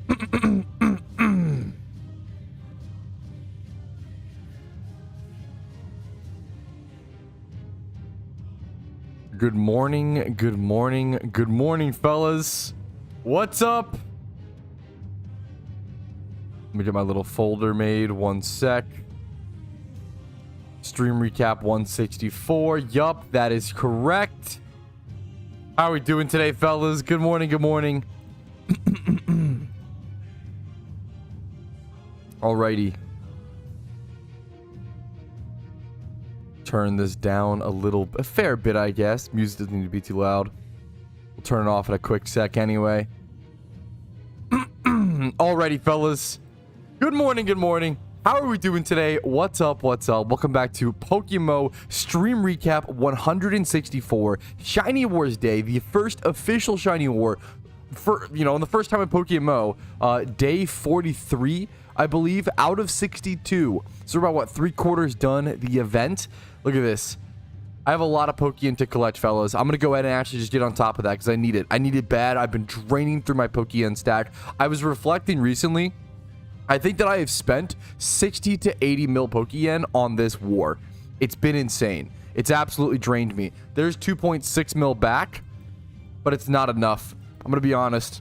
Good morning, good morning, good morning, fellas. What's up? Let me get my little folder made. One sec. Stream recap 164. Yup, that is correct. How are we doing today, fellas? Good morning, good morning. Alrighty. Turn this down a fair bit, I guess. Music doesn't need to be too loud. We'll turn it off in a quick sec anyway. Alrighty, fellas. Good morning, good morning. How are we doing today? What's up, what's up? Welcome back to PokeMMO Stream Recap 164. Shiny Wars Day, the first official Shiny War for, the first time in PokeMMO. Day 43, I believe, out of 62. So we're about, what, 3/4 done the event. Look at this. I have a lot of Pokeyen to collect, fellas. I'm going to go ahead and actually just get on top of that because I need it. I need it bad. I've been draining through my Pokeyen stack. I was reflecting recently. I think that I have spent 60 to 80 mil Pokeyen on this war. It's been insane. It's absolutely drained me. There's 2.6 mil back, but it's not enough. I'm going to be honest.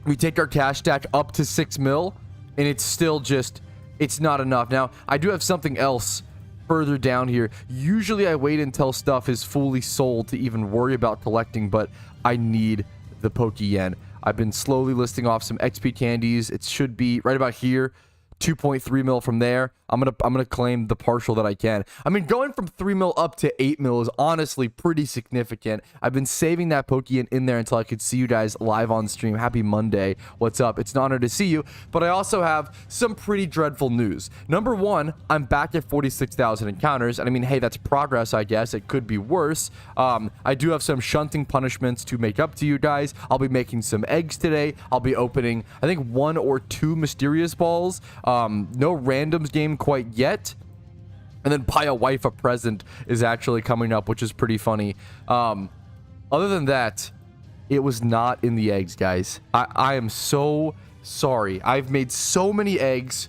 We take our cash stack up to 6 mil, and it's still just, it's not enough. Now, I do have something else further down here. Usually I wait until stuff is fully sold to even worry about collecting, but I need the Pokeyen. I've been slowly listing off some XP candies. It should be right about here. 2.3 mil from there. I'm gonna claim the partial that I can. I mean, going from 3 mil up to 8 mil is honestly pretty significant. I've been saving that Pokeyen in there until I could see you guys live on stream. Happy Monday. What's up? It's an honor to see you. But I also have some pretty dreadful news. Number one, I'm back at 46,000 encounters. And I mean, hey, that's progress, I guess. It could be worse. I do have some shunting punishments to make up to you guys. I'll be making some eggs today. I'll be opening, I think, 1 or 2 mysterious balls. No randoms game quite yet. And then buy a wife a present is actually coming up, which is pretty funny. Other than that, it was not in the eggs, guys. I am so sorry. I've made so many eggs.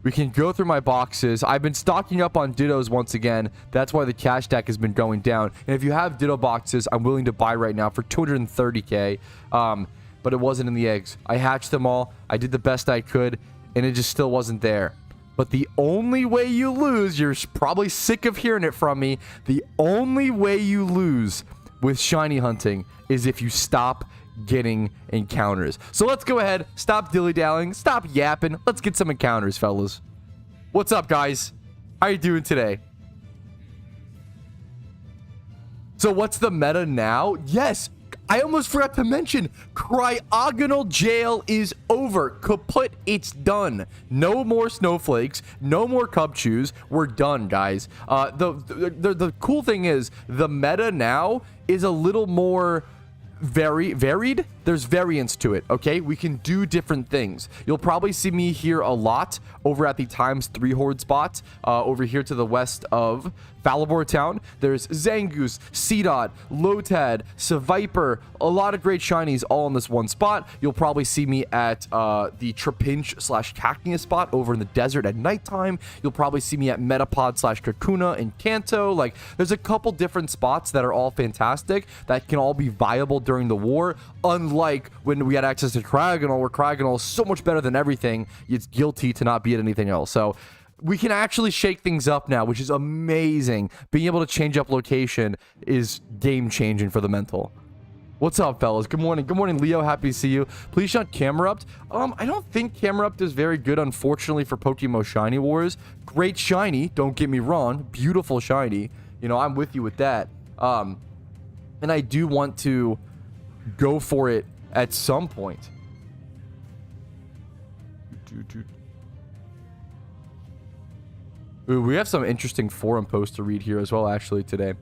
We can go through my boxes. I've been stocking up on Dittos once again. That's why the cash stack has been going down. And if you have Ditto boxes, I'm willing to buy right now for 230k. But it wasn't in the eggs. I hatched them all. I did the best I could, and it just still wasn't there. But the only way you lose, you're probably sick of hearing it from me, the only way you lose with shiny hunting is if you stop getting encounters. So let's go ahead, stop dilly-dallying, stop yapping. Let's get some encounters, fellas. What's up, guys? How you doing today? So what's the meta now? Yes, I almost forgot to mention, Cryogonal Jail is over. Kaput, it's done. No more snowflakes. No more Cubchews. We're done, guys. The cool thing is, the meta now is a little more varied. There's variance to it, okay? We can do different things. You'll probably see me here a lot over at the ×3 horde spot over here to the west of Falibor Town. There's Zangoose, Seedot, Lotad, Seviper, a lot of great shinies all in this one spot. You'll probably see me at the Trapinch/Cacnea spot over in the desert at nighttime. You'll probably see me at Metapod/Kakuna in Kanto. Like, there's a couple different spots that are all fantastic that can all be viable during the war. Unlike when we had access to Cryogonal, where Cryogonal is so much better than everything, it's guilty to not be at anything else. So we can actually shake things up now, which is amazing. Being able to change up location is game-changing for the mental. What's up, fellas? Good morning. Good morning, Leo. Happy to see you. Please shut Camerupt. I don't think Camerupt is very good, unfortunately, for PokeMMO Shiny Wars. Great shiny, don't get me wrong. Beautiful shiny. I'm with you with that. And I do want to go for it at some point. Ooh, we have some interesting forum posts to read here as well, actually, today.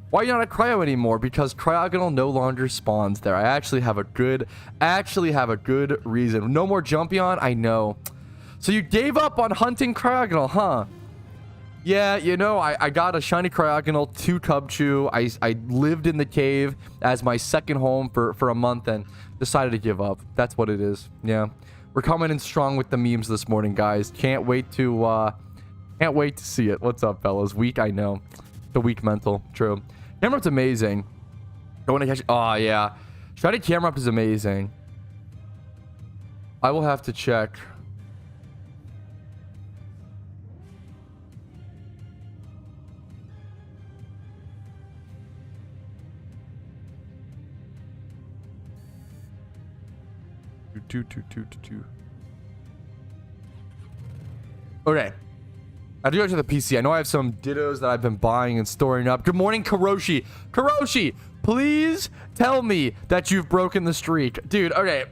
Why are you not at Cryo anymore? Because Cryogonal no longer spawns there. I actually have a good reason. No more Jumpion? I know. So you gave up on hunting Cryogonal, huh? Yeah, I got a shiny Cryogonal, 2 Cubchew. I lived in the cave as my second home for a month and decided to give up. That's what it is. Yeah. We're coming in strong with the memes this morning, guys. Can't wait to see it. What's up, fellas? Weak, I know. The weak mental. True. Camera up's amazing. Going to catch. Oh yeah, shiny camera up is amazing. I will have to check. Okay. I do go to the PC. I know I have some dittos that I've been buying and storing up. Good morning, Karoshi. Karoshi, please tell me that you've broken the streak. Dude, okay.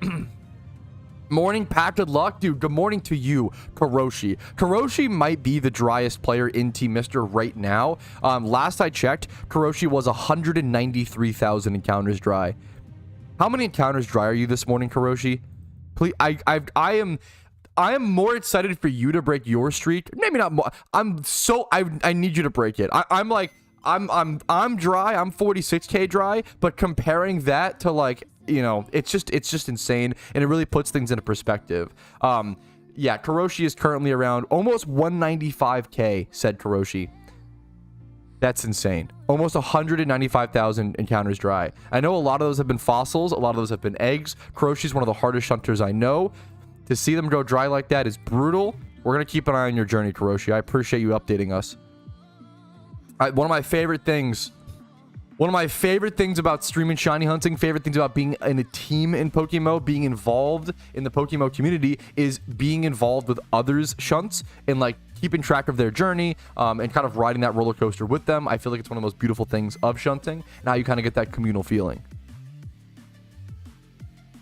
Morning, packed of luck. Dude, good morning to you, Karoshi. Karoshi might be the driest player in Team Mister right now. Last I checked, Karoshi was 193,000 encounters dry. How many encounters dry are you this morning, Karoshi? Please, I am more excited for you to break your streak. Maybe not more. I need you to break it. I'm dry. I'm 46k dry, but comparing that to, like, you know, it's just insane, and it really puts things into perspective. Yeah, Karoshi is currently around almost 195k, said Karoshi. That's insane. Almost 195,000 encounters dry. I know a lot of those have been fossils. A lot of those have been eggs. Karoshi is one of the hardest hunters I know. To see them go dry like that is brutal. We're going to keep an eye on your journey, Karoshi. I appreciate you updating us. One of my favorite things about streaming shiny hunting, favorite things about being in a team in PokeMMO, being involved in the PokeMMO community, is being involved with others' shunts and, like, keeping track of their journey and kind of riding that roller coaster with them. I feel like it's one of the most beautiful things of shunting, and how you kind of get that communal feeling.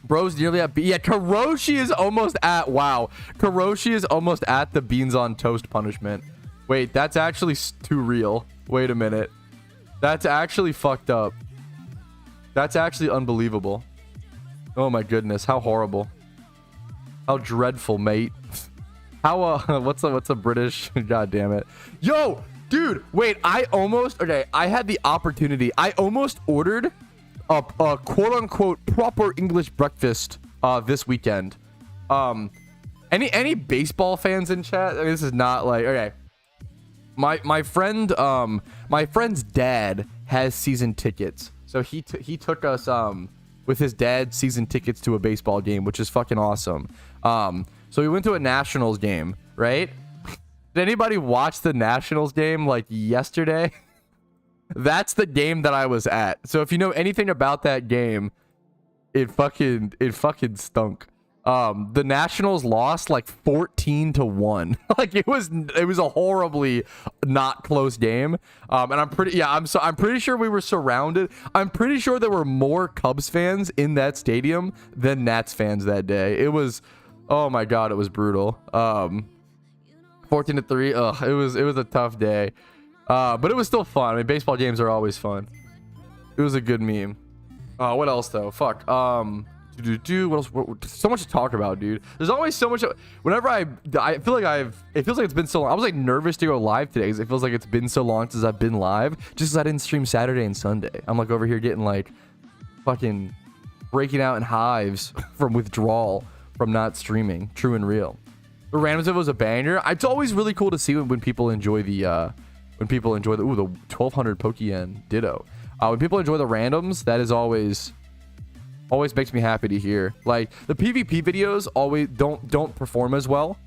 Bro's nearly at yeah, Karoshi is almost at, wow, Karoshi is almost at the beans on toast punishment. Wait, that's actually too real. Wait a minute. That's actually fucked up. That's actually unbelievable. Oh my goodness, how horrible. How dreadful, mate. How what's a British? God damn it. Yo, dude, wait, I had the opportunity. I almost ordered a quote-unquote proper English breakfast this weekend. Any baseball fans in chat? I mean, this is not like, okay. My friend's dad has season tickets, so he took us with his dad season tickets to a baseball game, which is fucking awesome. So we went to a Nationals game, right? Did anybody watch the Nationals game like yesterday? That's the game that I was at. So if you know anything about that game, it fucking stunk. The Nationals lost like 14-1. Like it was a horribly not close game. And I'm pretty sure we were surrounded. I'm pretty sure there were more Cubs fans in that stadium than Nats fans that day. It was, oh my god, it was brutal. 14-3. Ugh, it was a tough day. But it was still fun. I mean, baseball games are always fun. It was a good meme. What else though? Fuck. What else? So much to talk about, dude. There's always so much. Whenever I feel like it feels like it's been so long. I was like nervous to go live today because it feels like it's been so long since I've been live. Just because I didn't stream Saturday and Sunday. I'm like over here getting like fucking breaking out in hives from withdrawal from not streaming. True and real. The randoms was a banger. It's always really cool to see when people enjoy the the 1200 Pokeyen Ditto. When people enjoy the randoms, that is always makes me happy to hear. Like the PvP videos always don't perform as well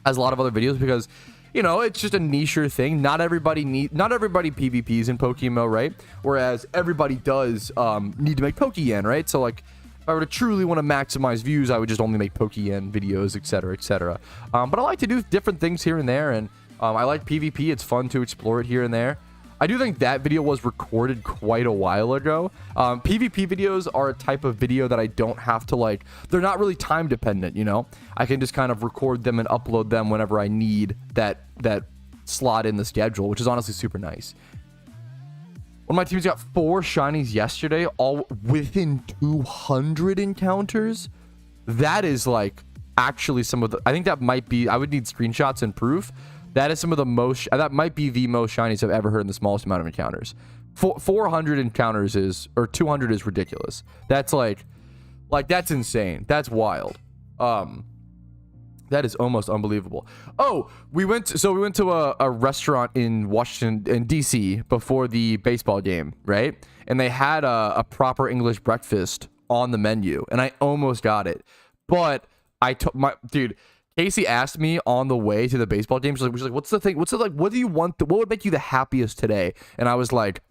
as a lot of other videos because, you know, it's just a niche thing. Not everybody PvPs in PokeMMO, right? Whereas everybody does need to make Pokeyen, right? So like if I were to truly want to maximize views, I would just only make Pokeyen videos, etc., etc. But I like to do different things here and there, and I like PvP. It's fun to explore it here and there. I do think that video was recorded quite a while ago. PvP videos are a type of video that I don't have to like, they're not really time dependent, you know? I can just kind of record them and upload them whenever I need that slot in the schedule, which is honestly super nice. One of my teams got 4 shinies yesterday, all within 200 encounters. That is like actually some of the, I think that might be, I would need screenshots and proof. That is some of the most, that might be the most shinies I've ever heard in the smallest amount of encounters. 400 encounters is, or 200 is ridiculous. That's like that's insane. That's wild. That is almost unbelievable. Oh, we went to a restaurant in Washington, in DC, before the baseball game, right? And they had a proper English breakfast on the menu, and I almost got it. But I took my dude. Casey asked me on the way to the baseball game. She's like, "What's the thing? What's the like? What do you want? What would make you the happiest today?" And I was like,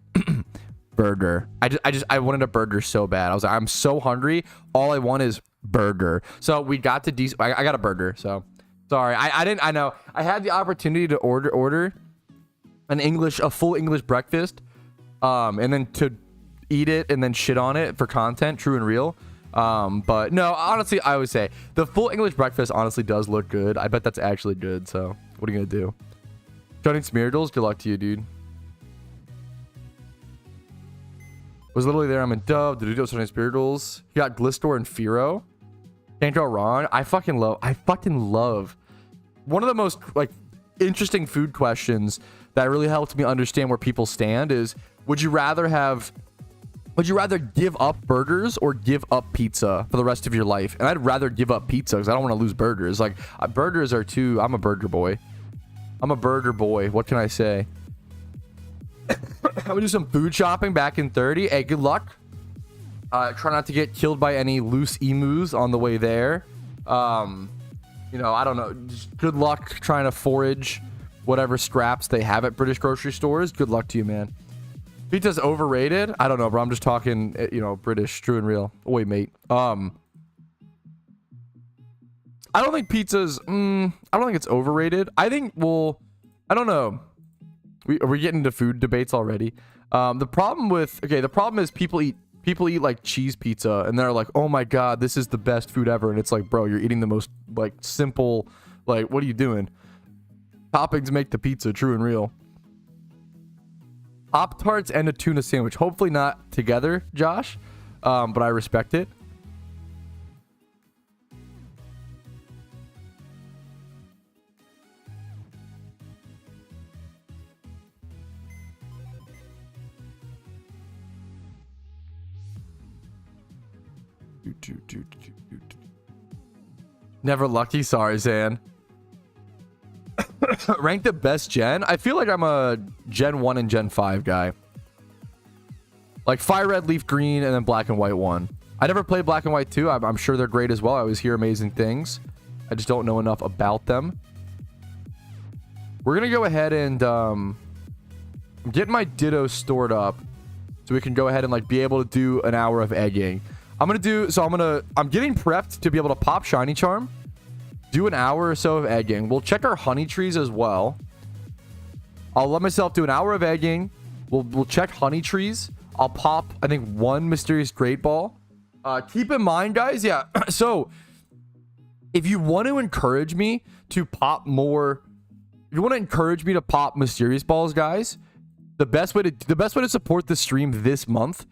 "Burger." I wanted a burger so bad. I was like, "I'm so hungry. All I want is burger." So we got to DC. I got a burger. So sorry, I know I had the opportunity to order a full English breakfast, and then to eat it and then shit on it for content, true and real. But no, honestly, I would say the full English breakfast honestly does look good. I bet that's actually good. So what are you gonna do? Joining Smeargles, good luck to you, dude. Was literally there. I'm in Dove. Did you do Joining Smeargles? You got Glistor and Firo. Can't go wrong. I fucking love one of the most like interesting food questions that really helped me understand where people stand is, would you rather give up burgers or give up pizza for the rest of your life? And I'd rather give up pizza because I don't want to lose burgers. Like burgers are too. I'm a burger boy. What can I say? I'm gonna do some food shopping back in 30. Hey, good luck. Try not to get killed by any loose emus on the way there. You know, I don't know. Just good luck trying to forage whatever scraps they have at British grocery stores. Good luck to you, man. Pizza's overrated. I don't know, bro. I'm just talking, you know, British, true and real. Oh, wait, mate. I don't think pizza's. I don't think it's overrated. I think, well, I don't know. Are we getting into food debates already? The problem is people eat like cheese pizza and they're like, oh my god, this is the best food ever, and it's like, bro, you're eating the most like simple, like, what are you doing? Toppings make the pizza, true and real. Pop-Tarts and a tuna sandwich, hopefully not together, Josh, but I respect it. Never lucky. Sorry, Zan. Rank the best gen. I feel like I'm a Gen 1 and Gen 5 guy. Like Fire Red, Leaf Green, and then Black and White 1. I never played Black and White 2. I'm sure they're great as well. I always hear amazing things. I just don't know enough about them. We're going to go ahead and get my Ditto stored up so we can go ahead and like be able to do an hour of egging. I'm getting prepped to be able to pop Shiny Charm, do an hour or so of egging. We'll check our honey trees as well. I'll let myself do an hour of egging. We'll check honey trees. I'll pop, I think, one Mysterious Great Ball. Keep in mind, guys, yeah. So if you want to encourage me to pop more, if you want to encourage me to pop Mysterious Balls, guys, the best way to support the stream this month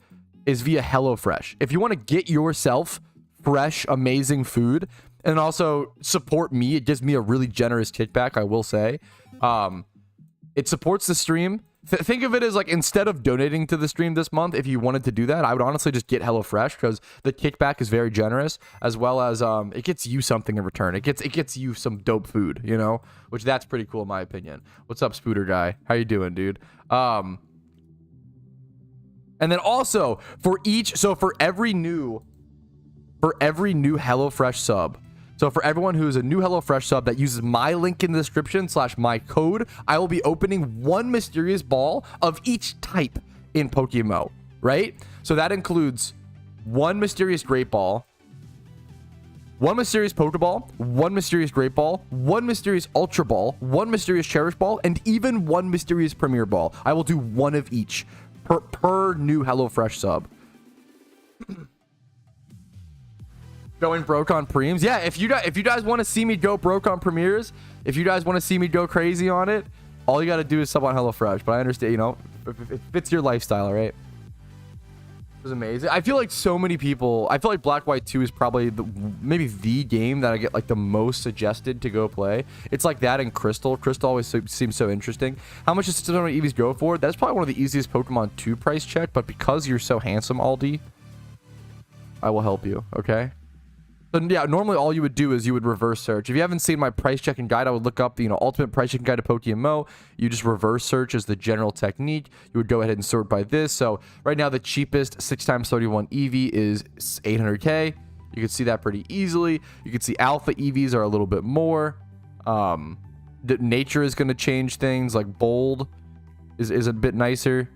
is via HelloFresh. If you want to get yourself fresh, amazing food and also support me, it gives me a really generous kickback, I will say. It supports the stream. Think of it as like, instead of donating to the stream this month, if you wanted to do that, I would honestly just get HelloFresh because the kickback is very generous, as well as it gets you something in return. It gets you some dope food, you know, which that's pretty cool in my opinion. What's up, Spooter guy? How you doing, dude? And then also for every new HelloFresh sub, so for everyone who's a new HelloFresh sub that uses my link in the description / my code, I will be opening one Mysterious Ball of each type in PokeMMO, right? So that includes one Mysterious Great Ball, one Mysterious Pokeball, one Mysterious Great Ball, one Mysterious Ultra Ball, one Mysterious Cherish Ball, and even one Mysterious Premier Ball. I will do one of each per new HelloFresh sub. Going broke on preems. Yeah, if you guys want to see me go broke on premieres, if you guys want to see me go crazy on it, all you got to do is sub on HelloFresh. But I understand, you know, it fits your lifestyle, right? It was amazing. I feel like so many people, I feel like Black White 2 is probably maybe the game that I get like the most suggested to go play. It's like that and Crystal. Crystal always seems so interesting. How much does 600 EVs go for? That's probably one of the easiest Pokemon to price check, but because you're so handsome, Aldi, I will help you, okay? So yeah, normally all you would do is you would reverse search. If you haven't seen my price checking guide, I would look up the ultimate price checking guide to PokeMMO. You just reverse search as the general technique. You would go ahead and sort by this. So right now the cheapest 6x31 EV is 800k. You can see that pretty easily. You can see alpha EVs are a little bit more. The nature is going to change things, like bold is a bit nicer.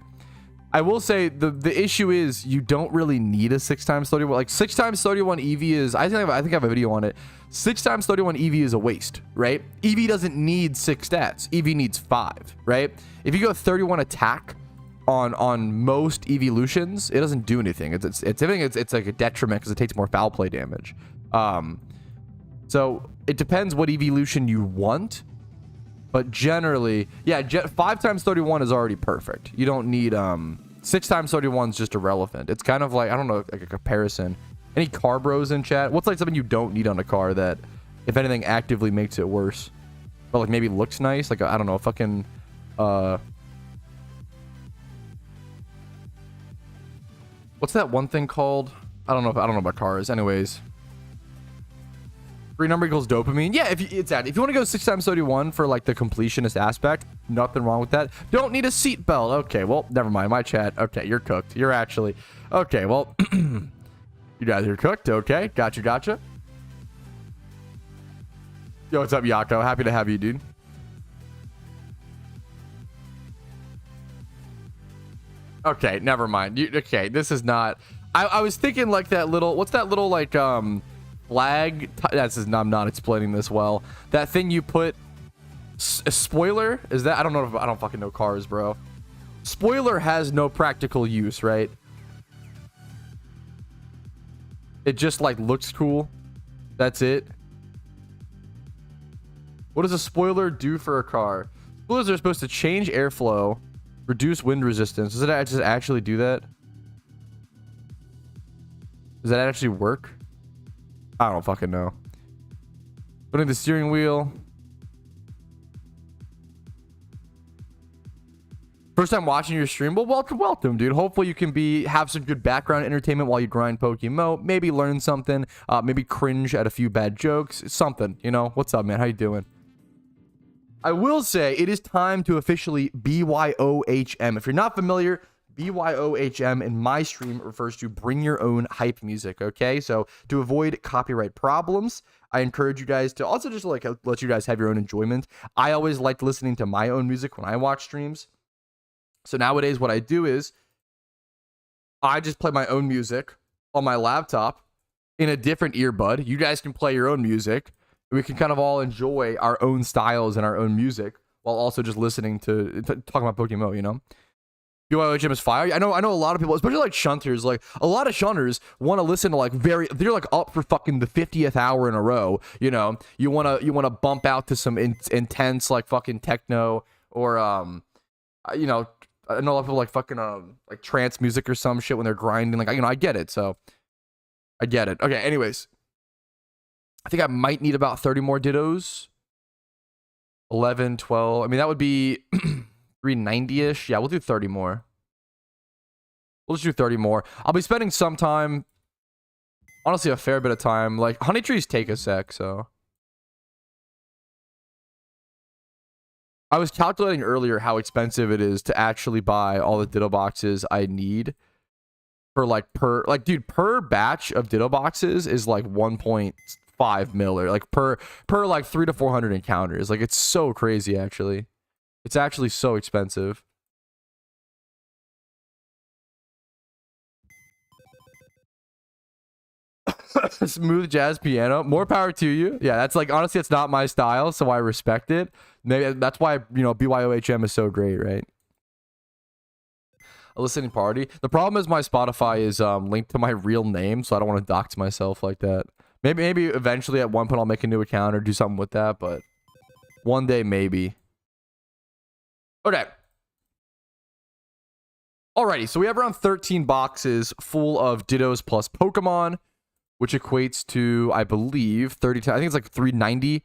I will say the issue is you don't really need a 6x31. Like 6x31 EV is, I think I have a video on it. 6x31 EV is a waste, right? EV doesn't need 6 stats. EV needs 5, right? If you go 31 attack on most evolutions, it doesn't do anything. It's I think it's like a detriment because it takes more foul play damage. So it depends what evolution you want. But generally, yeah, 5x31 is already perfect. You don't need 6x31 is just irrelevant. It's kind of like, I don't know, like a comparison. Any car bros in chat? What's like something you don't need on a car that, if anything, actively makes it worse? But like maybe looks nice? Like, I don't know, fucking what's that one thing called? I don't know about cars. Anyways. 3 number equals dopamine. Yeah, if you want to go 6x31 for like the completionist aspect, nothing wrong with that. Don't need a seatbelt. Okay, well, never mind. My chat. Okay, you're cooked. You're actually okay. Well, you guys are cooked. Okay, gotcha. Yo, what's up, Yako? Happy to have you, dude. Okay, never mind. Okay, this is not. I was thinking like that little. What's that little like flag? I'm not explaining this well. That thing you put. A spoiler? Is that? I don't know. I don't fucking know cars, bro. Spoiler has no practical use, right? It just like looks cool. That's it. What does a spoiler do for a car? Spoilers are supposed to change airflow, reduce wind resistance. Does it actually do that? Does that actually work? I don't fucking know. Putting the steering wheel. First time watching your stream? Well, welcome, dude. Hopefully you can have some good background entertainment while you grind PokeMMO. Maybe learn something. Maybe cringe at a few bad jokes. Something, you know? What's up, man? How you doing? I will say it is time to officially BYOHM. If you're not familiar, BYOHM in my stream refers to bring your own hype music, okay? So to avoid copyright problems, I encourage you guys to also just like let you guys have your own enjoyment. I always like listening to my own music when I watch streams. So nowadays what I do is I just play my own music on my laptop in a different earbud. You guys can play your own music. We can kind of all enjoy our own styles and our own music while also just listening to talking about PokeMMO, you know? BYOHM is fire. I know a lot of people, especially like shunters, like a lot of shunters want to listen to like they're like up for fucking the 50th hour in a row, you know? You want to bump out to some intense like fucking techno or you know, I know a lot of people like fucking like trance music or some shit when they're grinding, like, you know, I get it. So I get it. Okay, anyways. I think I might need about 30 more dittos. 11, 12. I mean, that would be 390-ish. Yeah, we'll do 30 more. We'll just do 30 more. I'll be spending some time, honestly, a fair bit of time. Like, honey trees take a sec, so. I was calculating earlier how expensive it is to actually buy all the ditto boxes I need. For like dude, per batch of ditto boxes is like 1.5 mil, or like per like 300 to 400 encounters. Like, it's so crazy, actually. It's actually so expensive. Smooth jazz piano, more power to you. Yeah, that's like, honestly, it's not my style, so I respect it. Maybe that's why, you know, BYOHM is so great, right? A listening party. The problem is my Spotify is linked to my real name, so I don't want to dox myself like that. Maybe eventually at one point I'll make a new account or do something with that, but one day maybe. Okay. Alrighty, so we have around 13 boxes full of dittos plus Pokemon, which equates to, I believe, 30. I think it's like 390.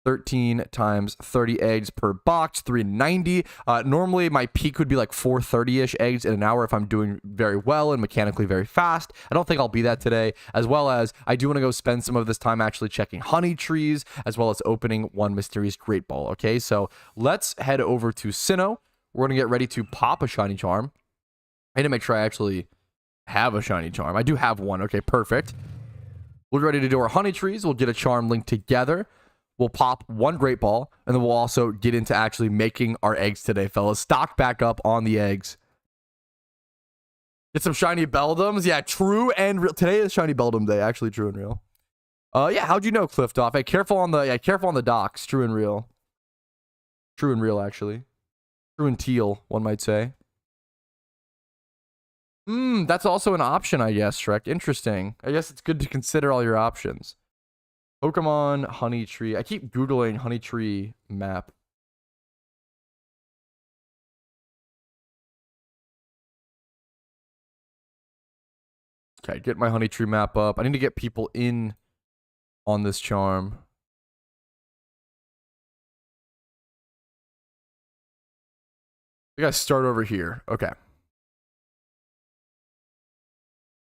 13 times 30 eggs per box, 390. Normally my peak would be like 430-ish eggs in an hour if I'm doing very well and mechanically very fast. I don't think I'll be that today, as well as I do want to go spend some of this time actually checking honey trees, as well as opening one mysterious great ball. Okay, so let's head over to Sinnoh. We're going to get ready to pop a shiny charm. I need to make sure I actually have a shiny charm. I do have one. Okay, perfect. We're ready to do our honey trees. We'll get a charm linked together. We'll pop one great ball, and then we'll also get into actually making our eggs today, fellas. Stock back up on the eggs. Get some shiny Beldums. Yeah, true and real. Today is shiny Beldum day. Actually, true and real. Yeah, how'd you know, Cliftoff? Hey, careful on the docks. True and real. True and real, actually. True and teal, one might say. That's also an option, I guess, Shrek. Interesting. I guess it's good to consider all your options. Pokemon honey tree. I keep Googling honey tree map. Okay, get my honey tree map up. I need to get people in on this charm. We gotta start over here. Okay.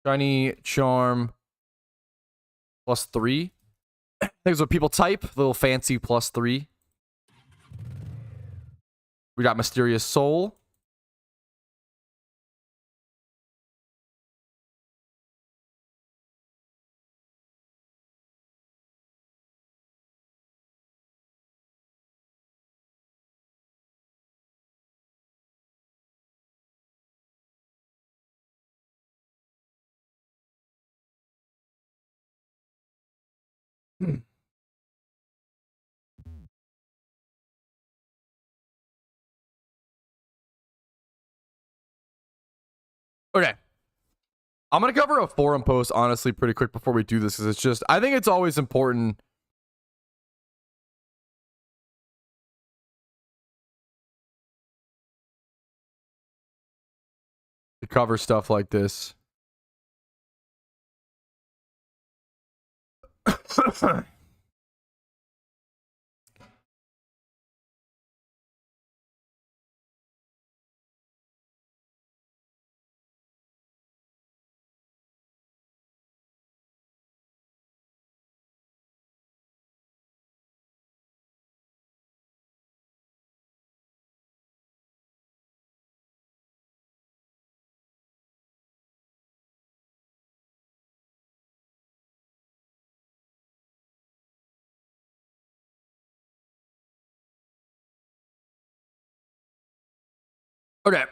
Shiny charm +3. Things what people type. Little fancy +3. We got Mysterious Soul. Okay. I'm going to cover a forum post, honestly, pretty quick before we do this, because it's just, I think it's always important to cover stuff like this. Okay.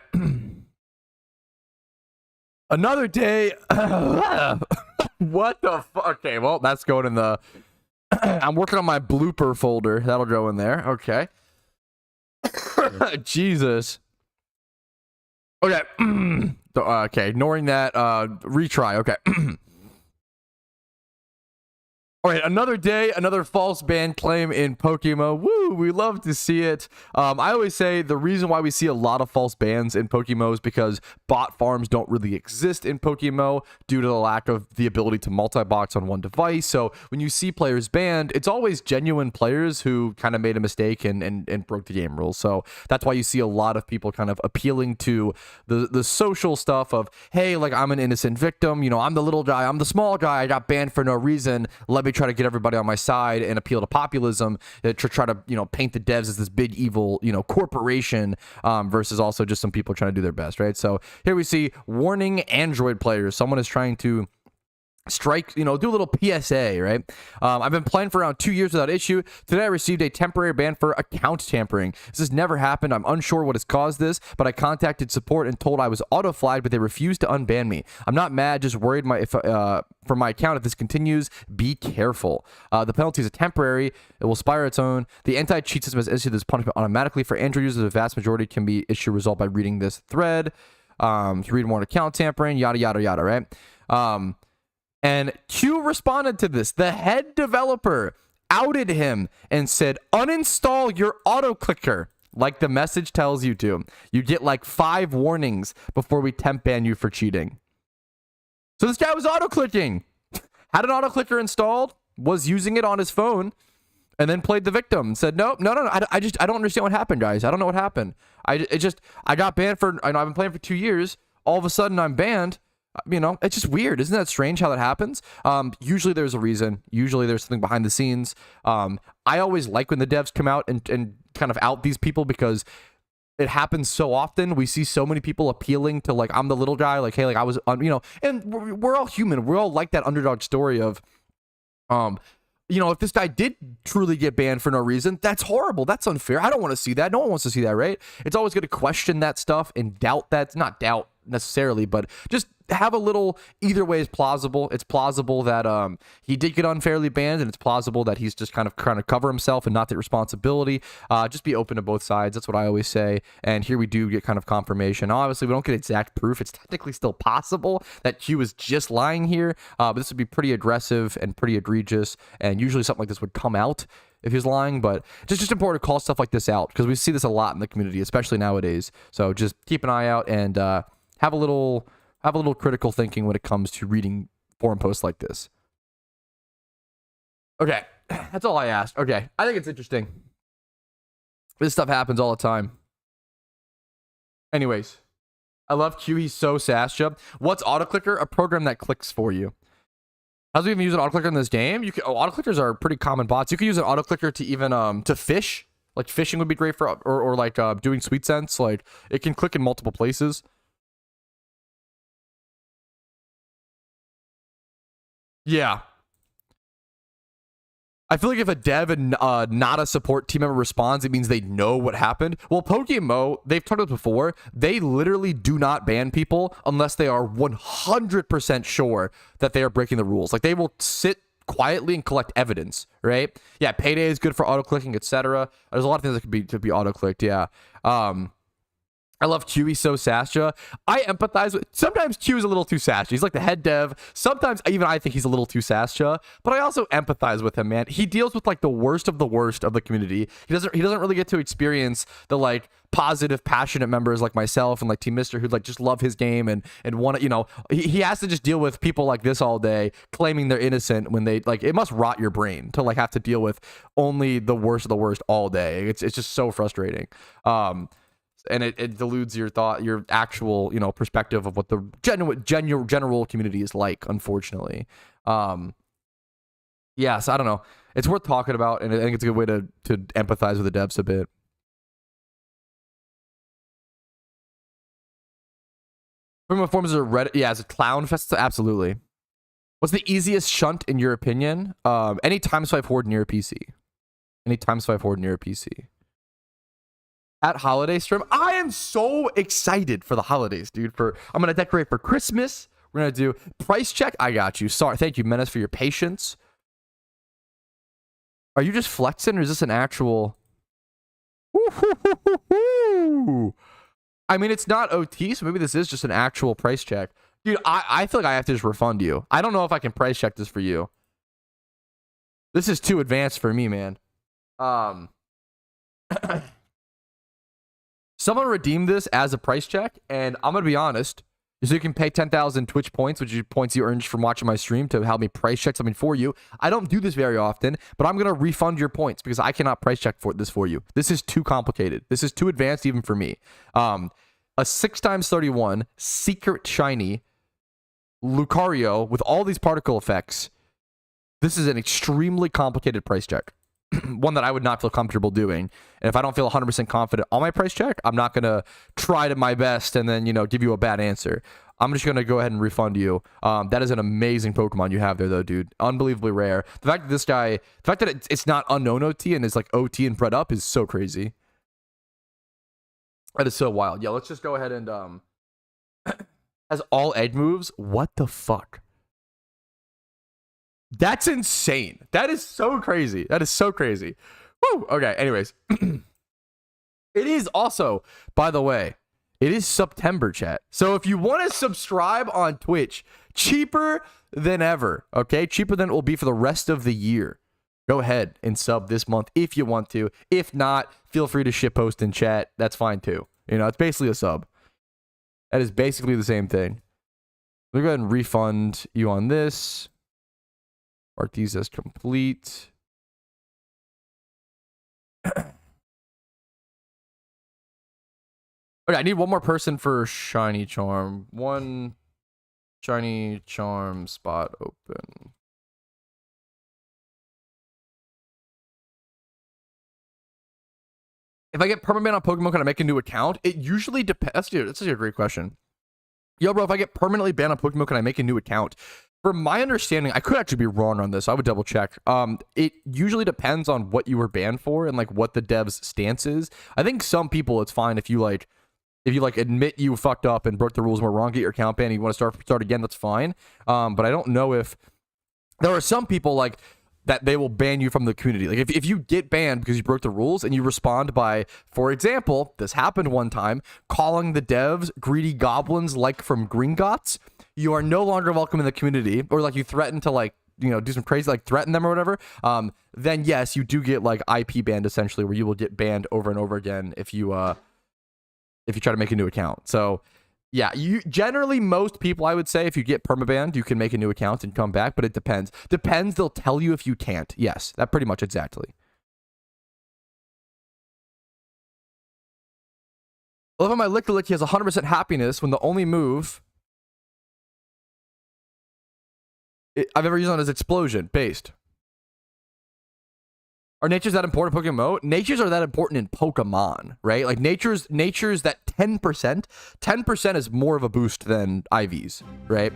Another day. What the fuck? Okay, well, that's going in the... I'm working on my blooper folder. That'll go in there. Okay. Jesus. Okay. Okay, ignoring that. Retry. Okay. All right, another day, another false ban claim in PokeMMO. Woo, we love to see it. I always say the reason why we see a lot of false bans in PokeMMO is because bot farms don't really exist in PokeMMO due to the lack of the ability to multi-box on one device. So when you see players banned, it's always genuine players who kind of made a mistake and broke the game rules. So that's why you see a lot of people kind of appealing to the social stuff of, hey, like, I'm an innocent victim. You know, I'm the little guy. I'm the small guy. I got banned for no reason. Let me try to get everybody on my side and appeal to populism to try to, you know, paint the devs as this big evil, you know, corporation, versus also just some people trying to do their best, right? So here we see warning Android players. Someone is trying to strike, you know, do a little PSA, right? I've been playing for around 2 years without issue. Today I received a temporary ban for account tampering. This has never happened. I'm unsure what has caused this, but I contacted support and told I was auto flagged, but they refused to unban me. I'm not mad, just worried for my account. If this continues, be careful. The penalty is a temporary. It will expire its own. The anti-cheat system has issued this punishment automatically for Android users. The vast majority can be issued resolved by reading this thread. To read more account tampering, yada yada yada, right? And Q responded to this. The head developer outed him and said, uninstall your auto clicker, like the message tells you to. You get like 5 warnings before we temp ban you for cheating. So this guy was auto clicking, had an auto clicker installed, was using it on his phone, and then played the victim and said, no, I don't understand what happened, guys. I don't know what happened. I got banned for, I know I've been playing for 2 years. All of a sudden I'm banned. You know, it's just weird. Isn't that strange how that happens? Usually there's a reason. Usually there's something behind the scenes. I always like when the devs come out and kind of out these people, because it happens so often. We see so many people appealing to, like, I'm the little guy, like, hey, like I was, you know, and we're all human. We're all like that underdog story of, you know, if this guy did truly get banned for no reason, that's horrible. That's unfair. I don't want to see that. No one wants to see that, right? It's always going to question that stuff and doubt that. Not doubt necessarily, but just have a little, either way is plausible. It's plausible that he did get unfairly banned, and it's plausible that he's just kind of trying to cover himself and not take responsibility. Just be open to both sides. That's what I always say. And here we do get kind of confirmation. Obviously, we don't get exact proof. It's technically still possible that Q was just lying here, but this would be pretty aggressive and pretty egregious, and usually something like this would come out if he was lying. But just important to call stuff like this out, because we see this a lot in the community, especially nowadays. So just keep an eye out and have a little critical thinking when it comes to reading forum posts like this. Okay, that's all I asked. Okay, I think it's interesting. This stuff happens all the time. Anyways, I love Q. He's so Sasha. What's autoclicker? A program that clicks for you. How do we even use an autoclicker in this game? Autoclickers are pretty common bots. You can use an autoclicker to even to fish. Like fishing would be great for, or like doing sweet sense. Like it can click in multiple places. Yeah. I feel like if a dev and not a support team member responds, it means they know what happened. Well, PokeMMO, they've talked about this before, they literally do not ban people unless they are 100% sure that they are breaking the rules. Like, they will sit quietly and collect evidence, right? Yeah, Payday is good for auto-clicking, etc. There's a lot of things that could be auto-clicked, yeah. I love Q. He's so Sasha. I empathize with. Sometimes Q is a little too Sasha. He's like the head dev. Sometimes even I think he's a little too Sasha. But I also empathize with him, man. He deals with like the worst of the community. He doesn't really get to experience the like positive, passionate members like myself and like Team Mister who like just love his game and want to, you know, he has to just deal with people like this all day claiming they're innocent when they like, it must rot your brain to like have to deal with only the worst of the worst all day. It's just so frustrating. And it deludes your thought, your actual, you know, perspective of what the general community is like, unfortunately. Yeah, so I don't know. It's worth talking about, and I think it's a good way to empathize with the devs a bit. From what forms of Reddit, yeah, as a clown fest, absolutely. What's the easiest shunt in your opinion? Any time swipe horde near a PC. Any time swipe horde near a PC. At holiday stream, I am so excited for the holidays, dude. I'm gonna decorate for Christmas. We're gonna do price check. I got you. Sorry, thank you, Menace, for your patience. Are you just flexing, or is this an actual? I mean, it's not OT, so maybe this is just an actual price check, dude. I feel like I have to just refund you. I don't know if I can price check this for you. This is too advanced for me, man. Someone redeemed this as a price check, and I'm gonna be honest. So you can pay 10,000 Twitch points, which are points you earned from watching my stream, to help me price check something for you. I don't do this very often, but I'm gonna refund your points because I cannot price check this for you. This is too complicated. This is too advanced even for me. A 6x31 secret shiny Lucario with all these particle effects. This is an extremely complicated price check. One that I would not feel comfortable doing. And if I don't feel 100% confident on my price check, I'm not going to try to my best and then, you know, give you a bad answer. I'm just going to go ahead and refund you. That is an amazing Pokemon you have there, though, dude. Unbelievably rare. The fact that this guy, the fact that it's not unknown OT and it's like OT and bred up is so crazy. That is so wild. Yeah, let's just go ahead and, has all egg moves. What the fuck? That's insane. That is so crazy. That is so crazy. Woo! Okay, anyways. It is also, by the way, it is September, chat. So if you want to subscribe on Twitch, cheaper than ever, okay? Cheaper than it will be for the rest of the year. Go ahead and sub this month if you want to. If not, feel free to shitpost in chat. That's fine too. You know, it's basically a sub. That is basically the same thing. Let me go ahead and refund you on this. Mark these as complete. Okay, I need one more person for shiny charm. One shiny charm spot open. If I get permanent on Pokemon, can I make a new account? It usually depends. That's a great question. Yo, bro, if I get permanently banned on Pokemon, can I make a new account? From my understanding, I could actually be wrong on this. I would double check. It usually depends on what you were banned for and like what the dev's stance is. I think some people, it's fine if you admit you fucked up and broke the rules and were wrong, get your account banned, and you want to start again, that's fine. But I don't know if there are some people like that they will ban you from the community. Like if you get banned because you broke the rules and you respond by, for example, this happened one time, calling the devs greedy goblins like from Gringotts, you are no longer welcome in the community, or like you threaten to like, you know, do some crazy, like threaten them or whatever, then yes, you do get like IP banned essentially, where you will get banned over and over again if you try to make a new account. So yeah, you generally, most people, I would say, if you get permabanned, you can make a new account and come back, but it depends. Depends, they'll tell you if you can't. Yes, that pretty much exactly. I love how my Lick has 100% happiness when the only move I've ever used on is explosion based. Are natures that important in PokeMMO? Natures are that important in Pokemon, right? Like natures that 10%. 10% is more of a boost than IVs, right?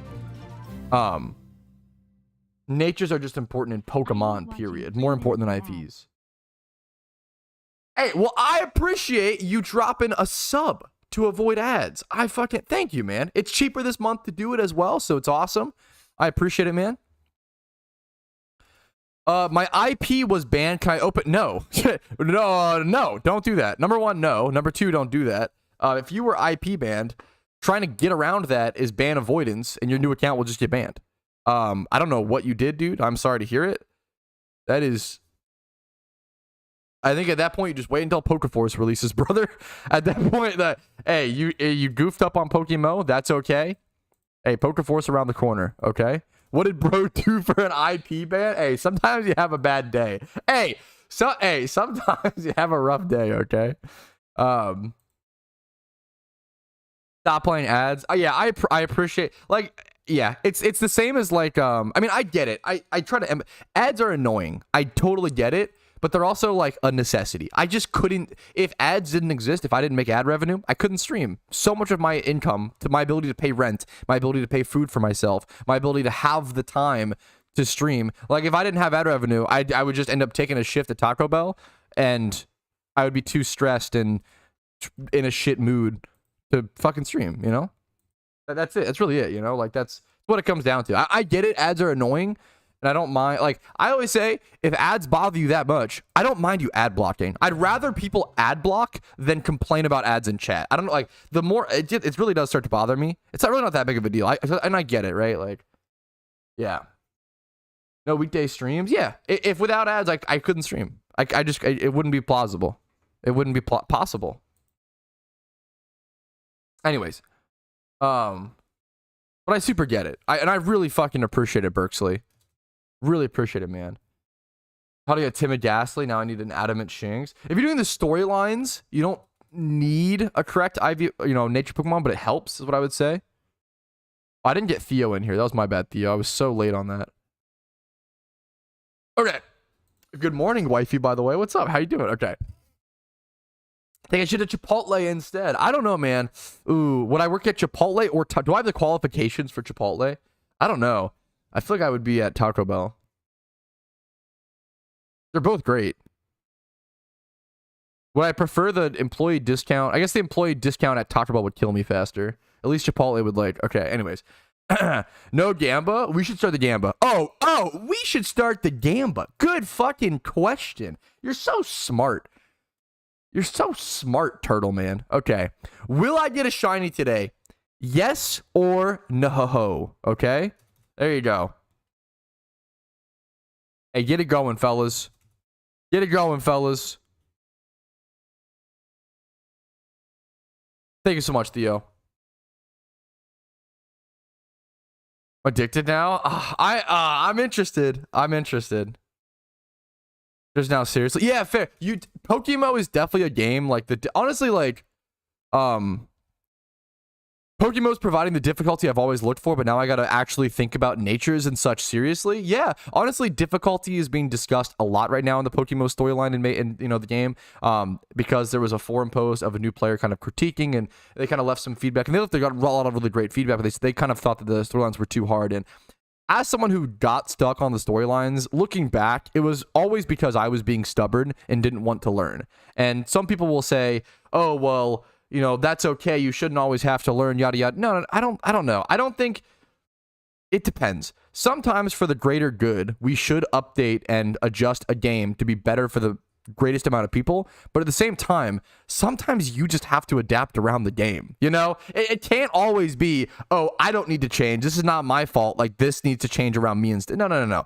Natures are just important in Pokemon, period. More important than IVs. Hey, well, I appreciate you dropping a sub to avoid ads. I fucking thank you, man. It's cheaper this month to do it as well, so it's awesome. I appreciate it, man. My IP was banned. Can I open? No. No, don't do that. Number one, no. Number two, don't do that. If you were IP banned, trying to get around that is ban avoidance, and your new account will just get banned. I don't know what you did, dude. I'm sorry to hear it. That is... I think at that point, you just wait until Pokeforce releases, brother. At that point, hey, you goofed up on PokeMMO. That's okay. Hey, Pokeforce around the corner, okay? What did bro do for an IP ban? Hey, sometimes you have a bad day. Hey, sometimes you have a rough day, okay? Stop playing ads. Yeah, I appreciate, like, yeah, it's the same as like, I mean, I get it. I try to, ads are annoying. I totally get it. But they're also like a necessity. I just couldn't, if ads didn't exist, if I didn't make ad revenue, I couldn't stream. So much of my income, to my ability to pay rent, my ability to pay food for myself, my ability to have the time to stream. Like if I didn't have ad revenue, I would just end up taking a shift at Taco Bell, and I would be too stressed and in a shit mood to fucking stream, you know? That's it. That's really it, you know? Like that's what it comes down to. I get it. Ads are annoying. And I don't mind, like, I always say, if ads bother you that much, I don't mind you ad blocking. I'd rather people ad block than complain about ads in chat. I don't know, like, the more, it really does start to bother me. It's not really not that big of a deal. And I get it, right? Like, yeah. No weekday streams? Yeah. If without ads, I couldn't stream. It wouldn't be plausible. It wouldn't be possible. Anyways. But I super get it. And I really fucking appreciate it, Berksley. Really appreciate it, man. How to get Timid Ghastly? Now I need an Adamant Shinx. If you're doing the storylines, you don't need a correct IV, you know, nature Pokemon, but it helps, is what I would say. I didn't get Theo in here. That was my bad, Theo. I was so late on that. Okay. Good morning, wifey, by the way. What's up? How you doing? Okay. I think I should have Chipotle instead. I don't know, man. Ooh, would I work at Chipotle or do I have the qualifications for Chipotle? I don't know. I feel like I would be at Taco Bell. They're both great. Would I prefer the employee discount? I guess the employee discount at Taco Bell would kill me faster. At least Chipotle would like. Okay, anyways. No Gamba? We should start the Gamba. Oh, we should start the Gamba. Good fucking question. You're so smart. You're so smart, Turtle Man. Okay. Will I get a shiny today? Yes or no? Okay? There you go. Hey, get it going, fellas. Get it going, fellas. Thank you so much, Theo. Addicted now? I'm interested. I'm interested. There's now seriously. Yeah, fair. PokeMMO is definitely a game like honestly, like PokeMMO's providing the difficulty I've always looked for, but now I gotta actually think about natures and such seriously. Yeah, honestly, difficulty is being discussed a lot right now in the PokeMMO storyline and the game, because there was a forum post of a new player kind of critiquing, and they kind of left some feedback, and they got a lot of really great feedback, but they kind of thought that the storylines were too hard. And as someone who got stuck on the storylines, looking back, it was always because I was being stubborn and didn't want to learn. And some people will say, "Oh, well, that's okay. You shouldn't always have to learn, yada yada." No, I don't know. I don't think it depends. Sometimes for the greater good, we should update and adjust a game to be better for the greatest amount of people. But at the same time, sometimes you just have to adapt around the game. It can't always be, "Oh, I don't need to change. This is not my fault. Like, this needs to change around me instead." No.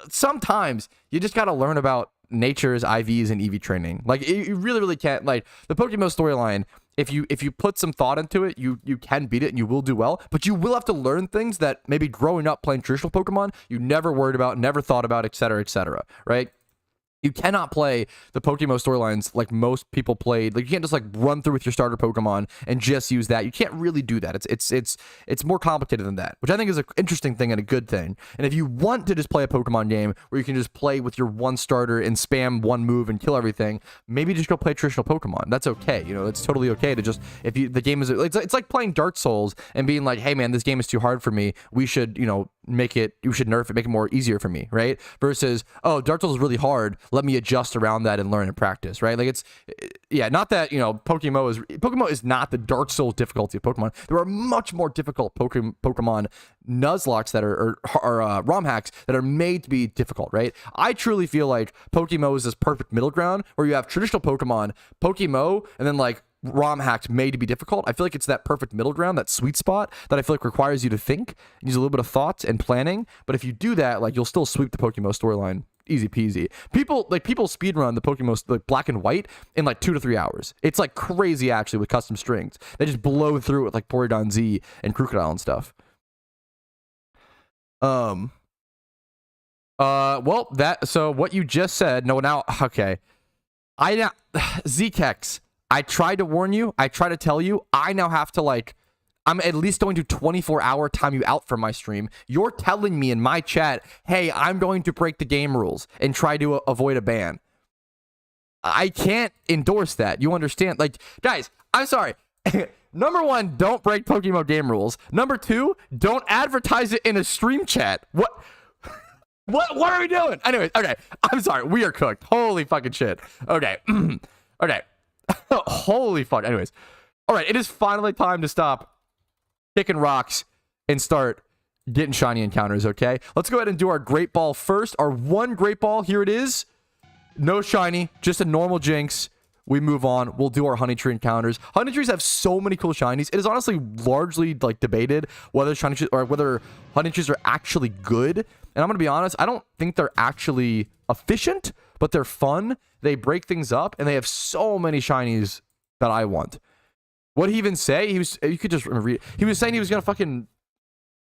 Sometimes you just got to learn about nature's IVs and EV training. Like, you really, really can't. Like, the PokeMMO storyline, if you put some thought into it, you can beat it and you will do well, but you will have to learn things that maybe growing up playing traditional Pokemon you never worried about, never thought about, etc., right? You cannot play the PokeMMO storylines like most people played. Like, you can't just like run through with your starter Pokemon and just use that. You can't really do that. It's more complicated than that, which I think is an interesting thing and a good thing. And if you want to just play a Pokemon game where you can just play with your one starter and spam one move and kill everything, maybe just go play traditional Pokemon. That's okay. It's totally okay to just, the game is, it's like playing Dark Souls and being like, "Hey man, this game is too hard for me. We should, you should nerf it, make it more easier for me," right? Versus, "Oh, Dark Souls is really hard. Let me adjust around that and learn and practice," right? Like, not that, PokeMMO is not the Dark Souls difficulty of Pokemon. There are much more difficult Pokemon Nuzlockes that are ROM hacks that are made to be difficult, right? I truly feel like PokeMMO is this perfect middle ground where you have traditional PokeMMO, and then like ROM hacks made to be difficult. I feel like it's that perfect middle ground, that sweet spot that I feel like requires you to think, use a little bit of thought and planning. But if you do that, like, you'll still sweep the PokeMMO storyline easy peasy. People speedrun the PokeMMO like Black and White in like 2 to 3 hours. It's like crazy actually with custom strings. They just blow through it with like Porygon Z and Crocodile and stuff. Well, so what you just said, no, now, okay. Zkex, I tried to warn you. I tried to tell you. I now have to I'm at least going to 24-hour time you out from my stream. You're telling me in my chat, "Hey, I'm going to break the game rules and try to avoid a ban." I can't endorse that. You understand? Like, guys, I'm sorry. Number one, don't break PokeMMO game rules. Number two, don't advertise it in a stream chat. What are we doing? Anyways, okay. I'm sorry. We are cooked. Holy fucking shit. Okay. Okay. Holy fuck. Anyways. All right. It is finally time to stop kicking rocks and start getting shiny encounters, okay? Let's go ahead and do our Great Ball first. Our one Great Ball. Here it is. No shiny. Just a normal Jinx. We move on. We'll do our Honey Tree encounters. Honey Trees have so many cool shinies. It is honestly largely debated whether whether Honey Trees are actually good. And I'm gonna be honest, I don't think they're actually efficient, but they're fun. They break things up, and they have so many shinies that I want. What he even say? You could just read. He was saying he was gonna fucking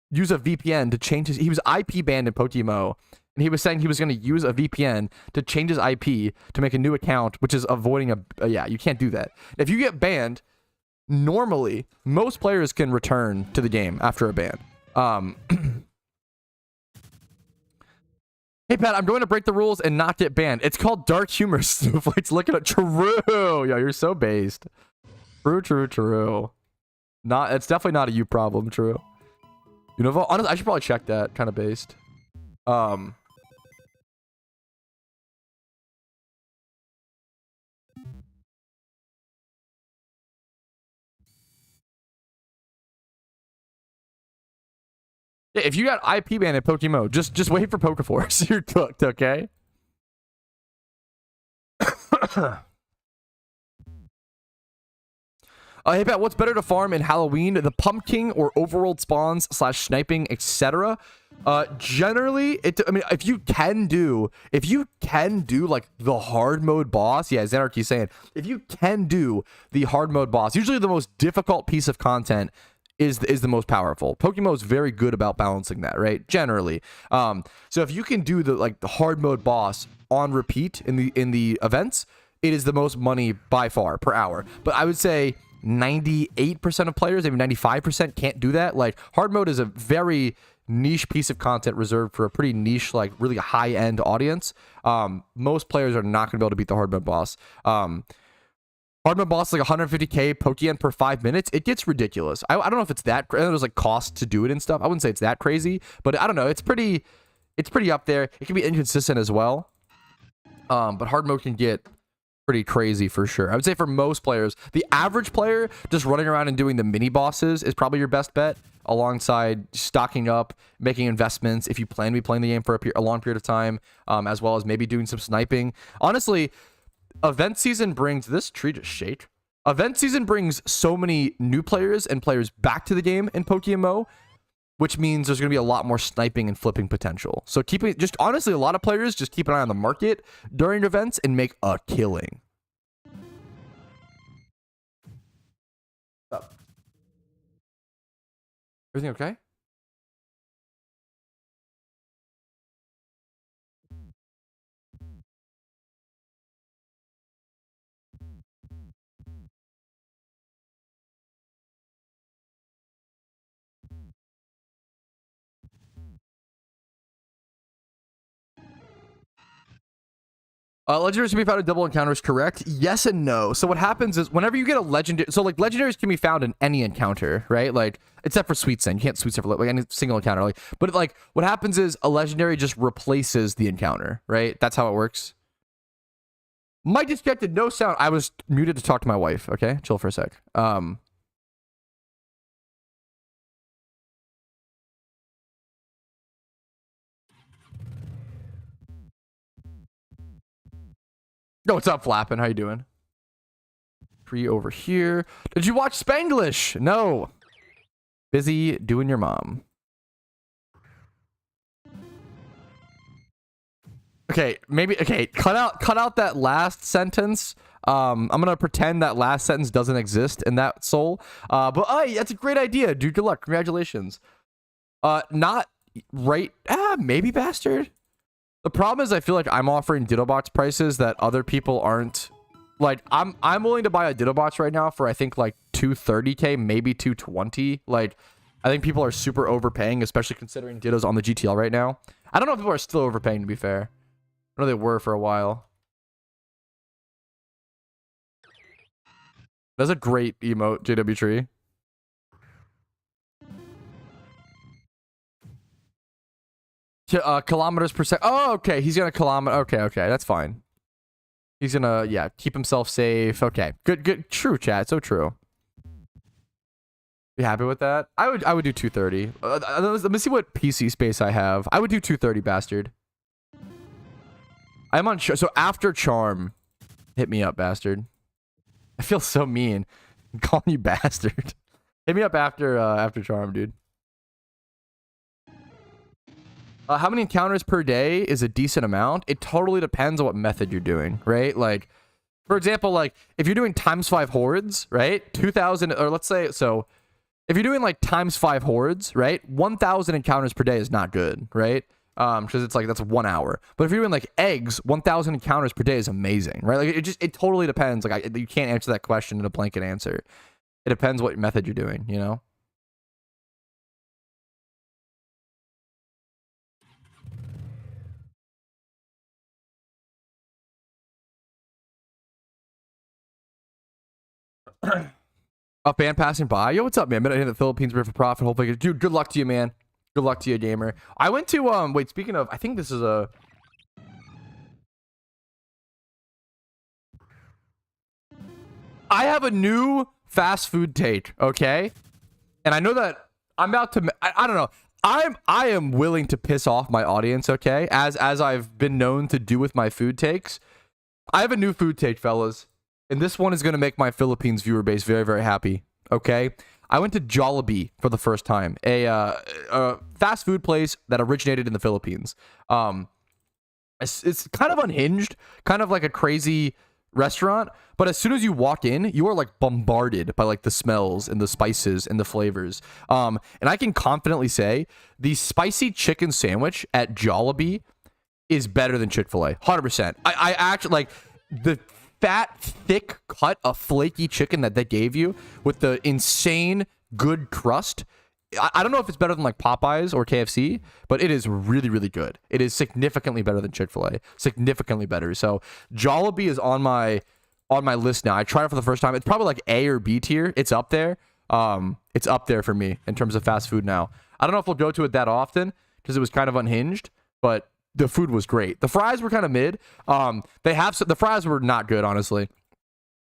use a VPN to change his. He was IP banned in PokeMMO. And he was saying he was going to use a VPN to change his IP to make a new account, which is avoiding yeah, you can't do that. If you get banned, normally, most players can return to the game after a ban. Hey, Pat, I'm going to break the rules and not get banned. It's called dark humor, Snowflakes. Look at it. True. Yo, you're so based. True. It's definitely not a you problem, true. You know, honestly, I should probably check that. Kind of based. Yeah, if you got IP banned in PokeMMO, just wait for Pokeforce. You're cooked, okay? Hey Pat, what's better to farm in Halloween, the pumpkin or overworld spawns / sniping, etc.? Generally, I mean, if you can do like the hard mode boss, yeah, Zanarchy's saying, if you can do the hard mode boss, usually the most difficult piece of content is the most powerful. PokeMMO is very good about balancing that, right? Generally. So if you can do the hard mode boss on repeat in the events, it is the most money by far per hour. But I would say 98% of players, maybe 95% can't do that. Like, hard mode is a very niche piece of content reserved for a pretty niche, like really high-end audience. Most players are not going to be able to beat the hard mode boss. Hard mode boss, like 150k Pokeyen per 5 minutes. It gets ridiculous. I don't know if it's that. I know there's like cost to do it and stuff. I wouldn't say it's that crazy, but I don't know. It's pretty up there. It can be inconsistent as well. But hard mode can get pretty crazy for sure. I would say for most players, the average player just running around and doing the mini bosses is probably your best bet, alongside stocking up, making investments if you plan to be playing the game for a long period of time, as well as maybe doing some sniping. Honestly, event season brings this tree just shake. Event season brings so many new players and players back to the game in PokeMMO, which means there's going to be a lot more sniping and flipping potential. So just honestly, a lot of players just keep an eye on the market during events and make a killing. What's up? Everything okay? Legendaries can be found in double encounters, correct? Yes and no. So what happens is whenever you get a legendary, so like legendaries can be found in any encounter, right? Like except for Sweet Send, you can't Sweet Send for like any single encounter. Like, but like what happens is a legendary just replaces the encounter, right? That's how it works. Mic disconnected, no sound. I was muted to talk to my wife. Okay, chill for a sec. Yo, what's up, Flappin'? How you doing? Tree over here. Did you watch Spanglish? No. Busy doing your mom. Okay, maybe. Okay, cut out that last sentence. I'm gonna pretend that last sentence doesn't exist in that soul. But hey, that's a great idea, dude. Good luck. Congratulations. Not right. Maybe, bastard. The problem is I feel like I'm offering Ditto Box prices that other people aren't. Like, I'm willing to buy a Ditto Box right now for I think like 230k, maybe 220. Like, I think people are super overpaying, especially considering Ditto's on the GTL right now. I don't know if people are still overpaying, to be fair. I know they were for a while. That's a great emote, JW Tree. Kilometers per second. Oh, okay. He's gonna kilometer. Okay, that's fine. He's gonna, yeah, keep himself safe. Okay, good. True, chat. So true. Be happy with that. I would do 230. Let me see what PC space I have. I would do 230, bastard. I'm on. So after Charm, hit me up, bastard. I feel so mean. I'm calling you bastard. Hit me up after Charm, dude. How many encounters per day is a decent amount? It totally depends on what method you're doing, right? Like, for example, like if you're doing ×5 hordes, right? 2,000, or let's say, so if you're doing like ×5 hordes, right? 1,000 encounters per day is not good, right? Because it's like, that's 1 hour. But if you're doing like eggs, 1,000 encounters per day is amazing, right? Like it totally depends. Like you can't answer that question in a blanket answer. It depends what method you're doing, you know? A fan passing by. Yo, what's up, man? Been in the Philippines for profit. Hopefully, dude, good luck to you, man. Good luck to you, gamer. I went to wait, speaking of, I think this is a I have a new fast food take, okay? And I know that I'm about to I don't know. I am willing to piss off my audience, okay? As I've been known to do with my food takes. I have a new food take, fellas. And this one is going to make my Philippines viewer base very, very happy. Okay? I went to Jollibee for the first time. A fast food place that originated in the Philippines. It's kind of unhinged. Kind of like a crazy restaurant. But as soon as you walk in, you are like bombarded by like the smells and the spices and the flavors. And I can confidently say the spicy chicken sandwich at Jollibee is better than Chick-fil-A. 100%. I actually like the fat, thick cut of flaky chicken that they gave you with the insane good crust. I don't know if it's better than like Popeyes or KFC, but it is really, really good. It is significantly better than Chick-fil-A. Significantly better. So Jollibee is on my list now. I tried it for the first time. It's probably like A or B tier. It's up there. It's up there for me in terms of fast food now. I don't know if we'll go to it that often because it was kind of unhinged, but the food was great. The fries were kind of mid. The fries were not good, honestly.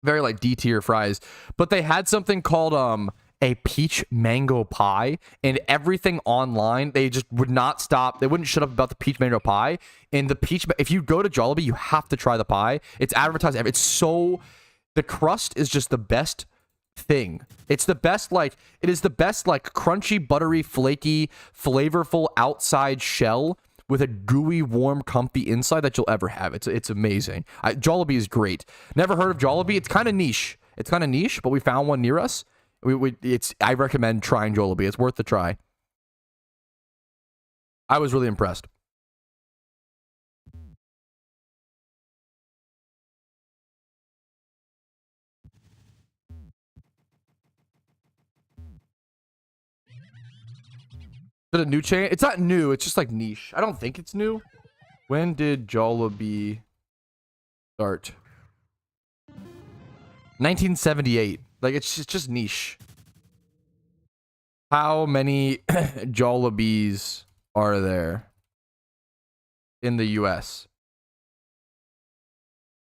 Very like D tier fries, but they had something called a peach mango pie, and everything online, they just would not stop. They wouldn't shut up about the peach mango pie. And the peach, if you go to Jollibee, you have to try the pie. It's advertised. It's so, the crust is just the best thing. It's the best, like, it is the best, like, crunchy, buttery, flaky, flavorful outside shell with a gooey, warm, comfy inside that you'll ever have. It's amazing. Jollibee is great. Never heard of Jollibee. It's kind of niche. But we found one near us. I recommend trying Jollibee. It's worth the try. I was really impressed. Is it a new chain? It's not new. It's just like niche. I don't think it's new. When did Jollibee start? 1978. Like, it's just niche. How many Jollibees are there in the US?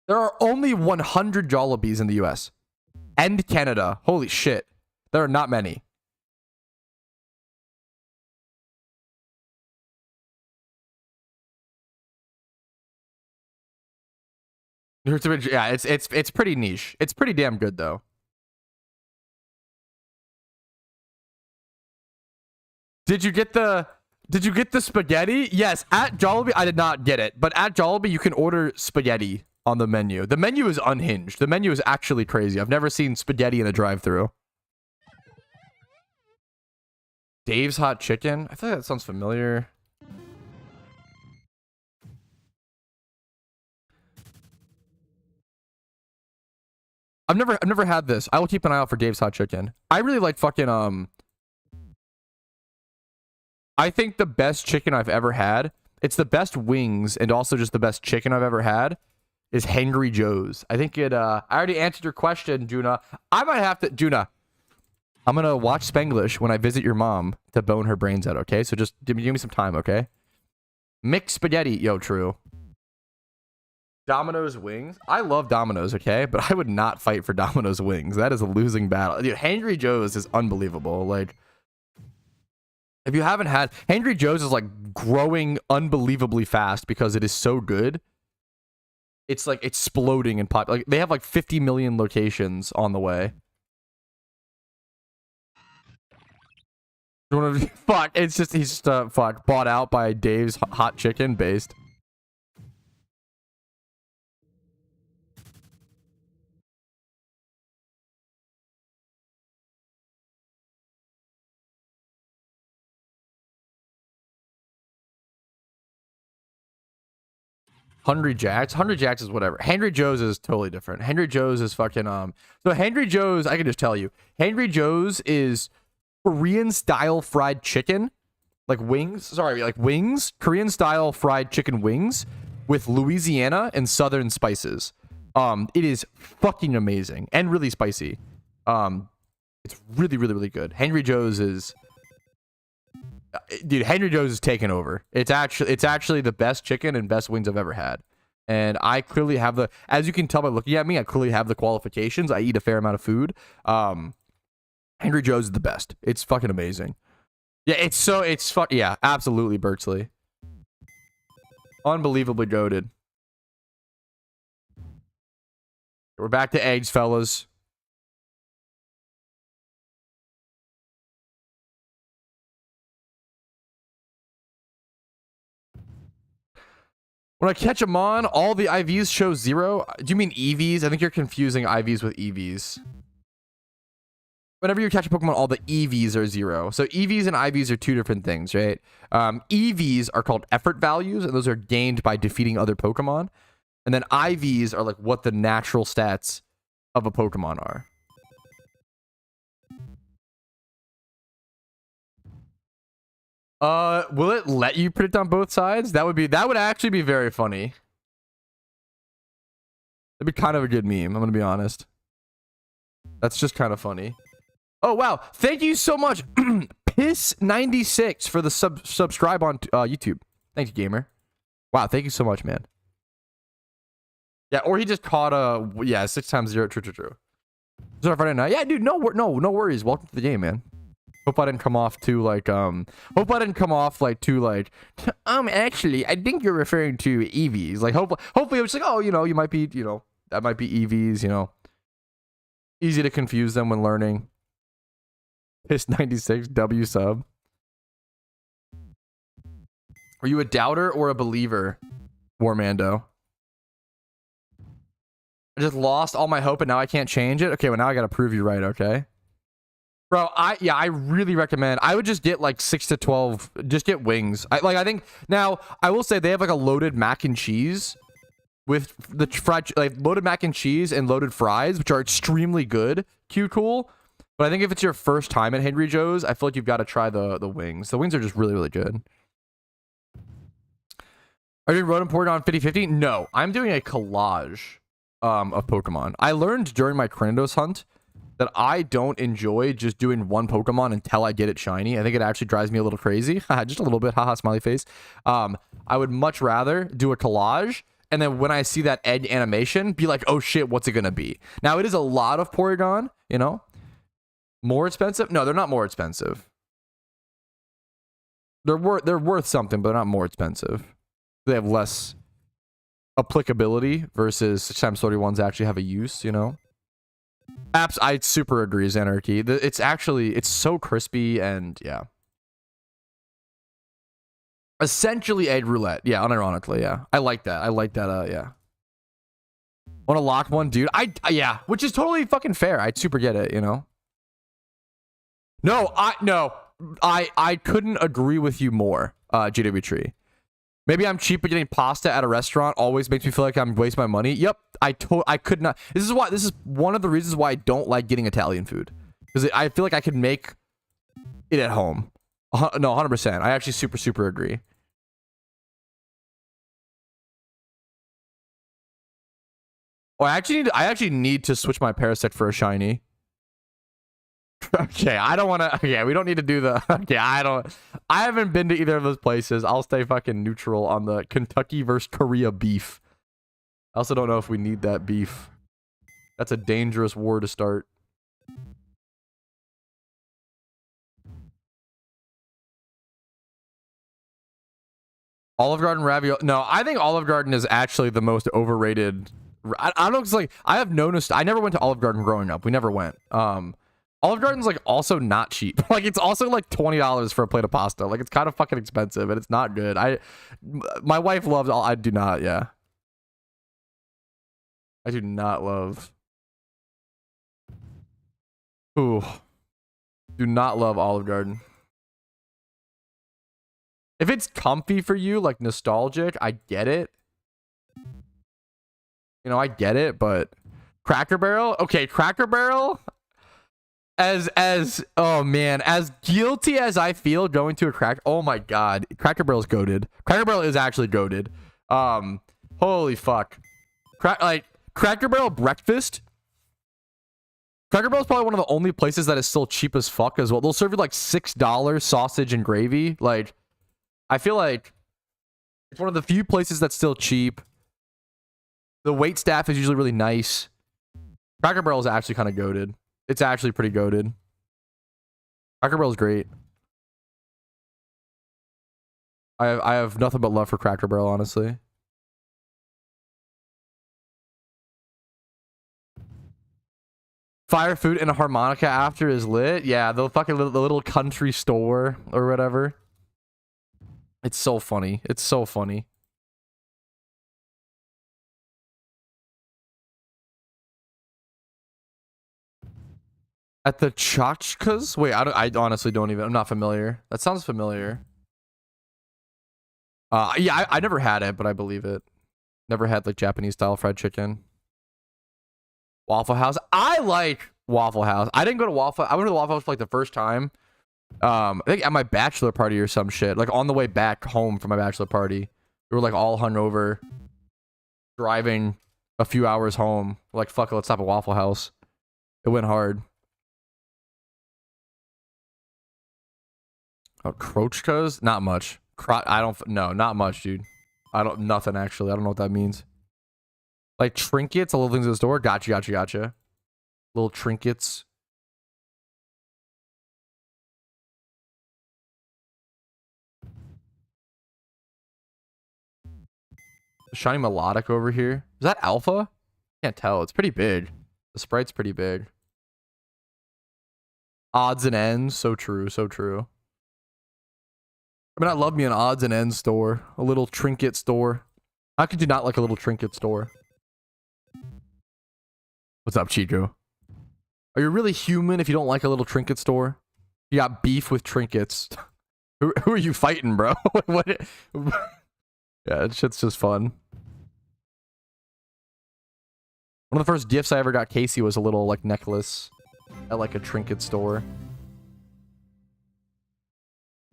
There are only 100 Jollibees in the US. And Canada. Holy shit. There are not many. Yeah, it's pretty niche. It's pretty damn good though. Did you get the spaghetti? Yes, at Jollibee I did not get it, but at Jollibee you can order spaghetti on the menu. The menu is unhinged. The menu is actually crazy. I've never seen spaghetti in a drive-thru. Dave's Hot Chicken? I feel like that sounds familiar. I've never had this. I will keep an eye out for Dave's Hot Chicken. I really like fucking I think the best chicken I've ever had, it's the best wings and also just the best chicken I've ever had, is Hangry Joe's. I think I already answered your question, Juna. I might have to, Juna, I'm going to watch Spanglish when I visit your mom to bone her brains out, okay? So just give me some time, okay? Mixed spaghetti. Yo, true. Domino's wings. I love Domino's, okay? But I would not fight for Domino's wings. That is a losing battle. Dude, Hangry Joe's is unbelievable. Like, if you haven't had, Hangry Joe's is like growing unbelievably fast because it is so good. It's like exploding in pop. Like, they have like 50 million locations on the way. Fuck, it's just, he's just fuck, bought out by Dave's Hot Chicken based. Hungry Jack's is whatever. Hangry Joe's is totally different. Hangry Joe's is fucking so Hangry Joe's, I can just tell you, Hangry Joe's is Korean style fried chicken, like wings, Korean style fried chicken wings with Louisiana and southern spices. It is fucking amazing and really spicy. It's really, really, really good. Hangry Joe's is, dude, Hangry Joe's is taking over. It's actually the best chicken and best wings I've ever had. And I clearly have the, as you can tell by looking at me, I clearly have the qualifications. I eat a fair amount of food. Hangry Joe's is the best. It's fucking amazing. Yeah, yeah, absolutely, Berksley. Unbelievably goated. We're back to eggs, fellas. When I catch them on, all the IVs show 0. Do you mean EVs? I think you're confusing IVs with EVs. Whenever you catch a Pokemon, all the EVs are 0. So EVs and IVs are two different things, right? EVs are called effort values, and those are gained by defeating other Pokemon. And then IVs are like what the natural stats of a Pokemon are. Will it let you predict on both sides? That would actually be very funny. That'd be kind of a good meme, I'm gonna be honest. That's just kind of funny. Oh wow, thank you so much, Piss96 for the subscribe on YouTube. Thanks, gamer. Wow, thank you so much, man. Yeah, or he just caught a 6 times 0. True. Sorry, Friday night. Yeah, dude, no worries. Welcome to the game, man. Hope I didn't come off too like actually I think you're referring to EVs. Like hopefully it was like, oh, you know, you might be, you know, that might be EVs, you know. Easy to confuse them when learning. Piss 96 W sub. Are you a doubter or a believer, Warmando? I just lost all my hope and now I can't change it. Okay, well now I gotta prove you right, okay? Bro, I really recommend. I would just get like 6 to 12. Just get wings. I think now I will say they have like a loaded mac and cheese with the fried, like loaded mac and cheese and loaded fries, which are extremely good. Cool. But I think if it's your first time at Henry Joe's, I feel like you've got to try the wings. The wings are just really good. Are you doing Rotom Porygon 50/50? No, I'm doing a collage of Pokemon. I learned during my Krynidos hunt that I don't enjoy just doing one Pokemon until I get it shiny. I think it actually drives me a little crazy. Just a little bit. Haha, smiley face. I would much rather do a collage, and then when I see that edge animation, be like, oh shit, what's it gonna be? Now, it is a lot of Porygon, you know? More expensive? No, they're not more expensive. They're worth something, but they're not more expensive. They have less applicability versus 6x31s actually have a use, you know? Apps, I super agree, Xanarchy. It's so crispy and yeah. Essentially egg roulette. Yeah, unironically, yeah. I like that, yeah. Want to lock one, dude? Yeah, which is totally fucking fair. I'd super get it, you know? No, I couldn't agree with you more, GW Tree. Maybe I'm cheap, but getting pasta at a restaurant always makes me feel like I'm wasting my money. Yep, I could not. This is one of the reasons why I don't like getting Italian food, because I feel like I could make it at home. No, 100%. I actually super agree. Oh, I actually need to switch my Parasect for a shiny. Okay, I don't want to. Okay, we don't need to do the. Okay, I haven't been to either of those places. I'll stay fucking neutral on the Kentucky versus Korea beef. I also don't know if we need that beef. That's a dangerous war to start. Olive Garden ravioli. No, I think Olive Garden is actually the most overrated. I don't know. It's like I have noticed. I never went to Olive Garden growing up. We never went. Olive Garden's like also not cheap. Like it's also like $20 for a plate of pasta. Like it's kind of fucking expensive and it's not good. My wife loves all. I do not. Yeah. I do not love. Ooh. Do not love Olive Garden. If it's comfy for you, like nostalgic, I get it. You know, I get it, but Cracker Barrel? Okay, Cracker Barrel. Oh man, as guilty as I feel going to a oh my god, Cracker Barrel's goated. Cracker Barrel is actually goated. Holy fuck. Cracker Barrel breakfast. Cracker Barrel is probably one of the only places that is still cheap as fuck as well. They'll serve you like $6 sausage and gravy. Like, I feel like it's one of the few places that's still cheap. The wait staff is usually really nice. Cracker Barrel is actually kind of goated. It's actually pretty goated. Cracker Barrel is great. I have nothing but love for Cracker Barrel, honestly. Fire food and a harmonica after is lit. Yeah, the fucking the little country store or whatever. It's so funny. It's so funny. At the Chachkas? Wait, I honestly don't even. I'm not familiar. That sounds familiar. Yeah, I never had it, but I believe it. Never had like Japanese style fried chicken. Waffle House. I like Waffle House. I didn't go to Waffle. I went to the Waffle House for like the first time. I think at my bachelor party or some shit. Like on the way back home from my bachelor party, we were like all hungover, driving a few hours home. We're like, fuck it, let's stop at Waffle House. It went hard. Oh, Krochkas? Not much. No, not much, dude. Nothing actually. I don't know what that means. Like trinkets, little things in the store. Gotcha. Little trinkets. Shiny Melodic over here. Is that Alpha? Can't tell. It's pretty big. The sprite's pretty big. Odds and ends. So true. So true. I mean, I love me an odds and ends store. A little trinket store. How could you not like a little trinket store? What's up, Chico? Are you really human if you don't like a little trinket store? You got beef with trinkets. Who are you fighting, bro? What? Yeah, that shit's just fun. One of the first gifts I ever got Casey was a little like necklace at like a trinket store.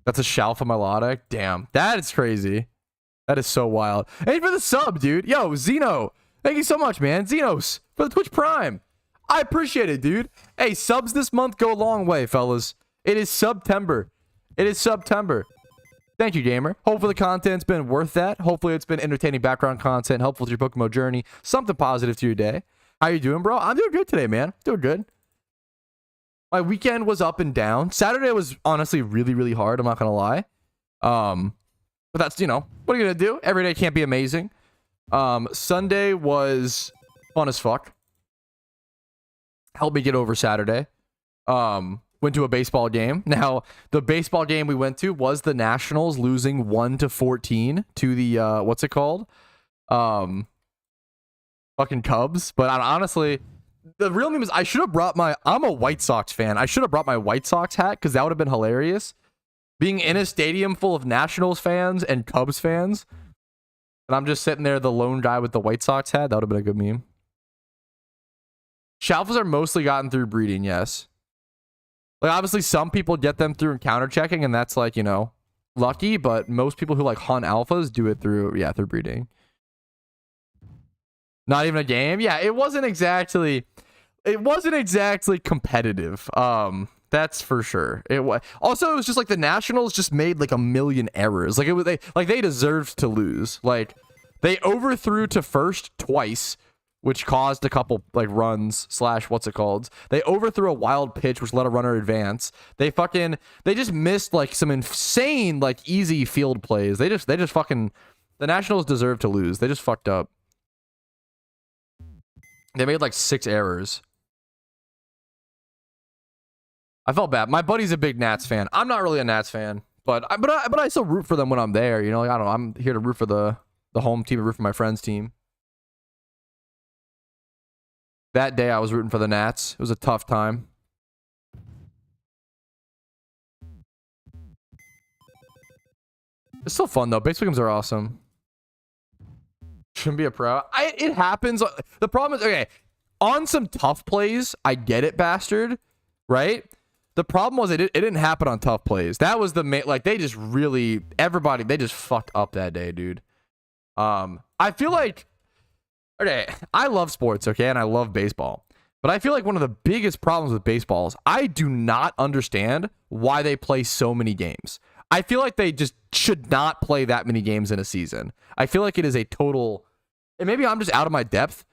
That's a shelf of melodic. Damn, that is crazy. That is so wild. Hey, for the sub, dude. Yo, Zeno. Thank you so much, man. Zenos for the Twitch Prime. I appreciate it, dude. Hey, subs this month go a long way, fellas. It is September. It is September. Thank you, gamer. Hopefully the content's been worth that. Hopefully it's been entertaining background content, helpful to your PokeMMO journey, something positive to your day. How you doing, bro? I'm doing good today, man. Doing good. My weekend was up and down. Saturday was honestly really, really hard. I'm not gonna lie. But that's, you know, what are you gonna do? Every day can't be amazing. Sunday was fun as fuck. Helped me get over Saturday. Went to a baseball game. Now, the baseball game we went to was the Nationals losing 1-14 to the what's it called? Fucking Cubs. But honestly, the real meme is I should have brought I'm a White Sox fan. I should have brought my White Sox hat because that would have been hilarious. Being in a stadium full of Nationals fans and Cubs fans. And I'm just sitting there, the lone guy with the White Sox hat. That would have been a good meme. Shalfas are mostly gotten through breeding, yes. Like, obviously, some people get them through encounter checking, and that's, like, you know, lucky. But most people who, like, hunt alphas do it through, yeah, through breeding. Not even a game? Yeah, it wasn't exactly competitive. That's for sure. It was. Also, it was just, like, the Nationals just made, like, a million errors. Like, they deserved to lose. Like, they overthrew to first twice, which caused a couple like runs / what's it called? They overthrew a wild pitch, which let a runner advance. They just missed like some insane like easy field plays. They just fucking, the Nationals deserve to lose. They just fucked up. They made like 6 errors. I felt bad. My buddy's a big Nats fan. I'm not really a Nats fan, but I still root for them when I'm there. You know, like, I don't know. I'm here to root for the home team and root for my friend's team. That day I was rooting for the Nats. It was a tough time. It's still fun though. Baseball games are awesome. Shouldn't be a pro. It happens. The problem is, okay, on some tough plays, I get it, bastard. Right? The problem was it didn't happen on tough plays. That was the main, like, they just really, everybody, they just fucked up that day, dude. I feel like, okay, I love sports, okay, and I love baseball. But I feel like one of the biggest problems with baseball is I do not understand why they play so many games. I feel like they just should not play that many games in a season. I feel like it is a total, and maybe I'm just out of my depth,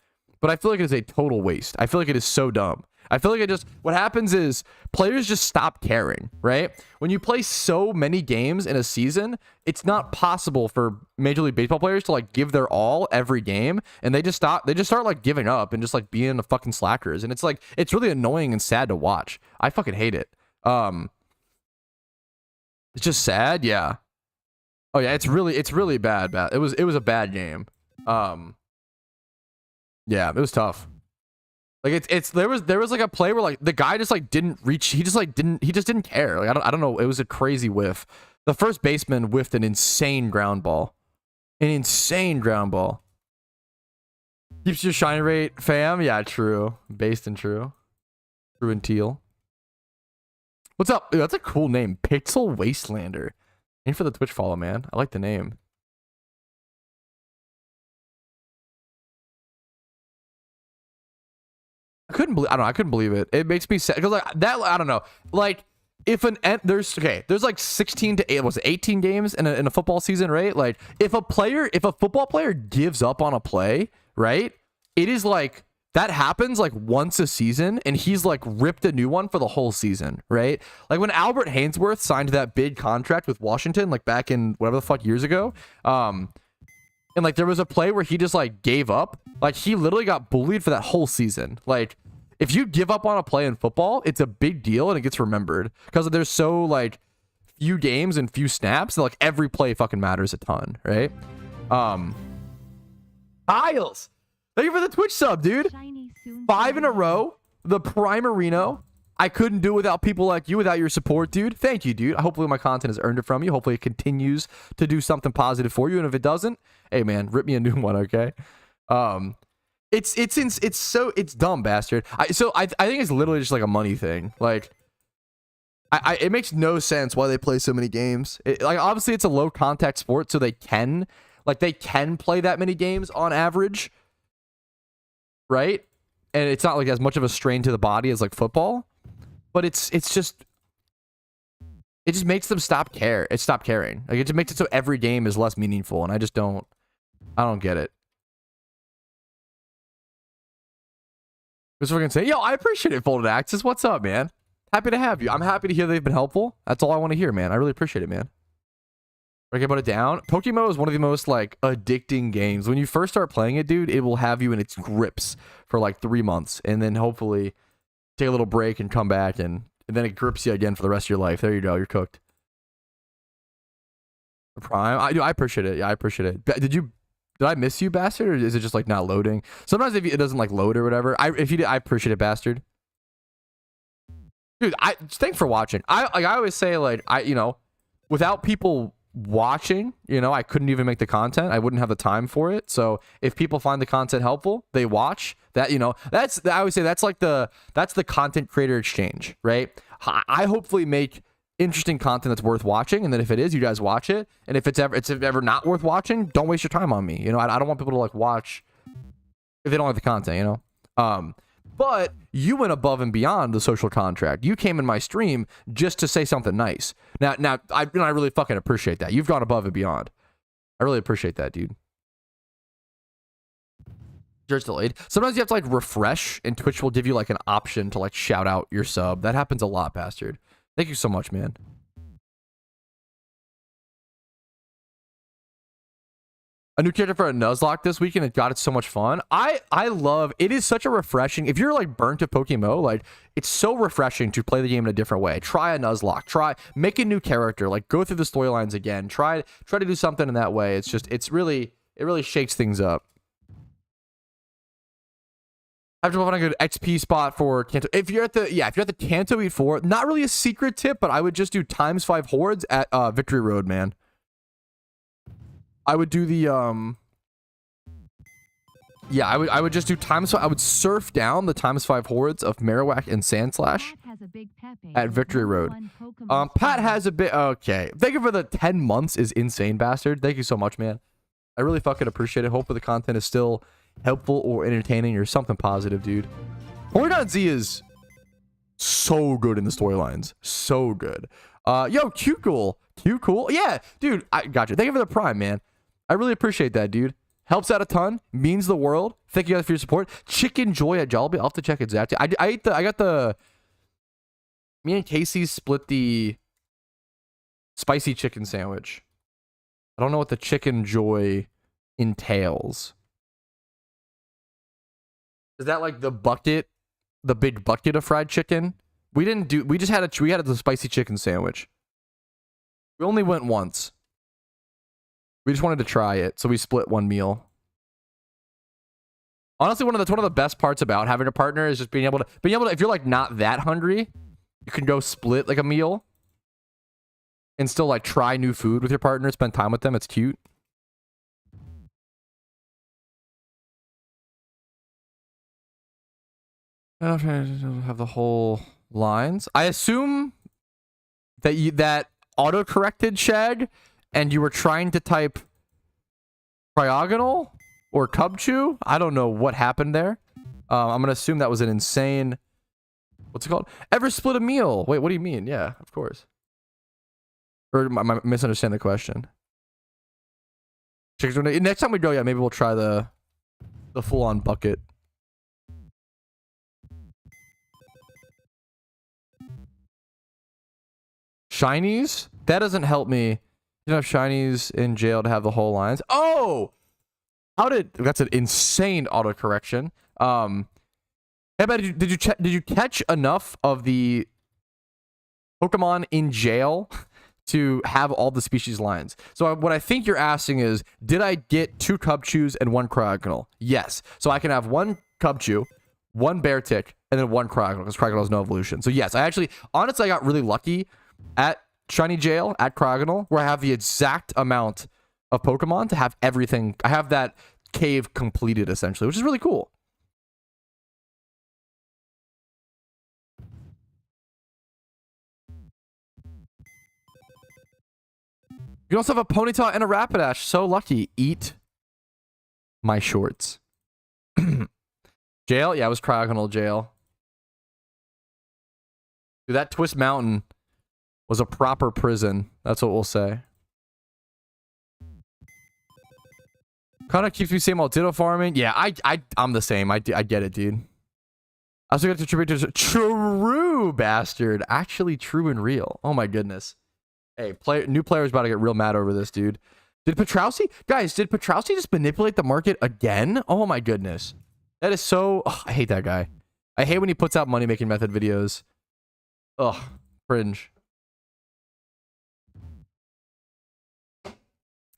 but I feel like it is a total waste. I feel like it is so dumb. I feel like what happens is players just stop caring, right? When you play so many games in a season, it's not possible for Major League Baseball players to like give their all every game, and they just start like giving up and just like being the fucking slackers. And it's like, it's really annoying and sad to watch. I fucking hate it. It's just sad, yeah. Oh yeah, it's really bad. It was a bad game. Yeah, it was tough. Like there was like a play where like the guy just like didn't reach. He just didn't care. Like I don't know. It was a crazy whiff. The first baseman whiffed an insane ground ball. An insane ground ball. Keeps your shine rate, fam. Yeah, true. Based and true. True and teal. What's up? Dude, that's a cool name. Pixel Wastelander. Name for the Twitch follow, man. I like the name. I couldn't believe. I don't know. I couldn't believe it. It makes me sad because like that. I don't know. Like if there's like 16 to 8. Was it 18 games in a football season, right? Like if a football player gives up on a play, right? It is like that happens like once a season, and he's like ripped a new one for the whole season, right? Like when Albert Hainsworth signed that big contract with Washington, like back in whatever the fuck years ago, and like there was a play where he just like gave up. Like he literally got bullied for that whole season. Like if you give up on a play in football, it's a big deal and it gets remembered because there's so like few games and few snaps that like every play fucking matters a ton, right? Isles, thank you for the Twitch sub, dude. 5 in a row. The Primarino. I couldn't do it without people like you, without your support, dude. Thank you, dude. Hopefully my content has earned it from you. Hopefully it continues to do something positive for you. And if it doesn't, hey man, rip me a new one, okay? It's dumb, bastard. I think it's literally just like a money thing. Like it makes no sense why they play so many games. Like obviously it's a low contact sport, so they can play that many games on average, right? And it's not like as much of a strain to the body as like football. But it just makes them stop caring. Like it just makes it so every game is less meaningful, and I don't get it. Just fucking say, yo, I appreciate it, Folded Axis. What's up, man? Happy to have you. I'm happy to hear they've been helpful. That's all I want to hear, man. I really appreciate it, man. Break about it down. PokeMMO is one of the most like addicting games. When you first start playing it, dude, it will have you in its grips for like 3 months, and then hopefully take a little break and come back, and then it grips you again for the rest of your life. There you go. You're cooked. Prime. I appreciate it. Yeah, I appreciate it. Did I miss you, bastard, or is it just like not loading? Sometimes if it doesn't like load or whatever. If you did, I appreciate it, bastard. Dude, thanks for watching. I always say like without people watching, I couldn't even make the content. I wouldn't have the time for it. So if people find the content helpful, they watch. That I always say that's the content creator exchange, right? I hopefully make interesting content that's worth watching, and then if it is, you guys watch it, and if it's ever not worth watching, don't waste your time on me. I don't want people to like watch if they don't like the content, but you went above and beyond the social contract. You came in my stream just to say something nice. Now I really fucking appreciate that. You've gone above and beyond. I really appreciate that, dude. Just delayed. Sometimes you have to like refresh, and Twitch will give you like an option to like shout out your sub. That happens a lot, bastard. Thank you so much, man. A new character for a Nuzlocke this weekend, and God, it's so much fun. I love it. Is such a refreshing. If you're like burnt to PokeMMO, like it's so refreshing to play the game in a different way. Try a Nuzlocke. Make a new character. Like go through the storylines again. Try to do something in that way. It really shakes things up. I have to find a good XP spot for Kanto. If you're at the Kanto Eat 4, not really a secret tip, but I would just do ×5 hordes at Victory Road, man. I would do the I would just do ×5. I would surf down the ×5 hordes of Marowak and Sandslash at Victory Road. Pat has a bit. Okay, thank you for the 10 months. Is insane, bastard. Thank you so much, man. I really fucking appreciate it. Hopefully the content is still helpful or entertaining or something positive, dude. Porygon Z is so good in the storylines. So good. Yo, cute cool. Yeah, dude, I got you. Thank you for the Prime, man. I really appreciate that, dude. Helps out a ton. Means the world. Thank you guys for your support. Chicken Joy at Jollibee. I'll have to check exactly. Me and Casey split the spicy chicken sandwich. I don't know what the Chicken Joy entails. Is that like the big bucket of fried chicken? We just had the spicy chicken sandwich. We only went once. We just wanted to try it, so we split one meal. Honestly, one of the best parts about having a partner is just being able to, if you're like not that hungry, you can go split like a meal and still like try new food with your partner, spend time with them. It's cute. I don't know if I have the whole lines. I assume that that auto-corrected, Shag, and you were trying to type Cryogonal or Cubchoo. I don't know what happened there. I'm gonna assume that was an insane... What's it called? Ever split a meal? Wait, what do you mean? Yeah, of course. Or am I misunderstand the question? Next time we go, yeah, maybe we'll try the full-on bucket. Shinies? That doesn't help me. You don't have shinies in jail to have the whole lines. Oh! That's an insane autocorrection. Hey, but did you catch enough of the Pokemon in jail to have all the species lines? So what I think you're asking is, did I get 2 Cubchoos and 1 Cryogonal? Yes. So I can have 1 Cubchoo, 1 Beartic, and then 1 Cryogonal, because Cryogonal has no evolution. So yes, honestly, I got really lucky at Shiny Jail, at Cryogonal, where I have the exact amount of Pokemon to have everything. I have that cave completed, essentially, which is really cool. You can also have a Ponyta and a Rapidash. So lucky. Eat my shorts. Jail? Yeah, it was Cryogonal Jail. Dude, that Twist Mountain was a proper prison. That's what we'll say. Kind of keeps me same old Ditto farming. Yeah, I'm the same. I get it, dude. I also got to attribute to true bastard. Actually true and real. Oh my goodness. Hey, new player's about to get real mad over this, dude. Did Patrouski? Guys, did Patrouski just manipulate the market again? Oh my goodness. That is so... Ugh, I hate that guy. I hate when he puts out money-making method videos. Ugh, cringe.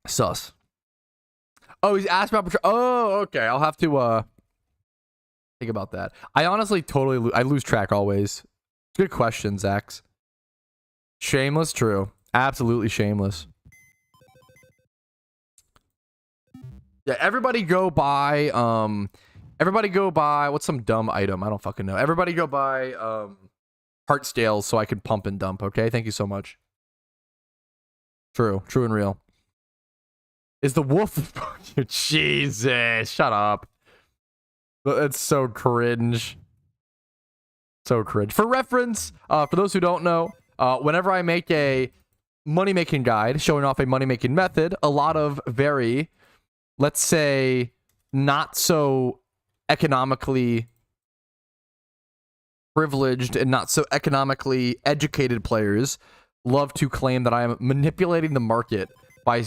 Sus. Oh, he's asked about... Oh, okay. I'll have to think about that. I honestly totally... I lose track always. Good question, Zax. Shameless, true. Absolutely shameless. Yeah, everybody go buy what's some dumb item? I don't fucking know. Everybody go buy heart scales so I can pump and dump, okay? Thank you so much. True and real. Is the wolf Jesus, shut up. That's so cringe. So cringe. For reference, for those who don't know, whenever I make a money-making guide showing off a money-making method, a lot of very, let's say, not so economically privileged and not so economically educated players love to claim that I am manipulating the market by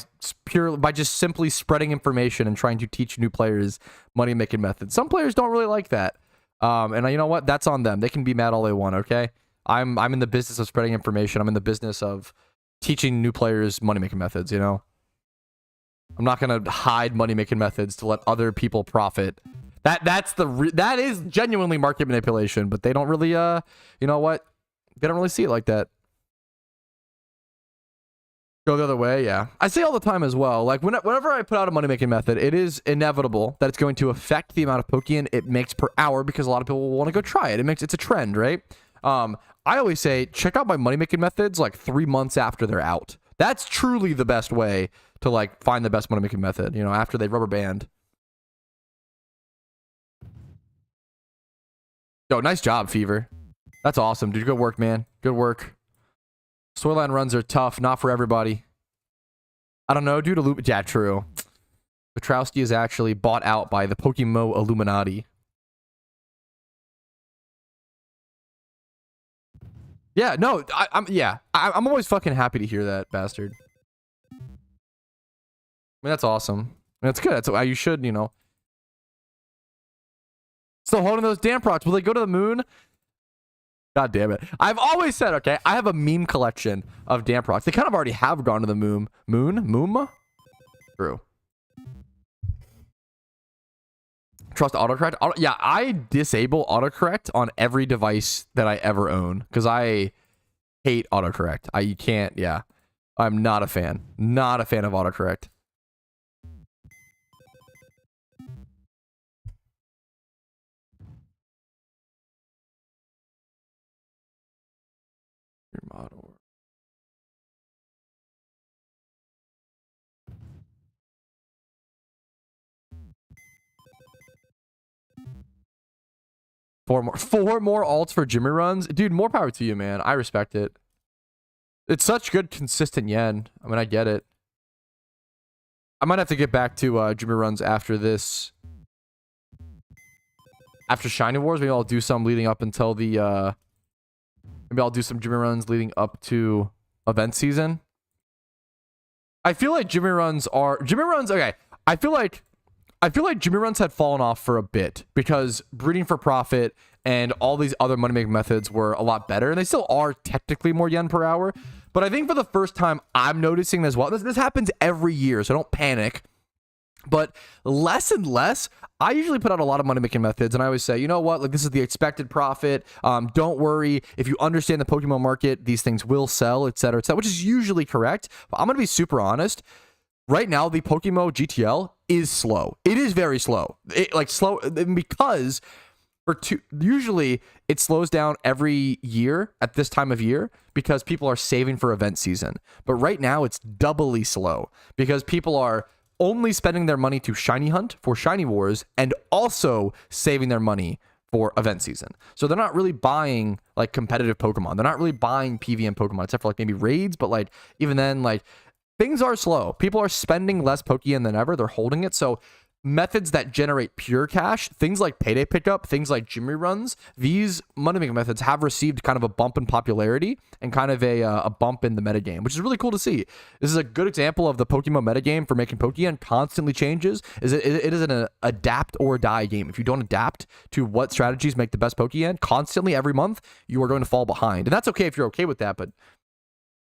just simply spreading information and trying to teach new players money-making methods. Some players don't really like that. And you know what? That's on them. They can be mad all they want, okay? I'm in the business of spreading information. I'm in the business of teaching new players money-making methods, you know? I'm not going to hide money-making methods to let other people profit. That is genuinely market manipulation, but they don't really, you know what? They don't really see it like that. Go the other way, yeah. I say all the time as well, like whenever I put out a money-making method, it is inevitable that it's going to affect the amount of Pokeyen it makes per hour because a lot of people will want to go try it. It's a trend, right? I always say, check out my money-making methods like 3 months after they're out. That's truly the best way to like find the best money-making method, you know, after they rubber band. Yo, nice job, Fever. That's awesome, dude. Good work, man. Good work. Storyline runs are tough, not for everybody. I don't know, dude. Yeah, true. Patrouski is actually bought out by the PokeMMO Illuminati. Yeah, no, I'm always fucking happy to hear that, bastard. I mean, that's awesome. I mean, that's good. That's why you should, you know. Still holding those damn procs. Will they go to the moon? God damn it. I've always said, okay, I have a meme collection of damn procs. They kind of already have gone to the moon. Moon? True. Trust autocorrect? Yeah, I disable autocorrect on every device that I ever own because I hate autocorrect. You can't, yeah. I'm not a fan. Not a fan of autocorrect. Four more alts for Jimmy runs. Dude, more power to you, man. I respect it. It's such good, consistent yen. I mean, I get it. I might have to get back to Jimmy runs after this. After Shiny Wars, maybe I'll do some leading up until the... maybe I'll do some Jimmy runs leading up to event season. I feel like Jimmy runs are... Jimmy runs... Okay. I feel like Jimmy runs had fallen off for a bit because breeding for profit and all these other money-making methods were a lot better. And they still are technically more yen per hour. But I think for the first time, I'm noticing as well. This happens every year, so don't panic. But less and less, I usually put out a lot of money-making methods, and I always say, you know what, like this is the expected profit. Don't worry. If you understand the Pokemon market, these things will sell, etc., which is usually correct. But I'm going to be super honest. Right now, the PokeMMO GTL is slow. It is very slow. Slow because usually it slows down every year at this time of year because people are saving for event season. But right now, it's doubly slow because people are only spending their money to shiny hunt for Shiny Wars and also saving their money for event season. So they're not really buying like competitive Pokemon. They're not really buying PVM Pokemon except for like maybe raids, but like even then like things are slow. People are spending less Pokeyen than ever. They're holding it. So methods that generate pure cash, things like payday pickup, things like Jimmy runs, these money-making methods have received kind of a bump in popularity and kind of a bump in the metagame, which is really cool to see. This is a good example of the Pokemon metagame for making Pokeyen constantly changes. It is an adapt or die game. If you don't adapt to what strategies make the best Pokeyen constantly every month, you are going to fall behind. And that's okay if you're okay with that, but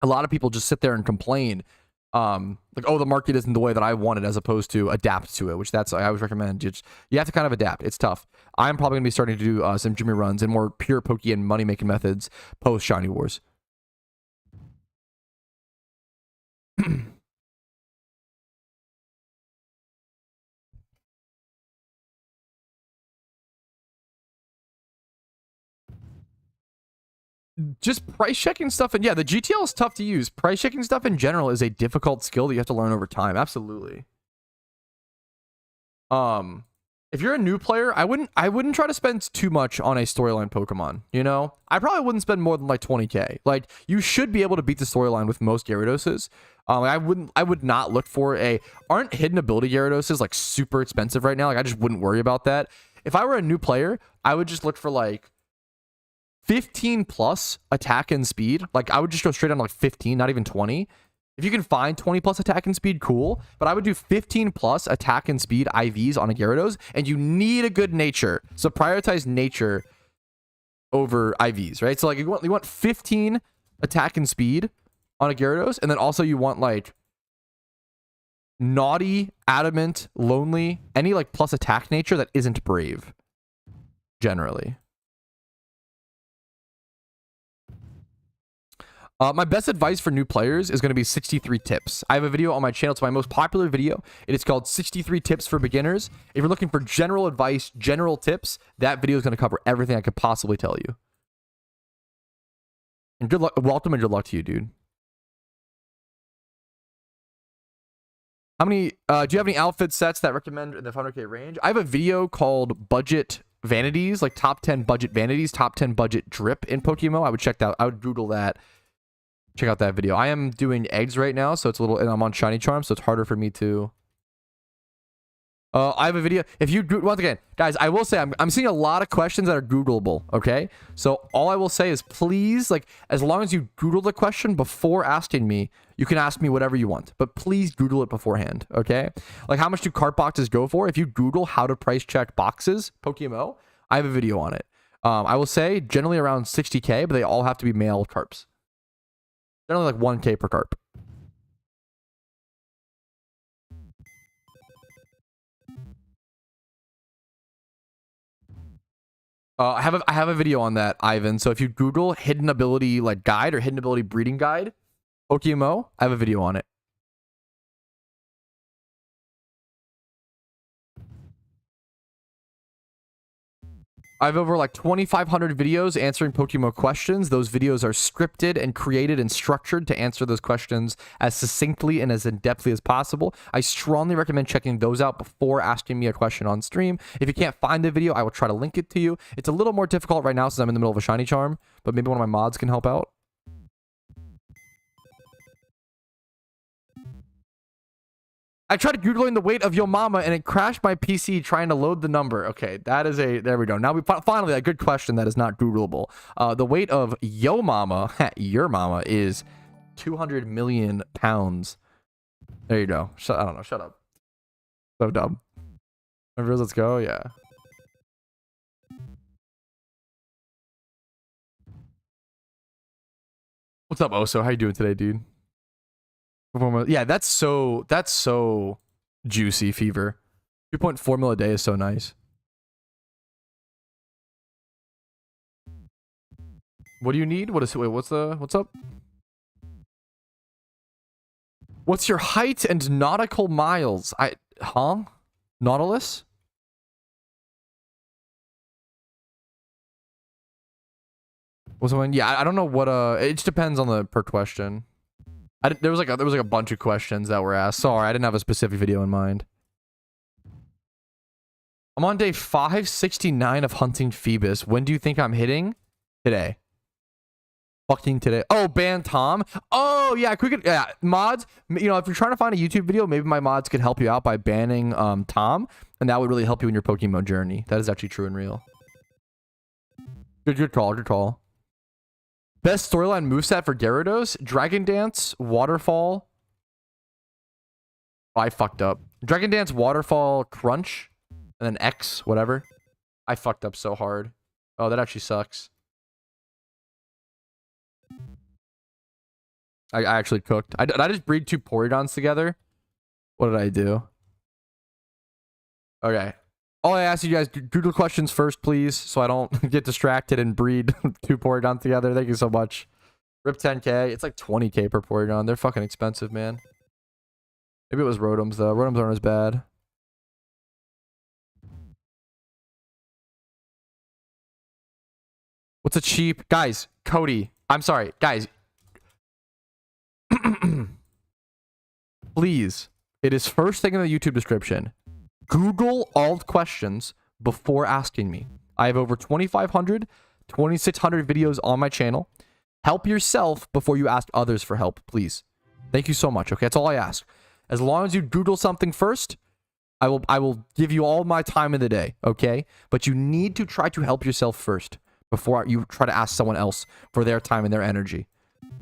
a lot of people just sit there and complain like, oh, the market isn't the way that I want it, as opposed to adapt to it, which I always recommend. You have to kind of adapt. It's tough. I'm probably going to be starting to do some Jimmy runs and more pure Pokeyen money-making methods post Shiny Wars. Just price checking stuff, and yeah, the GTL is tough to use. Price checking stuff in general is a difficult skill that you have to learn over time. Absolutely. If you're a new player, I wouldn't try to spend too much on a storyline Pokemon. You know, I probably wouldn't spend more than like 20k. Like you should be able to beat the storyline with most Gyarados. I would not look for aren't hidden ability Gyarados like super expensive right now. Like I just wouldn't worry about that. If I were a new player, I would just look for like 15 plus attack and speed. Like I would just go straight on like 15, not even 20. If you can find 20 plus attack and speed, cool. But I would do 15 plus attack and speed IVs on a Gyarados, and you need a good nature. So prioritize nature over IVs, right? So like you want 15 attack and speed on a Gyarados, and then also you want like naughty, adamant, lonely, any like plus attack nature that isn't brave, generally. My best advice for new players is going to be 63 tips. I have a video on my channel. It's my most popular video. It is called 63 Tips for Beginners. If you're looking for general advice, general tips, that video is going to cover everything I could possibly tell you. And good luck, welcome and good luck to you, dude. How many, do you have any outfit sets that recommend in the 100k range? I have a video called Budget Vanities, like top 10 budget vanities, top 10 budget drip in PokeMMO. I would check that. I would Google that. Check out that video. I am doing eggs right now, so it's a little, and I'm on Shiny Charm, so it's harder for me to. I have a video. If you once again, guys, I will say I'm seeing a lot of questions that are Googleable. Okay, so all I will say is please, like, as long as you Google the question before asking me, you can ask me whatever you want, but please Google it beforehand. Okay, like how much do cart boxes go for? If you Google how to price check boxes, PokeMMO, I have a video on it. I will say generally around 60k, but they all have to be male carps. Generally like 1k per carp. I have a video on that, Ivan. So if you Google hidden ability like guide or hidden ability breeding guide, PokeMMO, I have a video on it. I have over like 2,500 videos answering PokeMMO questions. Those videos are scripted and created and structured to answer those questions as succinctly and as in-depthly as possible. I strongly recommend checking those out before asking me a question on stream. If you can't find the video, I will try to link it to you. It's a little more difficult right now since I'm in the middle of a shiny charm, but maybe one of my mods can help out. I tried Googling the weight of yo mama and it crashed my PC trying to load the number. Okay, that is a... There we go. Now we finally a good question that is not Googleable. The weight of yo mama, your mama, is 200 million pounds. There you go. I don't know. Shut up. So dumb. Let's go. Yeah. What's up, Oso? How you doing today, dude? Yeah, that's so juicy, Fever. 2.4 mil a day is so nice. What do you need? What's up? What's your height and nautical miles? Nautilus? Yeah, I don't know what it just depends on the per question. There was like a bunch of questions that were asked. Sorry, I didn't have a specific video in mind. I'm on day 569 of hunting Phoebus. When do you think I'm hitting? Today. Fucking today. Oh, ban Tom. Oh yeah, yeah, mods. You know, if you're trying to find a YouTube video, maybe my mods could help you out by banning Tom, and that would really help you in your PokeMMO journey. That is actually true and real. Good call. Best storyline moveset for Gyarados? Dragon Dance, Waterfall. Oh, I fucked up. Dragon Dance, Waterfall, Crunch, and then X, whatever. I fucked up so hard. Oh, that actually sucks. I actually cooked. Did I just breed 2 Porygon's together? What did I do? Okay. All I ask you guys, Google questions first, please, so I don't get distracted and breed 2 Porygon together. Thank you so much. Rip 10k. It's like 20k per Porygon. They're fucking expensive, man. Maybe it was Rotoms, though. Rotoms aren't as bad. What's a cheap... Guys, Cody. I'm sorry. Guys. Please. It is first thing in the YouTube description. Google all questions before asking me. I have over 2,500, 2,600 videos on my channel. Help yourself before you ask others for help, please. Thank you so much. Okay, that's all I ask. As long as you Google something first, I will give you all my time in the day, okay? But you need to try to help yourself first before you try to ask someone else for their time and their energy.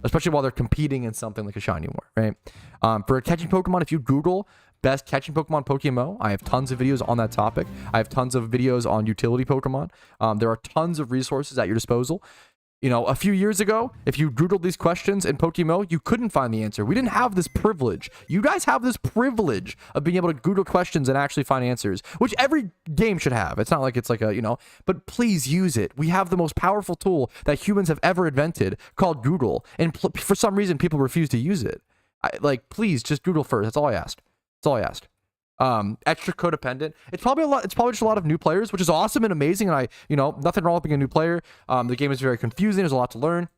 Especially while they're competing in something like a shiny war, right? For catching Pokemon, if you Google best catching Pokemon PokeMMO, I have tons of videos on that topic. I have tons of videos on utility Pokemon. There are tons of resources at your disposal. You know, a few years ago, if you Googled these questions in PokeMMO, you couldn't find the answer. We didn't have this privilege. You guys have this privilege of being able to Google questions and actually find answers, which every game should have. It's not like it's like a, you know, but please use it. We have the most powerful tool that humans have ever invented called Google. And for some reason, people refuse to use it. Like, please just Google first. That's all I asked. That's all I asked. Extra codependent. It's probably just a lot of new players, which is awesome and amazing. And you know, nothing wrong with being a new player. The game is very confusing. There's a lot to learn.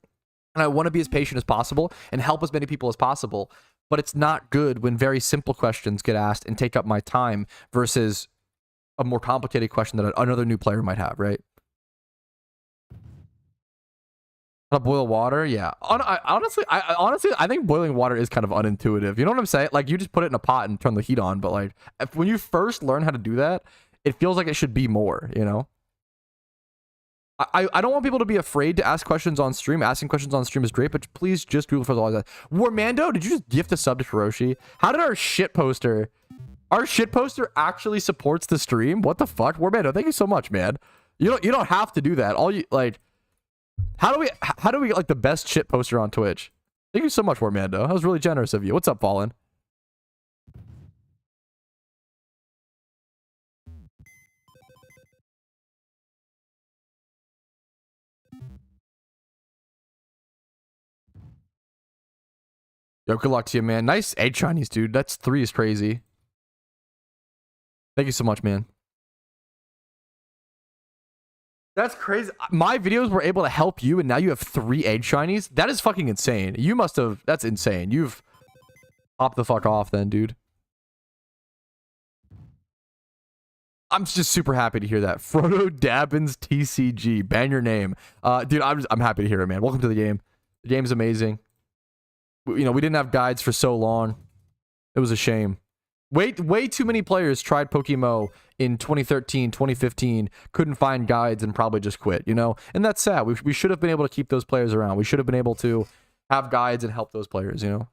And I want to be as patient as possible and help as many people as possible. But it's not good when very simple questions get asked and take up my time versus a more complicated question that another new player might have, right? Boil water, yeah. Honestly, I think boiling water is kind of unintuitive. You know what I'm saying? Like, you just put it in a pot and turn the heat on, but like, when you first learn how to do that, it feels like it should be more, you know? I don't want people to be afraid to ask questions on stream. Asking questions on stream is great, but please just Google for all that. Warmando, did you just gift a sub to Hiroshi? How did our shitposter actually supports the stream? What the fuck? Warmando, thank you so much, man. You don't have to do that. All you like. How do we get like the best shit poster on Twitch? Thank you so much, Warmando. That was really generous of you. What's up, Fallen? Yo, good luck to you, man. Nice 8 Chinese, dude. That's 3 is crazy. Thank you so much, man. That's crazy. My videos were able to help you, and now you have 3 egg shinies. That is fucking insane. You must have. That's insane. You've popped the fuck off, then, dude. I'm just super happy to hear that. Frodo Dabbins TCG. Ban your name. Dude, I'm happy to hear it, man. Welcome to the game. The game's amazing. You know, we didn't have guides for so long. It was a shame. Way too many players tried PokeMMO in 2013, 2015, couldn't find guides and probably just quit, you know? And that's sad. We should have been able to keep those players around. We should have been able to have guides and help those players, you know?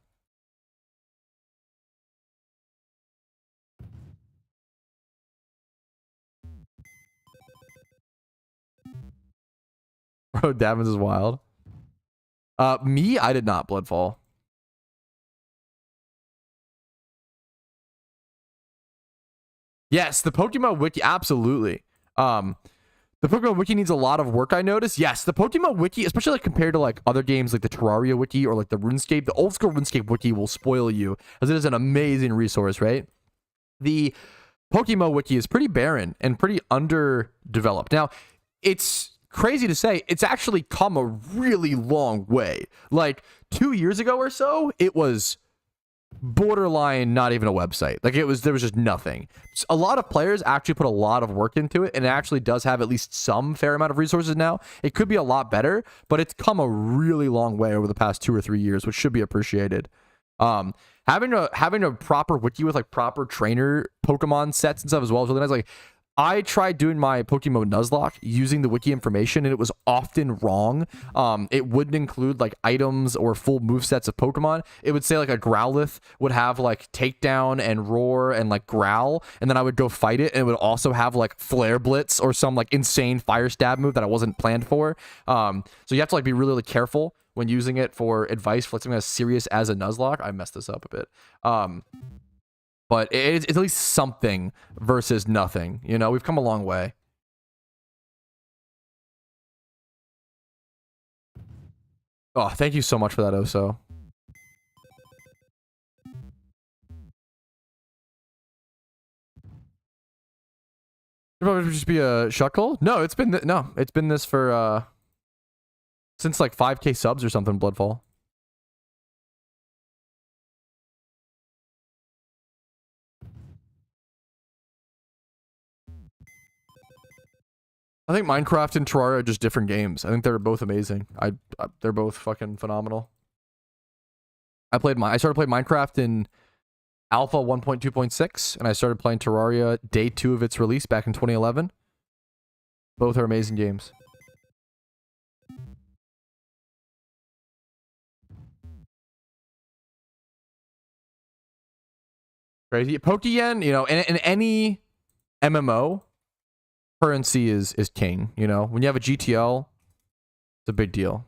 Bro, Davins is wild. Me, I did not Bloodfall. Yes, the PokeMMO Wiki, absolutely. The PokeMMO Wiki needs a lot of work, I noticed. Yes, the PokeMMO Wiki, especially like compared to like other games like the Terraria Wiki or like the RuneScape, the old school RuneScape Wiki will spoil you, as it is an amazing resource, right? The PokeMMO Wiki is pretty barren and pretty underdeveloped. Now, it's crazy to say, it's actually come a really long way. Like 2 years ago or so, it was borderline not even a website. Like there was just nothing. A lot of players actually put a lot of work into it, and it actually does have at least some fair amount of resources now. It could be a lot better, but it's come a really long way over the past 2 or 3 years, which should be appreciated. Having a proper wiki with like proper trainer Pokemon sets and stuff as well is really nice. Like I tried doing my PokeMMO Nuzlocke using the wiki information, and it was often wrong. It wouldn't include like items or full movesets of Pokemon. It would say like a Growlithe would have like Takedown and Roar and like Growl, and then I would go fight it, and it would also have like Flare Blitz or some like insane Fire Stab move that I wasn't planned for. So you have to like be really, really careful when using it for advice for something as serious as a Nuzlocke. I messed this up a bit. But it's at least something versus nothing. You know, we've come a long way. Oh, thank you so much for that, Oso. It'll probably just be a Shuckle? No, it's been this for since like 5K subs or something, Bloodfall. I think Minecraft and Terraria are just different games. I think they're both amazing. They're both fucking phenomenal. I started playing Minecraft in Alpha 1.2.6, and I started playing Terraria day 2 of its release back in 2011. Both are amazing games. Crazy. Pokeyen, you know, in any MMO, currency is king, you know? When you have a GTL, it's a big deal.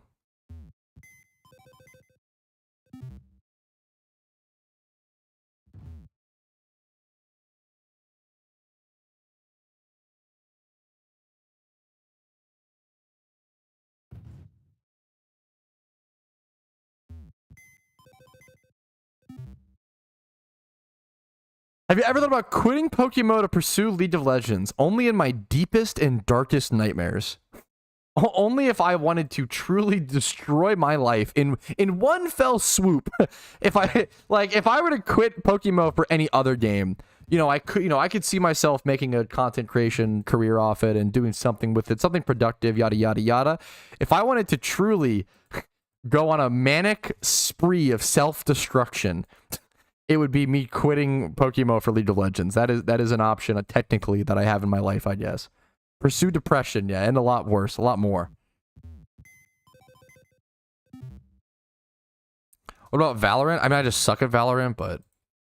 Have you ever thought about quitting PokeMMO to pursue League of Legends? Only in my deepest and darkest nightmares. Only if I wanted to truly destroy my life in one fell swoop. If I were to quit PokeMMO for any other game, I could see myself making a content creation career off it and doing something with it, something productive, yada yada yada. If I wanted to truly go on a manic spree of self-destruction, it would be me quitting PokeMMO for League of Legends. That is an option, technically, that I have in my life, I guess. Pursue depression, yeah, and a lot worse, a lot more. What about Valorant? I mean, I just suck at Valorant, but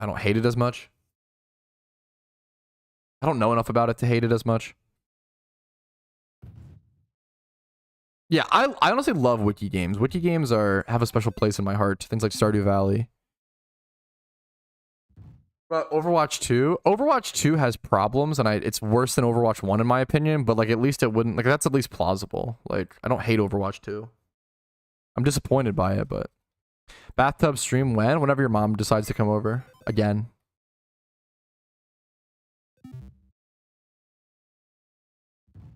I don't hate it as much. I don't know enough about it to hate it as much. Yeah, I honestly love wiki games. Wiki games have a special place in my heart. Things like Stardew Valley. But Overwatch 2? Overwatch 2 has problems, and it's worse than Overwatch 1 in my opinion, but like at least it wouldn't, like that's at least plausible. Like, I don't hate Overwatch 2. I'm disappointed by it, but bathtub stream whenever your mom decides to come over again.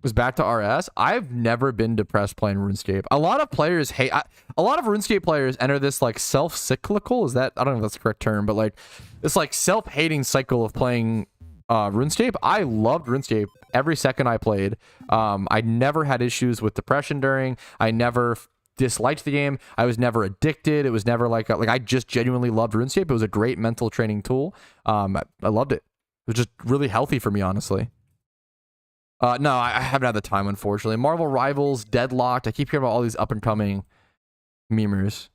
Was back to RS. I've never been depressed playing RuneScape. A lot of players hate. A lot of RuneScape players enter this like self-cyclical. Is that, I don't know if that's the correct term, but like this like self-hating cycle of playing RuneScape. I loved RuneScape every second I played. I never had issues with depression during. I never disliked the game. I was never addicted. It was never like I just genuinely loved RuneScape. It was a great mental training tool. I loved it. It was just really healthy for me, honestly. No, I haven't had the time, unfortunately. Marvel Rivals, Deadlocked. I keep hearing about all these up-and-coming memers.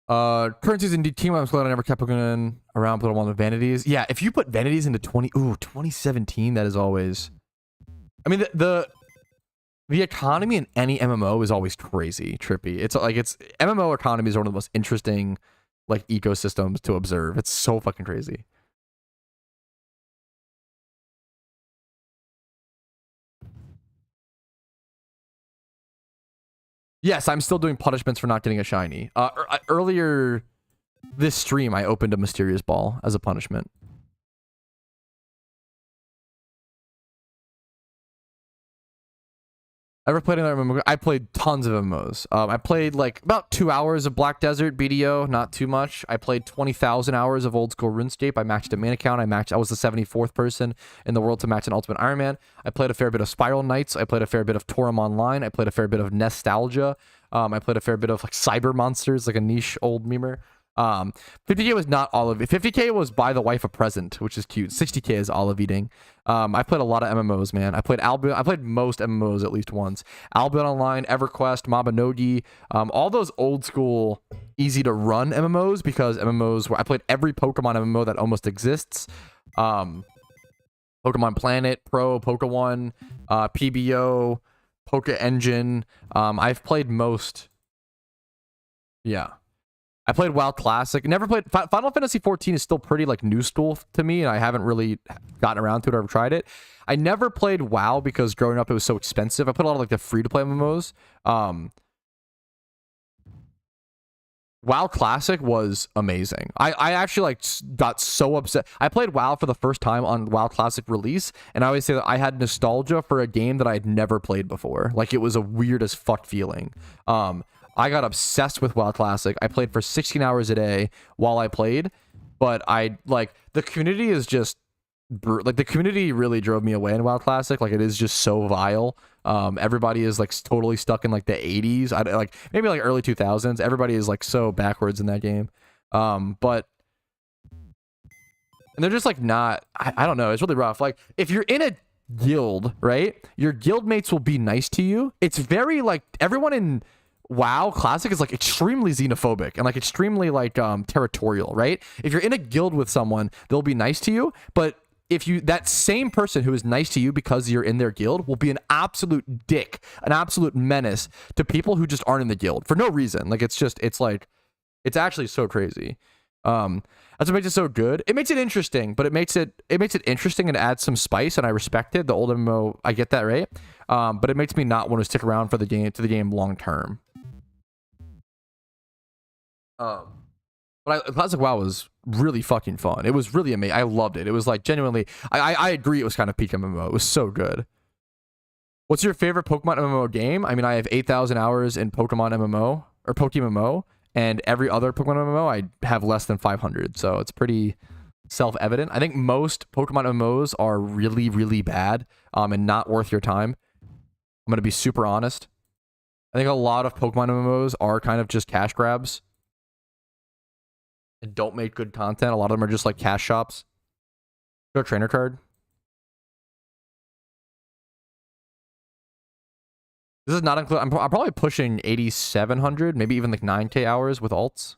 Current season team, I'm glad I never kept Pokemon around, put them on the Vanities. Yeah, if you put Vanities into 2017, that is always... I mean, the economy in any MMO is always crazy, trippy. It's like, MMO economies are one of the most interesting like ecosystems to observe. It's so fucking crazy. Yes, I'm still doing punishments for not getting a shiny. Earlier this stream, I opened a mysterious ball as a punishment. Ever played another MMO? I played tons of MMOs. I played like about 2 hours of Black Desert BDO, not too much. I played 20,000 hours of old school RuneScape. I maxed a main account. I was the 74th person in the world to match an Ultimate Iron Man. I played a fair bit of Spiral Knights. I played a fair bit of Torum Online. I played a fair bit of Nostalgia. I played a fair bit of like Cyber Monsters, like a niche old memer. 50k was not all of it. 50k was buy the wife a present, which is cute. 60k is olive eating. I played a lot of MMOs, man. I played Albion. I played most MMOs at least once. Albion Online, EverQuest, Mabinogi, all those old school, easy to run MMOs, because MMOs where I played every Pokemon MMO that almost exists. Pokemon Planet, Pro, Pokeone, PBO, Pokeengine. I've played most. Yeah. I played WoW Classic. Never played... Final Fantasy 14 is still pretty, like, new school to me, and I haven't really gotten around to it or ever tried it. I never played WoW because growing up it was so expensive. I played a lot of, like, the free-to-play MMOs. WoW Classic was amazing. I actually, like, got so upset. I played WoW for the first time on WoW Classic release, and I always say that I had nostalgia for a game that I had never played before. Like, it was a weird as fuck feeling. I got obsessed with WoW Classic. I played for 16 hours a day while I played, but the community is just, like, the community really drove me away in WoW Classic. Like, it is just so vile. Everybody is, like, totally stuck in, like, the 80s. Like, maybe, like, early 2000s. Everybody is, like, so backwards in that game. And they're just, like, not, I don't know. It's really rough. Like, if you're in a guild, right, your guild mates will be nice to you. It's very, like, everyone in WoW Classic is like extremely xenophobic and like extremely like territorial, right? If you're in a guild with someone, they'll be nice to you, but if you, that same person who is nice to you because you're in their guild will be an absolute dick, an absolute menace to people who just aren't in the guild for no reason. Like, it's actually so crazy. That's what makes it so good. It makes it interesting, but it makes it interesting and adds some spice, and I respect it. The old MMO, I get that, right? But it makes me not want to stick around for the game long term. But Classic WoW was really fucking fun. It was really amazing. I loved it. It was like genuinely, I agree it was kind of peak MMO. It was so good. What's your favorite Pokemon MMO game? I mean, I have 8,000 hours in Pokemon MMO, or PokeMMO, and every other Pokemon MMO, I have less than 500. So it's pretty self-evident. I think most Pokemon MMOs are really, really bad and not worth your time. I'm going to be super honest. I think a lot of Pokemon MMOs are kind of just cash grabs and don't make good content. A lot of them are just like cash shops. Go trainer card. This is not include. I'm probably pushing 8,700, maybe even like 9k hours with alts.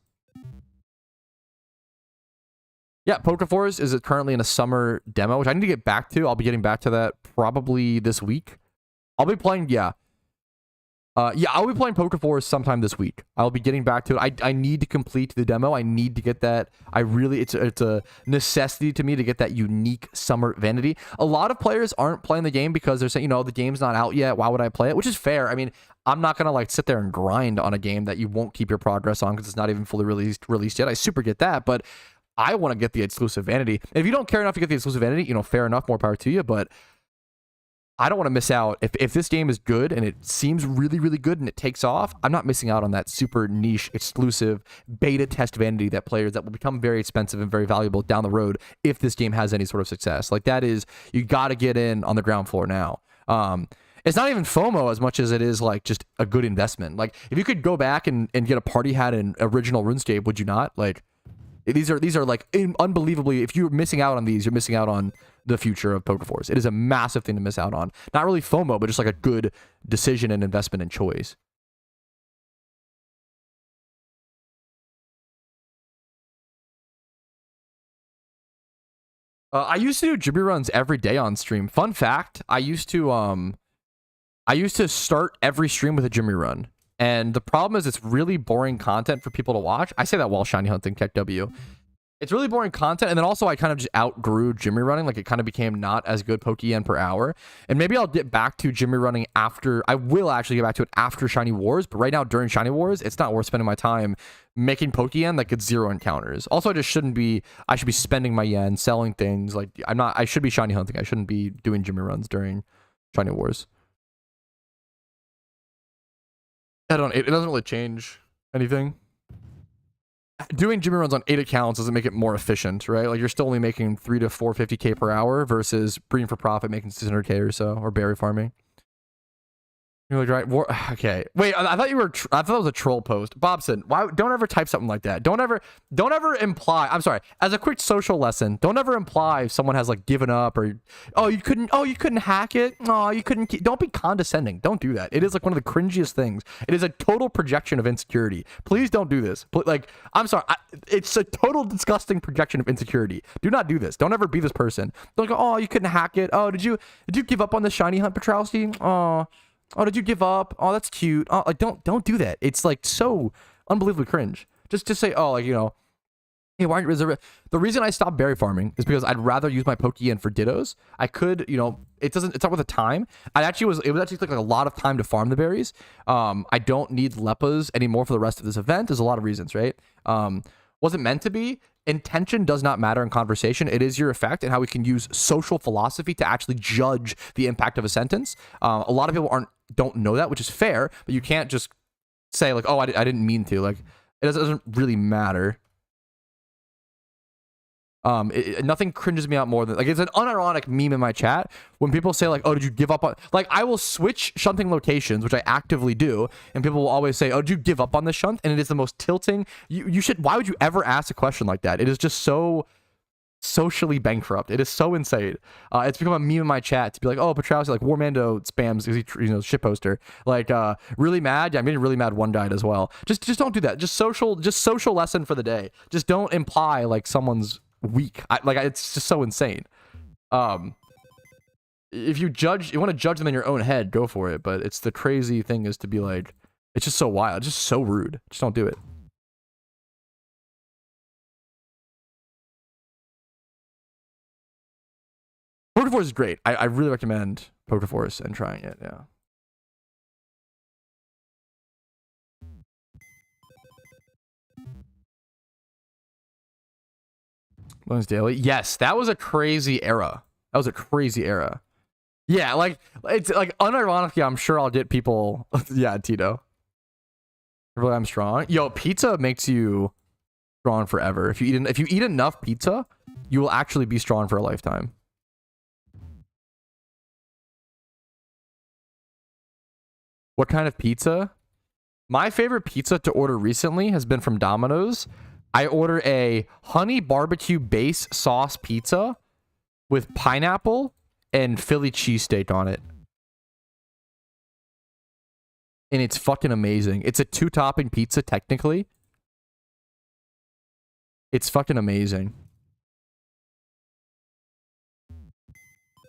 Yeah, Pokeforce is currently in a summer demo, which I need to get back to. I'll be getting back to that probably this week. I'll be playing, yeah. I'll be playing Pokeforce sometime this week. I'll be getting back to it. I need to complete the demo. I need to get that. It's a necessity to me to get that unique summer vanity. A lot of players aren't playing the game because they're saying, you know, the game's not out yet. Why would I play it? Which is fair. I mean, I'm not going to like sit there and grind on a game that you won't keep your progress on because it's not even fully released yet. I super get that. But I want to get the exclusive vanity. And if you don't care enough to get the exclusive vanity, you know, fair enough, more power to you. But I don't want to miss out. If this game is good and it seems really, really good and it takes off, I'm not missing out on that super niche, exclusive beta test vanity that players that will become very expensive and very valuable down the road if this game has any sort of success. Like that is, you got to get in on the ground floor now. It's not even FOMO as much as it is like just a good investment. Like if you could go back and get a party hat in original RuneScape, would you not? Like these are like unbelievably, if you're missing out on these, you're missing out on the future of PokeForce. It is a massive thing to miss out on. Not really FOMO, but just like a good decision and investment and choice. I used to do Jimmy runs every day on stream. Fun fact, I used to start every stream with a Jimmy run. And the problem is it's really boring content for people to watch. I say that while shiny hunting Tech W. It's really boring content, and then also I kind of just outgrew Jimmy running. Like, it kind of became not as good Pokeyen per hour. And maybe I'll get back to Jimmy running after... I will actually get back to it after Shiny Wars, but right now, during Shiny Wars, it's not worth spending my time making Pokeyen that gets 0 encounters. Also, I just shouldn't be... I should be spending my yen, selling things. Like, I'm not... I should be Shiny hunting. I shouldn't be doing Jimmy runs during Shiny Wars. I don't... It doesn't really change anything. Doing Jimmy runs on 8 accounts doesn't make it more efficient, right? Like, you're still only making 3 to 450k per hour versus breeding for profit making 600k or so, or berry farming. You're like, right? Okay. Wait, I thought you were. I thought it was a troll post. Bobson, why? Don't ever type something like that. Don't ever imply. I'm sorry. As a quick social lesson, don't ever imply someone has like given up or, you couldn't hack it. Oh, you couldn't. Don't be condescending. Don't do that. It is like one of the cringiest things. It is a total projection of insecurity. Please don't do this. Like, I'm sorry. It's a total disgusting projection of insecurity. Do not do this. Don't ever be this person. Don't go, oh, you couldn't hack it. Oh, did you give up on the shiny hunt, Patrouski? Oh, did you give up? Oh, that's cute. Oh, like, don't do that. It's like so unbelievably cringe. Just say, oh, like, you know, hey, why aren't you reserve? The reason I stopped berry farming is because I'd rather use my Pokeyen for Dittos. I could, you know, it's not worth the time. It was actually like a lot of time to farm the berries. I don't need Leppas anymore for the rest of this event. There's a lot of reasons, right? Wasn't meant to be. Intention does not matter in conversation. It is your effect and how we can use social philosophy to actually judge the impact of a sentence. A lot of people don't know that, which is fair, but you can't just say like, oh, I didn't mean to. Like, it doesn't really matter. Nothing cringes me out more than, like, it's an unironic meme in my chat when people say like, oh, did you give up on, like, I will switch shunting locations, which I actively do, and people will always say, oh, did you give up on the shunt? And it is the most tilting. You should, why would you ever ask a question like that? It is just so socially bankrupt. It is so insane. It's become a meme in my chat to be like, oh, Patrouski, like, Warmando spams because he, you know, shitposter. Like, really mad. Yeah, I'm getting really mad. One died as well. Just don't do that. Just social lesson for the day. Just don't imply like someone's weak. It's just so insane. If you want to judge them in your own head, go for it. But it's the crazy thing is to be like, it's just so wild, just so rude. Just don't do it. PokeForce is great. I really recommend PokeForce and trying it. Yeah. Loans daily. Yes, that was a crazy era. That was a crazy era. Yeah, like, it's like, unironically, I'm sure I'll get people. Yeah, Tito. Really, I'm strong. Yo, pizza makes you strong forever. If you eat enough pizza, you will actually be strong for a lifetime. What kind of pizza? My favorite pizza to order recently has been from Domino's. I order a honey barbecue base sauce pizza with pineapple and Philly cheesesteak on it. And it's fucking amazing. It's a 2-topping pizza, technically. It's fucking amazing.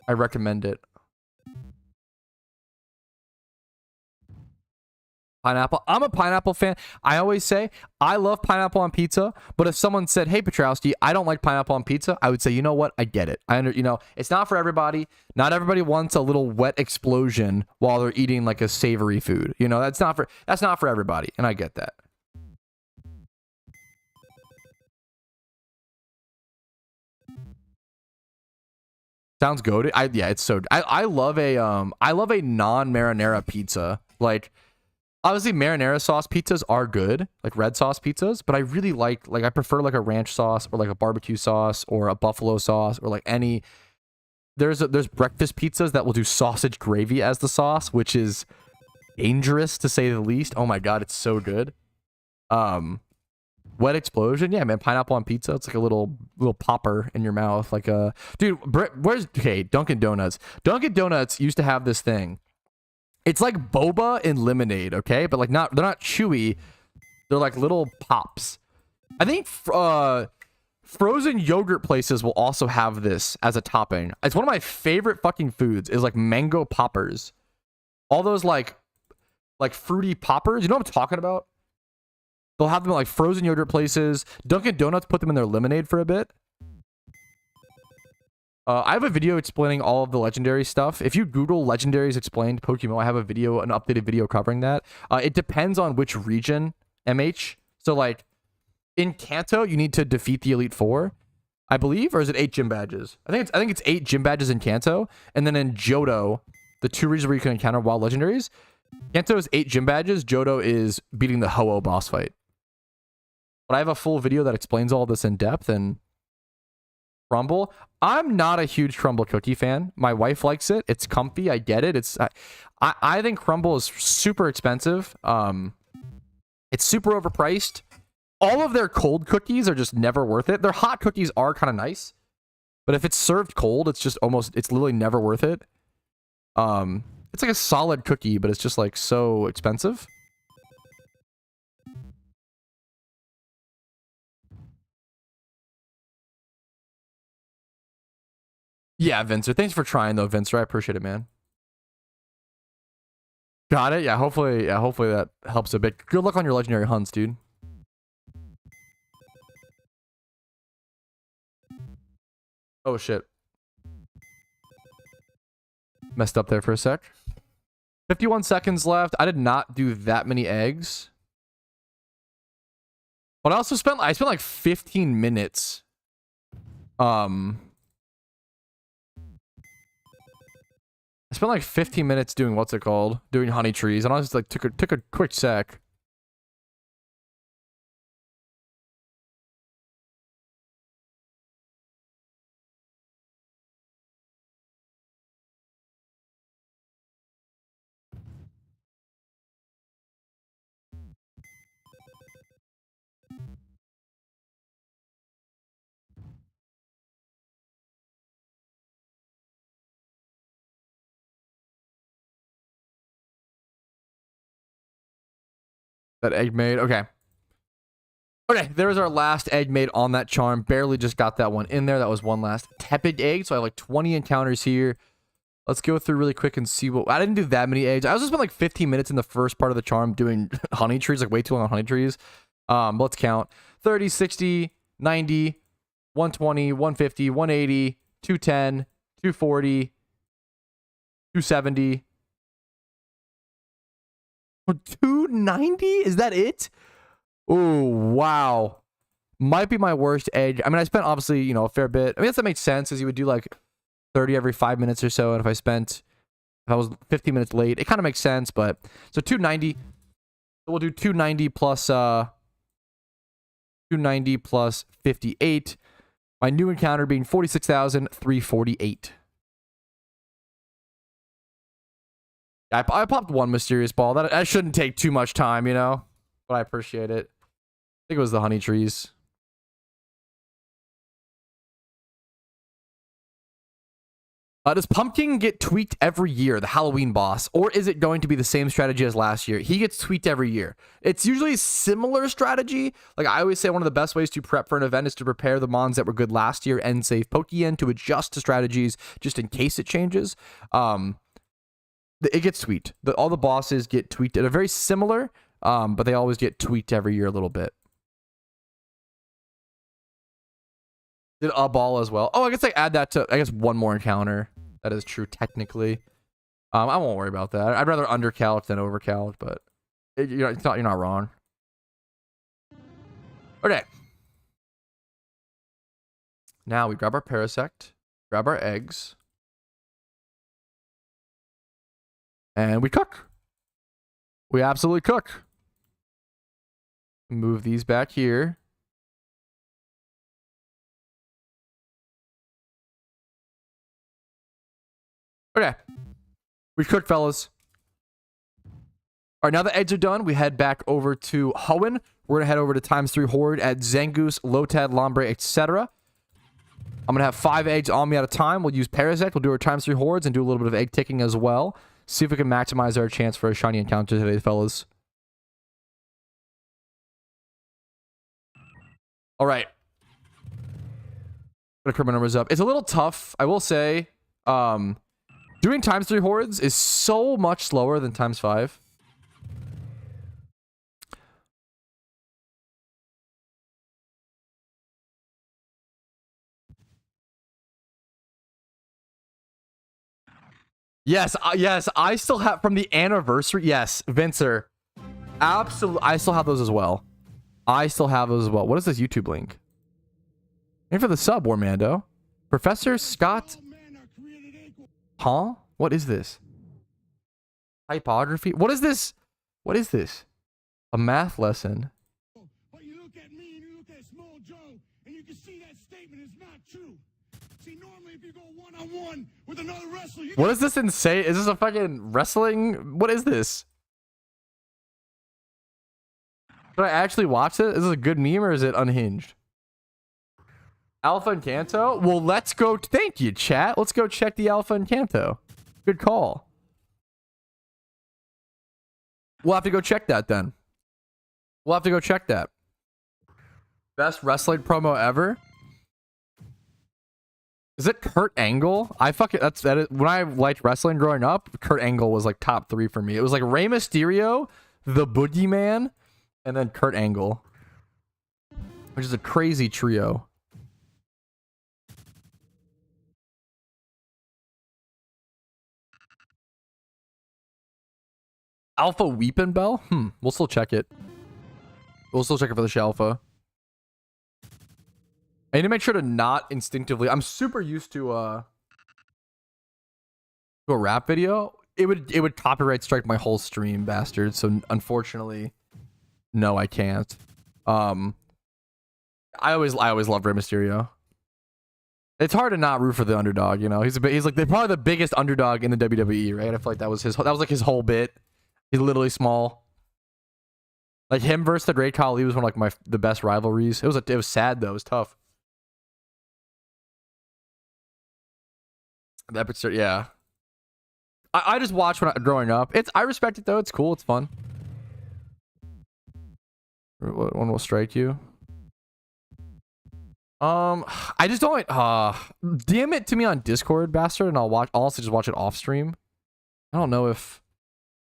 I recommend it. Pineapple. I'm a pineapple fan. I always say I love pineapple on pizza, but if someone said, hey, Patrouski, I don't like pineapple on pizza, I would say, you know what? I get it. You know, it's not for everybody. Not everybody wants a little wet explosion while they're eating like a savory food. You know, that's not for everybody, and I get that. Sounds good. Yeah, it's so. I love a non-marinara pizza. Like, obviously marinara sauce pizzas are good, like red sauce pizzas, but I really like I prefer like a ranch sauce or like a barbecue sauce or a buffalo sauce or like any. There's breakfast pizzas that will do sausage gravy as the sauce, which is dangerous to say the least. Oh my god, it's so good. Wet explosion, yeah, man. Pineapple on pizza, it's like a little popper in your mouth, like a dude. Where's Dunkin' Donuts? Dunkin' Donuts used to have this thing. It's like boba and lemonade, okay, but like they're not chewy. They're like little pops. I think frozen yogurt places will also have this as a topping. It's one of my favorite fucking foods. Is like mango poppers. All those like fruity poppers. You know what I'm talking about? They'll have them at like frozen yogurt places. Dunkin' Donuts put them in their lemonade for a bit. I have a video explaining all of the legendary stuff. If you Google legendaries explained Pokemon, I have an updated video covering that. It depends on which region, MH. So like in Kanto, you need to defeat the Elite Four, I believe, or is it 8 gym badges? I think it's 8 gym badges in Kanto, and then in Johto, the 2 regions where you can encounter wild legendaries. Kanto is 8 gym badges. Johto is beating the Ho-Oh boss fight. But I have a full video that explains all this in depth. And crumble, I'm not a huge crumble cookie fan. My wife likes it. It's comfy. I get it. I think crumble is super expensive. It's super overpriced. All of their cold cookies are just never worth it. Their hot cookies are kind of nice, but if it's served cold, it's literally never worth it. It's like a solid cookie, but it's just like so expensive. Yeah, Vincer. Thanks for trying though, Vincer. I appreciate it, man. Got it. Yeah, hopefully that helps a bit. Good luck on your legendary hunts, dude. Oh shit. Messed up there for a sec. 51 seconds left. I did not do that many eggs. But I spent like 15 minutes. I spent like 15 minutes doing doing honey trees, and I just like took a quick sec. That egg made. Okay. Okay, there was our last egg made on that charm. Barely just got that one in there. That was one last tepid egg. So I have like 20 encounters here. Let's go through really quick and see what... I didn't do that many eggs. I also spent like 15 minutes in the first part of the charm doing honey trees, like way too long on honey trees. Let's count. 30, 60, 90, 120, 150, 180, 210, 240, 270. 290? Is that it? Oh, wow. Might be my worst egg. I mean, I spent obviously, you know, a fair bit. I mean, that makes sense, as you would do like 30 every 5 minutes or so. And if I was 15 minutes late, it kind of makes sense. But so 290. We'll do 290 plus 58. My new encounter being 46,348. I popped one mysterious ball. That shouldn't take too much time, you know? But I appreciate it. I think it was the honey trees. Does Pumpkin get tweaked every year, the Halloween boss? Or is it going to be the same strategy as last year? He gets tweaked every year. It's usually a similar strategy. Like I always say, one of the best ways to prep for an event is to prepare the mons that were good last year and save Pokeyen to adjust to strategies just in case it changes. It gets tweaked. All the bosses get tweaked. They're very similar, but they always get tweaked every year a little bit. Did a ball as well. Oh, I guess I add that to, I guess, one more encounter. That is true, technically. I won't worry about that. I'd rather undercount than overcount, but you're not wrong. Okay. Now we grab our Parasect, grab our eggs. And we cook. We absolutely cook. Move these back here. Okay. We cooked, fellas. All right, now the eggs are done, we head back over to Hoenn. We're going to head over to ×3 Horde at Zangoose, Lotad, Lombre, etc. I'm going to have 5 eggs on me at a time. We'll use Parasect. We'll do our ×3 Hordes and do a little bit of egg ticking as well. See if we can maximize our chance for a shiny encounter today, fellas. All right. Gonna curve my numbers up. It's a little tough, I will say. Doing ×3 Hordes is so much slower than ×5. Yes, yes, I still have from the anniversary. Yes, Vincer. Absolutely. I still have those as well. I still have those as well. What is this YouTube link? And for the sub, Warmando. Professor Scott. Huh? What is this? Typography? What is this? What is this? A math lesson. But you look at me and you look at Small Joe, and you can see that statement is not true. See, normally if you go one-on-one with another wrestler, what is this insane? Is this a fucking wrestling? What is this? Should I actually watch it? Is this a good meme or is it unhinged? Alpha and Kanto? Well, let's go. Thank you, chat. Let's go check the Alpha and Kanto. Good call. We'll have to go check that then. We'll have to go check that. Best wrestling promo ever? Is it Kurt Angle? I fucking that is when I liked wrestling growing up, Kurt Angle was like top 3 for me. It was like Rey Mysterio, the Boogeyman, and then Kurt Angle, which is a crazy trio. Alpha Weepin' Bell? We'll still check it. We'll still check it for the Shalfa. I need to make sure to not instinctively. I'm super used to a rap video. It would copyright strike my whole stream, bastard. So unfortunately, no, I can't. I always loved Rey Mysterio. It's hard to not root for the underdog, you know. He's like probably the biggest underdog in the WWE, right? I feel like that was like his whole bit. He's literally small. Like him versus the Great Khali was one of like the best rivalries. It was sad though. It was tough. The epic start, yeah. I just watched when growing up. I respect it though. It's cool. It's fun. What one will strike you? I just don't. DM it to me on Discord, bastard, and I'll also just watch it off stream. I don't know if.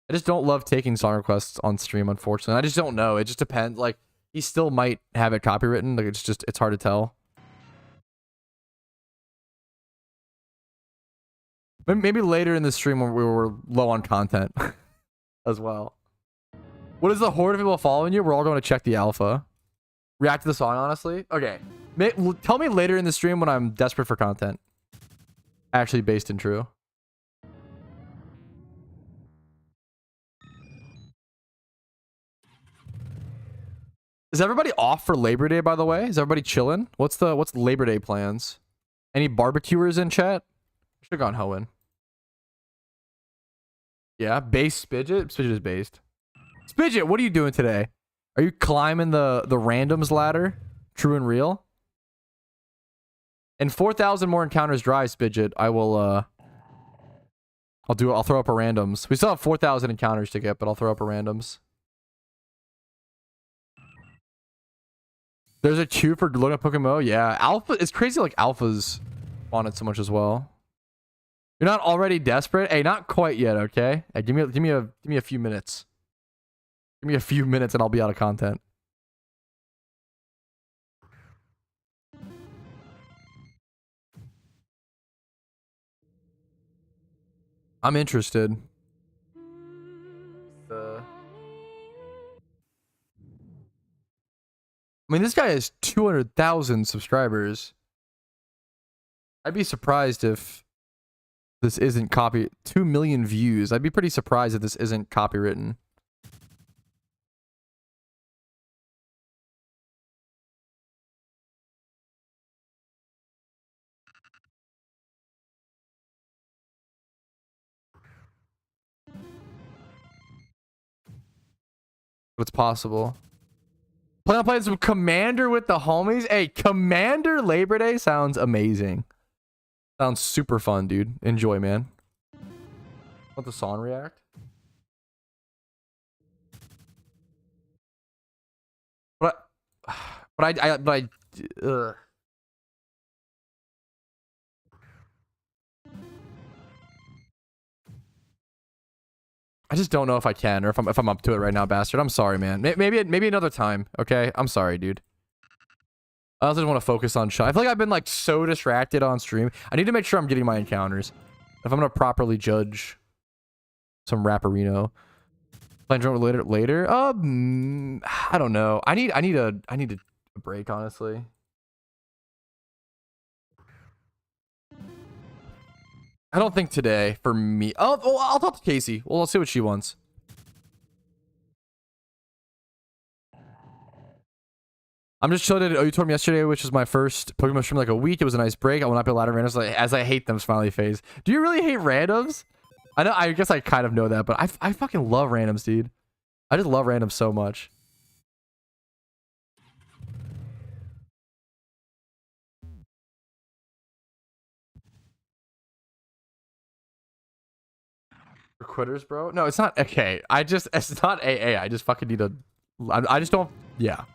I just don't love taking song requests on stream, unfortunately. I just don't know. It just depends. Like, he still might have it copywritten. Like, it's hard to tell. Maybe later in the stream when we were low on content as well. What is the horde of people following you? We're all going to check the alpha. React to the song, honestly? Okay. Tell me later in the stream when I'm desperate for content. Actually based in true. Is everybody off for Labor Day, by the way? Is everybody chilling? What's Labor Day plans? Any barbecuers in chat? Should have gone Hoenn. Yeah, base Spidget? Spidget is based. Spidget, what are you doing today? Are you climbing the randoms ladder? True and real? And 4,000 more encounters dry, Spidget. I'll throw up a randoms. We still have 4,000 encounters to get, but I'll throw up a randoms. There's a queue for loading up PokeMMO. Yeah, Alpha. It's crazy like Alpha's on it so much as well. You're not already desperate? Hey, not quite yet, okay? Hey, give me a few minutes. Give me a few minutes and I'll be out of content. I'm interested. I mean, this guy has 200,000 subscribers. I'd be surprised if This isn't copy. 2 million views. I'd be pretty surprised if this isn't copywritten. But it's possible. Plan on playing some Commander with the homies. Hey, Commander Labor Day sounds amazing. Sounds super fun, dude. Enjoy, man. Let the song react. But ugh. I just don't know if I can or if I'm up to it right now, bastard. I'm sorry, man. Maybe another time. Okay, I'm sorry, dude. I also just want to focus on shot. I feel like I've been like so distracted on stream. I need to make sure I'm getting my encounters if I'm gonna properly judge some Rapperino. Playing drone later. I don't know. I need a break, honestly. I don't think today for me. Oh, I'll talk to Casey. Well, let's see what she wants. I'm just chilling. Oh, you told me yesterday, which was my first Pokemon stream like a week. It was a nice break. I will not be a lot of randoms, like, as I hate them. Smiley face. Do you really hate randoms? I know. I guess I kind of know that, but I fucking love randoms, dude. I just love randoms so much. For quitters, bro. No, it's not. Okay, it's not AA. I just fucking need to. I just don't. Yeah.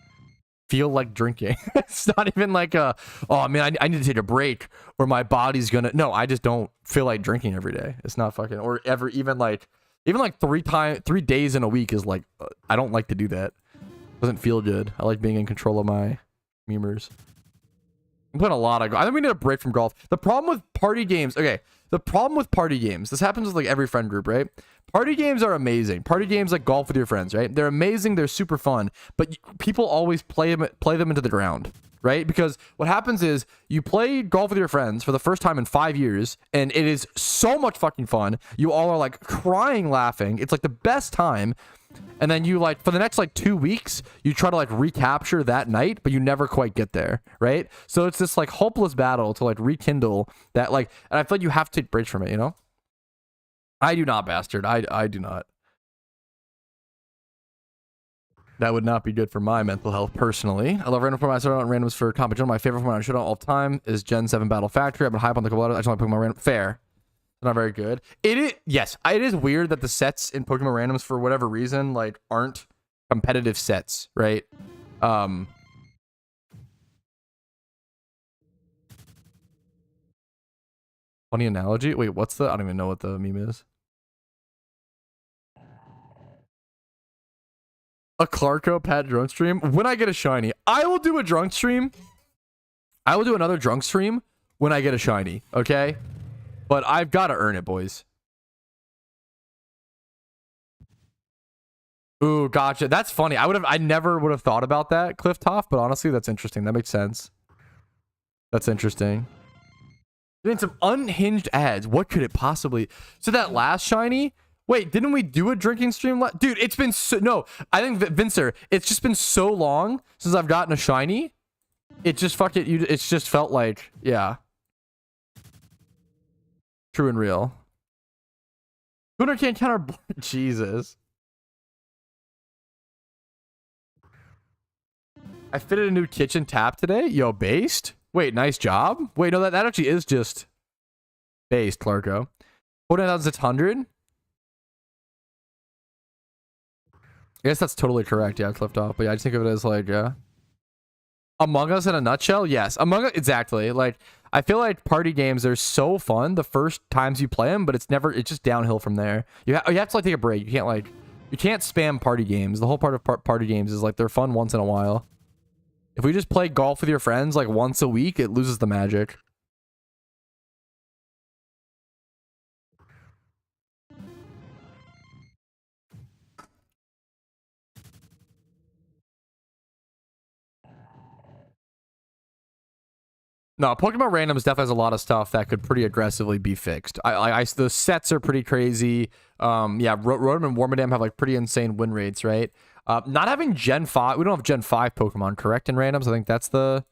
Feel like drinking. It's not even like oh man, I need to take a break or my body's gonna. No, I just don't feel like drinking every day. It's not fucking or ever even like 3 days in a week is like I don't like to do that. Doesn't feel good. I like being in control of my memers. I'm playing a lot of. I think we need a break from golf. The problem with party games. Okay, the problem with party games. This happens with like every friend group, right? Party games are amazing. Party games like golf with your friends, right? They're amazing. They're super fun. But people always play them into the ground, right? Because what happens is you play golf with your friends for the first time in 5 years, and it is so much fucking fun. You all are like crying, laughing. It's like the best time. And then you like for the next like 2 weeks, you try to like recapture that night, but you never quite get there, right? So it's this like hopeless battle to like rekindle that like, and I feel like you have to take breaks from it, you know? I do not, bastard. I do not. That would not be good for my mental health personally. I love random Pokemon. I started on randoms for competition. My favorite Pokemon I should on all time is Gen 7 Battle Factory. I've been hype on the couple others. I just want to Pokemon random. Fair. Not very good. It is, yes, it is weird that the sets in Pokemon randoms for whatever reason like aren't competitive sets, right? Funny analogy. Wait, what's the? I don't even know what the meme is. A Clarko Pat drunk stream. When I get a shiny, I will do a drunk stream. I will do another drunk stream when I get a shiny. Okay, but I've got to earn it, boys. Ooh, gotcha. That's funny. I never would have thought about that, Cliff Toff, but honestly, that's interesting. That makes sense. That's interesting. Doing some unhinged ads. What could it possibly? So that last shiny. Wait, didn't we do a drinking stream? Dude, it's been so. No, I think Vincer. It's just been so long since I've gotten a shiny. It just fuck it. It's just felt like yeah. True and real. Gunnar can't counter. Jesus. I fitted a new kitchen tap today. Yo, based. Wait, nice job. Wait, no, that actually is just based, Clarko. 49,600. I guess that's totally correct. Yeah, clipped off. But yeah, I just think of it as like, Among Us in a nutshell. Yes, Among Us. Exactly. Like, I feel like party games are so fun the first times you play them, but it's just downhill from there. You have to like take a break. You can't spam party games. The whole part of party games is like they're fun once in a while. If we just play golf with your friends like once a week, it loses the magic. No, Pokemon Randoms definitely has a lot of stuff that could pretty aggressively be fixed. The sets are pretty crazy. Yeah, Rotom and Wormadam have like pretty insane win rates, right? Not having Gen 5, we don't have Gen 5 Pokemon, correct, in Randoms? I think that's the...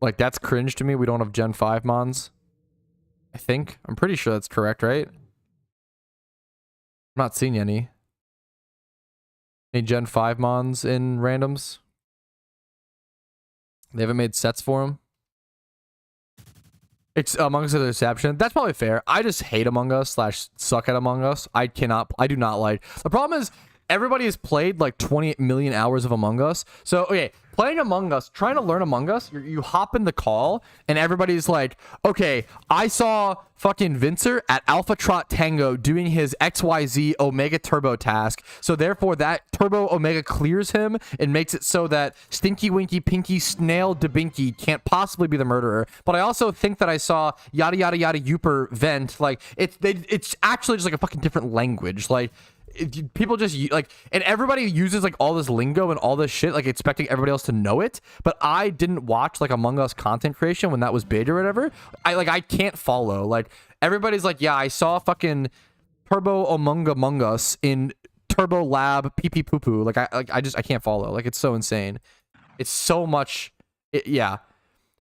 Like, that's cringe to me. We don't have Gen 5 Mons. I think. I'm pretty sure that's correct, right? I'm not seeing any. Any Gen 5 Mons in Randoms? They haven't made sets for them. It's Among Us is an exception. That's probably fair. I just hate Among Us / suck at Among Us. I do not like. The problem is everybody has played like 20 million hours of Among Us. So, okay, playing Among Us, trying to learn Among Us, you hop in the call and everybody's like, okay, I saw fucking Vincer at Alpha Trot Tango doing his XYZ Omega Turbo task. So therefore that Turbo Omega clears him and makes it so that Stinky Winky Pinky Snail DeBinky can't possibly be the murderer. But I also think that I saw yada yada yada Youper vent. Like it's actually just like a fucking different language. Like people just like, and everybody uses like all this lingo and all this shit, like expecting everybody else to know it. But I didn't watch like Among Us content creation when that was beta or whatever. I can't follow. Like everybody's like, yeah, I saw fucking Turbo Among Us in Turbo Lab pee pee poo poo. I can't follow. Like it's so insane. It's so much. Yeah.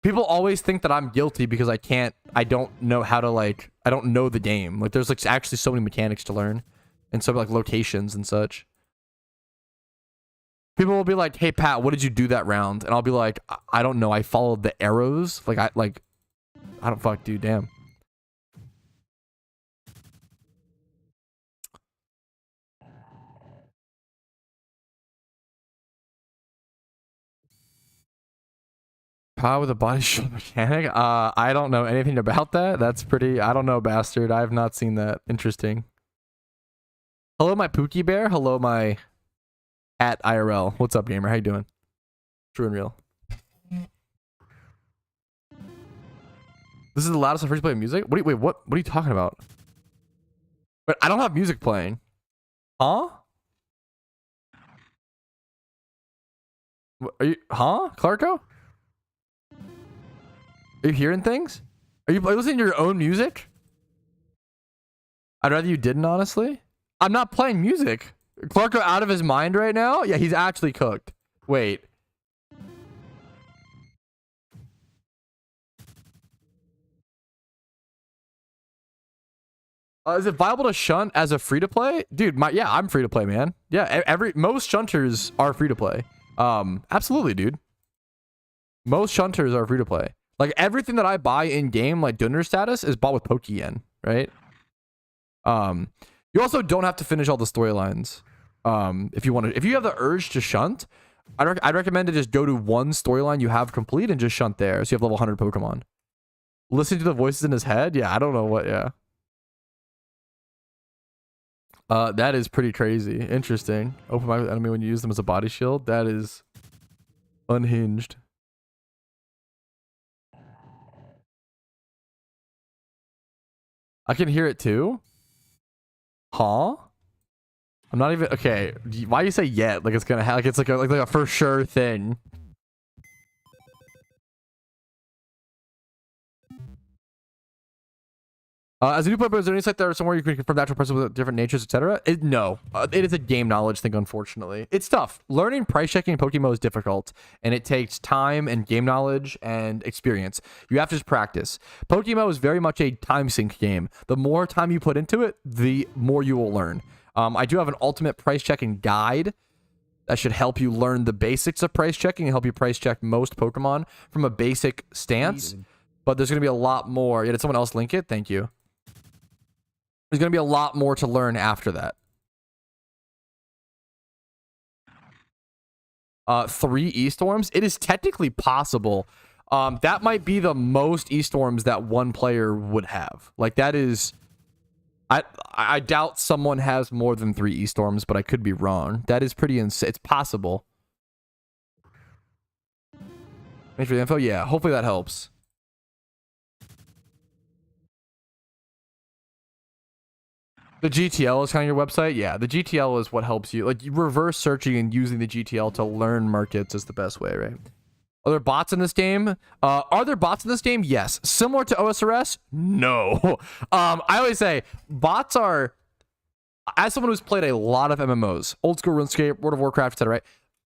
People always think that I'm guilty because I don't know how to I don't know the game. Like there's like actually so many mechanics to learn. And so like locations and such. People will be like, hey Pat, what did you do that round? And I'll be like, I don't know. I followed the arrows. I don't fuck, dude, damn. Power with a body shield mechanic? I don't know anything about that. That's pretty, I don't know, bastard. I have not seen that. Interesting. Hello, my Pookie Bear. Hello, my at IRL. What's up, gamer? How you doing? True and real. This is the loudest I've heard you play music? Wait, what are you talking about? But I don't have music playing. Huh? Are you, huh? Clarko? Are you hearing things? Are you listening to your own music? I'd rather you didn't, honestly. I'm not playing music. Clarko out of his mind right now? Yeah, he's actually cooked. Wait. Is it viable to shunt as a free-to-play? Dude, yeah, I'm free-to-play, man. Yeah, most shunters are free-to-play. Absolutely, dude. Most shunters are free-to-play. Like, everything that I buy in-game, like donor status, is bought with Pokeyen, right? You also don't have to finish all the storylines. If you have the urge to shunt, I'd recommend to just go to one storyline you have complete and just shunt there, so you have level 100 Pokemon. Listen to the voices in his head? Yeah, I don't know what, yeah. That is pretty crazy. Interesting. Open my enemy when you use them as a body shield. That is unhinged. I can hear it too. Huh? I'm not even okay. Why do you say yet? Like it's gonna like it's like a for sure thing. As a new player, is there any site there somewhere you can confirm natural person with different natures, etc.? No. It is a game knowledge thing, unfortunately. It's tough. Learning price checking in PokeMMO is difficult, and it takes time and game knowledge and experience. You have to just practice. PokeMMO is very much a time sink game. The more time you put into it, the more you will learn. I do have an ultimate price checking guide that should help you learn the basics of price checking and help you price check most Pokemon from a basic stance. But there's going to be a lot more. Yeah, did someone else link it? Thank you. There's going to be a lot more to learn after that. 3 E-Storms? It is technically possible. That might be the most E-Storms that one player would have. Like, that is... I doubt someone has more than 3 E-Storms, but I could be wrong. That is pretty insane. It's possible. Thanks for the info. Yeah, hopefully that helps. The GTL is kind of your website. Yeah, the GTL is what helps you. Like, reverse searching and using the GTL to learn markets is the best way, right? Are there bots in this game? Are there bots in this game? Yes. Similar to OSRS? No. I always say bots are, as someone who's played a lot of MMOs, old school RuneScape, World of Warcraft, etc., right?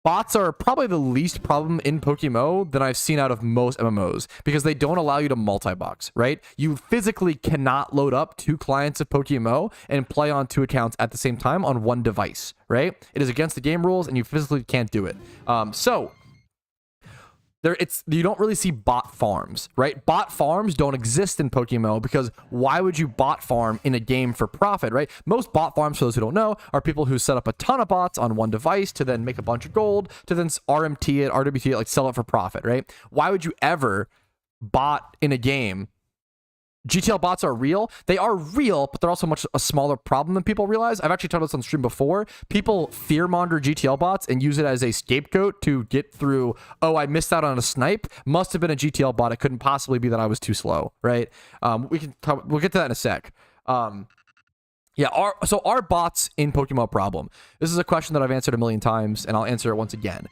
Bots are probably the least problem in PokeMMO that I've seen out of most MMOs because they don't allow you to multi-box, right? You physically cannot load up 2 clients of PokeMMO and play on 2 accounts at the same time on 1 device, right? It is against the game rules and you physically can't do it. You don't really see bot farms, right? Bot farms don't exist in PokeMMO because why would you bot farm in a game for profit, right? Most bot farms, for those who don't know, are people who set up a ton of bots on 1 device to then make a bunch of gold, to then RMT it, RWT it, like sell it for profit, right? Why would you ever bot in a game? GTL bots are real. They are real, but they're also a smaller problem than people realize. I've actually talked about this on stream before. People fearmonger GTL bots and use it as a scapegoat to get through, oh, I missed out on a snipe. Must have been a GTL bot. It couldn't possibly be that I was too slow, right? We'll get to that in a sec. Yeah, are bots in PokeMMO a problem? This is a question that I've answered a million times, and I'll answer it once again.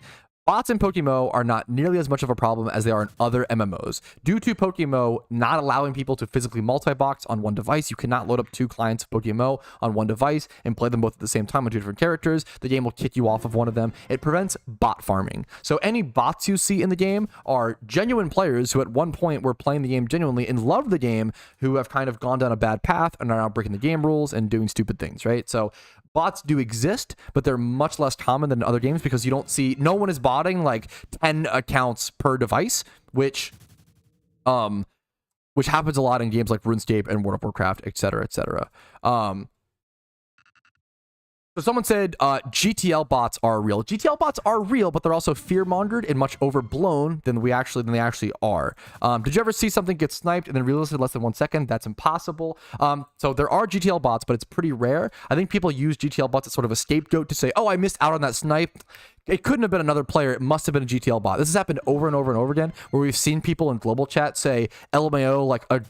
Bots in PokeMMO are not nearly as much of a problem as they are in other MMOs. Due to PokeMMO not allowing people to physically multi-box on 1 device, you cannot load up 2 clients of PokeMMO on 1 device and play them both at the same time on 2 different characters. The game will kick you off of one of them. It prevents bot farming. So any bots you see in the game are genuine players who at one point were playing the game genuinely and loved the game, who have kind of gone down a bad path and are now breaking the game rules and doing stupid things, right? So bots do exist, but they're much less common than other games because you don't see, no one is botting like 10 accounts per device, which happens a lot in games like RuneScape and World of Warcraft, etc., etc. So someone said GTL bots are real. GTL bots are real, but they're also fear-mongered and much overblown than they actually are. Did you ever see something get sniped and then realised in less than 1 second? That's impossible. So there are GTL bots, but it's pretty rare. I think people use GTL bots as sort of a scapegoat to say, oh, I missed out on that snipe. It couldn't have been another player. It must have been a GTL bot. This has happened over and over and over again, where we've seen people in global chat say, LMAO, like a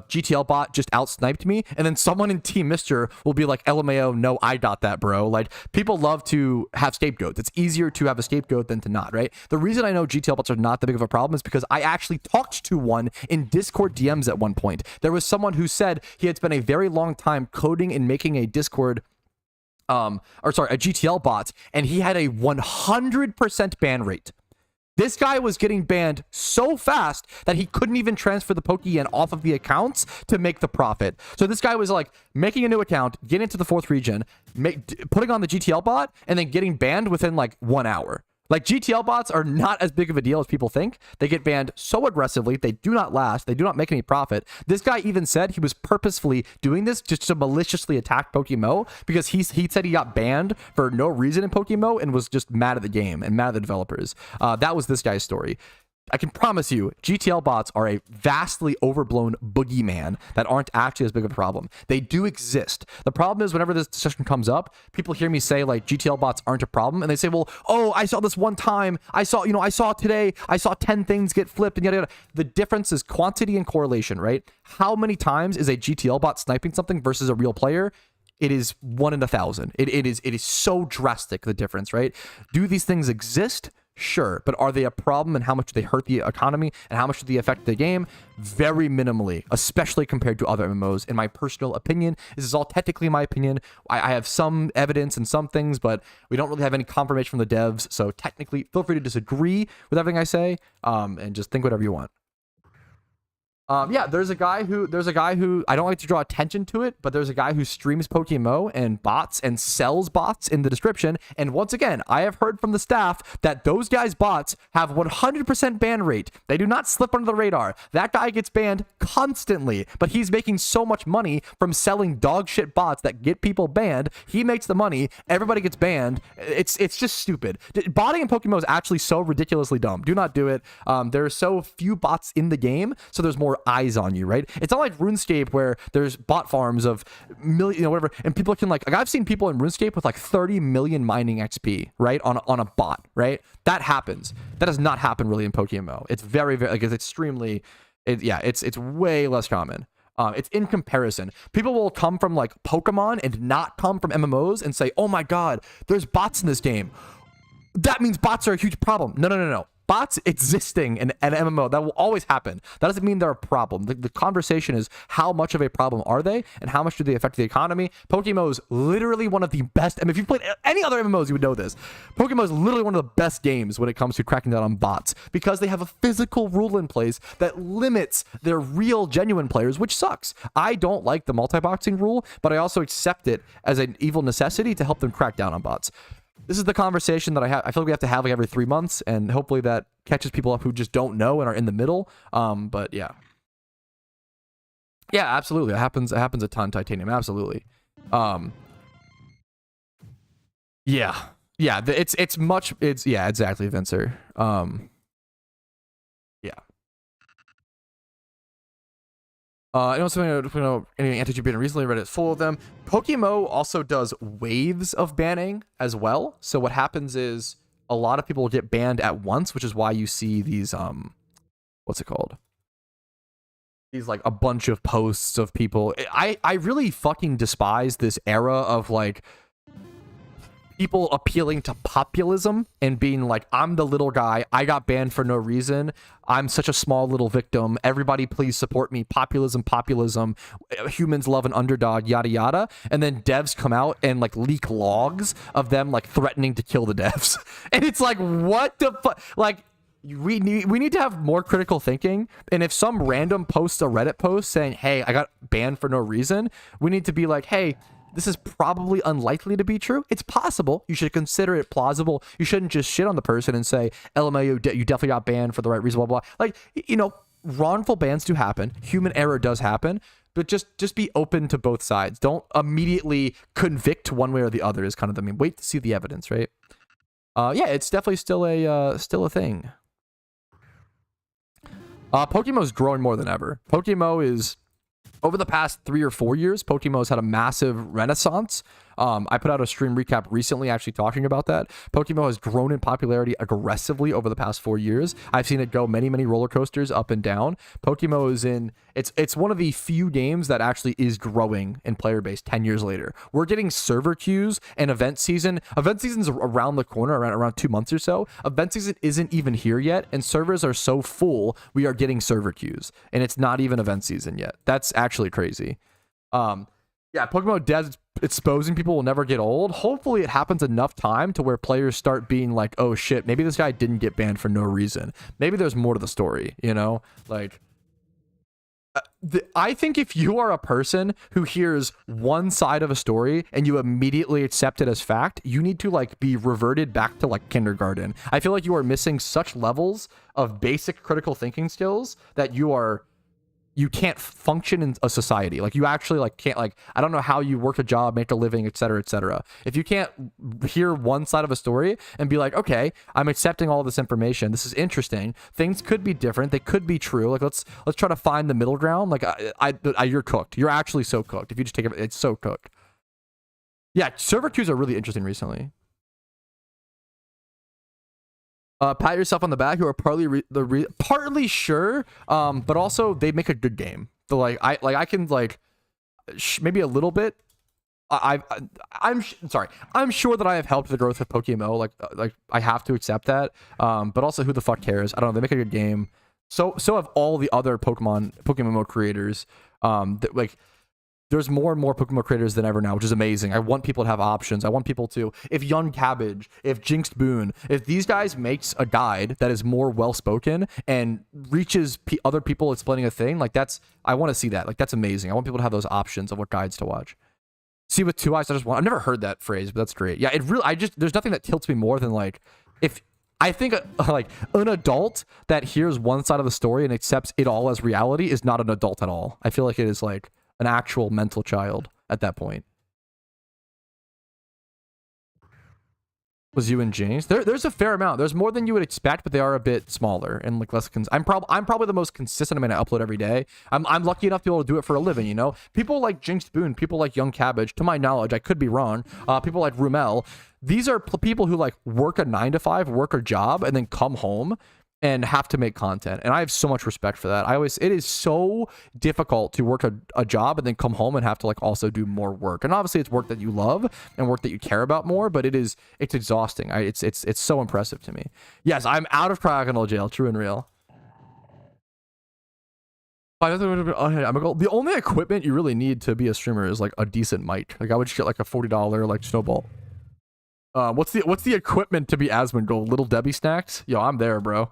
GTL bot just out-sniped me, and then someone in Team Mister will be like, LMAO, no, I got that, bro. Like, people love to have scapegoats. It's easier to have a scapegoat than to not, right? The reason I know GTL bots are not that big of a problem is because I actually talked to one in Discord DMs at one point. There was someone who said he had spent a very long time coding and making a Discord a GTL bot, and he had a 100% ban rate. This guy was getting banned so fast that he couldn't even transfer the Pokeyen off of the accounts to make the profit. So this guy was like making a new account, getting into the 4th region, putting on the GTL bot, and then getting banned within like 1 hour. Like, GTL bots are not as big of a deal as people think. They get banned so aggressively. They do not last. They do not make any profit. This guy even said he was purposefully doing this just to maliciously attack PokeMMO because he said he got banned for no reason in PokeMMO and was just mad at the game and mad at the developers. That was this guy's story. I can promise you, GTL bots are a vastly overblown boogeyman that aren't actually as big of a problem. They do exist. The problem is whenever this discussion comes up, people hear me say like GTL bots aren't a problem, and they say, well, oh, I saw this one time. I saw today, I saw 10 things get flipped and yada yada. The difference is quantity and correlation, right? How many times is a GTL bot sniping something versus a real player? It is 1 in 1,000. It is so drastic, the difference, right? Do these things exist? Sure, but are they a problem, and how much do they hurt the economy, and how much do they affect the game? Very minimally, especially compared to other MMOs, in my personal opinion. This is all technically my opinion. I have some evidence and some things, but we don't really have any confirmation from the devs, so technically, feel free to disagree with everything I say, and just think whatever you want. Yeah, there's a guy who I don't like to draw attention to it, but there's a guy who streams PokeMMO and bots and sells bots in the description. And once again, I have heard from the staff that those guys' bots have 100% ban rate. They do not slip under the radar. That guy gets banned constantly, but he's making so much money from selling dog shit bots that get people banned. He makes the money. Everybody gets banned. It's just stupid. Botting in PokeMMO is actually so ridiculously dumb. Do not do it. There are so few bots in the game, so there's more eyes on you, right? It's not like RuneScape where there's bot farms of million, whatever, and people can like I've seen people in RuneScape with like 30 million mining XP, right, on a bot, right? That happens. That does not happen really in PokeMMO. It's very, very like it's extremely, it's way less common. It's in comparison. People will come from like Pokemon and not come from MMOs and say, oh my God, there's bots in this game. That means bots are a huge problem. No. Bots existing in an MMO, that will always happen. That doesn't mean they're a problem. The conversation is how much of a problem are they and how much do they affect the economy? PokeMMO is literally one of the best. I mean, if you've played any other MMOs, you would know this. PokeMMO is literally one of the best games when it comes to cracking down on bots because they have a physical rule in place that limits their real, genuine players, which sucks. I don't like the multi-boxing rule, but I also accept it as an evil necessity to help them crack down on bots. This is the conversation that I feel like we have to have like every 3 months, and hopefully that catches people up who just don't know and are in the middle. But yeah, absolutely, it happens a ton. Titanium, absolutely. Yeah, exactly, Vincer. Yeah. I know something, any anti-GP recently read it full of them. PokeMMO also does waves of banning as well. So what happens is a lot of people will get banned at once, which is why you see these, what's it called? These like a bunch of posts of people. I really fucking despise this era of like people appealing to populism and being like, I'm the little guy, I got banned for no reason, I'm such a small little victim, everybody please support me, populism, humans love an underdog, yada yada. And then devs come out and like leak logs of them like threatening to kill the devs. And it's like, what the fuck? Like, we need to have more critical thinking. And if some random posts a Reddit post saying, hey, I got banned for no reason, we need to be like, hey, this is probably unlikely to be true. It's possible. You should consider it plausible. You shouldn't just shit on the person and say, LMAO, you definitely got banned for the right reason, blah, blah. Like, you know, wrongful bans do happen. Human error does happen. But just be open to both sides. Don't immediately convict one way or the other is kind of the mean. Wait to see the evidence, right? Yeah, it's definitely still a thing. PokeMMO is growing more than ever. PokeMMO is... Over the past 3 or 4 years, PokeMMO has had a massive renaissance. I put out a stream recap recently actually talking about that. PokeMMO has grown in popularity aggressively over the past 4 years. I've seen it go many roller coasters up and down. PokeMMO is in... It's one of the few games that actually is growing in player base 10 years later. We're getting server queues and event season. Event season's around the corner, around 2 months or so. Event season isn't even here yet, and servers are so full, we are getting server queues. And it's not even event season yet. That's actually crazy. Yeah, PokeMMO devs exposing people will never get old. Hopefully it happens enough time to where players start being like, oh shit, maybe this guy didn't get banned for no reason. Maybe there's more to the story, you know? Like, I think if you are a person who hears one side of a story and you immediately accept it as fact, you need to like be reverted back to like kindergarten. I feel like you are missing such levels of basic critical thinking skills that you can't function in a society. Like you actually like can't, like, I don't know how you work a job, make a living, etc., etc. If you can't hear one side of a story and be like, okay, I'm accepting all this information, this is interesting, things could be different, they could be true, like let's try to find the middle ground. Like you're cooked. You're actually so cooked. If you just take it, it's so cooked. Yeah, server queues are really interesting recently. Pat yourself on the back. You are partly sure, but also they make a good game. So I can like maybe a little bit. I'm sorry. I'm sure that I have helped the growth of PokeMMO. Like I have to accept that. But also, who the fuck cares? I don't know. They make a good game. So have all the other PokeMMO creators. Like. There's more and more PokeMMO creators than ever now, which is amazing. I want people to have options. I want people to, if Young Cabbage, if Jinxed Boon, if these guys makes a guide that is more well-spoken and reaches other people explaining a thing, like I want to see that. Like that's amazing. I want people to have those options of what guides to watch. See with 2 eyes, I've never heard that phrase, but that's great. Yeah, it really, there's nothing that tilts me more than like, if, I think like an adult that hears one side of the story and accepts it all as reality is not an adult at all. I feel like it is like an actual mental child at that point. Was you and James? There's a fair amount. There's more than you would expect, but they are a bit smaller and like less. I'm probably the most consistent. I upload every day. I'm lucky enough to be able to do it for a living. You know, people like Jinxed Boon, people like Young Cabbage. To my knowledge, I could be wrong. People like Rumel. These are people who like work a 9 to 5, work a job, and then come home and have to make content. And I have so much respect for that. It is so difficult to work a job and then come home and have to like also do more work. And obviously it's work that you love and work that you care about more, but it's exhausting. It's so impressive to me. Yes, I'm out of cryogonal jail, true and real. The only equipment you really need to be a streamer is like a decent mic. Like I would just get like a $40 like snowball. What's the equipment to be Asmongold? Little Debbie snacks? Yo, I'm there, bro.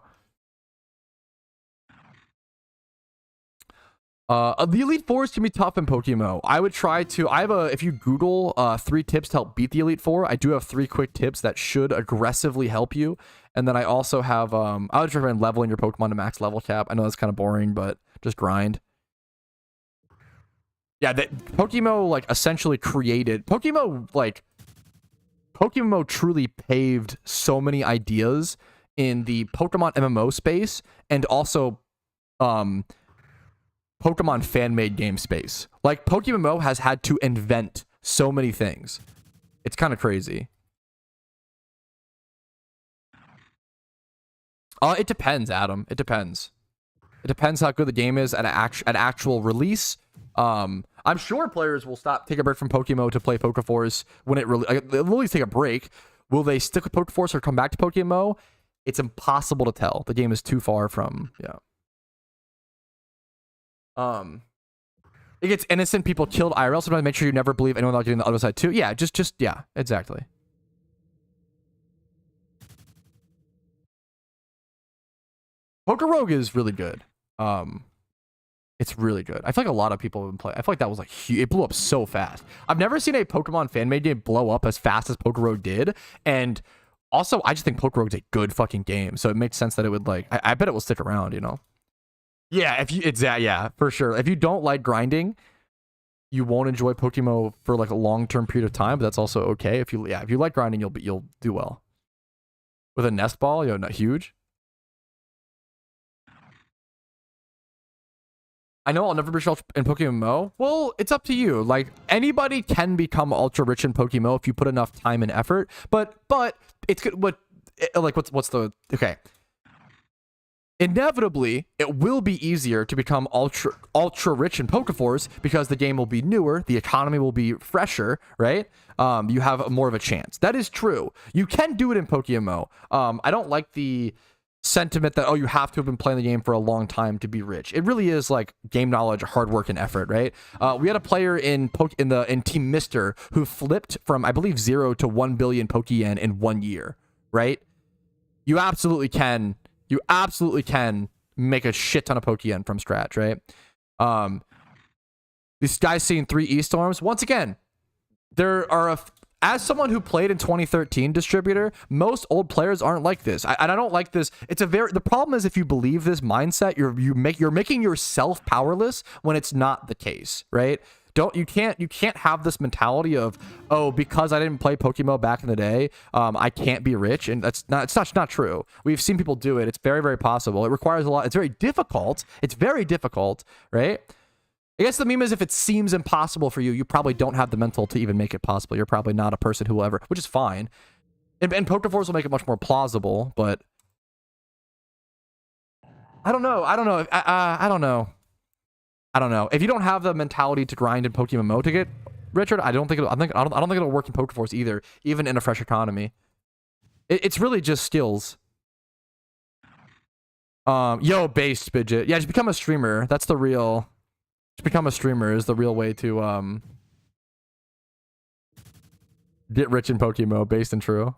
The Elite Fours can be tough in PokeMMO. I would try to. If you Google 3 tips to help beat the Elite Four, I do have 3 quick tips that should aggressively help you. And then I also have I would recommend leveling your Pokemon to max level cap. I know that's kind of boring, but just grind. Yeah, PokeMMO like essentially created PokeMMO truly paved so many ideas in the Pokemon MMO space and also Pokemon fan-made game space. Like PokeMMO has had to invent so many things. It's kind of crazy. It depends, Adam. It depends. It depends how good the game is at actual release. I'm sure players will take a break from PokeMMO to play PokeForce when it really. They'll at least take a break. Will they stick with PokeForce or come back to PokeMMO? It's impossible to tell. The game is too far from It gets innocent people killed IRL. Sometimes make sure you never believe anyone without getting the other side too. Yeah, just yeah, exactly. Pokerogue is really good. It's really good. I feel like a lot of people have been playing. I feel like that was like huge. It blew up so fast. I've never seen a Pokemon fan-made game blow up as fast as Pokerogue did. And also, I just think Pokerogue's a good fucking game. So it makes sense that it would like. I bet it will stick around. You know. Yeah, yeah, for sure. If you don't like grinding, you won't enjoy PokeMMO for like a long-term period of time. But that's also okay. If you like grinding, you'll do well. With a nest ball, not huge. I know I'll never be rich in PokeMMO. Well, it's up to you. Like anybody can become ultra rich in PokeMMO if you put enough time and effort. But it's good. What's the okay? Inevitably, it will be easier to become ultra rich in PokeForce because the game will be newer, the economy will be fresher, right? You have more of a chance. That is true. You can do it in PokeMMO. I don't like the sentiment that you have to have been playing the game for a long time to be rich. It really is like game knowledge, hard work, and effort, right? We had a player in Team Mister who flipped from I believe 0 to 1 billion Pokeyen in 1 year, right? You absolutely can make a shit ton of Pokeyen from scratch, right? This guy's seen 3 E-Storms. Once again, there are as someone who played in 2013 distributor, most old players aren't like this. I don't like this. The problem is if you believe this mindset, you're making yourself powerless when it's not the case, right? You can't have this mentality of, because I didn't play PokeMMO back in the day, I can't be rich, and it's not true. We've seen people do it. It's very, very possible. It requires a lot. It's very difficult. Right? I guess the meme is if it seems impossible for you, you probably don't have the mental to even make it possible. You're probably not a person who will ever, which is fine. And PokeForce will make it much more plausible, but I don't know. I don't know. If you don't have the mentality to grind in PokeMMO to get Richard, I don't think it'll work in PokeForce either, even in a fresh economy. It's really just skills. Base Spidget. Yeah, just become a streamer. That's the real. Just become a streamer is the real way to get rich in PokeMMO, based and true.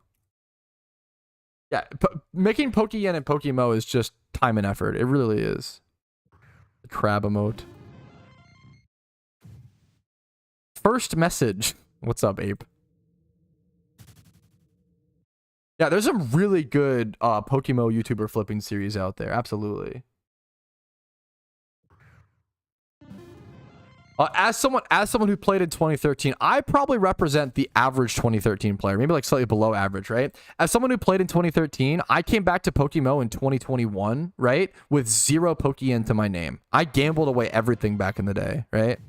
Yeah, making Pokeyen and PokeMMO is just time and effort. It really is. The crab emote. First message. What's up, Ape? Yeah, there's some really good PokeMMO YouTuber flipping series out there. Absolutely. As someone who played in 2013, I probably represent the average 2013 player, maybe like slightly below average, right? As someone who played in 2013, I came back to PokeMMO in 2021, right? With 0 Pokeyen to my name. I gambled away everything back in the day, right?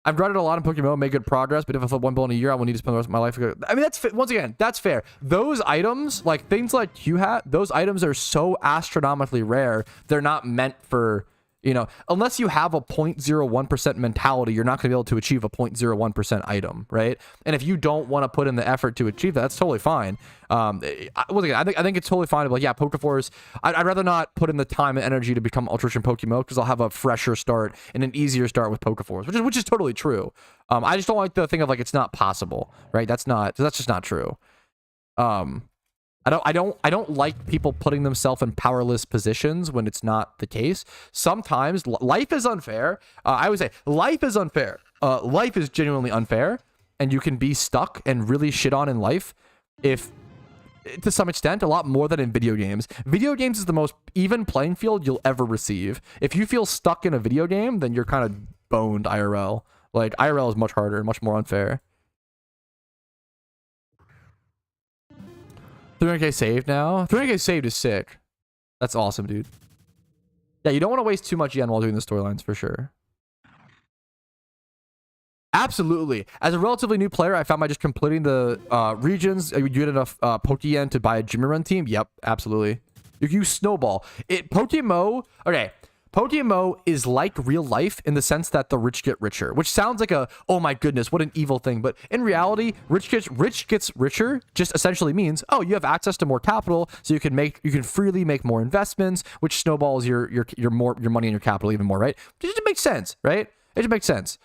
I've grinded a lot in PokeMMO, made good progress, but if I flip 1 bill in a year, I will need to spend the rest of my life. I mean, once again, that's fair. Those items, like things like Q-Hat, those items are so astronomically rare. They're not meant for, you know, unless you have a 0.01% mentality, you're not going to be able to achieve a 0.01% item, right? And if you don't want to put in the effort to achieve that, that's totally fine. Once again, I think it's totally fine to be like, yeah, Pokeforce, I'd rather not put in the time and energy to become Ultra Rich in PokeMMO because I'll have a fresher start and an easier start with Pokeforce, which is totally true. I just don't like the thing of like it's not possible, right? That's just not true. I don't like people putting themselves in powerless positions when it's not the case. Sometimes life is unfair. I would say life is unfair. Life is genuinely unfair, and you can be stuck and really shit on in life if, to some extent, a lot more than in video games. Video games is the most even playing field you'll ever receive. If you feel stuck in a video game, then you're kind of boned IRL. Like, IRL is much harder, much more unfair. 300k saved now. 300k saved is sick. That's awesome, dude. Yeah, you don't want to waste too much yen while doing the storylines for sure. Absolutely. As a relatively new player, I found by just completing the regions, you get enough Pokeyen to buy a Jimmy Run team. Yep, absolutely. You can use Snowball. PokeMMO, okay. PokeMMO is like real life in the sense that the rich get richer, which sounds like a, oh my goodness, what an evil thing. But in reality, rich gets richer just essentially means, oh, you have access to more capital, so you can freely make more investments, which snowballs your money and your capital even more, right? It just makes sense, right? It just makes sense.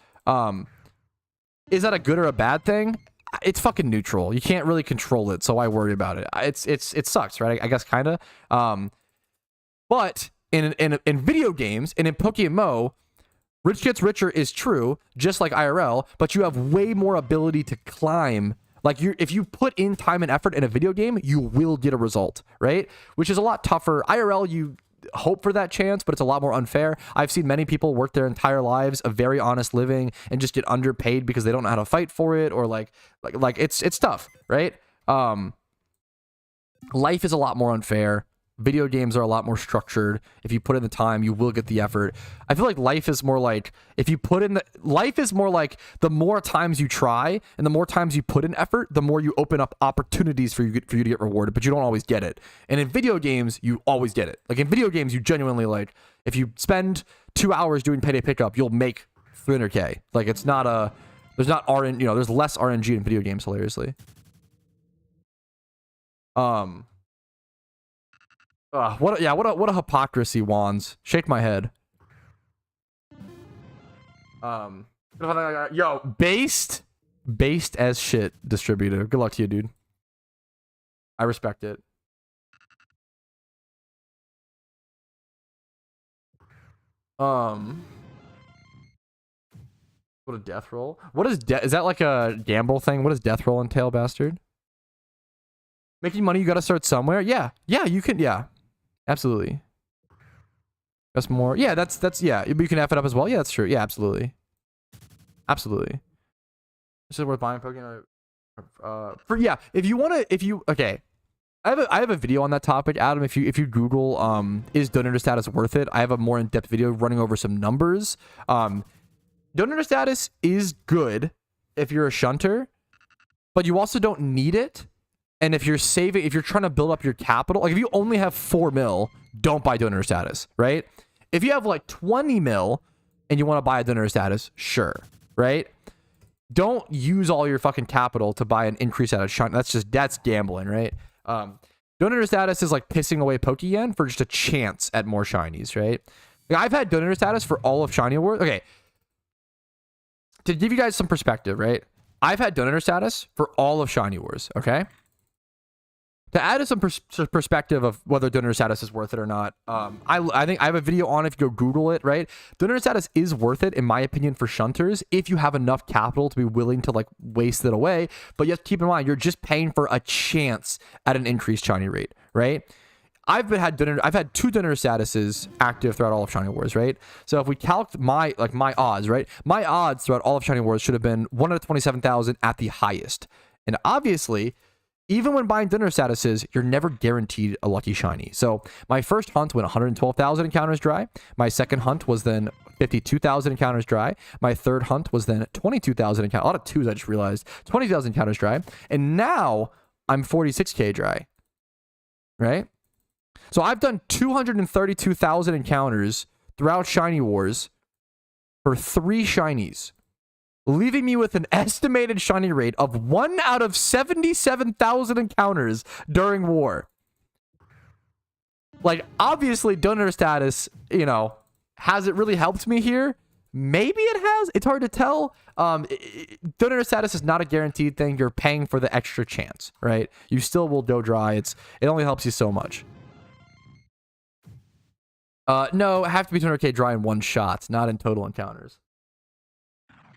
Is that a good or a bad thing? It's fucking neutral. You can't really control it, so why worry about it? It sucks, right? I guess kind of. But in video games and in PokeMMO, rich gets richer is true, just like IRL, but you have way more ability to climb. Like, if you put in time and effort in a video game, you will get a result, right? Which is a lot tougher. IRL, you hope for that chance, but it's a lot more unfair. I've seen many people work their entire lives a very honest living and just get underpaid because they don't know how to fight for it, or like it's tough, right? Life is a lot more unfair. Video games are a lot more structured. If you put in the time, you will get the effort. I feel like life is more like, if you put in life is more like the more times you try and the more times you put in effort, the more you open up opportunities for you to get rewarded, but you don't always get it. And in video games, you always get it. Like in video games, you genuinely, like, if you spend 2 hours doing payday pickup, you'll make 300k. Like, it's not there's not there's less RNG in video games, hilariously. What a hypocrisy, Wands. Shake my head. Yo, based as shit, distributor. Good luck to you, dude. I respect it. What a death roll. What is is that like a gamble thing? What does death roll entail, bastard? Making money, you gotta start somewhere. Yeah, you can. Yeah, absolutely. That's more. Yeah, that's yeah. You can F it up as well. Yeah, that's true. Yeah, absolutely. This is worth buying Pokemon. Okay. I have a video on that topic, Adam. If you Google is donor status worth it, I have a more in-depth video running over some numbers. Donor status is good if you're a shunter, but you also don't need it. And if you're trying to build up your capital, like if you only have 4 mil, don't buy donor status, right? If you have like 20 mil and you want to buy a donor status, sure, right? Don't use all your fucking capital to buy an increase out of shine. That's gambling, right? Donor status is like pissing away Pokeyen for just a chance at more shinies, right? Like, I've had donor status for all of Shiny Awards. Okay. To give you guys some perspective, right? I've had donor status for all of Shiny Wars, okay? To add some perspective of whether donor status is worth it or not, I think I have a video on if you go Google it, right? Donor status is worth it, in my opinion, for shunters if you have enough capital to be willing to like waste it away. But you have to keep in mind, you're just paying for a chance at an increased shiny rate, right? I've had 2 donor statuses active throughout all of Shiny Wars, right? So if we calc my odds, right? My odds throughout all of Shiny Wars should have been 1 out of 27,000 at the highest. And obviously, even when buying donor statuses, you're never guaranteed a lucky shiny. So my first hunt went 112,000 encounters dry. My second hunt was then 52,000 encounters dry. My third hunt was then 22,000 encounters. A lot of twos, I just realized. 20,000 encounters dry. And now I'm 46k dry. Right? So I've done 232,000 encounters throughout Shiny Wars for 3 shinies, leaving me with an estimated shiny rate of 1 out of 77,000 encounters during war. Like, obviously, donor status, you know, has it really helped me here? Maybe it has. It's hard to tell. Donor status is not a guaranteed thing. You're paying for the extra chance, right? You still will go dry. It only helps you so much. No, I have to be 200k dry in 1 shot, not in total encounters.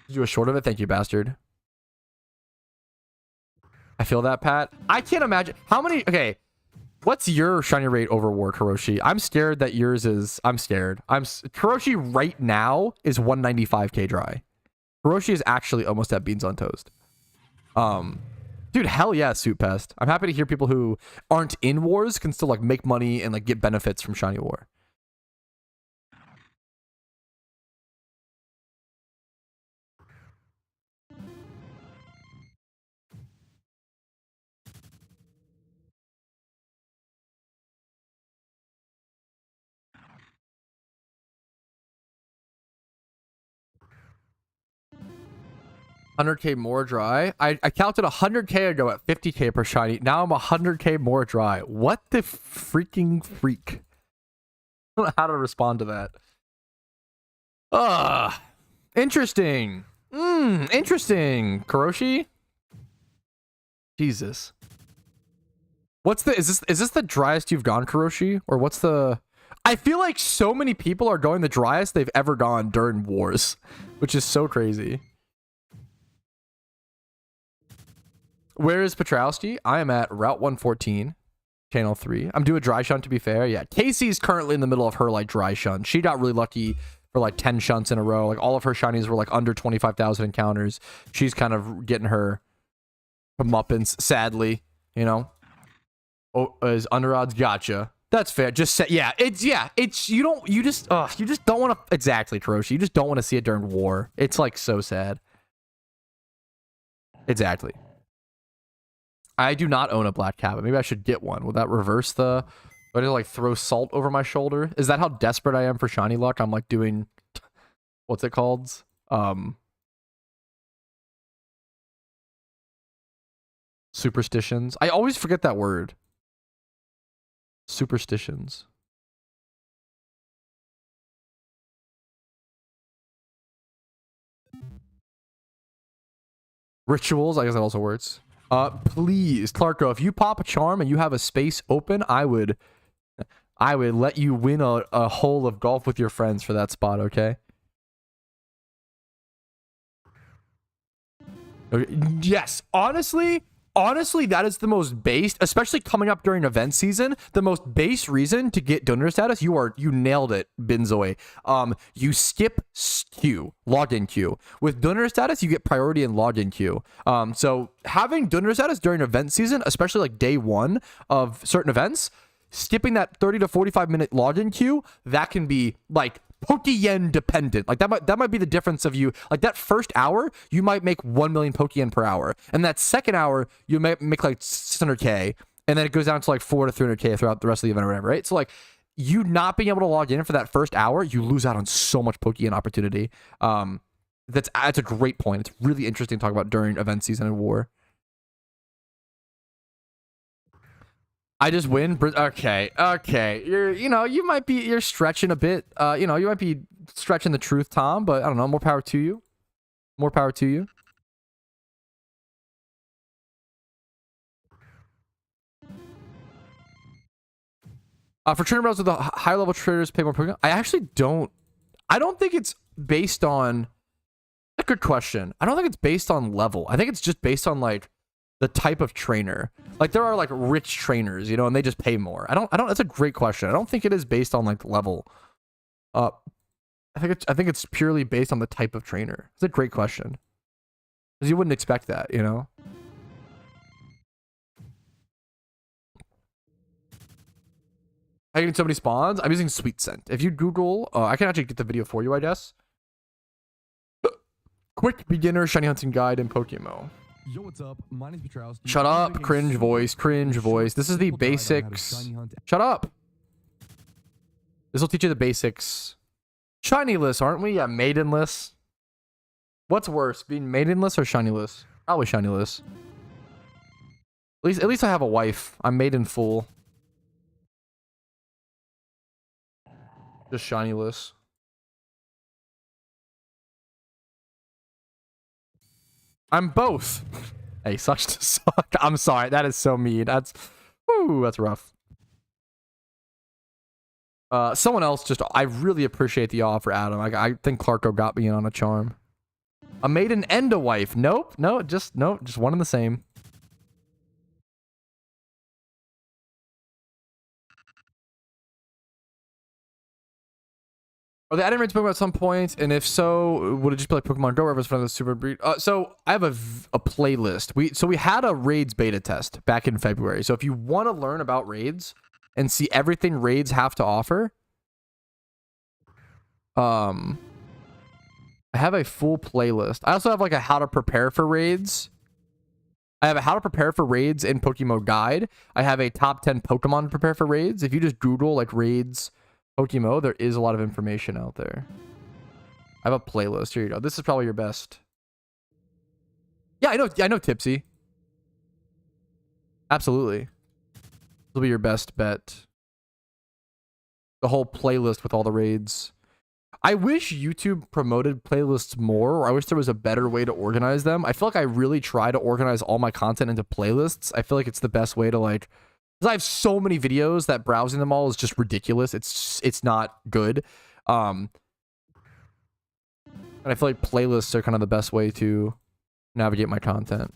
Did you do a short of it? Thank you, bastard. I feel that, Pat. I can't imagine how many. Okay, what's your shiny rate over war, Kuroshi? I'm scared that yours is. I'm scared. Kuroshi right now is 195k dry. Kuroshi is actually almost at beans on toast. Dude, hell yeah, Suit Pest. I'm happy to hear people who aren't in wars can still like make money and like get benefits from shiny war. 100k more dry. I counted 100k ago at 50k per shiny. Now I'm 100k more dry. What the freaking freak? I don't know how to respond to that. Interesting. Interesting. Kuroshi? Jesus. What's the is this the driest you've gone, Kuroshi? Or what's the I feel like so many people are going the driest they've ever gone during wars, which is so crazy. Where is Patrouski? I am at Route 114, Channel 3. I'm doing dry shunt, to be fair. Yeah, Casey's currently in the middle of her, like, dry shunt. She got really lucky for, like, 10 shunts in a row. Like, all of her shinies were, like, under 25,000 encounters. She's kind of getting her comeuppance, sadly, you know? Oh, is under odds? Gotcha. That's fair. Just say, yeah, you just don't want to, exactly, Kuroshi. You just don't want to see it during war. It's, like, so sad. Exactly. I do not own a black cabin. Maybe I should get one. Will that reverse the... Do I need to, like, throw salt over my shoulder? Is that how desperate I am for shiny luck? I'm, like, doing... What's it called? Superstitions. I always forget that word. Superstitions. Rituals. I guess that also works. Please, Clarko, if you pop a charm and you have a space open, I would let you win a hole of golf with your friends for that spot, okay? Yes, honestly, that is the most based, especially coming up during event season, the most base reason to get donor status. You nailed it, Binzoy. You skip queue, login queue. With donor status, you get priority in login queue. So having donor status during event season, especially like day 1 of certain events, skipping that 30 to 45 minute login queue, that can be like Pokeyen dependent. Like that might be the difference of you. Like that first hour, you might make 1 million Pokeyen per hour. And that second hour, you might make like 600k. And then it goes down to like 400 to 300k throughout the rest of the event or whatever, right? So like you not being able to log in for that first hour, you lose out on so much Pokeyen opportunity. That's a great point. It's really interesting to talk about during event season and war. I just win. Okay. You're stretching a bit. You might be stretching the truth, Tom, but I don't know. More power to you. More power to you. For trainer routes with the high level traders pay more Pokemon. I don't think it's based on a good question. I don't think it's based on level. I think it's just based on like the type of trainer. Like there are like rich trainers, and they just pay more. I don't that's a great question. I don't think it is based on like level. I think it's purely based on the type of trainer. It's a great question. Because you wouldn't expect that, I get so many spawns. I'm using Sweet Scent. If you Google, I can actually get the video for you, I guess. Quick beginner shiny hunting guide in PokeMMO. Yo, what's up? My name's Patrouski. Shut up, cringe voice, cringe voice. This is the basics. Shut up. This will teach you the basics. Shinyless, aren't we? Yeah, maidenless. What's worse, being maidenless or shinyless? Probably shinyless. At least I have a wife. I'm maiden fool. Just shinyless. I'm both. Hey, such to suck. I'm sorry. That is so mean. That's rough. Someone else just, I really appreciate the offer, Adam. I think Clarko got me in on a charm. A maiden and a wife. Nope. Just one and the same. Are the adding rates Pokemon at some point? And if so, would it just be like Pokemon Go or was from the Super Breed? So I have a playlist. We had a raids beta test back in February. So if you want to learn about raids and see everything raids have to offer, I have a full playlist. I also have like a how to prepare for raids. I have a how to prepare for raids in PokeMMO Guide. I have a top 10 Pokemon to prepare for raids. If you just Google like raids PokeMMO, there is a lot of information out there. I have a playlist. Here you go. This is probably your best. Yeah, I know Tipsy. Absolutely. This will be your best bet. The whole playlist with all the raids. I wish YouTube promoted playlists more, or I wish there was a better way to organize them. I feel like I really try to organize all my content into playlists. I feel like it's the best way to like, because I have so many videos that browsing them all is just ridiculous. It's not good. And I feel like playlists are kind of the best way to navigate my content.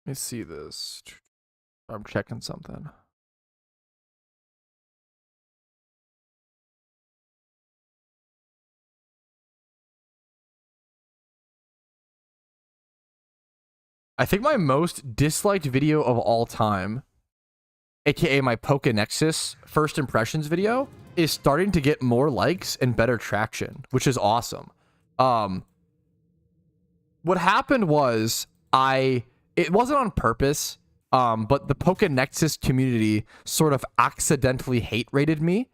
Let me see this. I'm checking something. I think my most disliked video of all time, aka my Pokenexus first impressions video, is starting to get more likes and better traction, which is awesome. What happened was it wasn't on purpose, but the Pokenexus community sort of accidentally hate rated me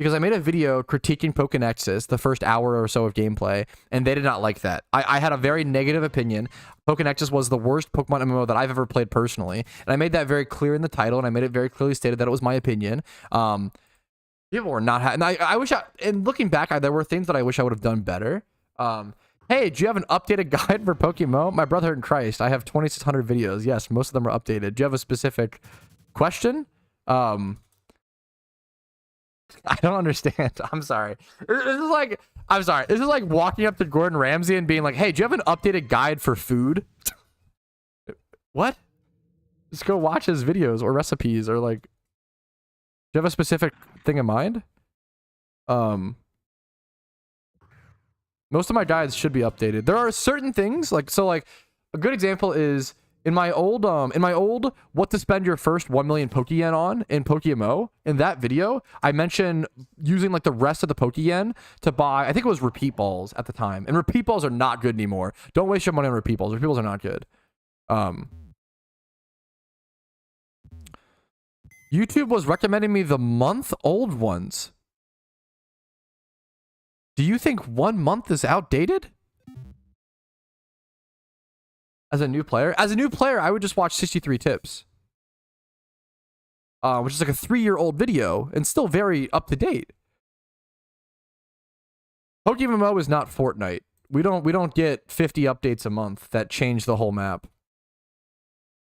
because I made a video critiquing Pokenexus, the first hour or so of gameplay, and they did not like that. I had a very negative opinion. Pokenexus was the worst Pokemon MMO that I've ever played personally, and I made that very clear in the title, and I made it very clearly stated that it was my opinion. People were not happy, and I wish and looking back, there were things that I wish I would have done better. Hey, do you have an updated guide for PokeMMO? My brother in Christ, I have 2,600 videos. Yes, most of them are updated. Do you have a specific question? I don't understand. I'm sorry. This is like, I'm sorry. This is like walking up to Gordon Ramsay and being like, hey, do you have an updated guide for food? What? Just go watch his videos or recipes or like, do you have a specific thing in mind? Most of my guides should be updated. There are certain things like, so like a good example is in my old what to spend your first 1 million Pokeyen on in PokeMMO, in that video, I mentioned using like the rest of the Pokeyen to buy, I think it was repeat balls at the time. And repeat balls are not good anymore. Don't waste your money on repeat balls. Repeat balls are not good. YouTube was recommending me the month-old ones. Do you think 1 month is outdated? As a new player? As a new player, I would just watch 63 tips. which is like a 3-year-old video and still very up to date. PokeMMO is not Fortnite. We don't get 50 updates a month that change the whole map.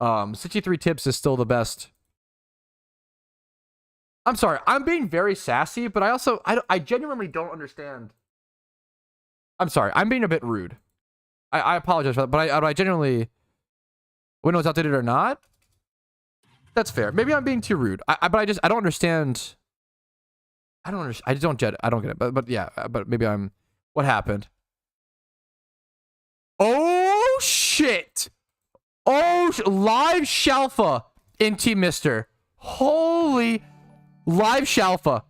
63 tips is still the best. I'm sorry, I'm being very sassy, but I genuinely don't understand. I'm sorry, I'm being a bit rude. I apologize for that, but I genuinely, when it was outdated or not, that's fair. Maybe I'm being too rude. I don't understand. I don't get it. But yeah, but maybe I'm. What happened? Oh shit! Live Shalfa in Team Mister. Holy live Shalfa.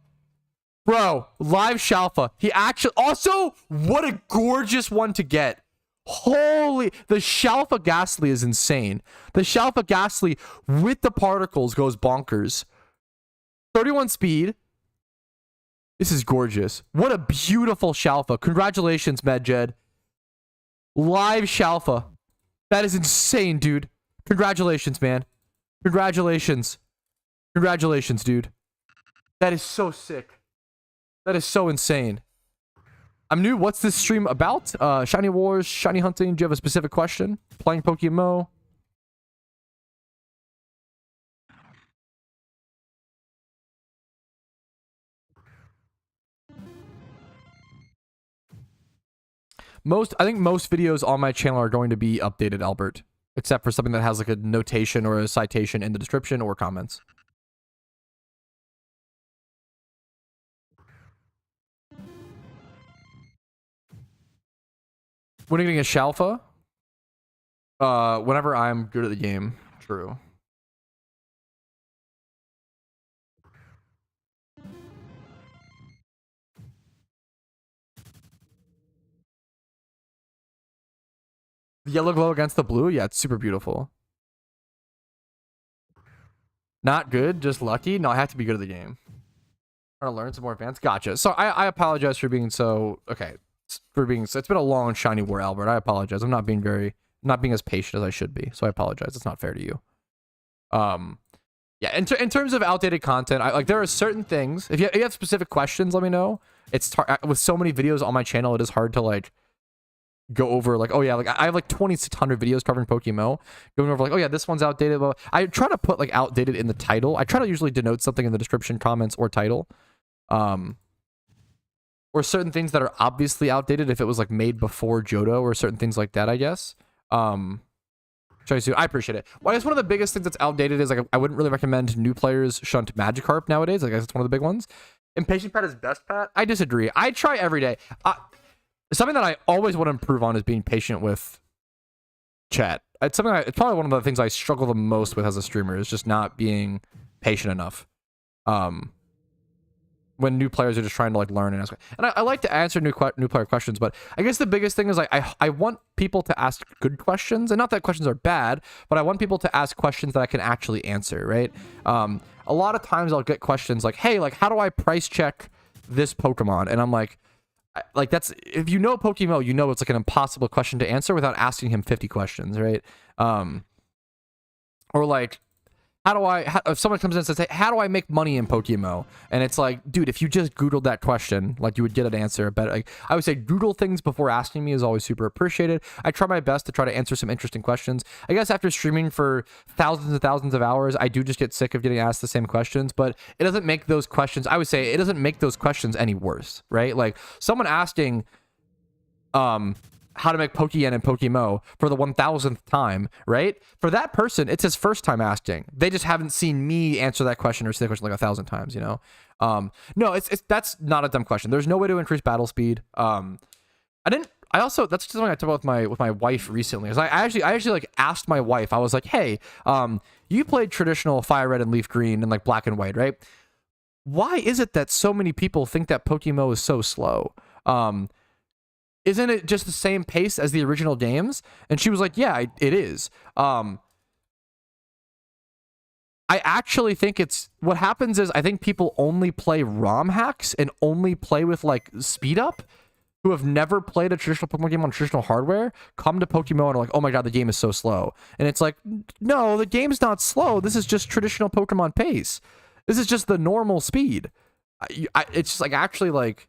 Bro, live Shalfa. He actually also, what a gorgeous one to get. Holy, the Shalfa Ghastly is insane. The Shalfa Ghastly with the particles goes bonkers. 31 speed. This is gorgeous. What a beautiful Shalfa. Congratulations, Medjed. Live Shalfa. That is insane, dude. Congratulations, man. Congratulations. Congratulations, dude. That is so sick. That is so insane. I'm new. What's this stream about? Shiny Wars, shiny hunting. Do you have a specific question? Playing PokeMMO? I think most videos on my channel are going to be updated, Albert. Except for something that has like a notation or a citation in the description or comments. When are you getting a Shalfa? Whenever I'm good at the game. True. The yellow glow against the blue? Yeah, it's super beautiful. Not good, just lucky? No, I have to be good at the game. Trying to learn some more advanced. Gotcha. So I apologize for being so... Okay. It's been a long shiny war, Albert. I apologize. I'm not being as patient as I should be. So I apologize. It's not fair to you. Yeah, in terms of outdated content, like there are certain things. If you have specific questions, let me know. It's with so many videos on my channel, it is hard to like go over like, oh yeah, like I have like 2,600 videos covering PokeMMO, going over like, oh yeah, this one's outdated. But I try to put like outdated in the title. I try to usually denote something in the description, comments, or title. Or certain things that are obviously outdated if it was like made before Johto or certain things like that, I guess. I appreciate it. Well, I guess one of the biggest things that's outdated is like I wouldn't really recommend new players shunt Magikarp nowadays. I guess it's one of the big ones. Impatient Pat is best Pat. I disagree. I try every day. Something that I always want to improve on is being patient with chat. It's probably one of the things I struggle the most with as a streamer is just not being patient enough. When new players are just trying to like learn and ask, and I like to answer new player questions, but I guess the biggest thing is like I want people to ask good questions, and not that questions are bad, but I want people to ask questions that I can actually answer, right? A lot of times I'll get questions like, hey, like how do I price check this Pokemon? And I'm like that's, if you know PokeMMO, you know it's like an impossible question to answer without asking him 50 questions, right? Or like, if someone comes in and says, hey, how do I make money in PokeMMO? And it's like, dude, if you just Googled that question, like you would get an answer. But like, I would say Google things before asking me is always super appreciated. I try my best to try to answer some interesting questions. I guess after streaming for thousands and thousands of hours, I do just get sick of getting asked the same questions, but it doesn't make those questions, I would say it doesn't make those questions any worse, right? Like someone asking, how to make Pokeyen and PokeMMO for the 1000th time, right? For that person, it's his first time asking. They just haven't seen me answer that question or say the question like 1,000 times, you know? No, that's not a dumb question. There's no way to increase battle speed. That's just something I talked about with my wife recently. I actually like asked my wife, I was like, hey, you played traditional Fire Red and Leaf Green and like Black and White, right? Why is it that so many people think that PokeMMO is so slow? Isn't it just the same pace as the original games? And she was like, yeah, it is. I actually think what happens is I think people only play ROM hacks and only play with like speed up who have never played a traditional Pokemon game on traditional hardware come to PokeMMO and are like, oh my god, the game is so slow. And it's like, no, the game's not slow. This is just traditional Pokemon pace. This is just the normal speed. It's just like, actually, like,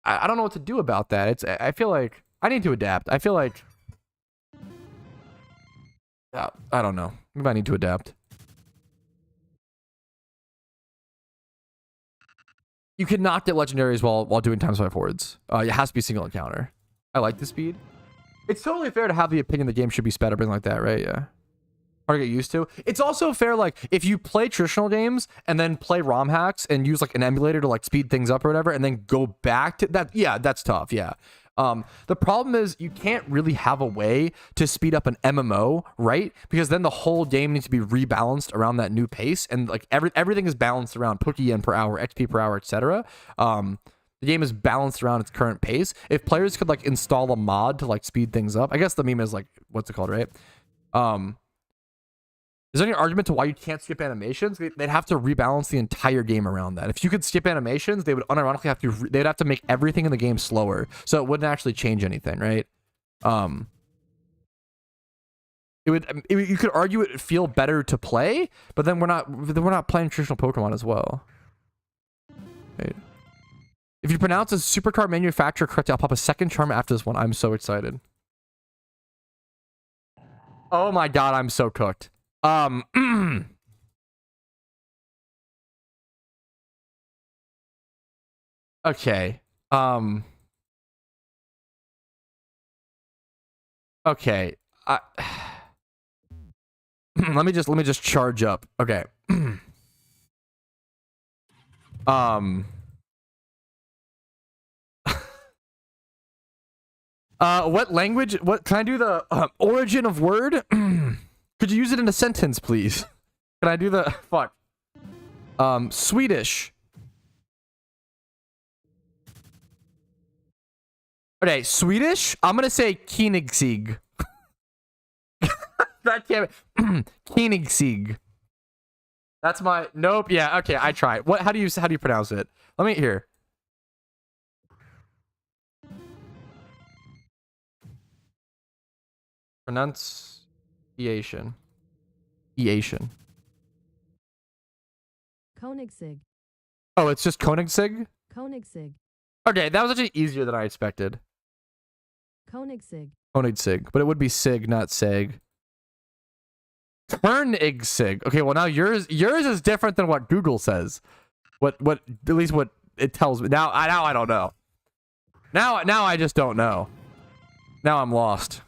I don't know what to do about that. I feel like I need to adapt. I feel like, I don't know. Maybe I need to adapt. You cannot get legendaries while doing times 5 forwards. It has to be single encounter. I like the speed. It's totally fair to have the opinion the game should be sped up and like that, right? Yeah. Hard to get used to. It's also fair, like, if you play traditional games and then play ROM hacks and use like an emulator to like speed things up or whatever, and then go back to that. Yeah, that's tough. Yeah. The problem is you can't really have a way to speed up an MMO, right? Because then the whole game needs to be rebalanced around that new pace, and like everything is balanced around Pokeyen per hour, XP per hour, etc. The game is balanced around its current pace. If players could like install a mod to like speed things up, I guess the meme is like, what's it called, right? Is there any argument to why you can't skip animations? They'd have to rebalance the entire game around that. If you could skip animations, they would unironically have to. They'd have to make everything in the game slower, so it wouldn't actually change anything, right? It would. You could argue it would feel better to play, but then we're not playing traditional Pokemon as well. Right. If you pronounce a supercar manufacturer correctly, I'll pop a second charm after this one. I'm so excited. Oh my god, I'm so cooked. Okay. Okay. Let me just charge up. Okay. What language? What can I do? The origin of word? Could you use it in a sentence, please? Can I do the fuck? Swedish. Okay, Swedish. I'm gonna say Koenigsegg. That can't be. Koenigsegg. That's my nope. Yeah. Okay, I tried. What? How do you pronounce it? Let me hear. Pronunciation. Eation. Koenigsegg. Oh, it's just Koenigsegg? Koenigsegg. Okay, that was actually easier than I expected. Koenigsegg. Koenigsegg, but it would be Sig, not Seg. Koenigsegg. Okay, well now yours is different than what Google says. What at least what it tells me. Now I don't know. Now I just don't know. Now I'm lost.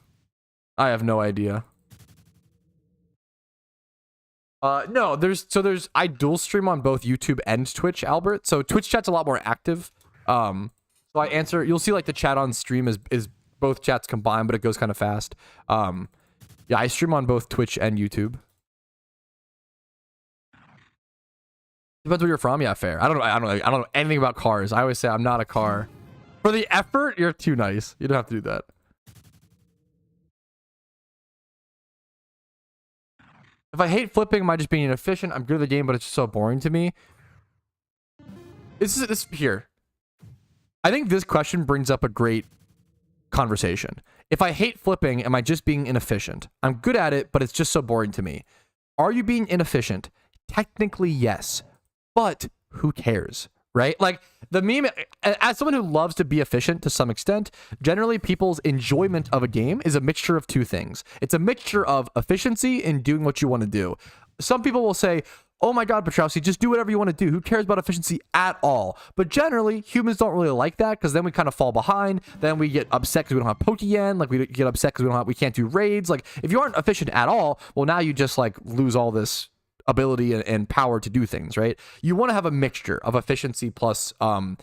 I have no idea. No, I dual stream on both YouTube and Twitch, Albert. So Twitch chat's a lot more active. So I answer, you'll see like the chat on stream is both chats combined, but it goes kind of fast. Yeah, I stream on both Twitch and YouTube. Depends where you're from. Yeah, fair. I don't know anything about cars. I always say I'm not a car. For the effort, you're too nice. You don't have to do that. If I hate flipping, am I just being inefficient? I'm good at the game, but it's just so boring to me. This here. I think this question brings up a great conversation. If I hate flipping, am I just being inefficient? I'm good at it, but it's just so boring to me. Are you being inefficient? Technically, yes. But who cares? Right? Like the meme, as someone who loves to be efficient to some extent, generally people's enjoyment of a game is a mixture of two things. It's a mixture of efficiency and doing what you want to do. Some people will say, oh my god, Patrouski, just do whatever you want to do. Who cares about efficiency at all? But generally, humans don't really like that because then we kind of fall behind. Then we get upset because we don't have Pokeyen. Like we get upset because we can't do raids. Like if you aren't efficient at all, well now you just like lose all this ability and power to do things, right? You want to have a mixture of efficiency plus I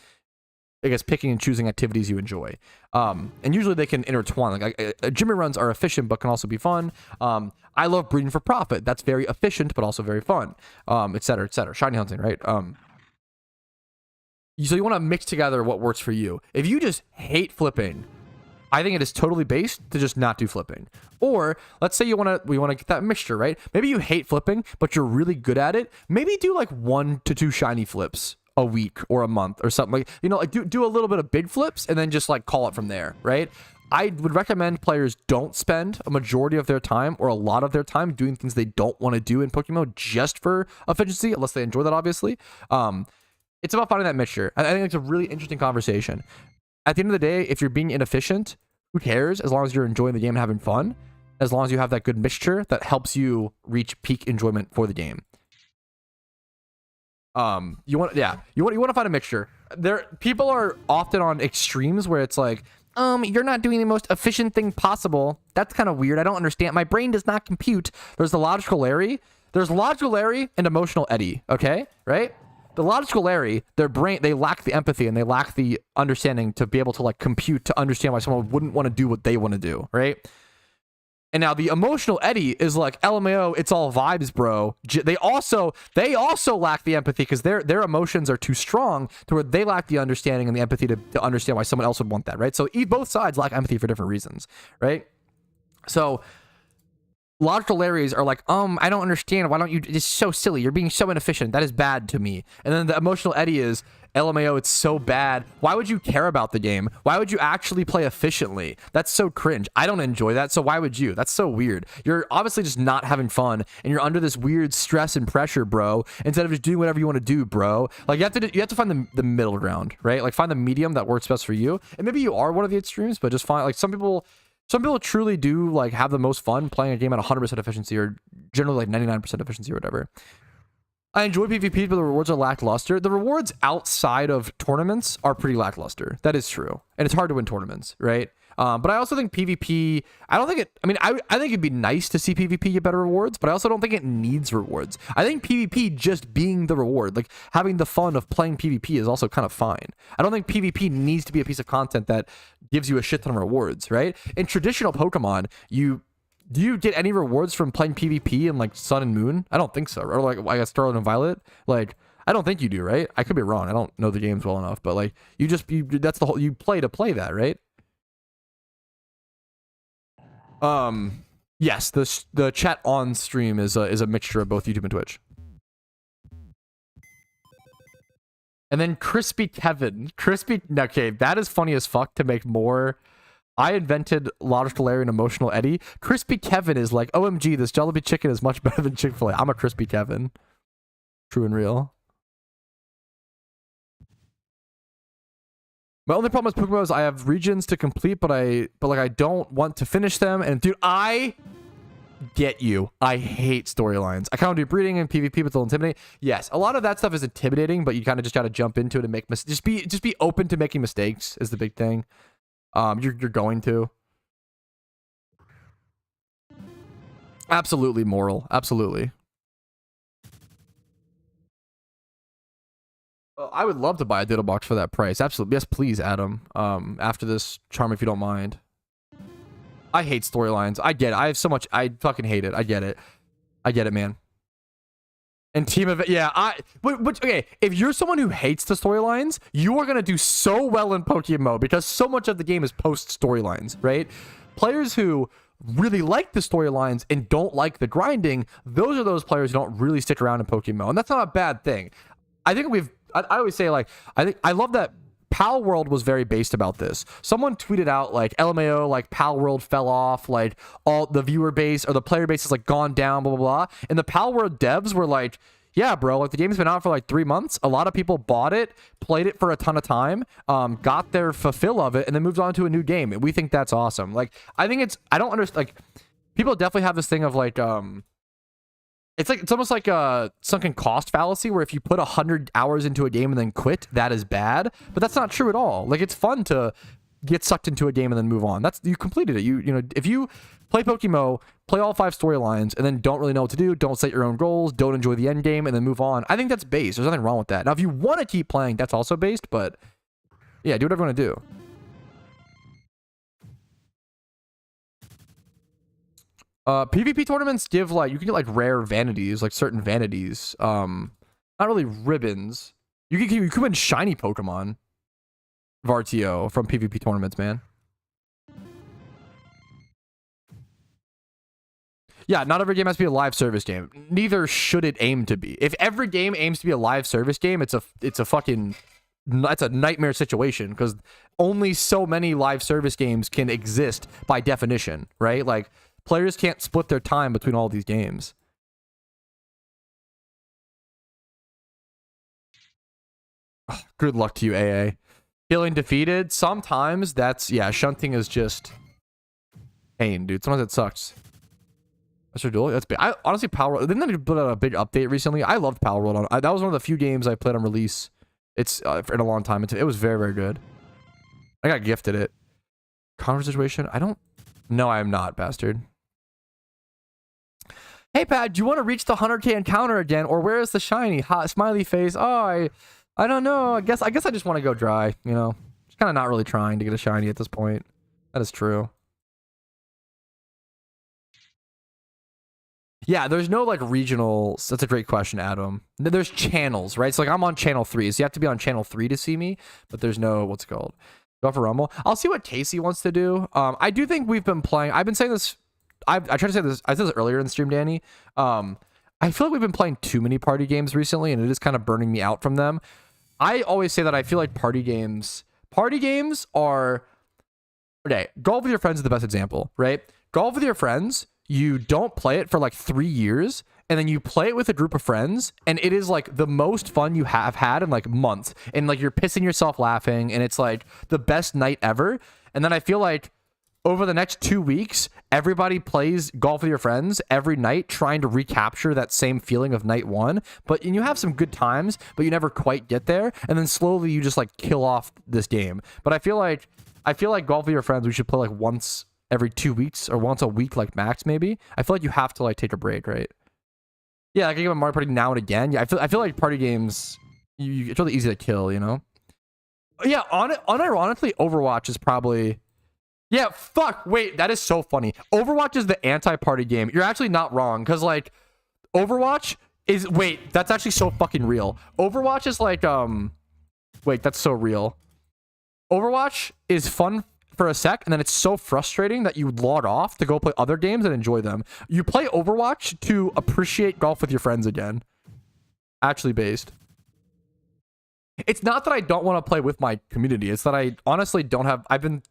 guess picking and choosing activities you enjoy. And usually they can intertwine. Like Jimmy runs are efficient but can also be fun. I love breeding for profit. That's very efficient but also very fun. Et cetera, et cetera. Shiny hunting, right? So you want to mix together what works for you. If you just hate flipping, I think it is totally based to just not do flipping. Or let's say we want to get that mixture, right? Maybe you hate flipping, but you're really good at it. Maybe do like 1 to 2 shiny flips a week or a month or something, like, you know, like do a little bit of big flips and then just like call it from there, right? I would recommend players don't spend a majority of their time or a lot of their time doing things they don't want to do in PokeMMO just for efficiency, unless they enjoy that, obviously. It's about finding that mixture. I think it's a really interesting conversation. At the end of the day, if you're being inefficient, who cares? As long as you're enjoying the game and having fun, as long as you have that good mixture that helps you reach peak enjoyment for the game. You want to find a mixture. People are often on extremes where it's like, you're not doing the most efficient thing possible. That's kind of weird. I don't understand. My brain does not compute. There's the logical Larry. There's logical Larry and emotional Eddie. Okay, right? The logical Larry, their brain, they lack the empathy and they lack the understanding to be able to like compute to understand why someone wouldn't want to do what they want to do, right? And now the emotional Eddie is like, LMAO, it's all vibes, bro. They also lack the empathy because their emotions are too strong to where they lack the understanding and the empathy to understand why someone else would want that, right? So both sides lack empathy for different reasons, right? So logical Larrys are like, I don't understand. Why don't you? It's so silly. You're being so inefficient. That is bad to me. And then the emotional Eddie is, LMAO, it's so bad. Why would you care about the game? Why would you actually play efficiently? That's so cringe. I don't enjoy that, so why would you? That's so weird. You're obviously just not having fun, and you're under this weird stress and pressure, bro, instead of just doing whatever you want to do, bro. Like, you have to find the middle ground, right? Like, find the medium that works best for you. And maybe you are one of the extremes, but just find, like, some people truly do, like, have the most fun playing a game at 100% efficiency, or generally, like, 99% efficiency or whatever. I enjoy PvP, but the rewards are lackluster. The rewards outside of tournaments are pretty lackluster. That is true. And it's hard to win tournaments, right? But I also think PvP, I think it'd be nice to see PvP get better rewards, but I also don't think it needs rewards. I think PvP just being the reward, like having the fun of playing PvP, is also kind of fine. I don't think PvP needs to be a piece of content that gives you a shit ton of rewards, right? In traditional Pokemon, do you get any rewards from playing PvP in like Sun and Moon? I don't think so. Or like, I guess Scarlet and Violet. Like, I don't think you do, right? I could be wrong. I don't know the games well enough, but like, that's the whole, you play to play that, right? Yes, the chat on stream is a mixture of both YouTube and Twitch. And then Crispy Kevin. Okay, that is funny as fuck to make more. I invented logical Larry and emotional Eddie. Crispy Kevin is like, OMG, this Jollibee chicken is much better than Chick-fil-A. I'm a Crispy Kevin. True and real. My only problem with PokeMMO is I have regions to complete, but I don't want to finish them. And dude, I get you. I hate storylines. I kind of do breeding and PvP, but they'll intimidate. Yes, a lot of that stuff is intimidating, but you kind of just got to jump into it and make mistakes. Just be open to making mistakes is the big thing. You're going to. Absolutely moral. Absolutely. I would love to buy a Diddle box for that price. Absolutely. Yes, please, Adam. After this, Charm, if you don't mind. I hate storylines. I get it. I have so much. I fucking hate it. I get it. I get it, man. And team event, yeah. But okay, if you're someone who hates the storylines, you are gonna do so well in PokeMMO because so much of the game is post storylines, right? Players who really like the storylines and don't like the grinding, those are those players who don't really stick around in PokeMMO, and that's not a bad thing. I think I always say, like, I love that Pal World was very based about this. Someone tweeted out like, LMAO, like, Pal World fell off, like all the viewer base or the player base has like gone down, blah blah blah. And the Pal World devs were like, yeah, bro, like the game's been out for like 3 months. A lot of people bought it, played it for a ton of time, got their fulfill of it, and then moved on to a new game. And we think that's awesome. Like, I think I don't understand, like, people definitely have this thing of like, it's almost like a sunken cost fallacy where if you put 100 hours into a game and then quit, that is bad. But that's not true at all. Like, it's fun to get sucked into a game and then move on. You completed it. You know, if you play PokeMMO, play all 5 storylines, and then don't really know what to do, don't set your own goals, don't enjoy the end game, and then move on, I think that's based. There's nothing wrong with that. Now, if you want to keep playing, that's also based, but yeah, do whatever you want to do. PvP tournaments give, like, you can get like rare vanities, like certain vanities. Not really ribbons. You can win shiny Pokemon of RTO from PvP tournaments, man. Yeah, not every game has to be a live service game. Neither should it aim to be. If every game aims to be a live service game, it's a nightmare situation, because only so many live service games can exist by definition, right? Like, players can't split their time between all these games. Ugh, good luck to you, AA. Feeling defeated? Sometimes that's, yeah, shunting is just pain, dude. Sometimes it sucks. Mr. Duel, that's big. I honestly, Power World, didn't they put out a big update recently? I loved Power World. That was one of the few games I played on release. It's in a long time. It was very, very good. I got gifted it. Conference situation? I don't... No, I am not, bastard. Hey, Pat, do you want to reach the 100k encounter again? Or where is the shiny? Hot smiley face. Oh, I don't know. I guess I just want to go dry, you know? Just kind of not really trying to get a shiny at this point. That is true. Yeah, there's no like regional. That's a great question, Adam. There's channels, right? So like I'm on channel 3, so you have to be on channel 3 to see me, but there's no, what's it called? Go for Rumble. I'll see what Casey wants to do. I do think we've been playing. I've been saying this. I tried to say this. I said this earlier in the stream, Danny. I feel like we've been playing too many party games recently, and it is kind of burning me out from them. I always say that I feel like party games are, okay, golf with your friends is the best example, right? Golf with your friends, you don't play it for like 3 years, and then you play it with a group of friends, and it is like the most fun you have had in like months, and like you're pissing yourself laughing, and it's like the best night ever. And then I feel like over the next 2 weeks, everybody plays golf with your friends every night, trying to recapture that same feeling of night one. And you have some good times, but you never quite get there. And then slowly you just like kill off this game. But I feel like golf with your friends, we should play like once every 2 weeks or once a week, like max maybe. I feel like you have to like take a break, right? Yeah, like I give a Mario Party now and again. Yeah, I feel like party games, it's really easy to kill, you know? Yeah, unironically, Overwatch is probably... Yeah, fuck, wait, that is so funny. Overwatch is the anti-party game. You're actually not wrong, because, like, Overwatch is... Wait, that's actually so fucking real. Overwatch is like, Wait, that's so real. Overwatch is fun for a sec, and then it's so frustrating that you log off to go play other games and enjoy them. You play Overwatch to appreciate golf with your friends again. Actually based. It's not that I don't want to play with my community. It's that I honestly don't have... I've been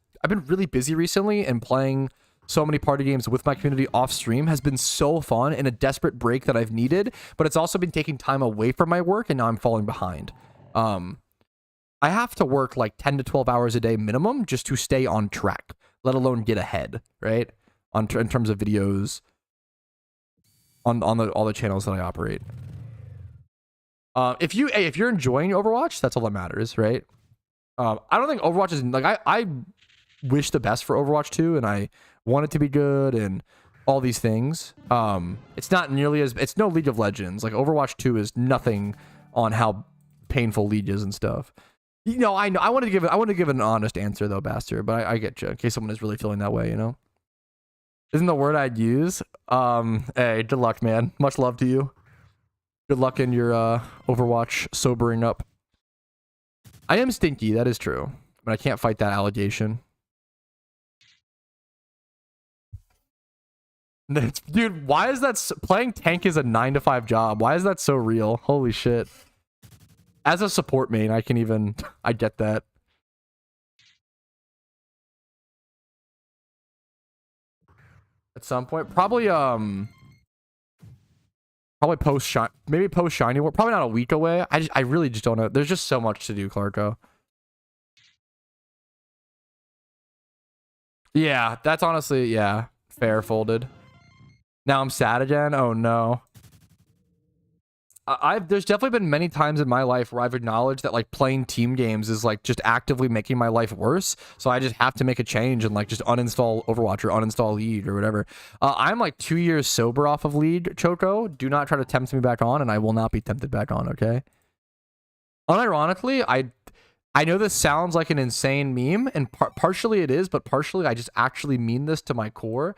really busy recently, and playing so many party games with my community off stream has been so fun and a desperate break that I've needed, but it's also been taking time away from my work, and now I'm falling behind. I have to work like 10 to 12 hours a day minimum just to stay on track, let alone get ahead, right? In terms of videos on all the channels that I operate. If you're enjoying Overwatch, that's all that matters, right? I don't think Overwatch is like I wish the best for Overwatch 2, and I want it to be good and all these things. It's not nearly as... It's no League of Legends. Like, Overwatch 2 is nothing on how painful League is and stuff. You know, I know. I wanted to give an honest answer, though, bastard, but I get you, in case someone is really feeling that way, you know? Isn't the word I'd use? Hey, good luck, man. Much love to you. Good luck in your Overwatch sobering up. I am stinky, that is true. But I can't fight that allegation. Dude, why is that... Playing tank is a 9-to-5 job. Why is that so real? Holy shit. As a support main, I can even... I get that. At some point. Probably post shiny... Maybe post shiny war. Probably not a week away. I really just don't know. There's just so much to do, Clarko. Yeah, that's honestly... Yeah. Fair folded. Now I'm sad again? Oh no. There's definitely been many times in my life where I've acknowledged that like playing team games is like just actively making my life worse. So I just have to make a change and like just uninstall Overwatch or uninstall League or whatever. I'm like 2 years sober off of League, Choco. Do not try to tempt me back on, and I will not be tempted back on, okay? Unironically, I know this sounds like an insane meme, and partially it is, but partially I just actually mean this to my core.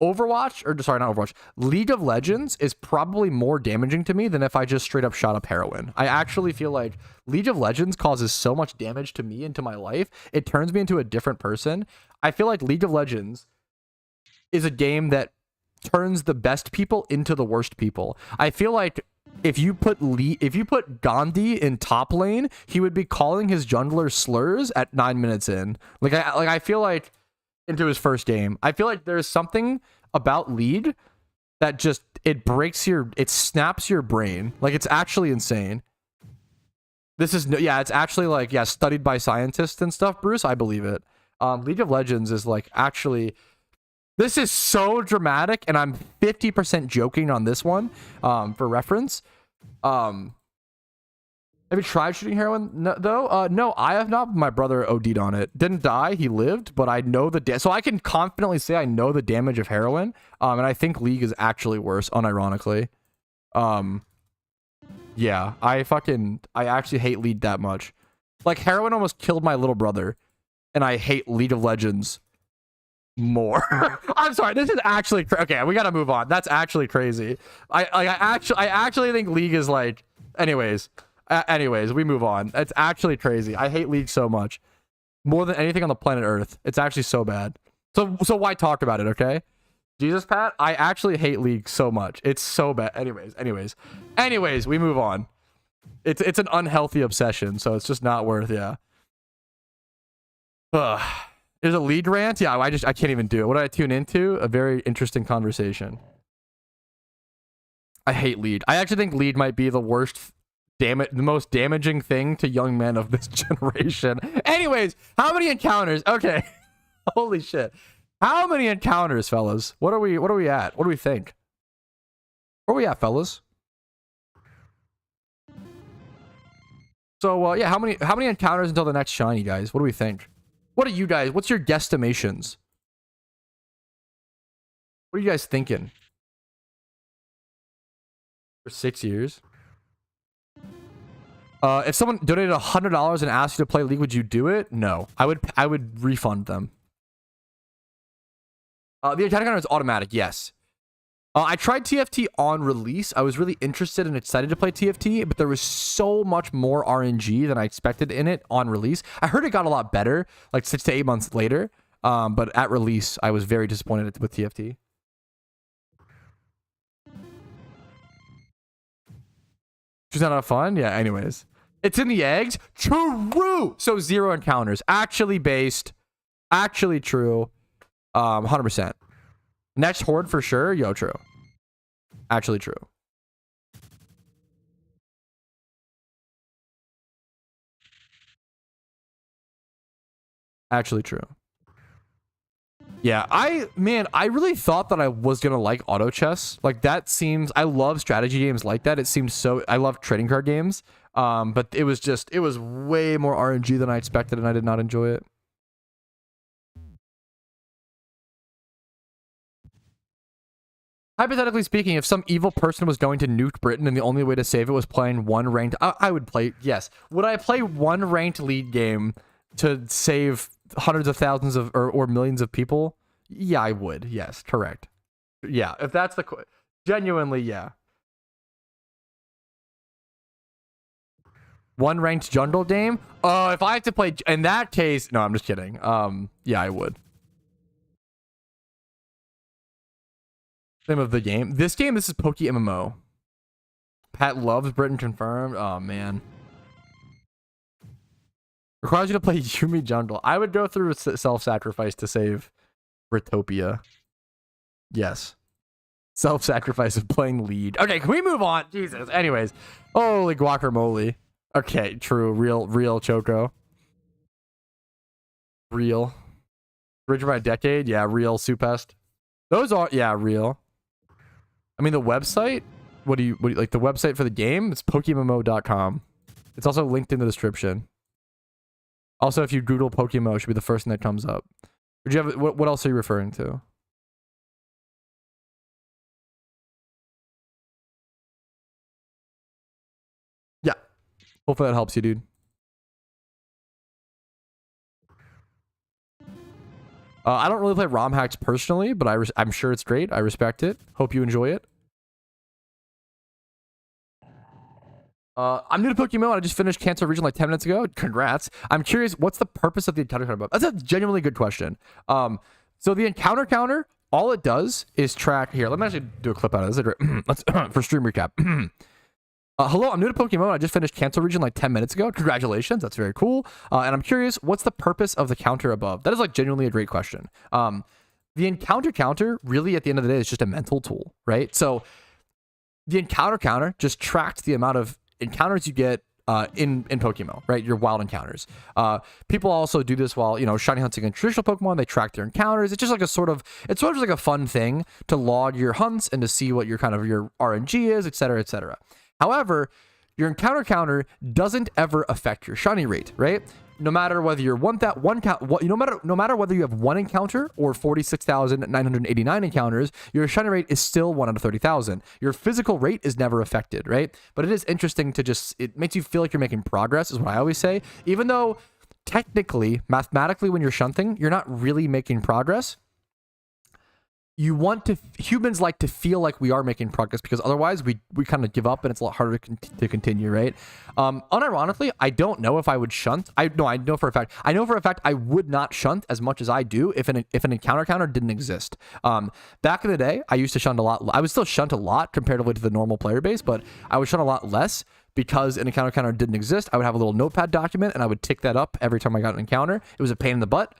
Overwatch, or sorry, not Overwatch, League of Legends is probably more damaging to me than if I just straight up shot up heroin. I actually feel like League of Legends causes so much damage to me and to my life. It turns me into a different person. I feel like League of Legends is a game that turns the best people into the worst people. I feel like if you put Gandhi in top lane, he would be calling his jungler slurs at 9 minutes in. I feel like into his first game. I feel like there's something about League that just it snaps your brain. Like, it's actually insane. This is it's actually like studied by scientists and stuff, Bruce. I believe it. League of Legends is like actually. This is so dramatic, and I'm 50% joking on this one, for reference. Have you tried shooting heroin, though? No, I have not. My brother OD'd on it. Didn't die, he lived, but I know so I can confidently say I know the damage of heroin, and I think League is actually worse, unironically. Yeah, I actually hate League that much. Like, heroin almost killed my little brother, and I hate League of Legends more. I'm sorry, this is actually okay, we gotta move on. That's actually crazy. I actually think League is like, anyways, we move on. It's actually crazy. I hate League so much, more than anything on the planet Earth. It's actually so bad. So why talk about it? Okay, Jesus, Pat, I actually hate League so much. It's so bad. Anyways, we move on. It's an unhealthy obsession, so it's just not worth. There's a League rant. Yeah, I can't even do it. What did I tune into? A very interesting conversation. I hate League. I actually think League might be the most damaging thing to young men of this generation. Anyways, how many encounters? Okay. Holy shit. How many encounters, fellas? What are we at? What do we think? Where are we at, fellas? So, how many encounters until the next shiny, guys? What do we think? What are you guys? What's your guesstimations? What are you guys thinking? For 6 years? If someone donated $100 and asked you to play League, would you do it? No. I would refund them. The encounter counter is automatic, yes. I tried TFT on release. I was really interested and excited to play TFT, but there was so much more RNG than I expected in it on release. I heard it got a lot better, like 6 to 8 months later. But at release, I was very disappointed with TFT. Was that not fun? Yeah, anyways. It's in the eggs. True! So 0 encounters. Actually based. Actually true. 100%. Next horde for sure. Yo, true. Actually true. Actually true. Yeah, I really thought that I was gonna like auto chess. Like, that seems, I love strategy games like that. It seems so, I love trading card games. But it was way more RNG than I expected, and I did not enjoy it. Hypothetically speaking, if some evil person was going to nuke Britain and the only way to save it was playing one ranked, I would play, yes. Would I play one ranked league game to save hundreds of thousands of or millions of people? Yeah, I would. Yes, correct. Yeah, if that's the genuinely, yeah. One ranked jungle game? If I had to play in that case, no, I'm just kidding. Yeah, I would. Name of the game. This is PokeMMO. Pat loves Britain confirmed. Oh man. Requires you to play Yumi jungle. I would go through self-sacrifice to save Britopia. Yes. Self-sacrifice of playing lead. Okay, can we move on? Jesus. Anyways. Holy guacamole. Okay, true. Real Choco. Real. Bridge by a decade? Yeah, real Supest. Those are, yeah, real. I mean, the website, what do you like, the website for the game? It's PokeMMO.com. It's also linked in the description. Also, if you Google PokeMMO, it should be the first thing that comes up. Would you have, what else are you referring to? Yeah. Hopefully that helps you, dude. I don't really play ROM hacks personally, but I'm sure it's great. I respect it. Hope you enjoy it. I'm new to PokeMMO. I just finished Cancer Region like 10 minutes ago. Congrats. I'm curious, what's the purpose of the encounter counter buff? That's a genuinely good question. So the encounter counter all it does is track here. Let me actually do a clip out of this. Let's for stream recap. Hello, I'm new to Pokemon. I just finished Cancel Region like 10 minutes ago. Congratulations, that's very cool. And I'm curious, what's the purpose of the counter above? That is like genuinely a great question. The encounter counter really at the end of the day is just a mental tool, right? So the encounter counter just tracks the amount of encounters you get in Pokemon, right? Your wild encounters. People also do this while, you know, shiny hunting and traditional Pokemon. They track their encounters. It's just like it's sort of just like a fun thing to log your hunts and to see what your kind of your RNG is, etc., etc. However, your encounter counter doesn't ever affect your shiny rate, right? No matter whether you're no matter whether you have one encounter or 46,989 encounters, your shiny rate is still 1 out of 30,000. Your physical rate is never affected, right? But it is interesting to it makes you feel like you're making progress, is what I always say. Even though technically, mathematically, when you're shunting, you're not really making progress. Humans like to feel like we are making progress, because otherwise we kind of give up and it's a lot harder to continue, right? Unironically, I don't know if I would shunt. I know for a fact I would not shunt as much as I do if an encounter counter didn't exist. Back in the day, I used to shunt a lot. I would still shunt a lot comparatively to the normal player base, but I would shunt a lot less because an encounter counter didn't exist. I would have a little notepad document and I would tick that up every time I got an encounter. It was a pain in the butt.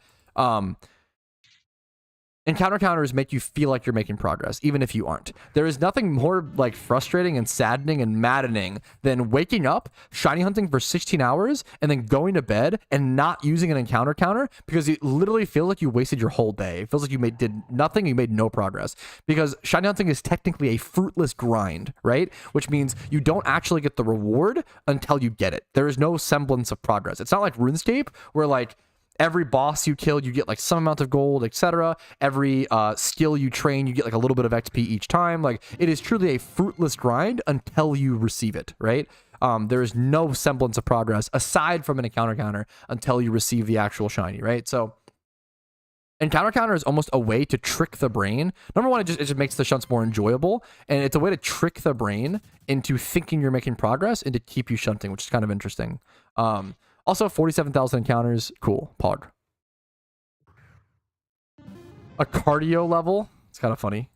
Encounter counters make you feel like you're making progress, even if you aren't. There is nothing more like frustrating and saddening and maddening than waking up, shiny hunting for 16 hours, and then going to bed and not using an encounter counter, because it literally feels like you wasted your whole day. It feels like you did nothing, you made no progress. Because shiny hunting is technically a fruitless grind, right? Which means you don't actually get the reward until you get it. There is no semblance of progress. It's not like RuneScape, where like every boss you killed, you get like some amount of gold, etc. Every skill you train, you get like a little bit of XP each time. Like, it is truly a fruitless grind until you receive it, right? There is no semblance of progress aside from an encounter counter until you receive the actual shiny, right? So encounter counter is almost a way to trick the brain. Number one, it just makes the shunts more enjoyable, and it's a way to trick the brain into thinking you're making progress and to keep you shunting, which is kind of interesting. Also, 47,000 encounters. Cool. Pog. A cardio level. It's kind of funny.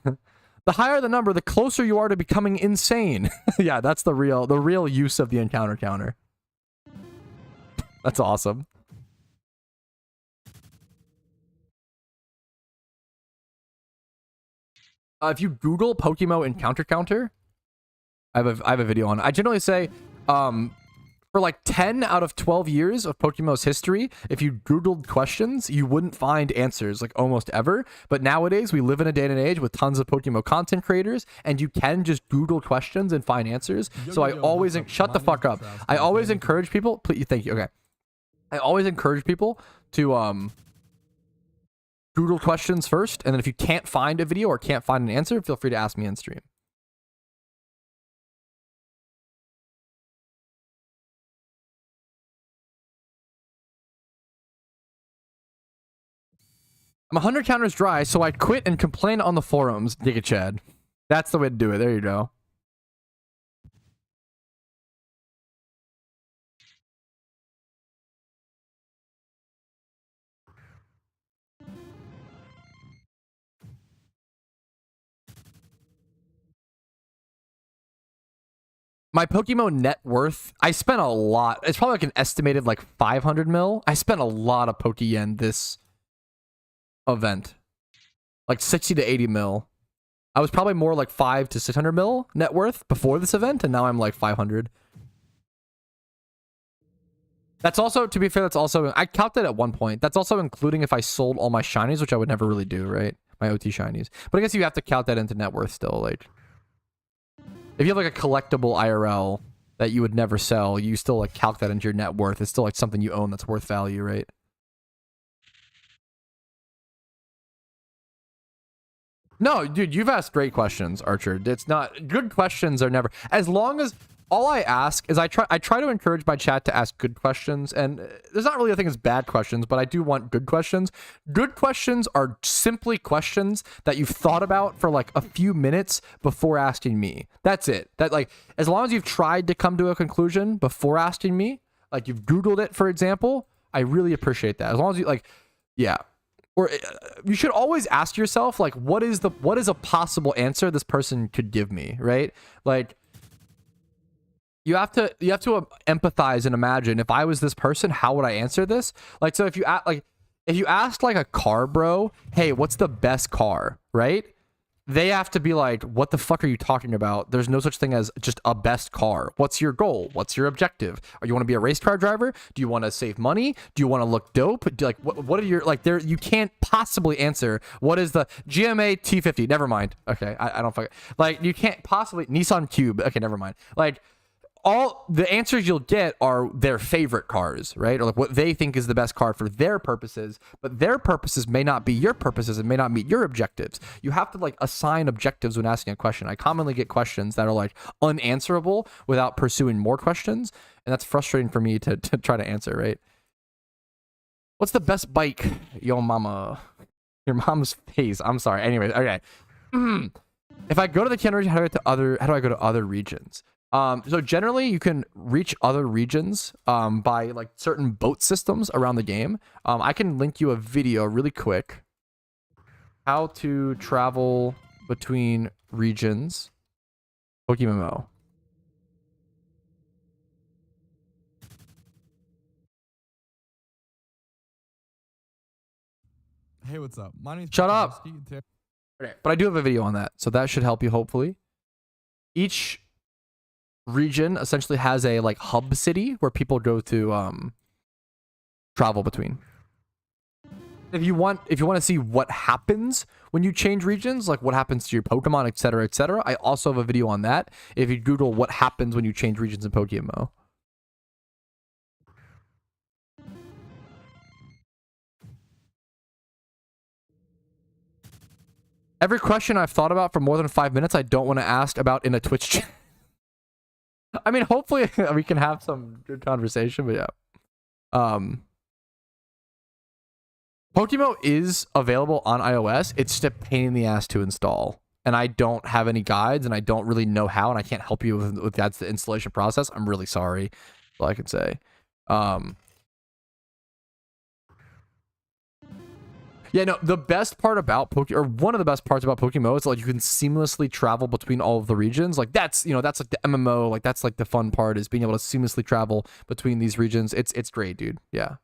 The higher the number, the closer you are to becoming insane. Yeah, that's the real use of the encounter counter. That's awesome. If you Google PokeMMO encounter counter, I have a video on it. I generally say, for like 10 out of 12 years of PokeMMO's history, if you Googled questions, you wouldn't find answers like almost ever. But nowadays, we live in a day and age with tons of PokeMMO content creators, and you can just Google questions and find answers. So I always shut the fuck up. I always encourage people. Please, thank you. Okay, I always encourage people to Google questions first, and then if you can't find a video or can't find an answer, feel free to ask me in stream. I'm 100 counters dry, so I quit and complain on the forums, Giga Chad. That's the way to do it. There you go. My Pokemon net worth, I spent a lot. It's probably like an estimated like 500 mil. I spent a lot of Pokeyen this event. Like 60 to 80 mil. I was probably more like 500 to 600 mil net worth before this event, and now I'm like 500. That's also, to be fair, that's also, I counted at one point. That's also including if I sold all my shinies, which I would never really do, right? My OT shinies. But I guess you have to count that into net worth still. Like, if you have like a collectible IRL that you would never sell, you still like calc that into your net worth. It's still like something you own that's worth value, right? No, dude, you've asked great questions, Archer. It's not, good questions are never, as long as, all I ask is I try to encourage my chat to ask good questions, and there's not really a thing as bad questions, but I do want good questions. Good questions are simply questions that you've thought about for like a few minutes before asking me. That's it. That, like, as long as you've tried to come to a conclusion before asking me, like you've Googled it, for example, I really appreciate that. As long as you, like, Yeah. Or you should always ask yourself, like, what is a possible answer this person could give me, right? Like, you have to empathize and imagine, if I was this person, how would I answer this? Like, so if you asked like a car bro, hey, what's the best car, right? They have to be like, what the fuck are you talking about? There's no such thing as just a best car. What's your goal? What's your objective? Are you want to be a race car driver? Do you want to save money? Do you want to look dope? Like, what are your, like, there, you can't possibly answer what is the GMA T50. Never mind. Okay. I don't fuck it. Like, you can't possibly Nissan Cube. Okay. Never mind. Like, all the answers you'll get are their favorite cars, right? Or like what they think is the best car for their purposes, but their purposes may not be your purposes and may not meet your objectives. You have to like assign objectives when asking a question. I commonly get questions that are like unanswerable without pursuing more questions, and that's frustrating for me to try to answer, right? What's the best bike? Yo mama. Your mom's face. I'm sorry. Anyways, okay. If I go to the Canada region, how do I go to other regions? So generally you can reach other regions by like certain boat systems around the game. I can link you a video really quick. How to travel between regions. PokeMMO. Hey, what's up? My name's Shut up. Patrouski. Okay, but I do have a video on that, so that should help you hopefully. Each region essentially has a like hub city where people go to travel between. If you want to see what happens when you change regions, like what happens to your Pokemon, etc., I also have a video on that. If you Google what happens when you change regions in PokeMMO. Every question I've thought about for more than 5 minutes, I don't want to ask about in a Twitch chat. I mean, hopefully we can have some good conversation, but yeah. PokeMMO is available on iOS. It's just a pain in the ass to install. And I don't have any guides, and I don't really know how, and I can't help you with that's the installation process. I'm really sorry. That's all I can say. Yeah, no, the best part about one of the best parts about PokeMMO is like you can seamlessly travel between all of the regions. Like that's like the MMO, like that's like the fun part, is being able to seamlessly travel between these regions. It's great, dude. Yeah.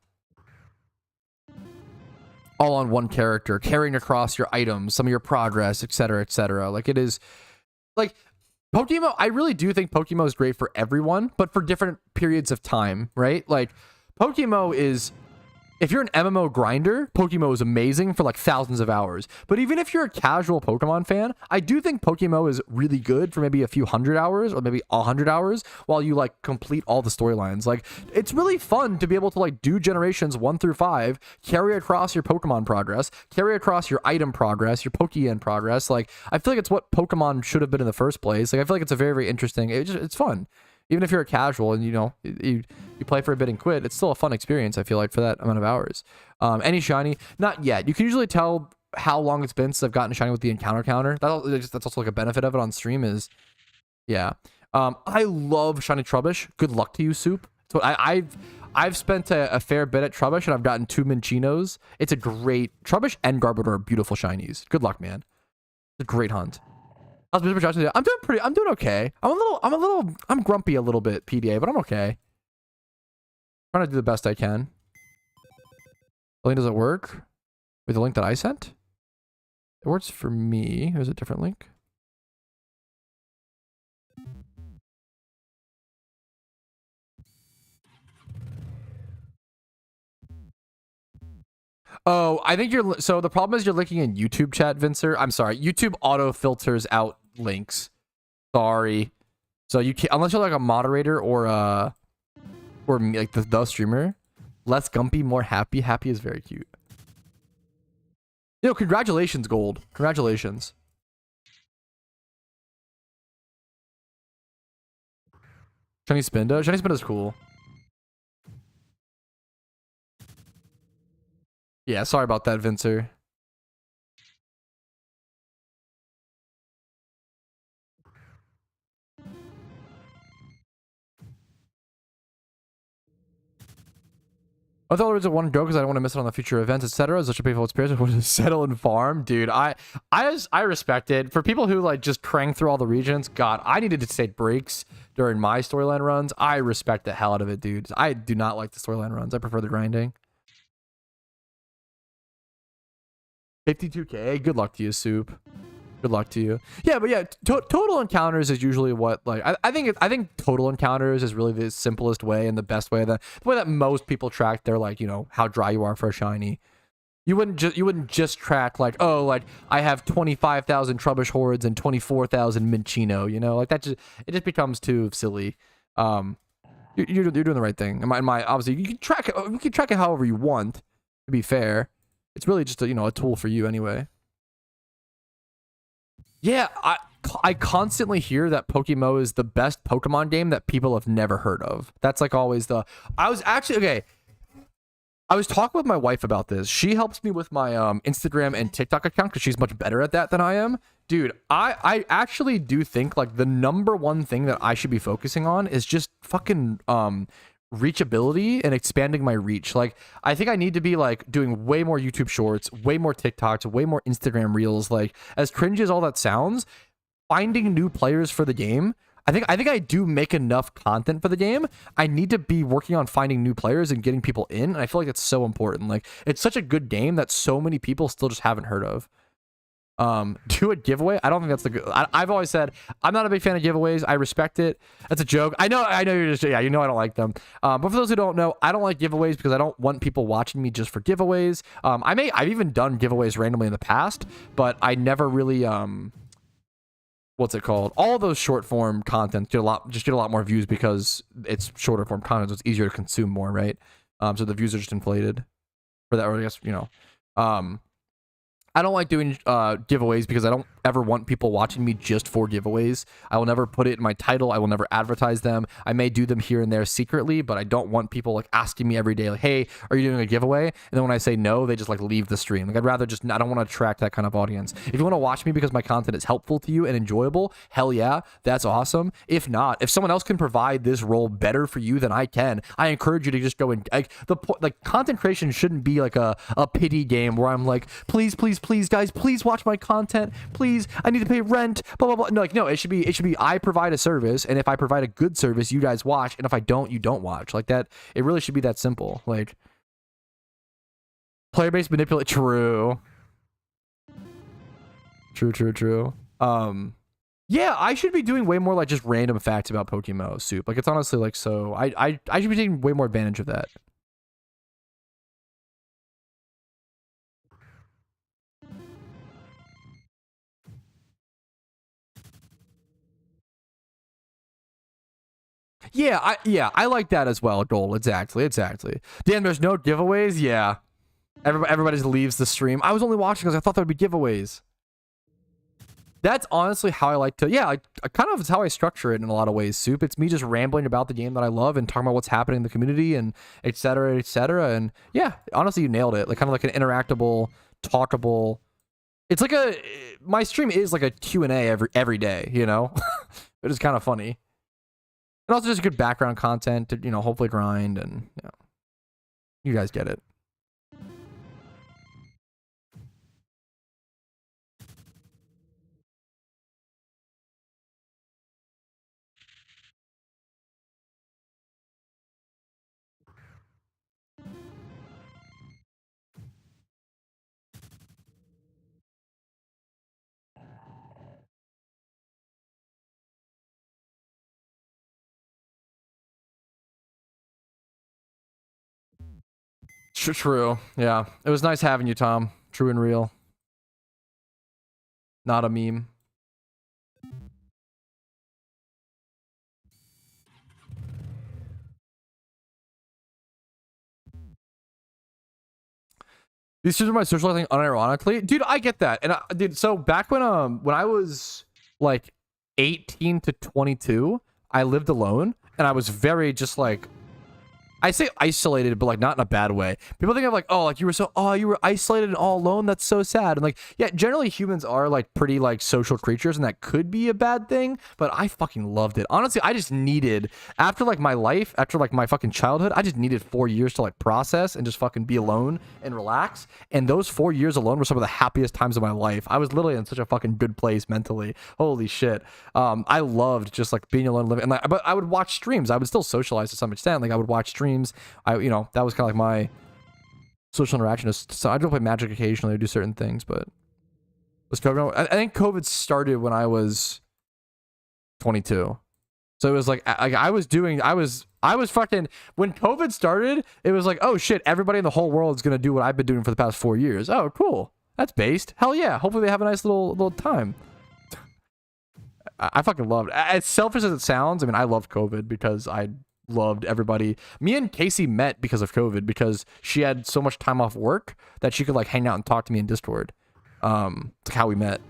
All on one character, carrying across your items, some of your progress, etc., etc. Like it is like PokeMMO, I really do think PokeMMO is great for everyone, but for different periods of time, right? Like PokeMMO is, if you're an MMO grinder, PokeMMO is amazing for like thousands of hours. But even if you're a casual Pokemon fan, I do think PokeMMO is really good for maybe a few hundred hours or maybe 100 hours while you like complete all the storylines. Like it's really fun to be able to like do generations 1 through 5, carry across your Pokemon progress, carry across your item progress, your Pokeyen progress. Like I feel like it's what Pokemon should have been in the first place. Like I feel like it's a very, very interesting, it's fun. Even if you're a casual and you play for a bit and quit, it's still a fun experience, I feel like, for that amount of hours. Any shiny? Not yet. You can usually tell how long it's been since I've gotten a shiny with the encounter counter. That's also like a benefit of it on stream is, yeah. I love shiny Trubbish. Good luck to you, Soup. So I've spent a fair bit at Trubbish, and I've gotten 2 Minchinos. It's a great Trubbish and Garbodor are beautiful shinies. Good luck, man. It's a great hunt. I'm doing okay. I'm grumpy a little bit, PDA, but I'm okay. Trying to do the best I can. The link doesn't work with the link that I sent. It works for me. Here's a different link. Oh, I think so the problem is you're linking in YouTube chat, Vincer. I'm sorry. YouTube auto filters out links. Sorry. So you can't, unless you're like a moderator or me, like the streamer. Less gumpy, more happy. Happy is very cute. Congratulations, Gold. Congratulations. Shiny Spinda. Shiny Spinda's cool. Yeah, sorry about that, Vincer. I thought there was a one go because I don't want to miss it on the future events, etc. Such a painful experience. I want to settle and farm, dude. I respect it. For people who like just crank through all the regions, God, I needed to take breaks during my storyline runs. I respect the hell out of it, dude. I do not like the storyline runs. I prefer the grinding. 52K. Good luck to you, Soup. Good luck to you. Yeah, but yeah, total encounters is usually what like I think total encounters is really the simplest way and the best way the way that most people track their like, you know, how dry you are for a shiny. You wouldn't just track like, oh, like I have 25,000 Trubbish Hordes and 24,000 Minccino, you know, like that just it just becomes too silly. You're doing the right thing. In my obviously you can track it however you want, to be fair. It's really just a, you know, a tool for you anyway. Yeah, I constantly hear that PokeMMO is the best Pokemon game that people have never heard of. That's like always the... I was talking with my wife about this. She helps me with my Instagram and TikTok account because she's much better at that than I am. Dude, I actually do think like the number one thing that I should be focusing on is just fucking reachability and expanding my reach. Like I think I need to be like doing way more YouTube shorts, way more TikToks, way more Instagram reels. Like as cringy as all that sounds, finding new players for the game. I think I do make enough content for the game. I need to be working on finding new players and getting people in. And I feel like that's so important. Like it's such a good game that so many people still just haven't heard of. Do a giveaway. I don't think that's the good. I've always said I'm not a big fan of giveaways. I respect it. That's a joke. I know you're just, yeah, you know I don't like them. But for those who don't know, I don't like giveaways because I don't want people watching me just for giveaways. I've even done giveaways randomly in the past, but I never really what's it called? All those short form content get a lot more views because it's shorter form content, so it's easier to consume more, right? So the views are just inflated for that, or I guess, you know, I don't like doing giveaways because I don't ever want people watching me just for giveaways. I will never put it in my title. I will never advertise them. I may do them here and there secretly, but I don't want people like asking me every day, like, hey, are you doing a giveaway? And then when I say no, they just like leave the stream. Like I'd rather just, I don't want to attract that kind of audience. If you want to watch me because my content is helpful to you and enjoyable, hell yeah, that's awesome. If not, if someone else can provide this role better for you than I can, I encourage you to just go and like content creation shouldn't be like a pity game where I'm like, please guys, please watch my content, please, I need to pay rent, blah blah blah. No, like no, it should be I provide a service, and if I provide a good service, you guys watch, and if I don't, you don't watch. Like that, it really should be that simple. Like player base manipulate. True. Yeah, I should be doing way more like just random facts about PokeMMO, Soup. Like it's honestly like so. I should be taking way more advantage of that. Yeah, I like that as well, Goal. Exactly. Damn, there's no giveaways? Yeah. Everybody just leaves the stream. I was only watching because I thought there'd be giveaways. That's honestly how I like to, yeah, I kind of is how I structure it in a lot of ways, Soup. It's me just rambling about the game that I love and talking about what's happening in the community and et cetera, et cetera. And yeah, honestly, you nailed it. Like kind of like an interactable, talkable. It's like my stream is like a Q&A every day, you know? It is kind of funny. And also just good background content to, you know, hopefully grind and, you know, you guys get it. True. Yeah. It was nice having you, Tom. True and real. Not a meme. These two are my socializing unironically. Dude, I get that. And dude, so back when I was like 18 to 22, I lived alone and I was very just like I say isolated, but like not in a bad way. People think of like, oh, like you were isolated and all alone. That's so sad. And like, yeah, generally humans are like pretty like social creatures, and that could be a bad thing. But I fucking loved it. Honestly, I just needed after like my life, after like my fucking childhood, I just needed 4 years to like process and just fucking be alone and relax. And those 4 years alone were some of the happiest times of my life. I was literally in such a fucking good place mentally. Holy shit. I loved just like being alone, living, and like, but I would watch streams. I would still socialize to some extent. Like I would watch streams. You know, that was kind of like my social interaction. So I don't play Magic occasionally or do certain things, but was COVID? I think COVID started when I was 22. So it was like I was fucking, when COVID started, it was like, oh shit, everybody in the whole world is gonna do what I've been doing for the past 4 years. Oh, cool. That's based. Hell yeah. Hopefully they have a nice little time. I fucking loved it. As selfish as it sounds, I mean, I loved COVID because I loved everybody. Me and Casey met because of COVID, because she had so much time off work that she could like hang out and talk to me in Discord. It's like how we met.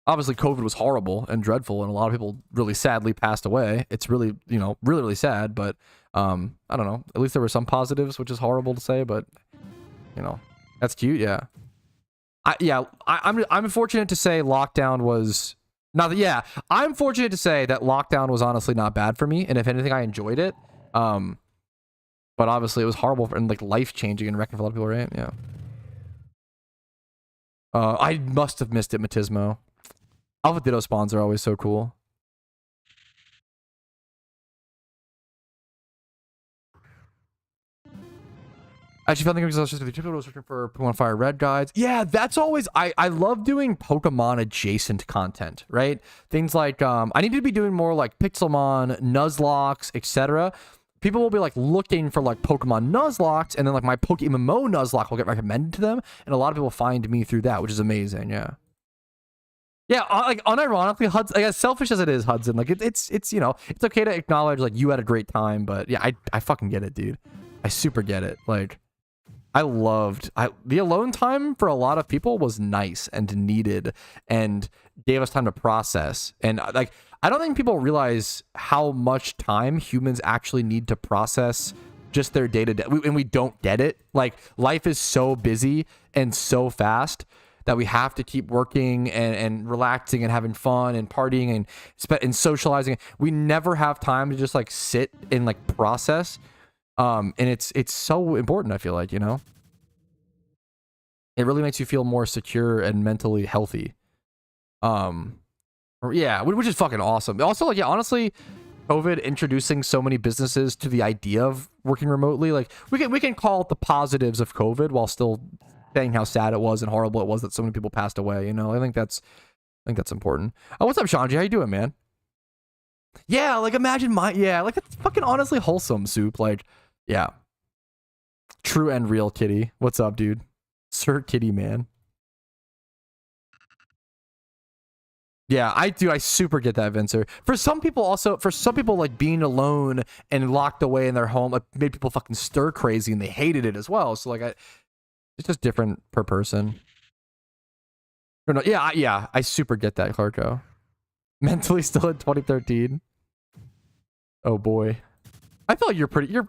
Obviously COVID was horrible and dreadful, and a lot of people really sadly passed away. It's really, you know, really, really sad, but I don't know, at least there were some positives, which is horrible to say, but you know, that's cute. Yeah. I'm fortunate to say lockdown was not that, yeah, I'm fortunate to say that lockdown was honestly not bad for me, and if anything, I enjoyed it. But obviously, it was horrible and like life changing and wrecking for a lot of people, right? Yeah. I must have missed it, Matismo. Alpha Ditto spawns are always so cool. I actually found the because I was just searching for Pokemon Fire Red guides. Yeah, that's always, I love doing Pokemon adjacent content, right? Things like I need to be doing more like Pixelmon, Nuzlocke, etc. People will be like looking for like Pokemon Nuzlocke, and then like my PokeMMO Nuzlocke will get recommended to them, and a lot of people find me through that, which is amazing. Yeah. Yeah, like unironically, Hudson, like, as selfish as it is, Hudson, like it's you know, it's okay to acknowledge like you had a great time, but yeah, I fucking get it, dude. I super get it. Like I loved the alone time for a lot of people was nice and needed and gave us time to process. And like I don't think people realize how much time humans actually need to process just their day-to-day, and we don't get it. Like life is so busy and so fast that we have to keep working and relaxing and having fun and partying and socializing. We never have time to just like sit and like process. And it's so important, I feel like, you know? It really makes you feel more secure and mentally healthy. Yeah, which is fucking awesome. Also, like, yeah, honestly, COVID introducing so many businesses to the idea of working remotely, like we can call it the positives of COVID while still saying how sad it was and horrible it was that so many people passed away, you know? I think that's important. Oh, what's up, Shanji? How you doing, man? Yeah, like imagine yeah, like it's fucking honestly wholesome, Soup. Like, yeah. True and real Kitty. What's up, dude? Sir Kitty Man. Yeah, I do. I super get that, Vincer. For some people, like being alone and locked away in their home, like made people fucking stir crazy, and they hated it as well. So like, it's just different per person. Or no, yeah, I super get that, Clarko. Mentally still in 2013. Oh boy. I feel like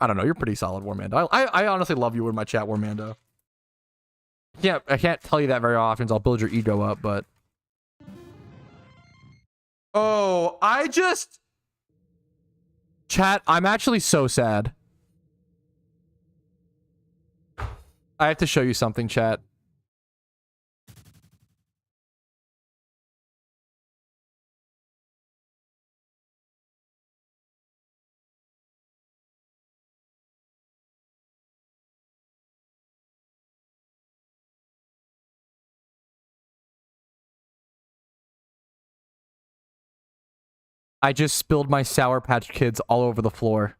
I don't know, you're pretty solid, Warmando. I honestly love you in my chat, Warmando. I can't tell you that very often, so I'll build your ego up, but... Oh, Chat, I'm actually so sad. I have to show you something, chat. I just spilled my Sour Patch Kids all over the floor.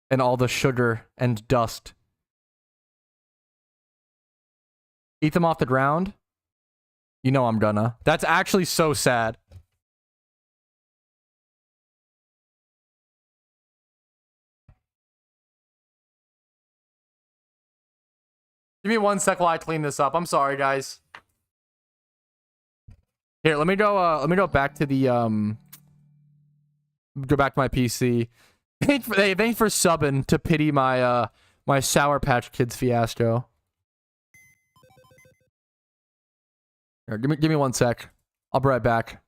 And all the sugar and dust. Eat them off the ground? You know I'm gonna. That's actually so sad. Give me 1 sec while I clean this up. I'm sorry, guys. Here, let me go back to the go back to my PC. Thanks for subbing to pity my my Sour Patch Kids fiasco. Here, give me 1 sec. I'll be right back.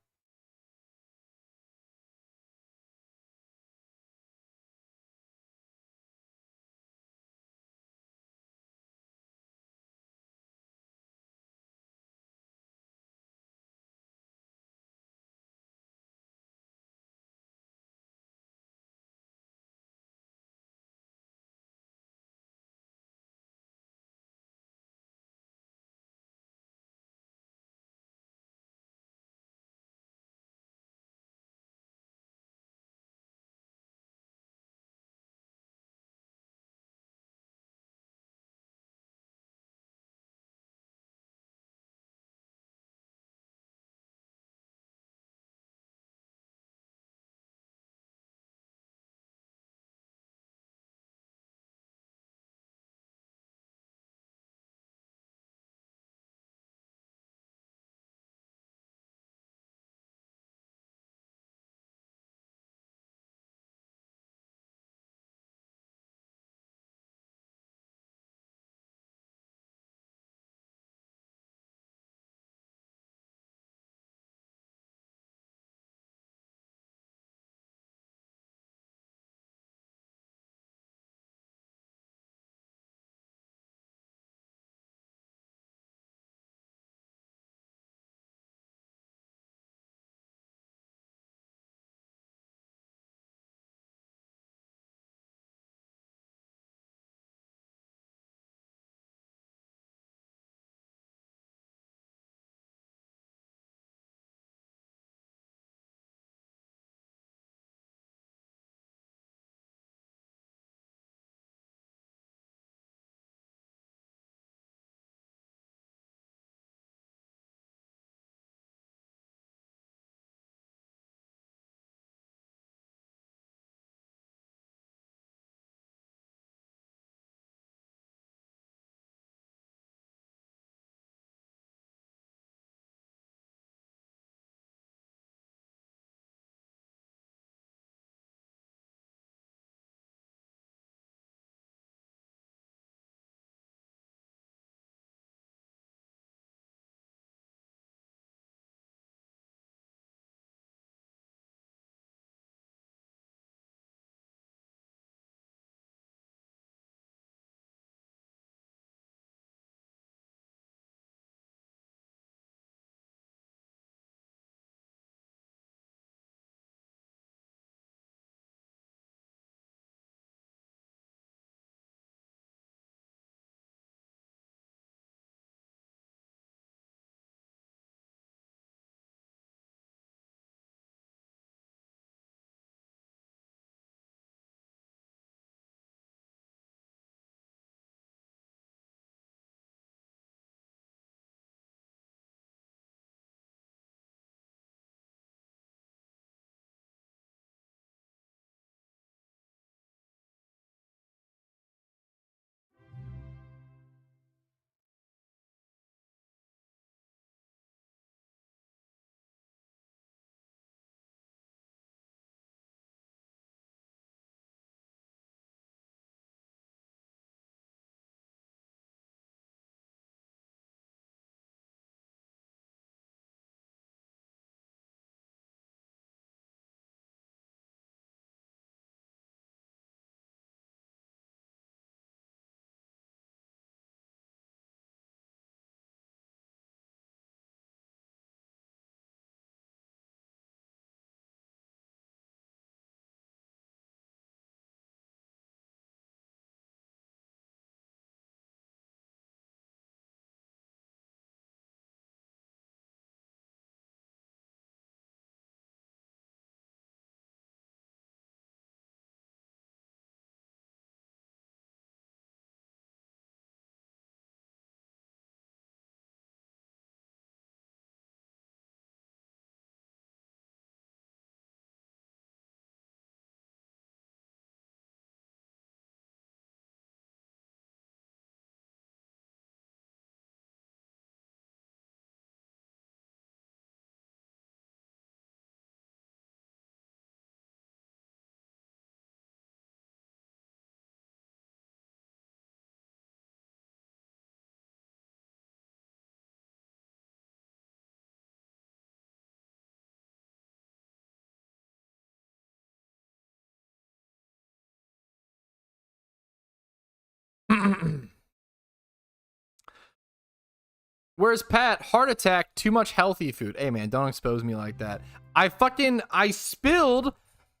Where's Pat? Heart attack, too much healthy food. Hey man, don't expose me like that. I spilled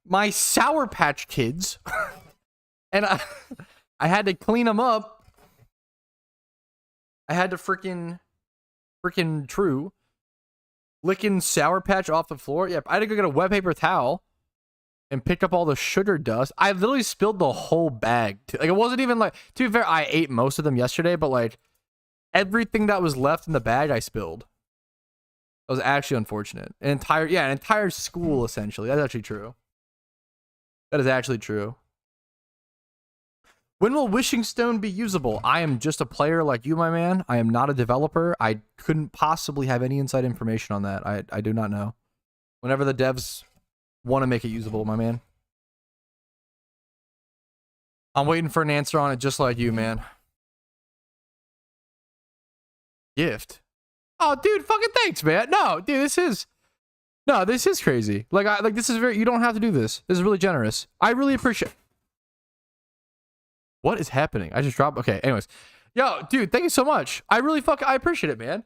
my Sour Patch Kids and I had to clean them up. I had to freaking true licking Sour Patch off the floor. Yep, I had to go get a wet paper towel and pick up all the sugar dust. I literally spilled the whole bag. Like, it wasn't even like, to be fair, I ate most of them yesterday, but like everything that was left in the bag, I spilled. That was actually unfortunate. An entire school, essentially. That's actually true. That is actually true. When will Wishing Stone be usable? I am just a player like you, my man. I am not a developer. I couldn't possibly have any inside information on that. I do not know. Whenever the devs want to make it usable, my man. I'm waiting for an answer on it just like you, man. Gift. Oh, dude, fucking thanks, man. No, dude, this is crazy. Like, this is you don't have to do this. This is really generous. I really appreciate. What is happening? I just dropped. Okay, anyways. Yo, dude, thank you so much. I appreciate it, man.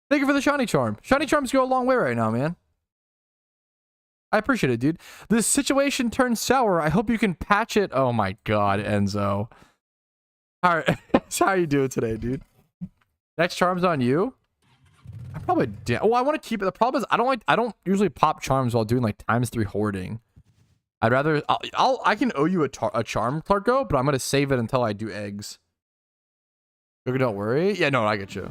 Thank you for the shiny charm. Shiny charms go a long way right now, man. I appreciate it, dude. This situation turned sour. I hope you can patch it. Oh my god, Enzo. All right. How are you doing today, dude? Next charm's on you. I probably did. Oh, I want to keep it. The problem is I don't usually pop charms while doing like ×3 hoarding. I'd rather I can owe you a charm, Clarko, but I'm gonna save it until I do eggs. Okay, don't worry. Yeah, no, I get you.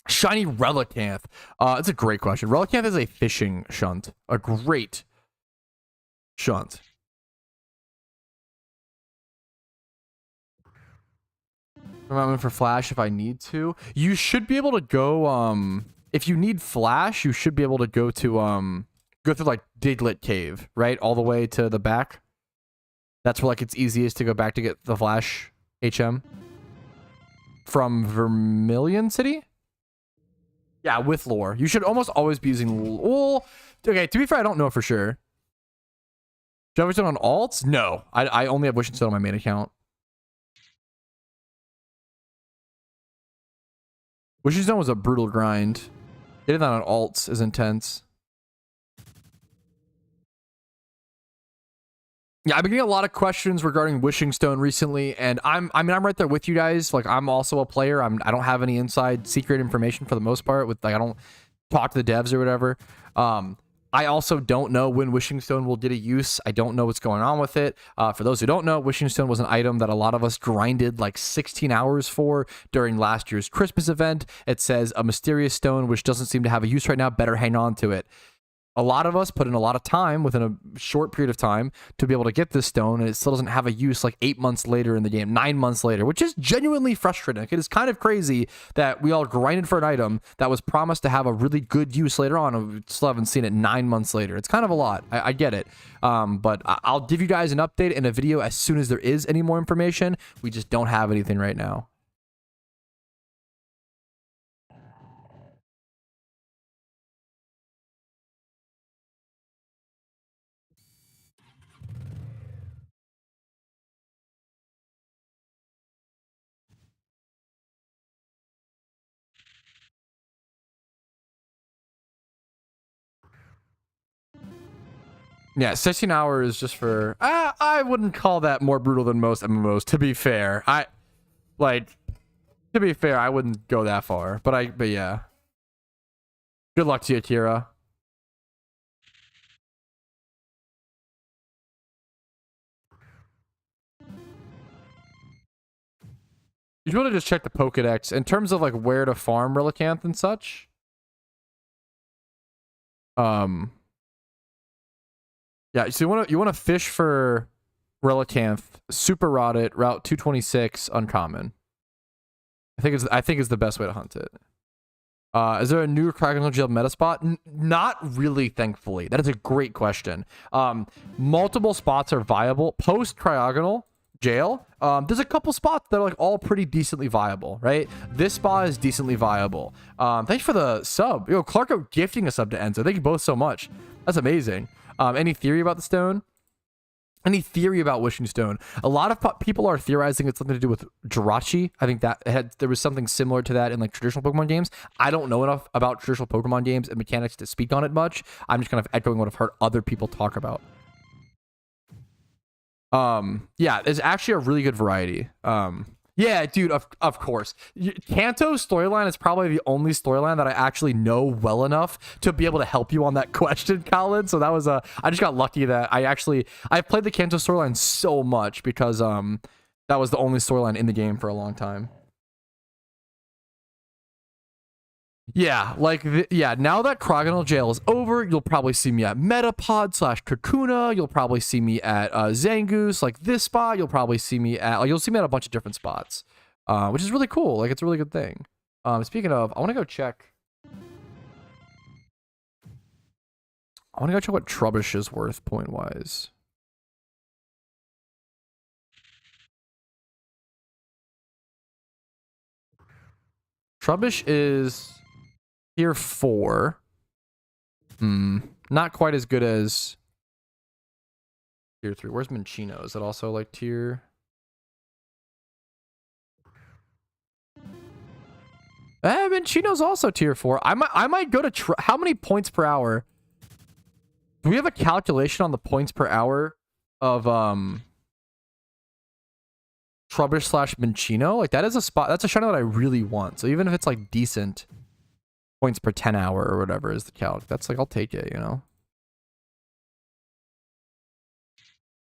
Shiny Relicanth. It's a great question. Relicanth is a fishing shunt. A great shunt. I'm in for Flash if I need to. You should be able to go, if you need Flash, you should be able to go to, go through like Diglet Cave, right? All the way to the back. That's where like it's easiest to go back to get the Flash HM. From Vermilion City? Yeah, with lore. You should almost always be using... Well, okay, to be fair, I don't know for sure. Do you have Wishing Stone on alts? No. I only have Wishing Stone on my main account. Wishing Stone was a brutal grind. Getting that on alts is intense. Yeah, I've been getting a lot of questions regarding Wishing Stone recently, and I'm right there with you guys. Like, I'm also a player. I don't have any inside secret information for the most part. With like, I don't talk to the devs or whatever. I also don't know when Wishing Stone will get a use. I don't know what's going on with it. For those who don't know, Wishing Stone was an item that a lot of us grinded like 16 hours for during last year's Christmas event. It says a mysterious stone which doesn't seem to have a use right now. Better hang on to it. A lot of us put in a lot of time within a short period of time to be able to get this stone, and it still doesn't have a use like 8 months later in the game, 9 months later, which is genuinely frustrating. It is kind of crazy that we all grinded for an item that was promised to have a really good use later on, and we still haven't seen it 9 months later. It's kind of a lot. I get it. But I'll give you guys an update in a video as soon as there is any more information. We just don't have anything right now. Yeah, 16 hours just for... I wouldn't call that more brutal than most MMOs, to be fair. To be fair, I wouldn't go that far. But yeah. Good luck to you, Kira. You should really just check the Pokedex. In terms of like where to farm Relicanth and such. Yeah, so you want to fish for Relicanth, super rot it, route 226, uncommon. I think it's the best way to hunt it. Is there a new Cryogonal Jail meta spot? Not really, thankfully. That is a great question. Multiple spots are viable post Cryogonal Jail. There's a couple spots that are like all pretty decently viable, right? This spot is decently viable. Thanks for the sub. Yo, Clarko gifting a sub to Enzo. Thank you both so much. That's amazing. Any theory about the stone? Any theory about Wishing Stone? A lot of people are theorizing it's something to do with Jirachi. I think that there was something similar to that in like traditional Pokemon games. I don't know enough about traditional Pokemon games and mechanics to speak on it much. I'm just kind of echoing what I've heard other people talk about. Yeah, there's actually a really good variety. Yeah, dude, of course. Kanto's storyline is probably the only storyline that I actually know well enough to be able to help you on that question, Colin. So that was I just got lucky that I've played the Kanto storyline so much because that was the only storyline in the game for a long time. Yeah, like, yeah, now that Crocodile Jail is over, you'll probably see me at Metapod / Kakuna. You'll probably see me at Zangoose, like this spot. You'll probably see me at, you'll see me at a bunch of different spots, which is really cool. Like, it's a really good thing. Speaking of, I want to go check. I want to go check what Trubbish is worth point-wise. Trubbish is tier 4. Not quite as good as tier 3. Where's Minchino? Is it also like tier? Minchino's also tier 4. I might go to how many points per hour? Do we have a calculation on the points per hour of Trubbish / Minchino? Like, that is a spot. That's a shiny that I really want. So even if it's like decent points per 10 hour or whatever is the calc, that's like, I'll take it, you know?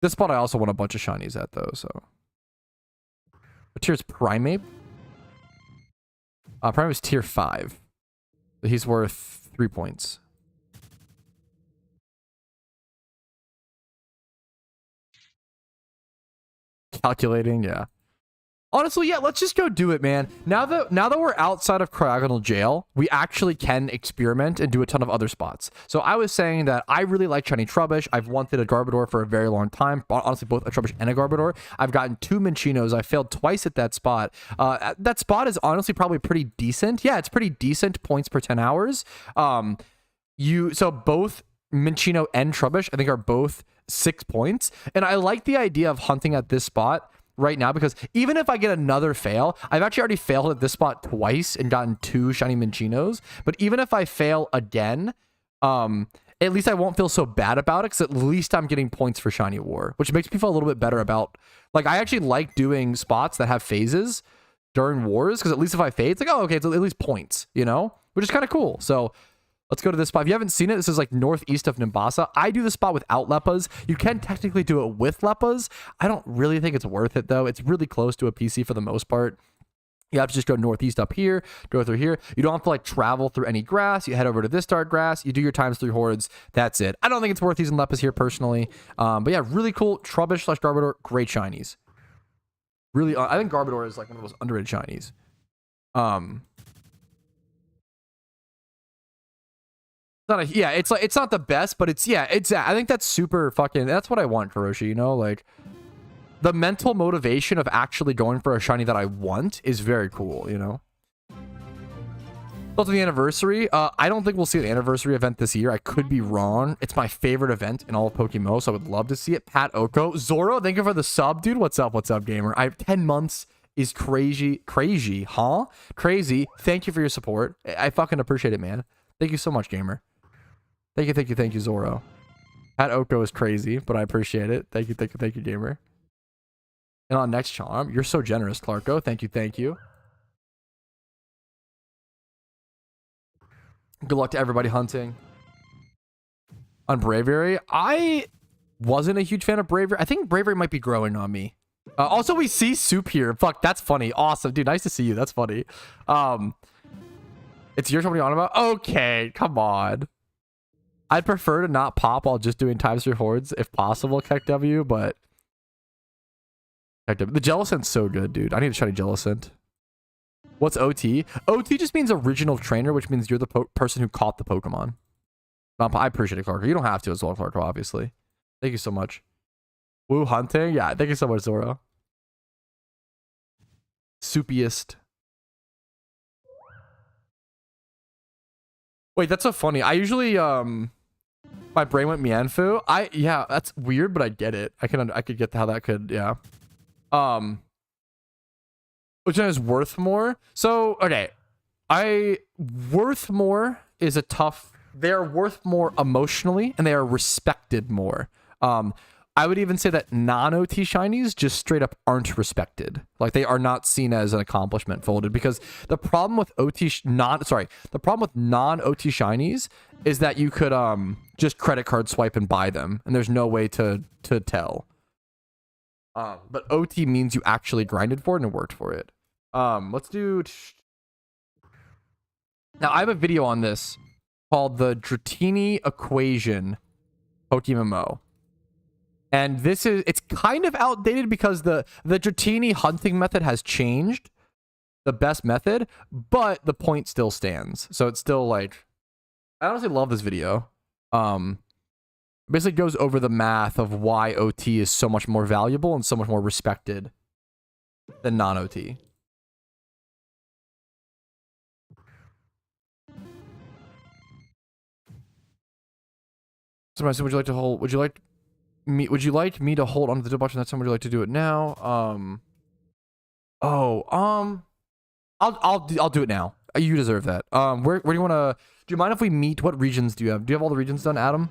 This spot I also want a bunch of shinies at though, so. What tier is Primeape? Primeape is tier 5. So he's worth 3 points. Calculating, yeah. Honestly, yeah, let's just go do it, man. Now that we're outside of Crocodile Jail, we actually can experiment and do a ton of other spots. So I was saying that I really like shiny Trubbish. I've wanted a Garbodor for a very long time. Honestly, both a Trubbish and a Garbodor. I've gotten 2 Minchinos. I failed twice at that spot. That spot is honestly probably pretty decent. Yeah, it's pretty decent points per 10 hours. So both Minchino and Trubbish, I think, are both 6 points. And I like the idea of hunting at this spot right now because even if I get another fail, I've actually already failed at this spot twice and gotten 2 shiny Minchinos. But even if I fail again, at least I won't feel so bad about it because at least I'm getting points for Shiny War, which makes me feel a little bit better about, like, I actually like doing spots that have phases during wars because at least if I fade, it's like, oh, okay, it's at least points, you know, which is kind of cool. So let's go to this spot. If you haven't seen it, this is like northeast of Nimbasa. I do the spot without Leppas. You can technically do it with Leppas. I don't really think it's worth it, though. It's really close to a PC for the most part. You have to just go northeast up here, go through here. You don't have to like travel through any grass. You head over to this dark grass. You do your times 3 hordes. That's it. I don't think it's worth using Leppas here personally. But yeah, really cool. Trubbish / Garbodor, great shinies. Really, I think Garbodor is like one of those underrated shinies. It's not the best, but I think that's super fucking, that's what I want, Hiroshi, you know, like the mental motivation of actually going for a shiny that I want is very cool, you know. Also, the anniversary, I don't think we'll see an anniversary event this year. I could be wrong. It's my favorite event in all of PokeMMO, so I would love to see it. Pat Oko, Zoro, thank you for the sub, dude. What's up, gamer? I have 10 months is crazy, huh? Crazy. Thank you for your support. I fucking appreciate it, man. Thank you so much, gamer. Thank you, Zoro. Pat Oko is crazy, but I appreciate it. Thank you, gamer. And on next charm, you're so generous, Clarko. Thank you. Good luck to everybody hunting. On Braviary, I wasn't a huge fan of Braviary. I think Braviary might be growing on me. Also, we see Soup here. Fuck, that's funny. Awesome, dude. Nice to see you. That's funny. It's your turn. What are you on about? Okay, come on. I'd prefer to not pop while just doing times 3 hordes if possible, KEKW, but the Jellicent's so good, dude. I need to shiny Jellicent. What's OT? OT just means original trainer, which means you're the person who caught the Pokemon. I appreciate it, Clarko. You don't have to as well, Clarko, obviously. Thank you so much. Woo hunting? Yeah, thank you so much, Zoro. Soupiest. Wait, that's so funny. I usually My brain went Mianfu. Yeah, that's weird, but I get it. I could get how that could, yeah. Which one is worth more? So, okay. Worth more is a tough, they are worth more emotionally and they are respected more. I would even say that non-OT shinies just straight up aren't respected. Like they are not seen as an accomplishment folded because the problem with the problem with non-OT shinies is that you could just credit card swipe and buy them and there's no way to tell. But OT means you actually grinded for it and worked for it. Let's do. Now I have a video on this called the Dratini equation PokeMMO. And it's kind of outdated because the Dratini hunting method has changed, the best method, but the point still stands. So it's still like, I honestly love this video. Basically goes over the math of why OT is so much more valuable and so much more respected than non-OT. Somebody said, would you like to hold? Would you like me to hold onto the double button that time? Would you like to do it now? I'll do it now. You deserve that. Where do you want to? Do you mind if we meet? What regions do you have? Do you have all the regions done, Adam?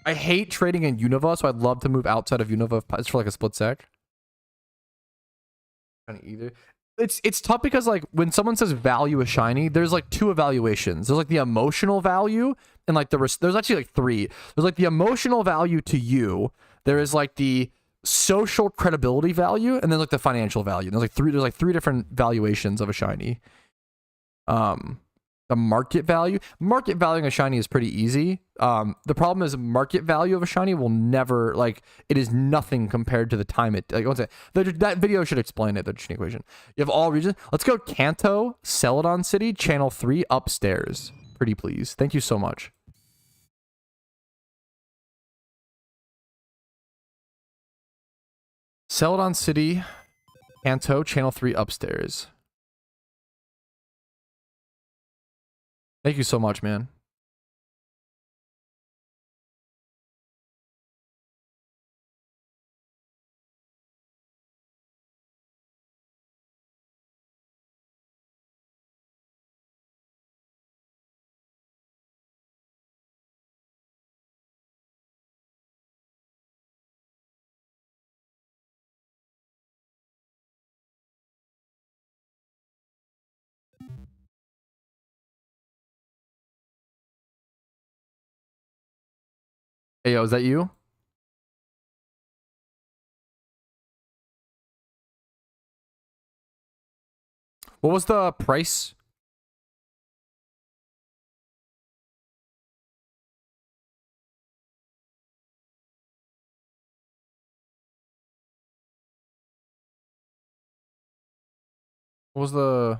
I hate trading in Unova, so I'd love to move outside of Unova. It's for like a split sec. Either. It's tough because like when someone says value a shiny, there's like two evaluations. There's like the emotional value and like there's actually like three. There's like the emotional value to you. There is like the social credibility value, and then like the financial value. There's like three different valuations of a shiny. The market valuing a shiny is pretty easy. The problem is market value of a shiny will never, like, it is nothing compared to the time it, like, that video should explain it, the Dratini equation. You have all regions. Let's go Kanto, Celadon City, channel 3, upstairs. Pretty please. Thank you so much. Celadon City, Kanto, channel 3, upstairs. Thank you so much, man. Hey, yo, is that you? What was the price? What was the...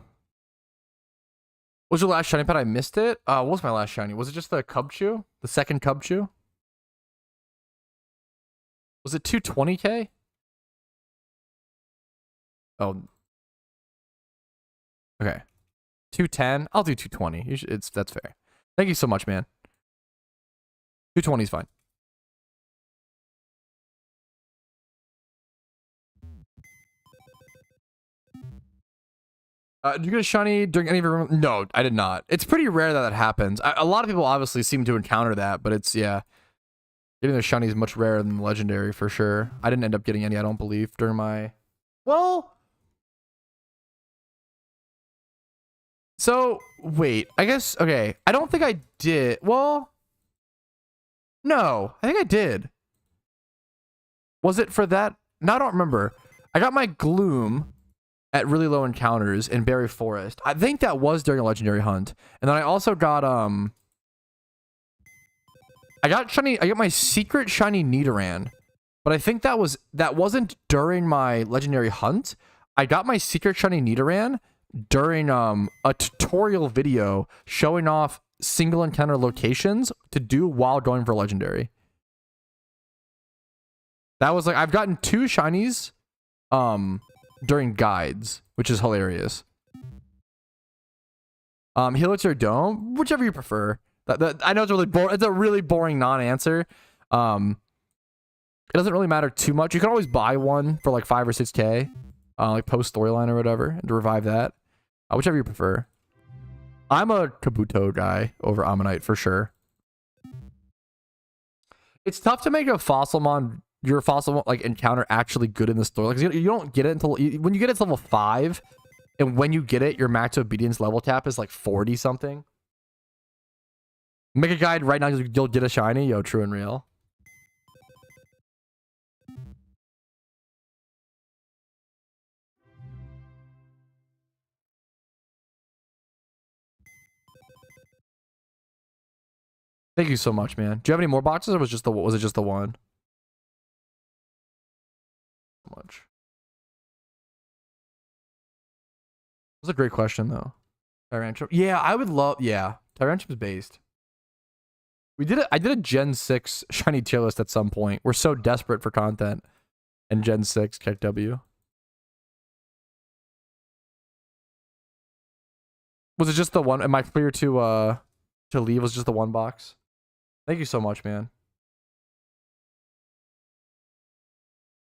What was your last shiny pet? I missed it. What was my last shiny? Was it just the Cubchoo? The second Cubchoo? Was it 220k? Oh. Okay. 210. I'll do 220. That's fair. Thank you so much, man. 220 is fine. Did you get a shiny during any of your... No, I did not. It's pretty rare that happens. A lot of people obviously seem to encounter that, but it's, yeah. Getting the shiny is much rarer than the legendary, for sure. I didn't end up getting any, I don't believe, during my... Well... So, wait. I guess, okay. I don't think I did. Well... No, I think I did. Was it for that? No, I don't remember. I got my Gloom at really low encounters in Berry Forest. I think that was during a legendary hunt. And then I also got, I got my secret shiny Nidoran, but I think that wasn't during my legendary hunt. I got my secret shiny Nidoran during a tutorial video showing off single encounter locations to do while going for legendary. That was like, I've gotten 2 shinies during guides, which is hilarious. Helix or Dome, whichever you prefer. I know it's really boring. It's a really boring non-answer. It doesn't really matter too much. You can always buy one for like 5 or 6K, like post storyline or whatever, to revive that. Whichever you prefer. I'm a Kabuto guy over Ammonite for sure. It's tough to make a Fossilmon, your Fossilmon like encounter actually good in the story. Like you don't get it until when you get it to level 5, and when you get it, your max obedience level cap is like 40 something. Make a guide right now. You'll get a shiny. Yo, true and real. Thank you so much, man. Do you have any more boxes, or was it just the one? So much. That's a great question though. Tyrantrum. Yeah, I would love. Yeah, Tyrantrum's based. We did it. I did a Gen 6 shiny tier list at some point. We're so desperate for content, and Gen 6 kick W. Was it just the one? Am I clear to leave? Was it just the one box? Thank you so much, man.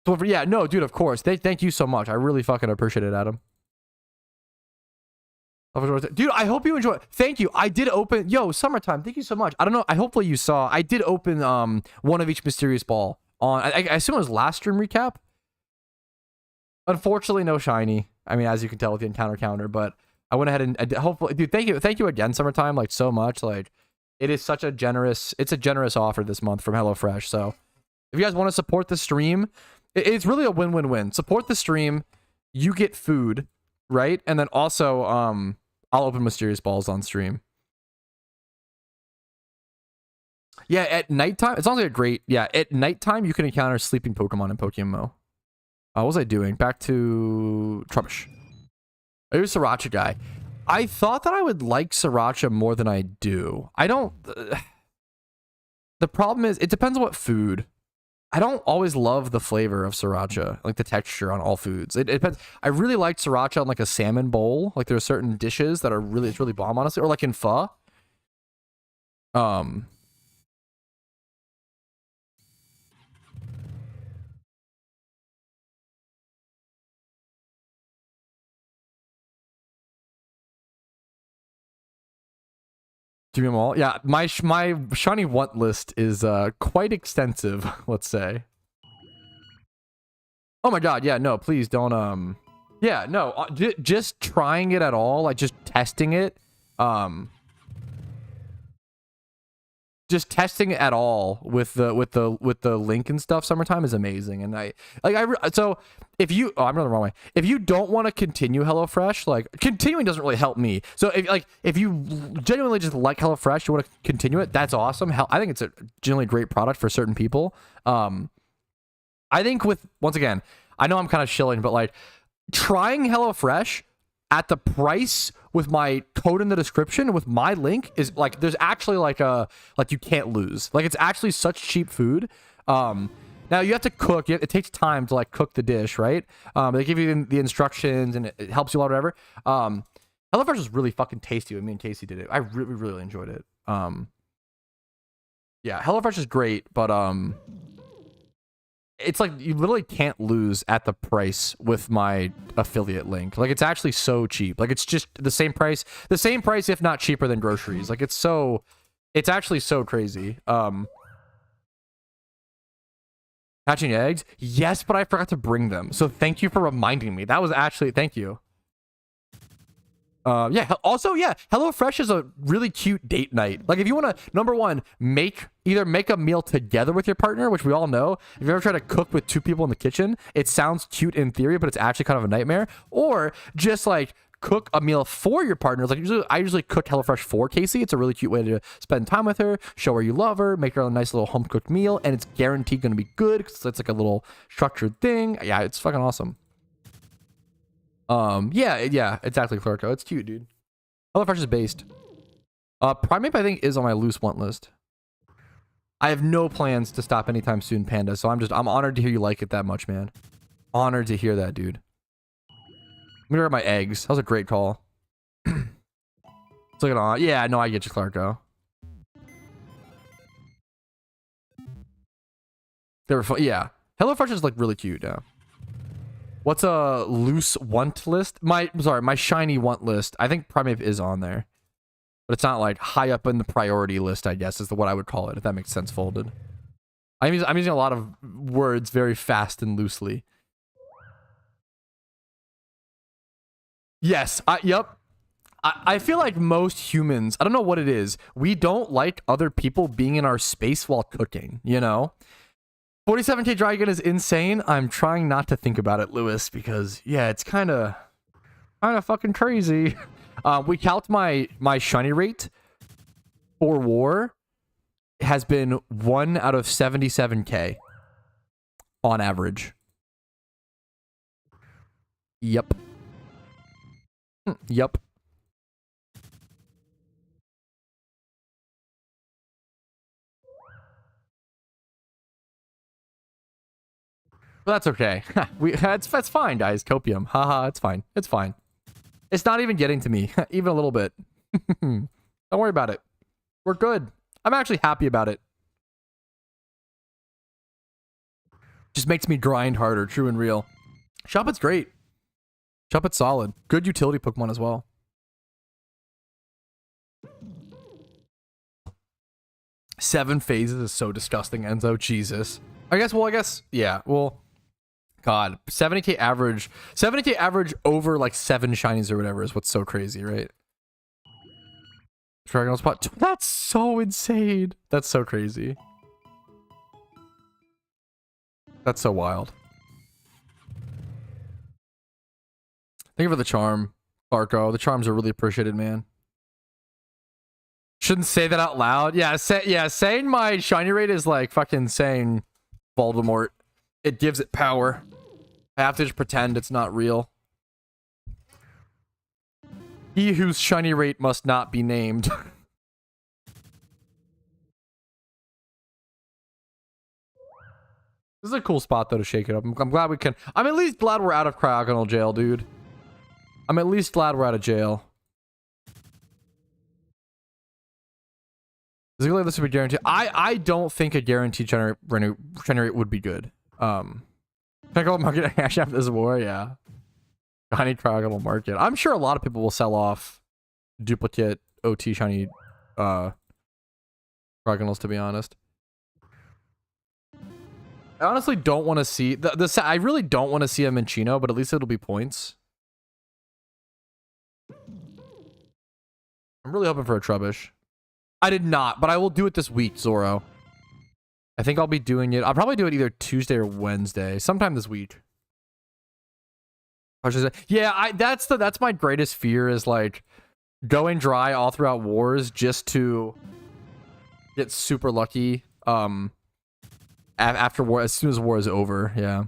So yeah, no, dude, of course. Thank you so much. I really fucking appreciate it, Adam. Dude, I hope you enjoy. Thank you. I did open. Yo, summertime. Thank you so much. I don't know. Hopefully you saw. I did open one of each mysterious ball on. I assume it was last stream recap. Unfortunately, no shiny. I mean, as you can tell with the encounter counter, but I went ahead and hopefully, dude. Thank you again, summertime. Like so much. Like it is such a generous. It's a generous offer this month from HelloFresh. So if you guys want to support the stream, it's really a win-win-win. Support the stream, you get food, right? And then also I'll open mysterious balls on stream. Yeah, at nighttime, it sounds like a great. Yeah, at nighttime you can encounter sleeping Pokemon in PokeMMO. What was I doing? Back to Trubbish. Are you a Sriracha guy? I thought that I would like Sriracha more than I do. I don't. The problem is, it depends on what food. I don't always love the flavor of Sriracha, like the texture on all foods. It depends. I really like Sriracha on like a salmon bowl. Like there are certain dishes that are really, it's really bomb, honestly. Or like in pho. Give me them all. Yeah, my shiny want list is quite extensive, let's say. Oh my god, yeah, no, please don't yeah, no, just trying it at all, like just testing it, just testing it at all with the link and stuff, summertime is amazing. And so if you I'm going the wrong way. If you don't want to continue HelloFresh, like continuing doesn't really help me. So if you genuinely just like HelloFresh, you want to continue it, that's awesome. I think it's a genuinely great product for certain people. I think once again, I know I'm kind of shilling, but like trying HelloFresh at the price with my code in the description with my link is like, there's actually like you can't lose. Like it's actually such cheap food. Now you have to cook. It takes time to like cook the dish, right? They give you the instructions and it helps you a lot, whatever. HelloFresh is really fucking tasty when me and Casey did it. I really, really enjoyed it. Yeah, HelloFresh is great, but it's like you literally can't lose at the price with my affiliate link. Like it's actually so cheap. Like it's just the same price if not cheaper than groceries. Like it's actually so crazy. Hatching eggs? Yes, but I forgot to bring them. So thank you for reminding me. That was actually, thank you. Yeah, also, yeah, HelloFresh is a really cute date night. Like if you want to, number one, either make a meal together with your partner, which we all know. If you ever try to cook with 2 people in the kitchen, it sounds cute in theory, but it's actually kind of a nightmare. Or just like cook a meal for your partner. Like I usually cook HelloFresh for Casey. It's a really cute way to spend time with her, show her you love her, make her a nice little home cooked meal, and it's guaranteed going to be good because it's like a little structured thing. Yeah, it's fucking awesome. Yeah, exactly, Clarko. It's cute, dude. HelloFresh is based. Primate, I think, is on my loose want list. I have no plans to stop anytime soon, Panda, so I'm honored to hear you like it that much, man. Honored to hear that, dude. I'm gonna grab my eggs. That was a great call. Let's look at on. Yeah, no, I get you, Clarko. They were fun. Yeah. HelloFresh is like really cute. Yeah. What's a loose want list? My shiny want list. I think Primeape is on there, but it's not like high up in the priority list, I guess is what I would call it, if that makes sense. Folded. I'm using a lot of words very fast and loosely. Yes. Yep. I feel like most humans, I don't know what it is, we don't like other people being in our space while cooking, you know? 47k Dragon is insane. I'm trying not to think about it, Lewis, because yeah, it's kind of fucking crazy. We calc my shiny rate for war has been 1 out of 77k on average. Yep. Yep. But that's okay. That's fine, guys. Copium. Haha, it's fine. It's fine. It's not even getting to me, even a little bit. Don't worry about it. We're good. I'm actually happy about it. Just makes me grind harder, true and real. Shuppet's great. Shuppet's solid. Good utility Pokemon as well. Seven phases is so disgusting, Enzo. Jesus. I guess, yeah. Well, God, 70k average over like 7 shinies or whatever is what's so crazy, right? Dragon spot. That's so insane. That's so crazy. That's so wild. Thank you for the charm, Barco. The charms are really appreciated, man. Shouldn't say that out loud. Yeah, saying my shiny rate is like fucking saying Voldemort. It gives it power. I have to just pretend it's not real. He whose shiny rate must not be named. This is a cool spot, though, to shake it up. I'm glad we can... I'm at least glad we're out of cryogonal jail, dude. I'm at least glad we're out of jail. Does it look like this would be guaranteed? I don't think a guaranteed generate would be good. Check out market hash after this war, yeah. Shiny cryogonal market. I'm sure a lot of people will sell off duplicate OT shiny cryogonals, to be honest. I honestly don't want to see I really don't want to see a Minccino, but at least it'll be points. I'm really hoping for a Trubbish. I did not, but I will do it this week, Zoro. I think I'll be doing it. I'll probably do it either Tuesday or Wednesday, sometime this week. Yeah, that's my greatest fear is like going dry all throughout wars just to get super lucky. After war, as soon as war is over, yeah.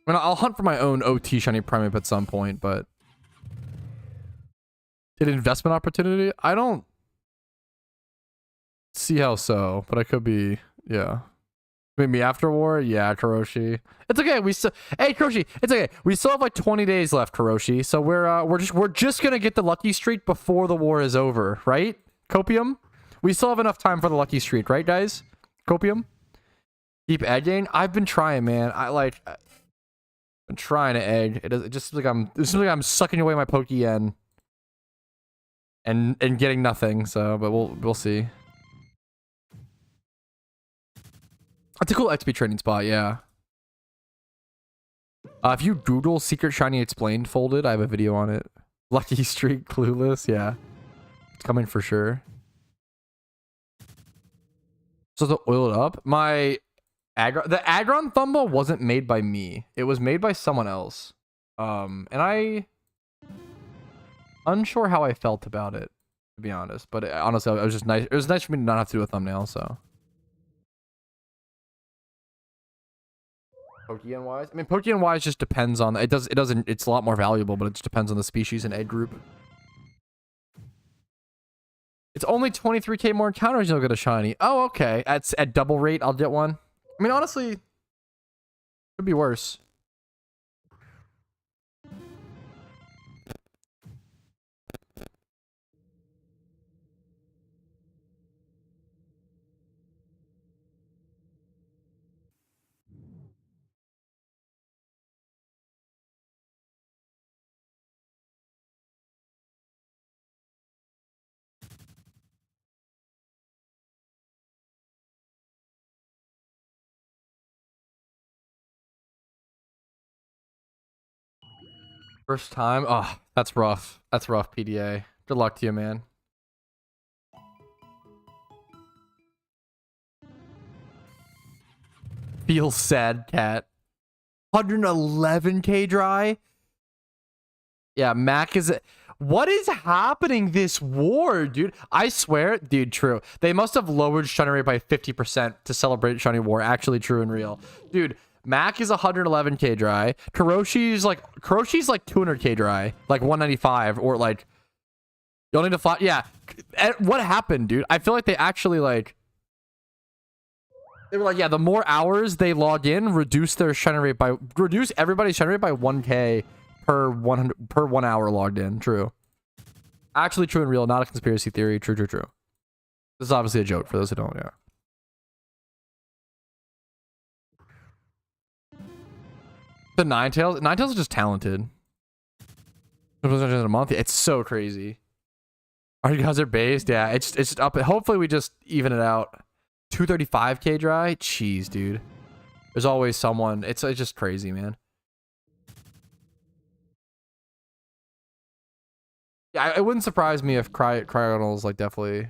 I mean, I'll hunt for my own OT shiny Primeape at some point, but an investment opportunity? I don't see how so, but I could be, yeah. Maybe after war? Yeah, Kuroshi. It's okay. Hey, Kuroshi, it's okay. We still have like 20 days left, Kuroshi. So we're just gonna get the lucky streak before the war is over, right? Copium? We still have enough time for the lucky streak, right, guys? Copium? Keep egging? I've been trying, man. I've been trying to egg. It just seems like I'm sucking away my Pokeyen and getting nothing. So, but we'll see. It's a cool XP training spot, yeah. If you Google Secret Shiny Explained Folded, I have a video on it. Lucky Streak, Clueless, yeah. It's coming for sure. So to oil it up, the Aggron Thumbo wasn't made by me. It was made by someone else. And I unsure how I felt about it, to be honest. But honestly, it was just nice. It was nice for me to not have to do a thumbnail, so. Pokeyen wise, I mean, Pokeyen wise just depends on it's a lot more valuable, but it just depends on the species and egg group. It's only 23k more encounters, you'll get a shiny. Oh, okay. At double rate, I'll get one. I mean, honestly, could be worse. First time. Oh, that's rough. That's rough, PDA. Good luck to you, man. Feel sad, cat. 111k dry. Yeah, Mac is. What is happening this war, dude? I swear, dude, true. They must have lowered shiny rate by 50% to celebrate shiny war. Actually true and real. Dude, Mac is 111k dry. Kuroshi's like 200k dry. Like 195 or like you'll need to fight. Yeah. What happened, dude? I feel like they actually like they were like, yeah, the more hours they log in, reduce everybody's shiny rate by 1k per 1 hour logged in. True. Actually true and real, not a conspiracy theory. True. This is obviously a joke for those who don't, yeah. The Ninetales is just talented. A month. It's so crazy. Are you guys are based? Yeah, it's just up. Hopefully we just even it out. 235k dry. Jeez, dude. There's always someone. It's just crazy, man. Yeah, it wouldn't surprise me if Cryogonal's like definitely.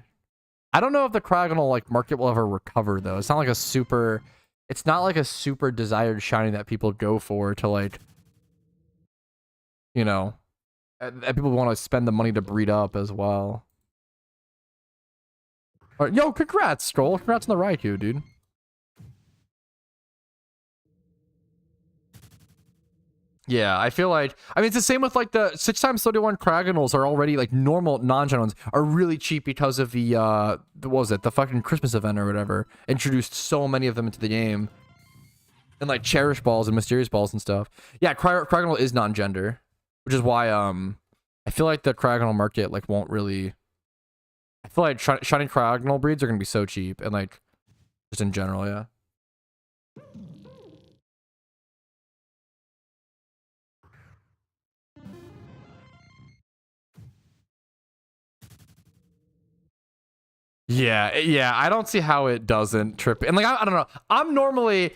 I don't know if the Cryogonal like market will ever recover though. It's not like a super. It's not like a super desired shiny that people go for to like. You know, and people want to spend the money to breed up as well. All right, yo, congrats, Stroll. Congrats on the Raikou, dude. Yeah, I feel like, I mean, it's the same with like the 6x31 Cryogonals are already like normal non-gen ones are really cheap because of the what was it? The fucking Christmas event or whatever. Introduced so many of them into the game. And like Cherish Balls and Mysterious Balls and stuff. Yeah, Cryogonal is non-gender. Which is why I feel like the Cryogonal market like won't really. I feel like shiny Cryogonal breeds are gonna be so cheap and like just in general, yeah. Yeah, I don't see how it doesn't trip. And like I don't know. I'm normally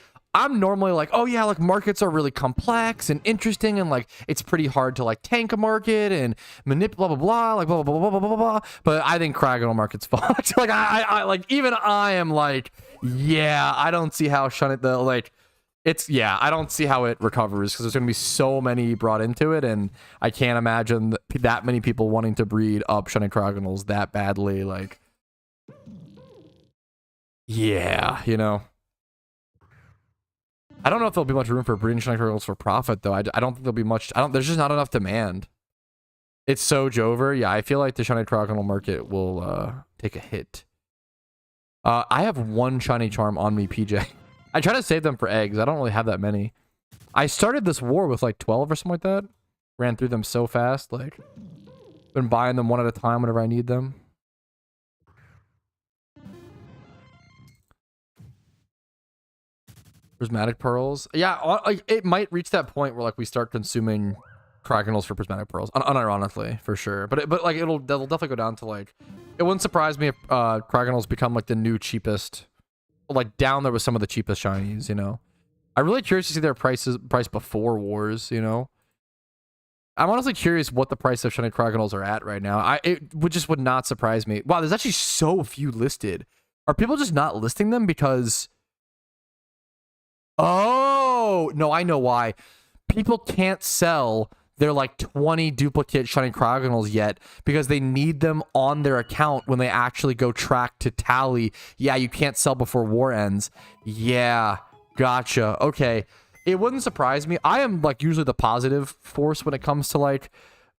like, oh yeah, like markets are really complex and interesting and like it's pretty hard to like tank a market and manipulate blah blah blah, like blah blah blah blah blah blah blah. But I think Cryogonal market's fucked. Like I like even I am like, yeah, I don't see how shun it the like it's I don't see how it recovers because there's gonna be so many brought into it and I can't imagine that many people wanting to breed up shiny Cryogonals that badly, like yeah, you know. I don't know if there'll be much room for breeding shiny Cryogonals for profit though. I don't think there'll be much. There's just not enough demand. It's so Jover. Yeah, I feel like the shiny Cryogonal market will take a hit. I have one shiny charm on me, PJ. I try to save them for eggs. I don't really have that many. I started this war with like 12 or something like that. Ran through them so fast. Like, been buying them one at a time whenever I need them. Prismatic Pearls. Yeah, like it might reach that point where like we start consuming Cryogonals for Prismatic Pearls. Unironically, for sure. But like they'll definitely go down to like. It wouldn't surprise me if Cryogonals become like the new cheapest. Like down there with some of the cheapest shinies, you know. I'm really curious to see their price before wars, you know. I'm honestly curious what the price of shiny Cryogonals are at right now. It would not surprise me. Wow, there's actually so few listed. Are people just not listing them because? Oh no, I know why. People can't sell their like 20 duplicate shiny Cryogonals yet because they need them on their account when they actually go track to tally. Yeah, you can't sell before war ends. Yeah, gotcha. Okay. It wouldn't surprise me. I am like usually the positive force when it comes to like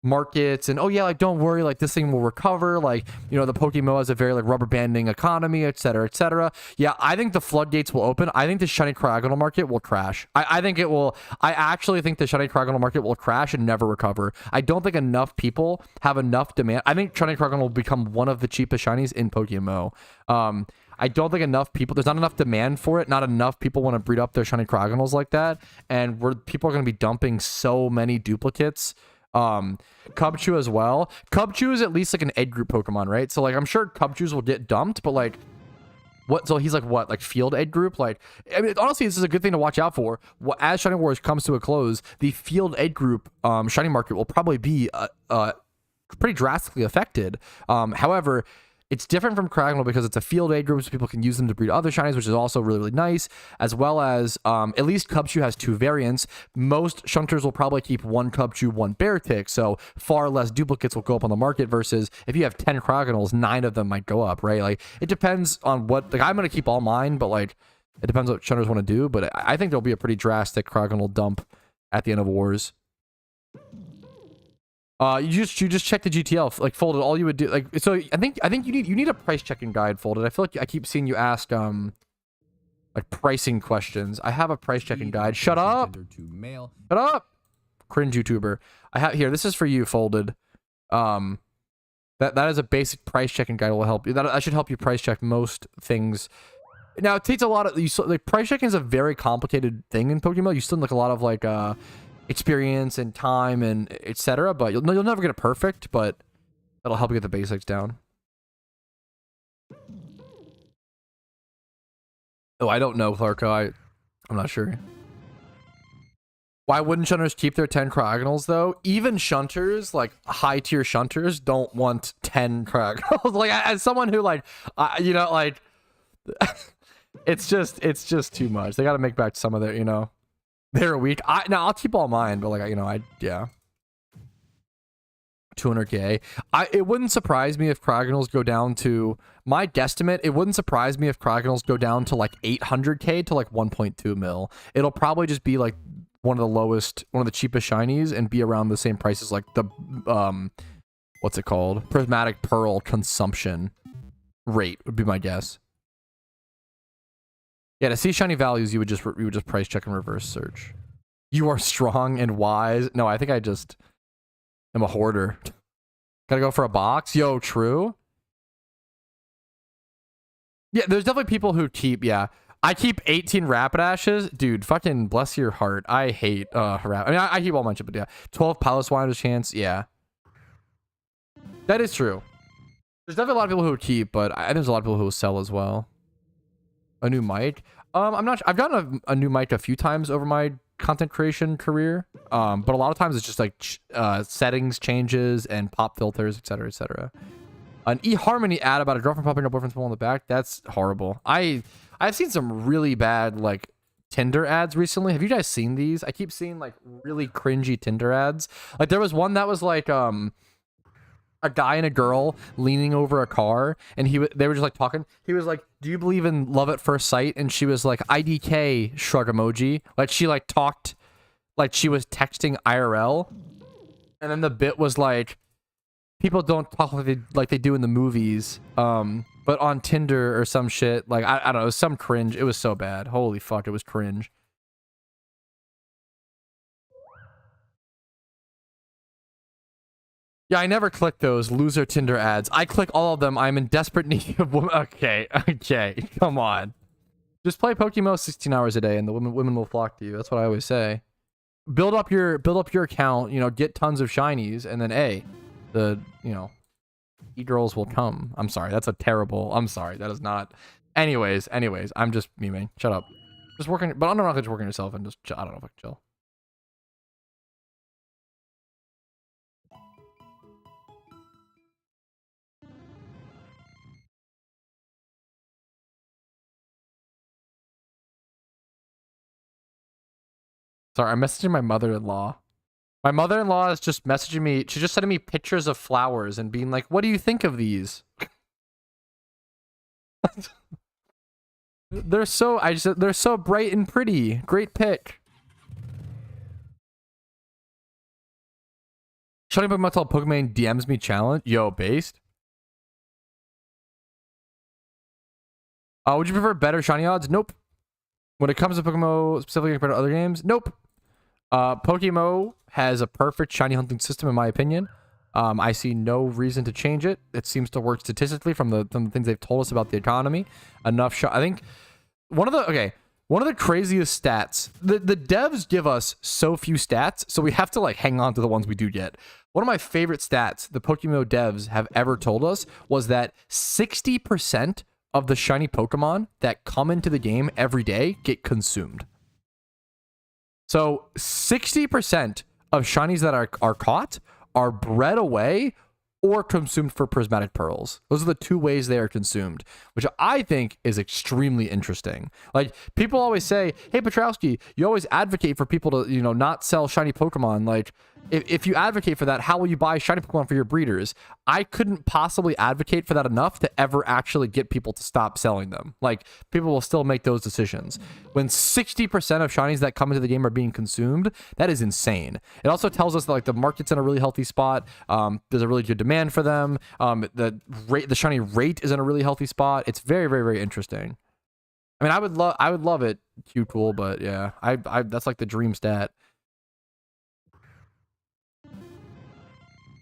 markets and oh yeah, like don't worry, like this thing will recover, like you know the PokeMMO has a very like rubber banding economy, etc etc. Yeah, I think the floodgates will open. I think the shiny Cryogonal market will crash. I think it will. I actually think the shiny Cryogonal market will crash and never recover. I don't think enough people have enough demand. I think shiny Cryogonal will become one of the cheapest shinies in PokeMMO. I don't think enough people, there's not enough demand for it. Not enough people want to breed up their shiny Cryogonals like that, and people are going to be dumping so many duplicates. Cubchoo as well. Cubchoo is at least like an egg group Pokemon, right? So like I'm sure Cubchoos will get dumped, but like What? So he's like what? Like field egg group? Like, I mean, honestly, this is a good thing to watch out for. As Shiny Wars comes to a close, the field egg group shiny market will probably be pretty drastically affected. However, it's different from Cragnole because it's a field egg group, so people can use them to breed other shinies, which is also really, really nice. As well as, at least Cubchoo has 2 variants. Most Shunters will probably keep 1 Cubchoo, 1 Beartic, so far less duplicates will go up on the market versus if you have 10 Cragnoles, 9 of them might go up, right? Like, it depends on what, like, I'm going to keep all mine, but, like, it depends what Shunters want to do, but I think there'll be a pretty drastic Cragnole dump at the end of Wars. You just check the GTL, like Folded. All you would do, like, so I think you need a price checking guide, Folded. I feel like I keep seeing you ask like pricing questions. I have a price checking guide. Shut up. Shut up. Cringe YouTuber. I have here. This is for you, Folded. That is a basic price checking guide. Will help you. That should help you price check most things. Now it takes a lot of like price checking is a very complicated thing in Pokemon. You still need like a lot of like experience and time and etc. But you'll never get it perfect, but that'll help you get the basics down. Oh, I don't know, Clarko. I'm not sure. Why wouldn't Shunters keep their 10 Cragnoles though? Even Shunters, like high tier Shunters, don't want 10 Cragnoles. Like as someone who like, you know, like it's just too much. They got to make back some of their, you know. They're weak. Now I'll keep all mine, but like, you know, yeah. 200k. It wouldn't surprise me if Cragnoles go down to, my guesstimate, it wouldn't surprise me if Cragnoles go down to like 800k to like 1.2 mil. It'll probably just be like one of the cheapest shinies and be around the same price as like the what's it called? Prismatic Pearl consumption rate would be my guess. Yeah, to see shiny values, you would just price check and reverse search. You are strong and wise. No, I think I just am a hoarder. Gotta go for a box? Yo, true. Yeah, there's definitely people who keep, yeah. I keep 18 Rapidashes. Dude, fucking bless your heart. I hate I mean, I keep all my shit, but yeah. 12 Piloswiners chance, yeah. That is true. There's definitely a lot of people who would keep, but I think there's a lot of people who will sell as well. A new mic. I'm not. I've gotten a new mic a few times over my content creation career. But a lot of times it's just like settings changes and pop filters, etc., etc. An eHarmony ad about a girlfriend popping her boyfriend's phone on the back. That's horrible. I've seen some really bad like Tinder ads recently. Have you guys seen these? I keep seeing like really cringy Tinder ads. Like there was one that was like a guy and a girl leaning over a car, and they were just like talking. He was like, "Do you believe in love at first sight?" And she was like, "IDK," shrug emoji. Like she like talked like she was texting IRL. And then the bit was like, people don't talk like they do in the movies, but on Tinder or some shit. Like I don't know, it was some cringe. It was so bad. Holy fuck, it was cringe. Yeah, I never click those loser Tinder ads. I click all of them. I'm in desperate need of women. Okay, come on. Just play PokeMMO 16 hours a day, and the women will flock to you. That's what I always say. Build up your account. You know, get tons of shinies, and then e-girls will come. I'm sorry, that's a terrible. I'm sorry, that is not. Anyways, I'm just memeing. Shut up. Just working, but I'm not just working yourself and just I don't know if I can chill. Sorry, I'm messaging my mother-in-law. My mother-in-law is just messaging me. She's just sending me pictures of flowers and being like, "What do you think of these?" They're so bright and pretty. Great pic. Shutting up until Pokemon DMs me challenge. Yo, based. Would you prefer better shiny odds? Nope. When it comes to PokeMMO specifically compared to other games, nope. PokeMMO has a perfect shiny hunting system, in my opinion. I see no reason to change it. It seems to work statistically from the things they've told us about the economy. I think one of the craziest stats. The devs give us so few stats, so we have to like hang on to the ones we do get. One of my favorite stats the PokeMMO devs have ever told us was that 60% of the shiny Pokemon that come into the game every day get consumed. So 60% of shinies that are caught are bred away or consumed for prismatic pearls. Those are the two ways they are consumed, which I think is extremely interesting. Like, people always say, hey, Patrouski, you always advocate for people to, you know, not sell shiny Pokemon. Like, if you advocate for that, how will you buy shiny Pokemon for your breeders? I couldn't possibly advocate for that enough to ever actually get people to stop selling them. Like, people will still make those decisions. When 60% of shinies that come into the game are being consumed, that is insane. It also tells us that, like, the market's in a really healthy spot. There's a really good demand for them. The shiny rate is in a really healthy spot. It's very, very, very interesting. I mean, I would love it, Q-Tool, but yeah, I that's like the dream stat.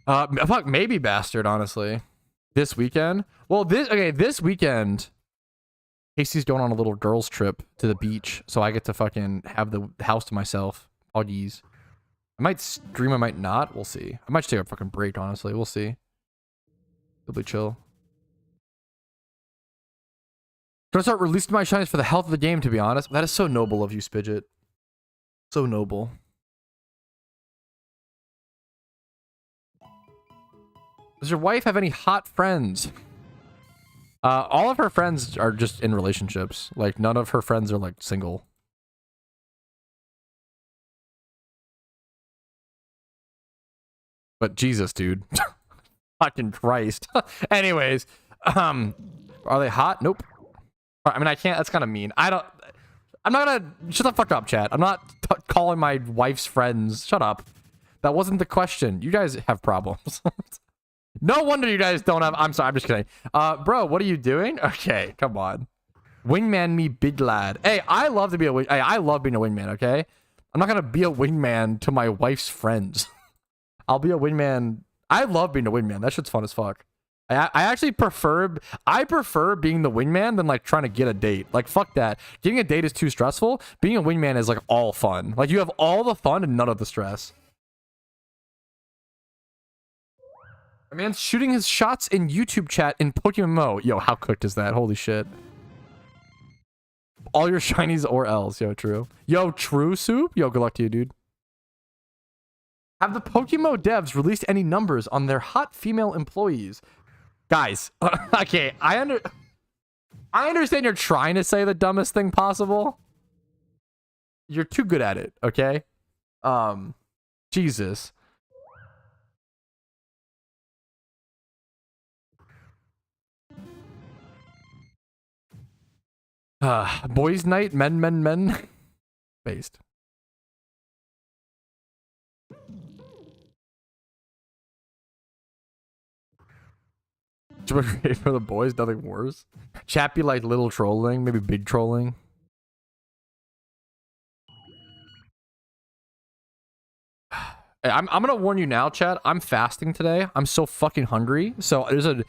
Fuck, maybe Bastard, honestly. This weekend? Well, this weekend, Casey's going on a little girls trip to the beach, so I get to fucking have the house to myself. Poggies. I might stream, I might not. We'll see. I might just take a fucking break, honestly. We'll see. It'll be chill. Gonna start releasing my shinies for the health of the game, to be honest. That is so noble of you, Spidget. So noble. Does your wife have any hot friends? All of her friends are just in relationships. Like, none of her friends are, like, single. But Jesus, dude. Fucking Christ. Anyways, are they hot? Nope. I mean, I can't. That's kind of mean. I'm not gonna. Shut the fuck up, chat. I'm not calling my wife's friends. Shut up. That wasn't the question. You guys have problems. No wonder you guys don't have. I'm sorry. I'm just kidding. Bro, what are you doing? Okay, come on. Wingman me, big lad. Hey, I love to be a wing. Hey, I love being a wingman. Okay, I'm not gonna be a wingman to my wife's friends. I'll be a wingman. I love being a wingman. That shit's fun as fuck. I actually prefer being the wingman than like trying to get a date. Like, fuck that. Getting a date is too stressful. Being a wingman is like all fun. Like, you have all the fun and none of the stress. A man's shooting his shots in YouTube chat in PokeMMO. Yo, how cooked is that? Holy shit. All your shinies or else. Yo, true. Yo, true soup? Yo, good luck to you, dude. Have the PokeMMO devs released any numbers on their hot female employees? Guys, okay, I understand you're trying to say the dumbest thing possible. You're too good at it, okay? Jesus. Boys night, men. Based. Great for the boys, nothing worse. Chat be like little trolling, maybe big trolling. Hey, I'm gonna warn you now, chat. I'm fasting today. I'm so fucking hungry. So there's a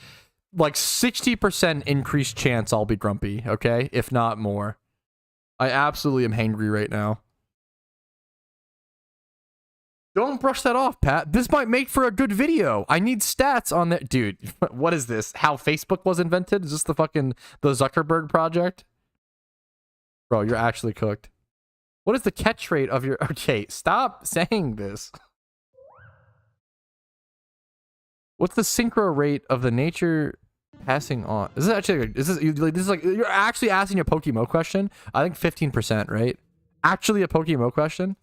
like 60% increased chance I'll be grumpy, okay? If not more. I absolutely am hangry right now. Don't brush that off, Pat. This might make for a good video. I need stats on that. Dude, what is this? How Facebook was invented? Is this the fucking the Zuckerberg project? Bro, you're actually cooked. What is the catch rate of your... Okay, stop saying this. What's the synchro rate of the nature passing on? Is this actually... This is like... You're actually asking a PokeMMO question? I think 15%, right? Actually a PokeMMO question?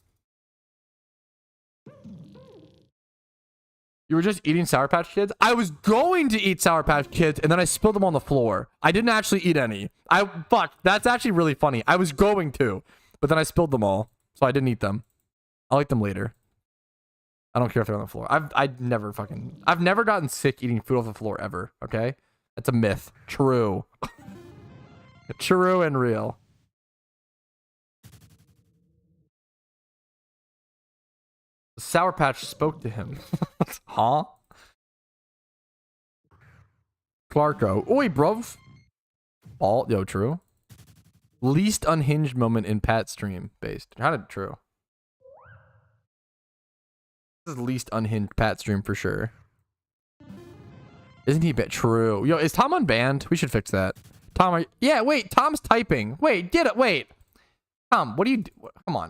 You were just eating Sour Patch Kids? I was going to eat Sour Patch Kids, and then I spilled them on the floor. I didn't actually eat any. Fuck, that's actually really funny. I was going to, but then I spilled them all, so I didn't eat them. I'll eat them later. I don't care if they're on the floor. I've never gotten sick eating food off the floor ever, okay? That's a myth. True. True and real. Sour Patch spoke to him. Huh? Clarko. Oi, bruv. Ball. Yo, true. Least unhinged moment in Pat's stream. Based. How did true? This is least unhinged Pat stream for sure. Isn't he true? Yo, is Tom unbanned? We should fix that. Tom, yeah, wait, Tom's typing. Wait, get it. Wait. Tom, what do you come on.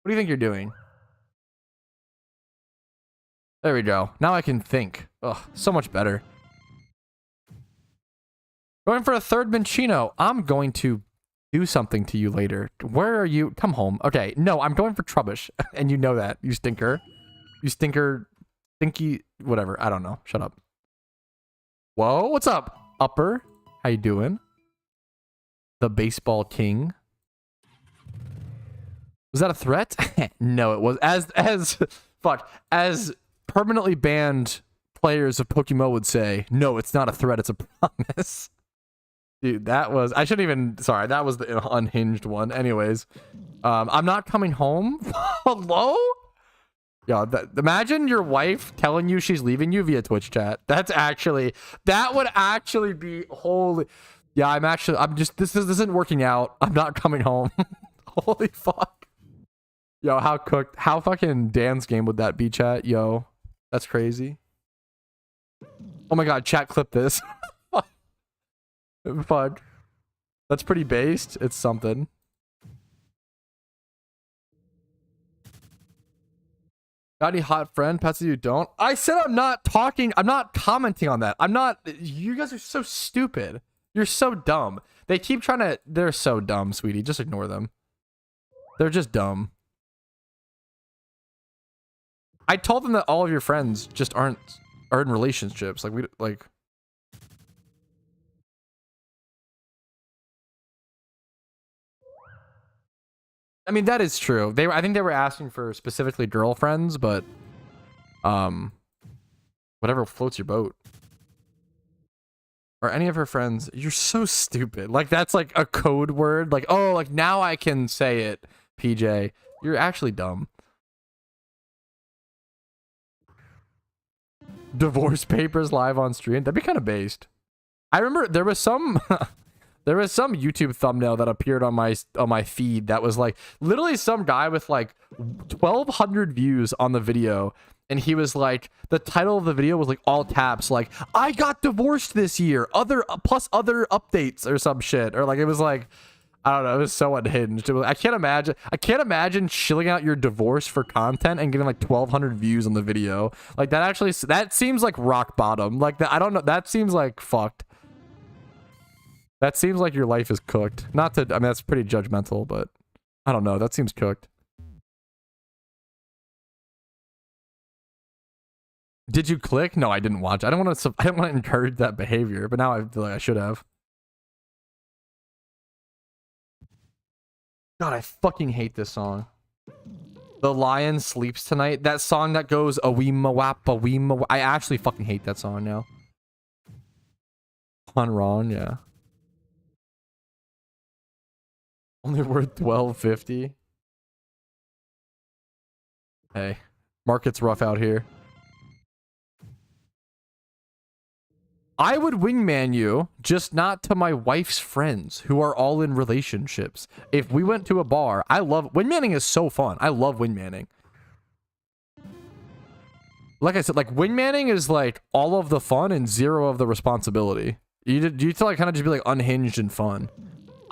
What do you think you're doing? There we go. Now I can think. Ugh, so much better. Going for a third Minccino. I'm going to do something to you later. Where are you? Come home. Okay, no, I'm going for Trubbish. And you know that, you stinker. You stinker, stinky, whatever. I don't know. Shut up. Whoa, what's up, Upper? How you doing? The Baseball King. Was that a threat? No, it was. As permanently banned players of PokeMMO would say, no, it's not a threat, it's a promise. Dude, that was, I shouldn't even, sorry, that was the unhinged one. Anyways, I'm not coming home. Hello? Yo, imagine your wife telling you she's leaving you via Twitch chat. That would actually be holy. Yeah, I'm just, this isn't working out. I'm not coming home. Holy fuck. Yo, how fucking Dan's game would that be, chat? Yo, that's crazy. Oh my god, chat, clip this. Fuck. That's pretty based. It's something. Got any hot friend? Pets you don't? I said I'm not talking. I'm not commenting on that. I'm not. You guys are so stupid. You're so dumb. They keep trying to. They're so dumb, sweetie. Just ignore them. They're just dumb. I told them that all of your friends just are in relationships. Like we like. I mean, that is true. I think they were asking for specifically girlfriends, but whatever floats your boat. Or any of her friends. You're so stupid. Like that's like a code word. Like, oh, like now I can say it, PJ. You're actually dumb. Divorce papers live on stream. That'd be kind of based. I remember there was some there was some YouTube thumbnail that appeared on my feed that was like literally some guy with like 1,200 views on the video, and he was like, the title of the video was like all caps, like, I got divorced this year, plus other updates or some shit, or like it was like, I don't know, it was so unhinged. I can't imagine chilling out your divorce for content and getting like 1,200 views on the video. Like that seems like rock bottom. Like that, I don't know, that seems like fucked. That seems like your life is cooked. Not to, I mean, that's pretty judgmental, but I don't know. That seems cooked. Did you click? No, I didn't watch. I don't want to encourage that behavior, but now I feel like I should have. God, I fucking hate this song. The Lion Sleeps Tonight. That song that goes a wee ma wap a wee ma. I actually fucking hate that song now. On Ron, yeah. Only worth 12.50. Hey, market's rough out here. I would wingman you, just not to my wife's friends who are all in relationships. If we went to a bar, wingmanning is so fun. I love wingmanning. Like I said, like wingmanning is like all of the fun and zero of the responsibility. You to like kind of just be like unhinged and fun.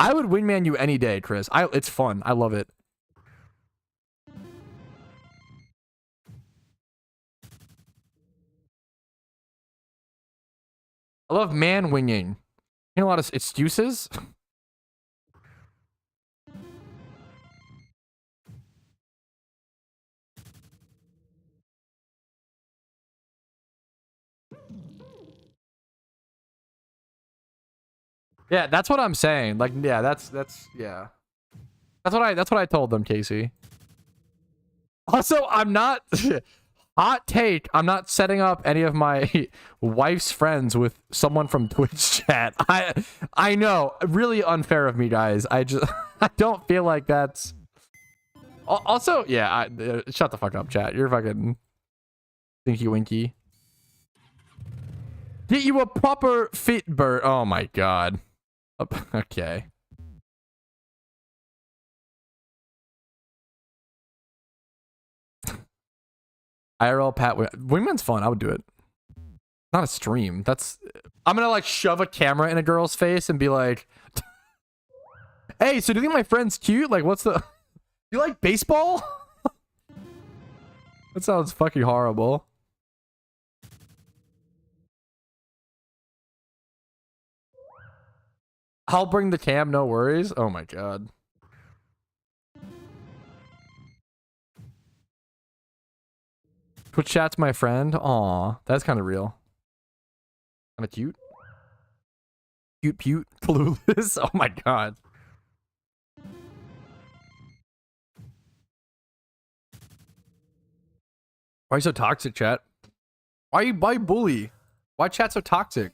I would wingman you any day, Chris. It's fun. I love it. I love man winging. You know, a lot of excuses. Yeah, that's what I'm saying. Like, yeah, that's yeah. That's what I told them, Casey. Also, I'm not hot take. I'm not setting up any of my wife's friends with someone from Twitch chat. I know, really unfair of me, guys. I don't feel like that's. Also, yeah, shut the fuck up, chat. You're fucking stinky winky. Get you a proper fit bird. Oh my god. Okay. IRL Pat Wingman's fun. I would do it. Not a stream. That's I'm gonna like shove a camera in a girl's face and be like, hey, so do you think my friend's cute? Like, what's the you like baseball? That sounds fucking horrible. I'll bring the cam, no worries. Oh my god. Twitch chat's my friend. Aw, that's kind of real. Kind of cute. Cute, cute, clueless. Oh my god. Why are you so toxic, chat? Why you bully? Why chat so toxic?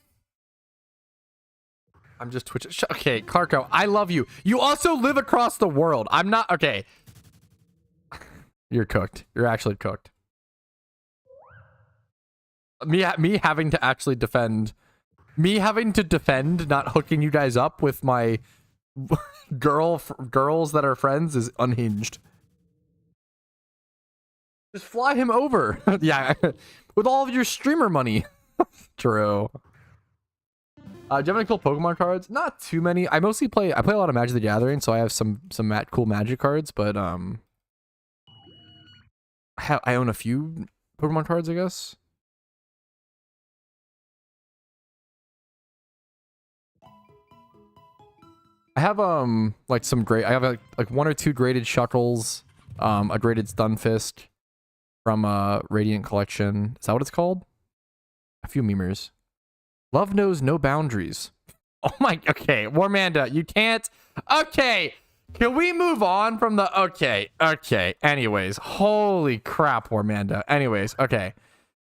I'm just twitching. Okay, Clarko, I love you. You also live across the world. I'm not okay. You're cooked. You're actually cooked. Me having to actually defend. Me having to defend not hooking you guys up with my girls that are friends is unhinged. Just fly him over. Yeah, with all of your streamer money. True. Do you have any cool Pokemon cards? Not too many. I play a lot of Magic the Gathering, so I have some cool Magic cards, but I own a few Pokemon cards, I guess. I have like some great. I have like 1 or 2 graded Shuckles, a graded Stunfisk from Radiant Collection. Is that what it's called? A few memers. Love knows no boundaries. Oh my. Okay, Warmanda, you can't. Okay, can we move on from the? Okay. Anyways, holy crap, Warmanda. Anyways, okay.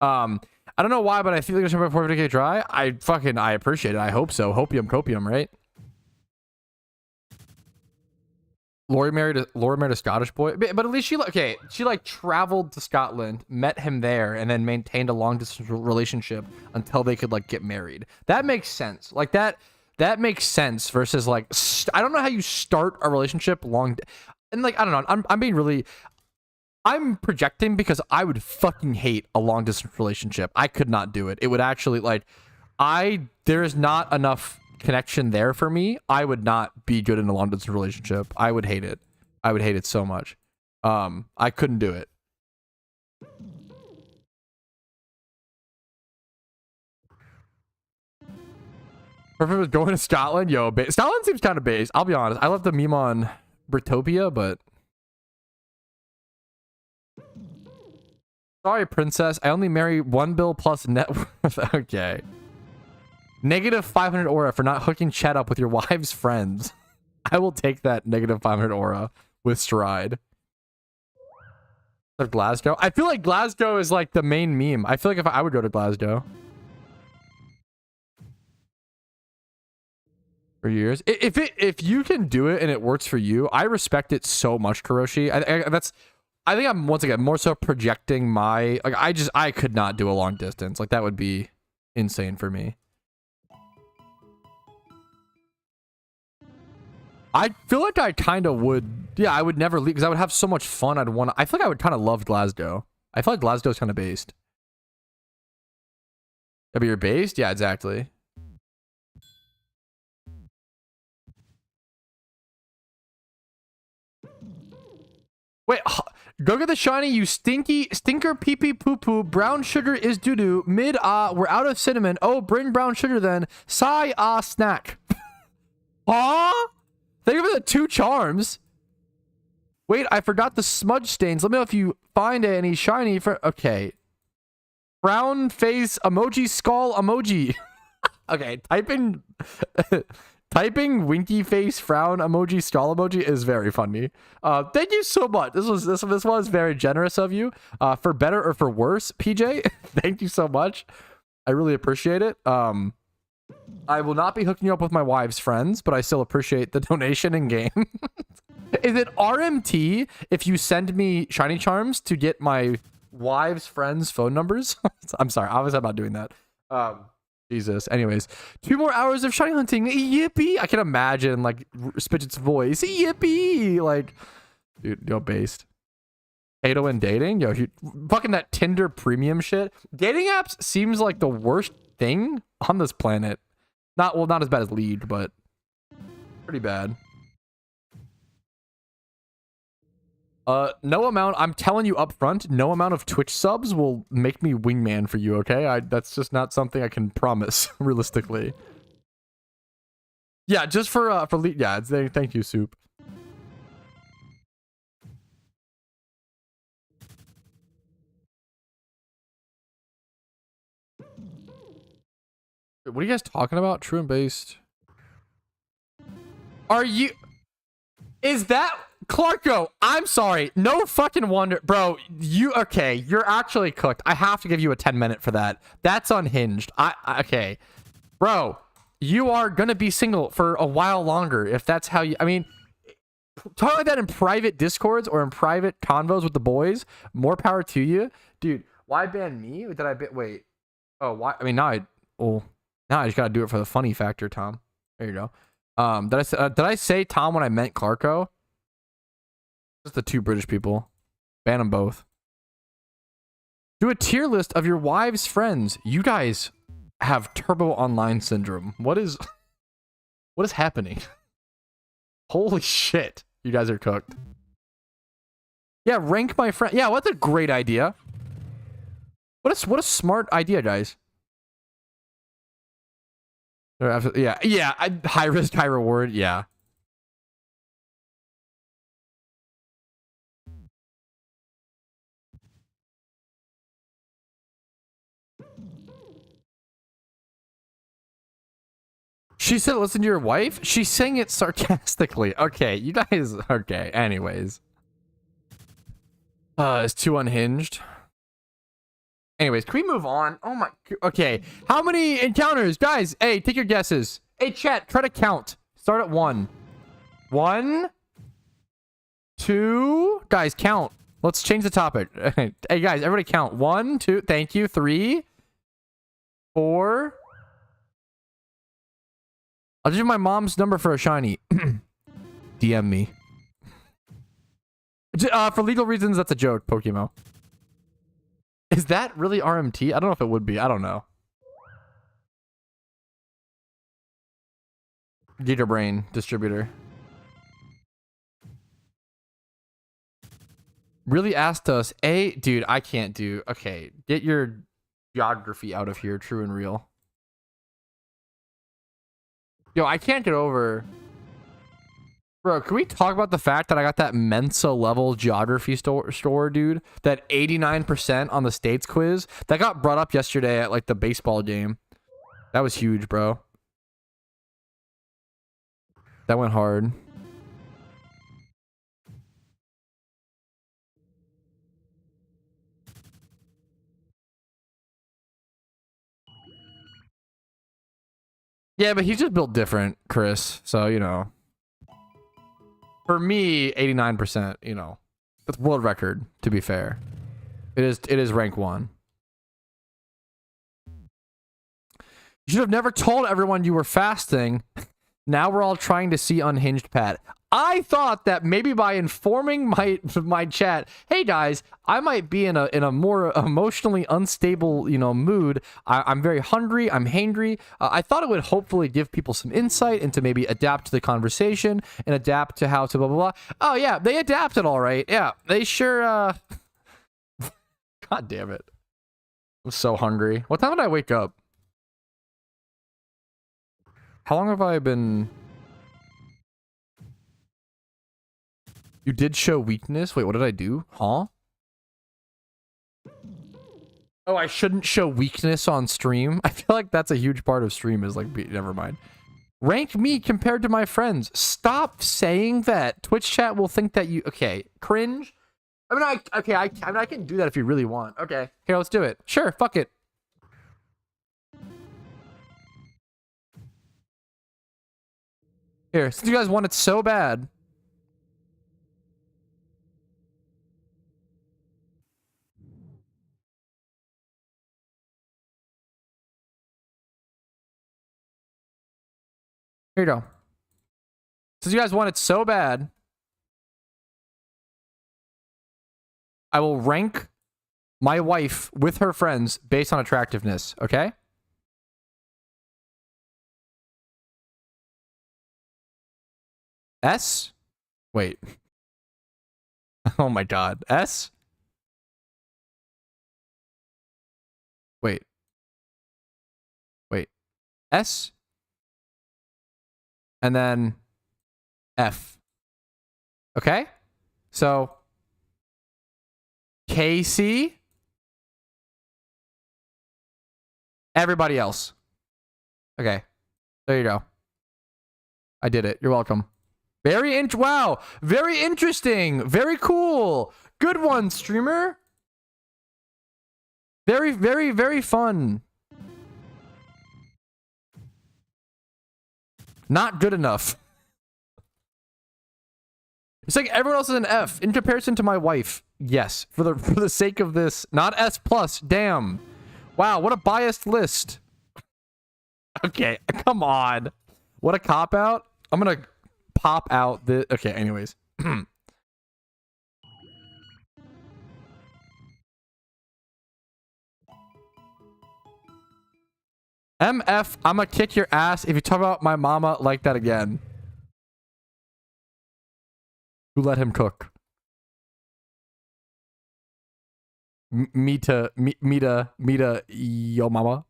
I don't know why, but I feel like it's before 50k dry. I appreciate it. I hope so. Hopium copium, right? Lori married a Scottish boy, but at least she like traveled to Scotland, met him there, and then maintained a long distance relationship until they could like get married. That makes sense. Like that makes sense versus like I don't know how you start a relationship and like I don't know. I'm projecting because I would fucking hate a long distance relationship. I could not do it. It would actually like there is not enough connection there for me. I would not be good in a long distance relationship. I would hate it. I would hate it so much. I couldn't do it. Perfect was going to Scotland. Yo, Scotland seems kind of base. I'll be honest. I love the meme on Britopia, but sorry, princess. I only marry 1 bill plus net worth. Okay. Negative 500 aura for not hooking chat up with your wife's friends. I will take that negative 500 aura with stride. Glasgow. I feel like Glasgow is like the main meme. I feel like if I would go to Glasgow for years, if you can do it and it works for you, I respect it so much, Kuroshi. I think I'm once again more so projecting my like I could not do a long distance. Like that would be insane for me. I feel like I kind of would. Yeah, I would never leave because I would have so much fun. I feel like I would kind of love Glasgow. I feel like Glasgow's kind of based. Yeah, but you're based? Yeah, exactly. Wait, go get the shiny, you stinker pee pee poo poo. Brown sugar is doo doo. We're out of cinnamon. Oh, bring brown sugar then. Sigh snack. Huh? Thank you for the 2 charms. Wait, I forgot the smudge stains. Let me know if you find any shiny for. Okay. Brown face emoji skull emoji. Okay, typing winky face frown emoji skull emoji is very funny. Thank you so much. This was very generous of you. For better or for worse, PJ. Thank you so much. I really appreciate it. I will not be hooking you up with my wife's friends, but I still appreciate the donation in game. Is it RMT if you send me shiny charms to get my wife's friends' phone numbers? I'm sorry, obviously I'm not doing that. Jesus. Anyways, 2 more hours of shiny hunting. Yippee! I can imagine like Spidget's voice. Yippee! Like, dude, you're based. Pay to win dating? Yo, fucking that Tinder premium shit. Dating apps seems like the worst thing on this planet. Not as bad as League, but pretty bad. No amount, I'm telling you up front, no amount of Twitch subs will make me wingman for you, okay? That's just not something I can promise realistically. Yeah, just for League. Yeah, thank you, Soup. What are you guys talking about? True and based. Are you... Is that... Clarko, I'm sorry. No fucking wonder. Bro, okay, you're actually cooked. I have to give you a 10-minute for that. That's unhinged. Okay. Bro, you are gonna be single for a while longer if that's how you... I mean, talk like that in private Discords or in private convos with the boys. More power to you. Dude, why ban me? Did I... Wait. Oh, why? I mean, now I just gotta do it for the funny factor, Tom. There you go. Did I say Tom when I meant Clarko? Just the two British people. Ban them both. Do a tier list of your wife's friends. You guys have turbo online syndrome. What is happening? Holy shit. You guys are cooked. Yeah, rank my friend. Yeah, what's a great idea? What a smart idea, guys. Yeah. High risk, high reward. Yeah. She said, listen to your wife? She's saying it sarcastically. Okay, you guys... Okay, anyways. It's too unhinged. Anyways, can we move on? Oh my... Okay, how many encounters? Guys, hey, take your guesses. Hey, chat, try to count. Start at 1. 1. 2. Guys, count. Let's change the topic. Hey, guys, everybody count. 1, 2, thank you. 3. 4... I'll give you my mom's number for a shiny. DM me. For legal reasons, that's a joke, PokeMMO. Is that really RMT? I don't know if it would be. I don't know. Gigabrain distributor. Really asked us, dude, I can't do. Okay, get your geography out of here, true and real. Yo, I can't get over... Bro, can we talk about the fact that I got that Mensa level geography store, dude? That 89% on the states quiz? That got brought up yesterday at, like, the baseball game. That was huge, bro. That went hard. Yeah, but he's just built different, Chris. So, you know. For me, 89%, you know. That's world record, to be fair. It is rank 1. You should have never told everyone you were fasting. Now we're all trying to see unhinged Pat. I thought that maybe by informing my chat, hey guys, I might be in a more emotionally unstable, you know, mood. I'm very hungry. I'm hangry. I thought it would hopefully give people some insight into maybe adapt to the conversation and adapt to how to blah blah blah. Oh yeah, they adapted all right. Yeah, they sure. God damn it! I'm so hungry. What time did I wake up? How long have I been? You did show weakness? Wait, what did I do? Huh? Oh, I shouldn't show weakness on stream? I feel like that's a huge part of stream is like, never mind. Rank me compared to my friends. Stop saying that. Twitch chat will think that you... Okay, cringe? I mean, I can do that if you really want. Okay, here, let's do it. Sure, fuck it. Here, since you guys want it so bad... Here you go. Since you guys want it so bad, I will rank my wife with her friends based on attractiveness, okay? S? Wait. Oh my god. S? Wait. Wait. S? And then F. Okay? So KC, everybody else. Okay. There you go. I did it. You're welcome. Wow. Very interesting. Very cool. Good one, streamer. Very, very, very fun. Not good enough. It's like everyone else is an F in comparison to my wife. Yes, for the sake of this, not S plus. Damn. Wow, what a biased list. Okay, come on. What a cop out. I'm gonna pop out the. Okay, anyways. MF, I'm gonna kick your ass if you talk about my mama like that again. Who let him cook? Mita, yo mama.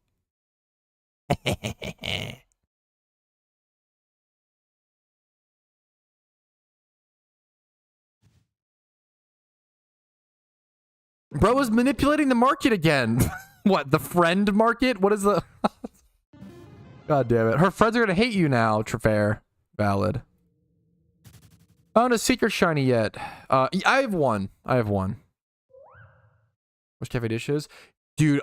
Bro is manipulating the market again. What, the friend market? What is the... God damn it. Her friends are gonna hate you now, Trefair. Valid. Found a secret shiny yet. I have one. Which cafe dishes? Dude,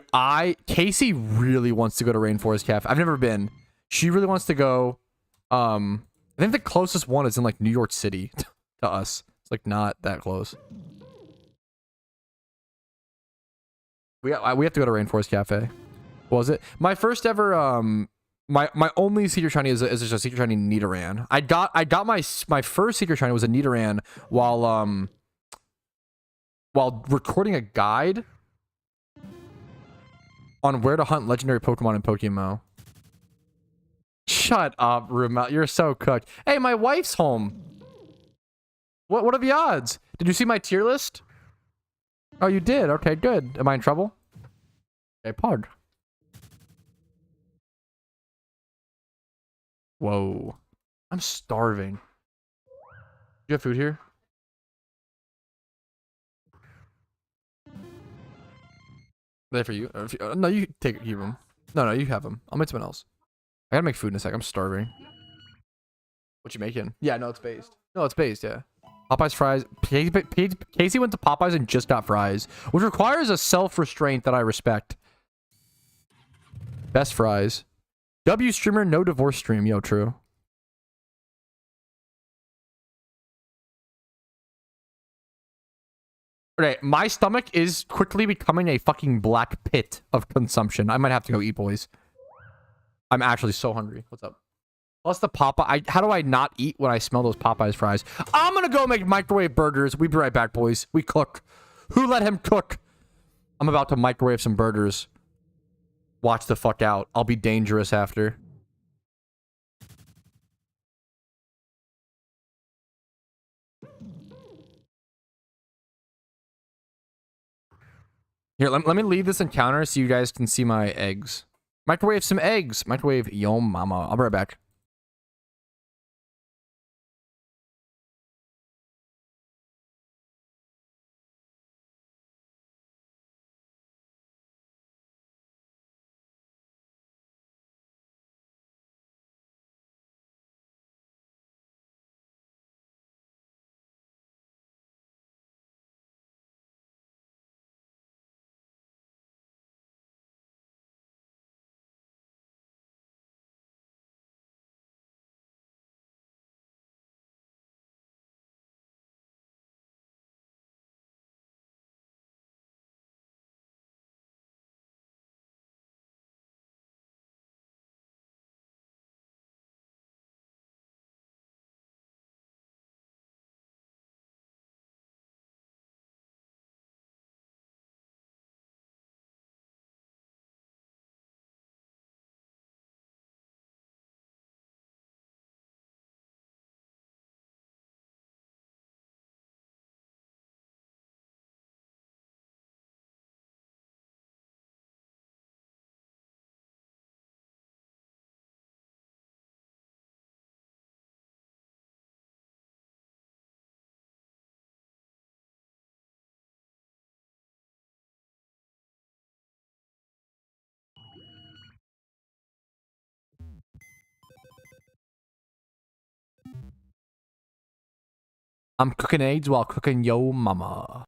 Casey really wants to go to Rainforest Cafe. I've never been. She really wants to go. I think the closest one is in like New York City to us. It's like not that close. We have to go to Rainforest Cafe. What was it? My first ever my only secret shiny is just a secret shiny Nidoran. I got my first secret shiny was a Nidoran while recording a guide on where to hunt legendary Pokemon in PokeMMO. Shut up, Rumel. You're so cooked. Hey, my wife's home. What are the odds? Did you see my tier list? Oh, you did? Okay, good. Am I in trouble? Okay, pog. Whoa. I'm starving. Do you have food here? There for you. No, you keep them. No, you have them. I'll make someone else. I gotta make food in a sec. I'm starving. What you making? Yeah, no, it's based. No, it's based, yeah. Popeye's fries. Casey went to Popeye's and just got fries, which requires a self-restraint that I respect. Best fries. W streamer, no divorce stream. Yo, true. Okay, my stomach is quickly becoming a fucking black pit of consumption. I might have to go eat, boys. I'm actually so hungry. What's up? Plus the Popeye. How do I not eat when I smell those Popeye's fries? I'm gonna go make microwave burgers. We'll be right back, boys. We cook. Who let him cook? I'm about to microwave some burgers. Watch the fuck out. I'll be dangerous after. Here, let me leave this encounter so you guys can see my eggs. Microwave some eggs. Microwave yo mama. I'll be right back. I'm cooking eggs while cooking yo mama.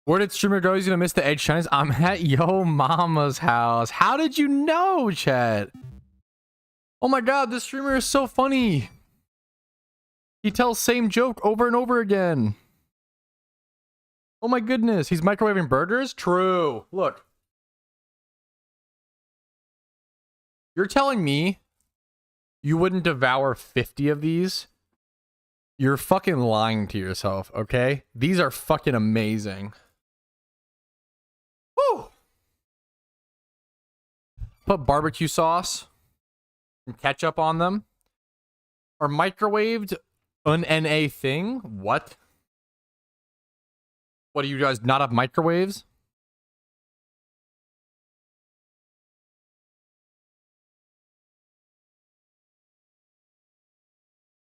Where did streamer go? He's gonna miss the edge shines. I'm at yo mama's house. How did you know, chat? Oh my god, this streamer is so funny. He tells same joke over and over again. Oh my goodness, he's microwaving burgers? True. Look. You're telling me you wouldn't devour 50 of these? You're fucking lying to yourself, okay? These are fucking amazing. put barbecue sauce and ketchup on them. Are microwaved an NA thing? What? What, do you guys not have microwaves?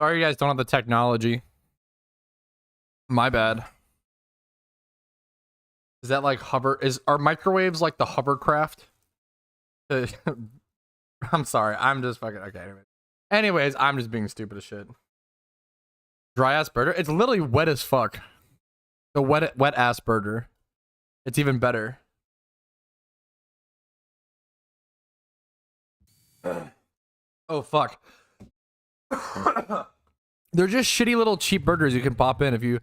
Sorry you guys don't have the technology. My bad. Is that like are microwaves like the hovercraft? I'm sorry. I'm just fucking okay. Anyways, I'm just being stupid as shit. Dry ass burger? It's literally wet as fuck. The wet ass burger. It's even better. Oh fuck. They're just shitty little cheap burgers you can pop in if you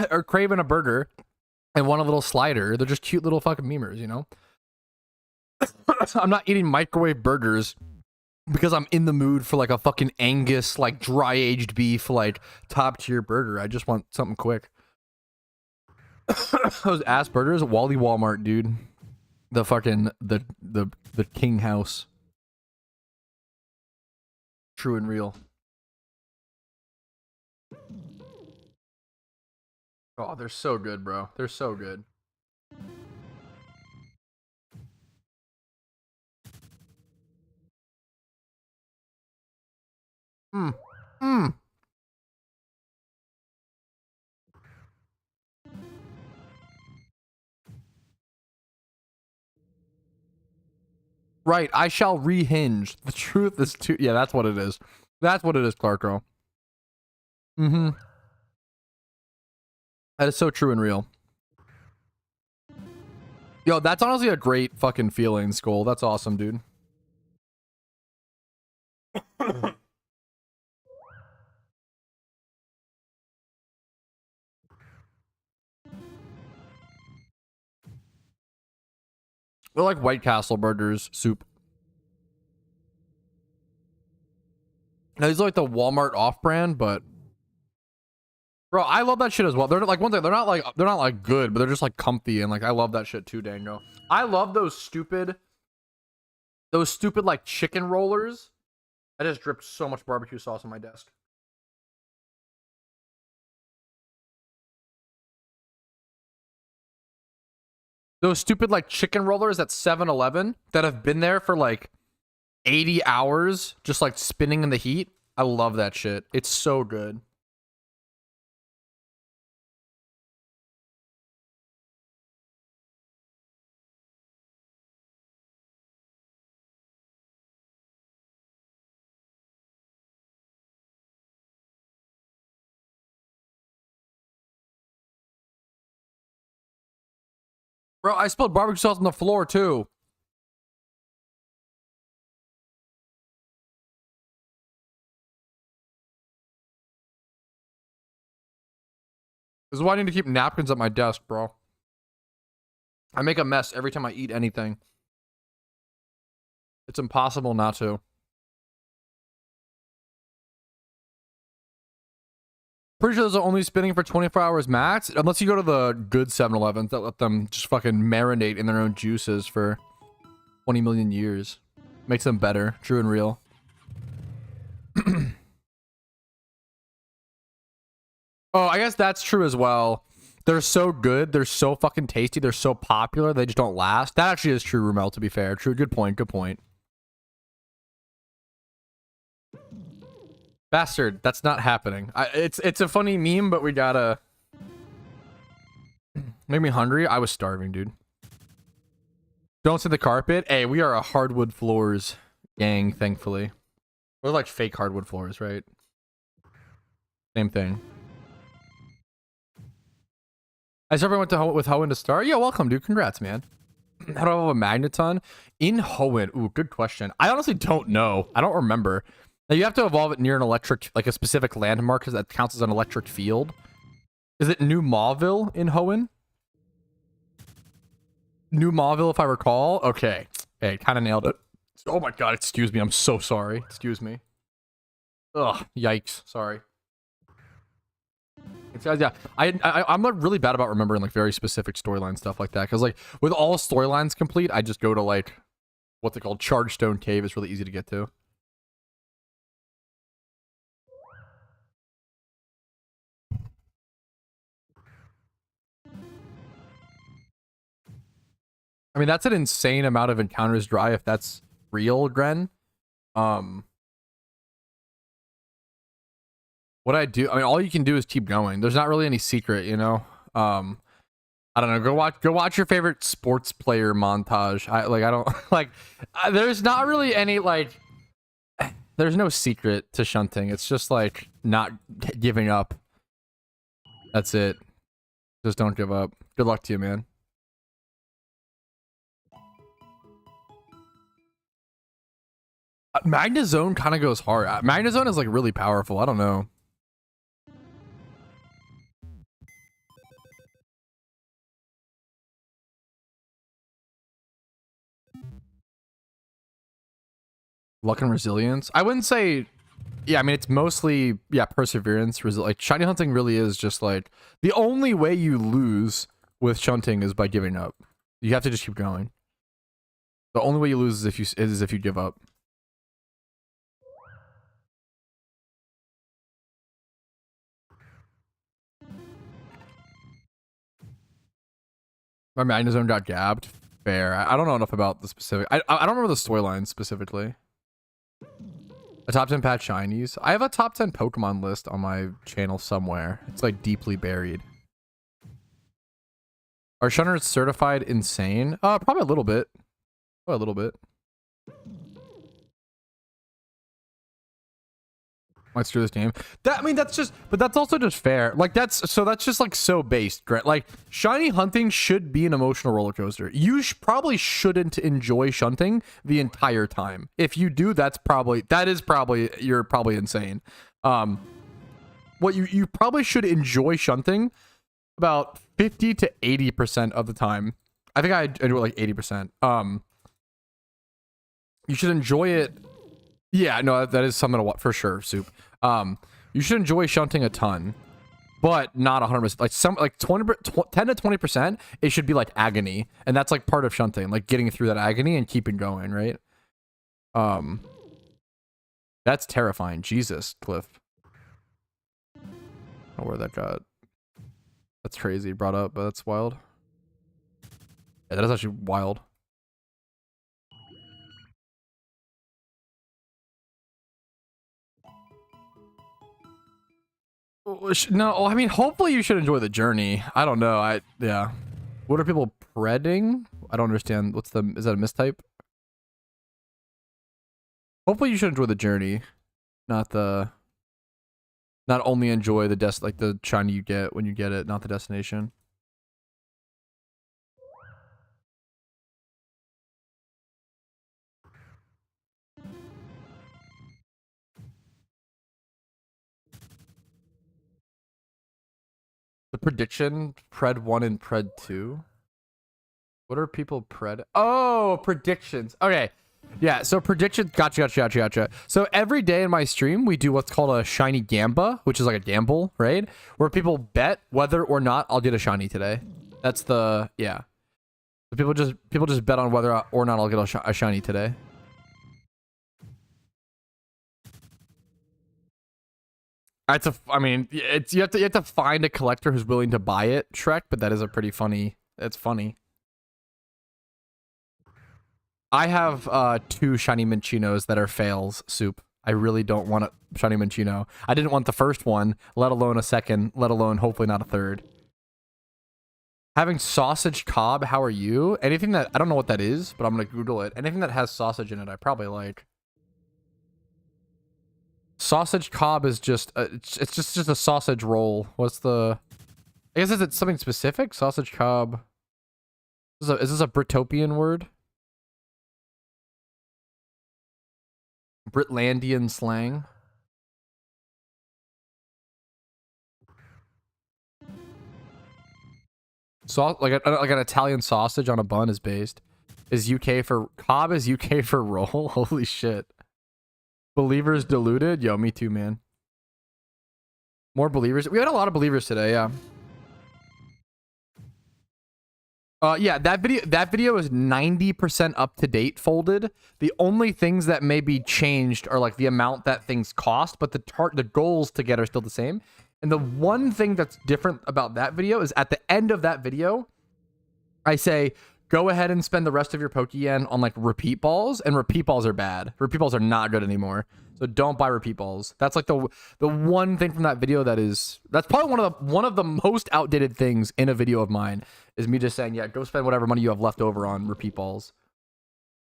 are craving a burger and want a little slider. They're just cute little fucking memers, you know? I'm not eating microwave burgers because I'm in the mood for like a fucking Angus, like dry aged beef, like top tier burger. I just want something quick. Those ass burgers, Wally Walmart, dude. The fucking the King House. True and real. Oh, they're so good, bro. They're so good. Mm. Mm. Right, I shall rehinge. The truth is too. Yeah, that's what it is. That's what it is, Clarko. Mm-hmm. That is so true and real. Yo, that's honestly a great fucking feeling, Skull. That's awesome, dude. They're like White Castle burgers, soup. Now, these are like the Walmart off-brand, but bro, I love that shit as well. They're like one thing. They're not like good, but they're just like comfy, and like I love that shit too, Dango. I love those stupid like chicken rollers. I just dripped so much barbecue sauce on my desk. Those stupid like chicken rollers at 7-Eleven that have been there for like 80 hours, just like spinning in the heat. I love that shit. It's so good. Bro, I spilled barbecue sauce on the floor too. This is why I need to keep napkins at my desk, bro. I make a mess every time I eat anything. It's impossible not to. Pretty sure those are only spinning for 24 hours max, unless you go to the good 7-Elevens that let them just fucking marinate in their own juices for 20 million years. Makes them better, true and real. Oh, I guess that's true as well. They're so good, they're so fucking tasty, they're so popular, they just don't last. That actually is true, Rumel, to be fair. True, good point, good point. Bastard, that's not happening. It's a funny meme, but we gotta... Make me hungry? I was starving, dude. Don't sit the carpet? Hey, we are a hardwood floors gang, thankfully. We're like fake hardwood floors, right? Same thing. I saw everyone went with Hoenn to start. Yeah, welcome, dude. Congrats, man. How do I have a magneton? In Hoenn? Ooh, good question. I honestly don't know. I don't remember. Now, you have to evolve it near an electric, like a specific landmark, because that counts as an electric field. Is it New Mauville in Hoenn? New Mauville, if I recall. Okay. Hey, kind of nailed it. Oh my god, excuse me. I'm so sorry. Excuse me. Ugh, yikes. Sorry. Yeah, I'm like really bad about remembering like very specific storyline stuff like that, because like with all storylines complete, I just go to like what's it called? Chargestone Cave is really easy to get to. I mean, that's an insane amount of encounters dry if that's real, Gren. What I do, I mean, all you can do is keep going. There's not really any secret, you know. I don't know. Go watch your favorite sports player montage. I don't like. There's not really any like. There's no secret to shunting. It's just like not giving up. That's it. Just don't give up. Good luck to you, man. Magnezone kind of goes hard. Magnezone is like really powerful. I don't know. Luck and resilience. I wouldn't say. Yeah, I mean it's mostly perseverance. Like shiny hunting really is just like the only way you lose with shunting is by giving up. You have to just keep going. The only way you lose is if you give up. My Magnezone got gabbed. Fair. I don't know enough about the specific. I don't remember the storyline specifically. A top 10 patch shinies. I have a top 10 Pokemon list on my channel somewhere. It's like deeply buried. Are shunners certified insane? Probably a little bit. Probably a little bit. Might screw this game. That, I mean, that's just, but that's also just fair. Like that's just like so based, right? Like shiny hunting should be an emotional roller coaster. You probably shouldn't enjoy shunting the entire time. If you do, you're probably insane. What you probably should enjoy shunting about 50 to 80% of the time. I think I do it like 80%. You should enjoy it. Yeah, no, that is something to watch for sure, Soup. You should enjoy shunting a ton, but not 100%. Like 10 to 20%, it should be like agony, and that's like part of shunting, like getting through that agony and keeping going, right? That's terrifying. Jesus, Cliff. Oh, where that got. That's crazy. Brought up, but that's wild. Yeah, that is actually wild. No, I mean, hopefully you should enjoy the journey. I don't know. Yeah. What are people predding? I don't understand. Is that a mistype? Hopefully you should enjoy the journey, not only enjoy the shiny you get when you get it, not the destination. The prediction, Pred 1 and Pred 2. What are people pred? Oh, predictions. Okay. Yeah, so predictions. Gotcha. So every day in my stream, we do what's called a shiny gamba, which is like a gamble, right? Where people bet whether or not I'll get a shiny today. That's the, yeah. So people just bet on whether or not I'll get a shiny today. I mean, you have to find a collector who's willing to buy it, Shrek, but that is a pretty funny. It's funny. I have 2 shiny Minchinos that are fails, Soup. I really don't want a shiny Minchino. I didn't want the first one, let alone a second, let alone hopefully not a third. Having sausage cob, how are you? Anything that, I don't know what that is, but I'm gonna Google it. Anything that has sausage in it, I probably like. Sausage cob is just it's just a sausage roll. What's the? I guess is it something specific? Sausage cob. Is this a Britopian word? Britlandian slang. Like an Italian sausage on a bun is based. Is UK for cob? Is UK for roll? Holy shit. Believers diluted? Yo, me too, man. More believers. We had a lot of believers today, yeah. Yeah, that video is 90% up to date folded. The only things that may be changed are like the amount that things cost, but the goals to get are still the same. And the one thing that's different about that video is at the end of that video, I say, go ahead and spend the rest of your Pokeyen on like repeat balls, and repeat balls are bad. Repeat balls are not good anymore. So don't buy repeat balls. That's like the one thing from that video that's probably one of the most outdated things in a video of mine is me just saying, yeah, go spend whatever money you have left over on repeat balls.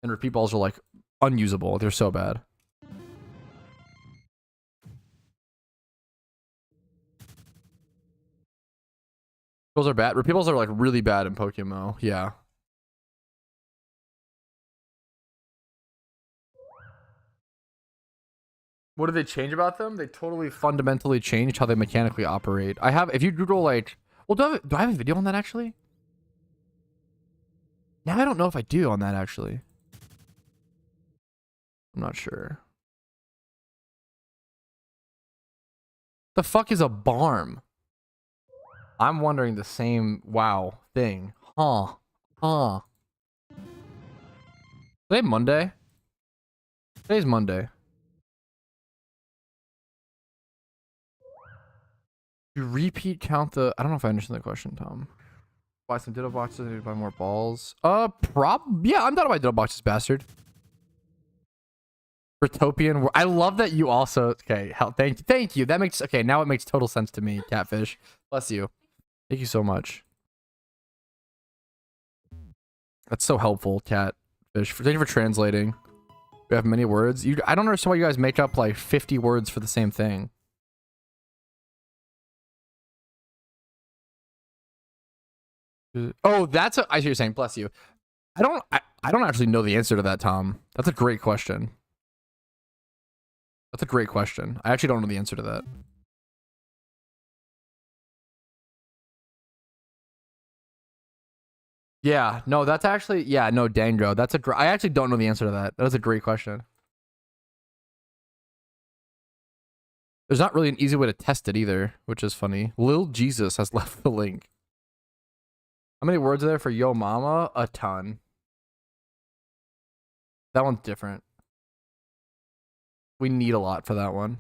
And repeat balls are like unusable. They're so bad. Those are bad. Repeat balls are like really bad in PokeMMO. Yeah. What did they change about them? They totally fundamentally changed how they mechanically operate. If you Google like, well, do I have a video on that actually? Now I don't know if I do on that actually. I'm not sure. The fuck is a barm? I'm wondering the same thing. Huh. Today Monday? Today's Monday. You repeat count the... I don't know if I understand the question, Tom. Buy some Ditto boxes and buy more balls. Yeah, I'm down to buy Ditto boxes, bastard. Retopian. I love that you also... Okay, thank you. That makes... Okay, now it makes total sense to me, Catfish. Bless you. Thank you so much. That's so helpful, Catfish. Thank you for translating. We have many words. I don't understand why you guys make up like 50 words for the same thing. Oh, I see what you're saying. Bless you. I don't actually know the answer to that, Tom. That's a great question. That's a great question. I actually don't know the answer to that. Yeah, no, that's actually, yeah, no, Dango. I actually don't know the answer to that. That is a great question. There's not really an easy way to test it either, which is funny. Lil Jesus has left the link. How many words are there for Yo Mama? A ton. That one's different. We need a lot for that one.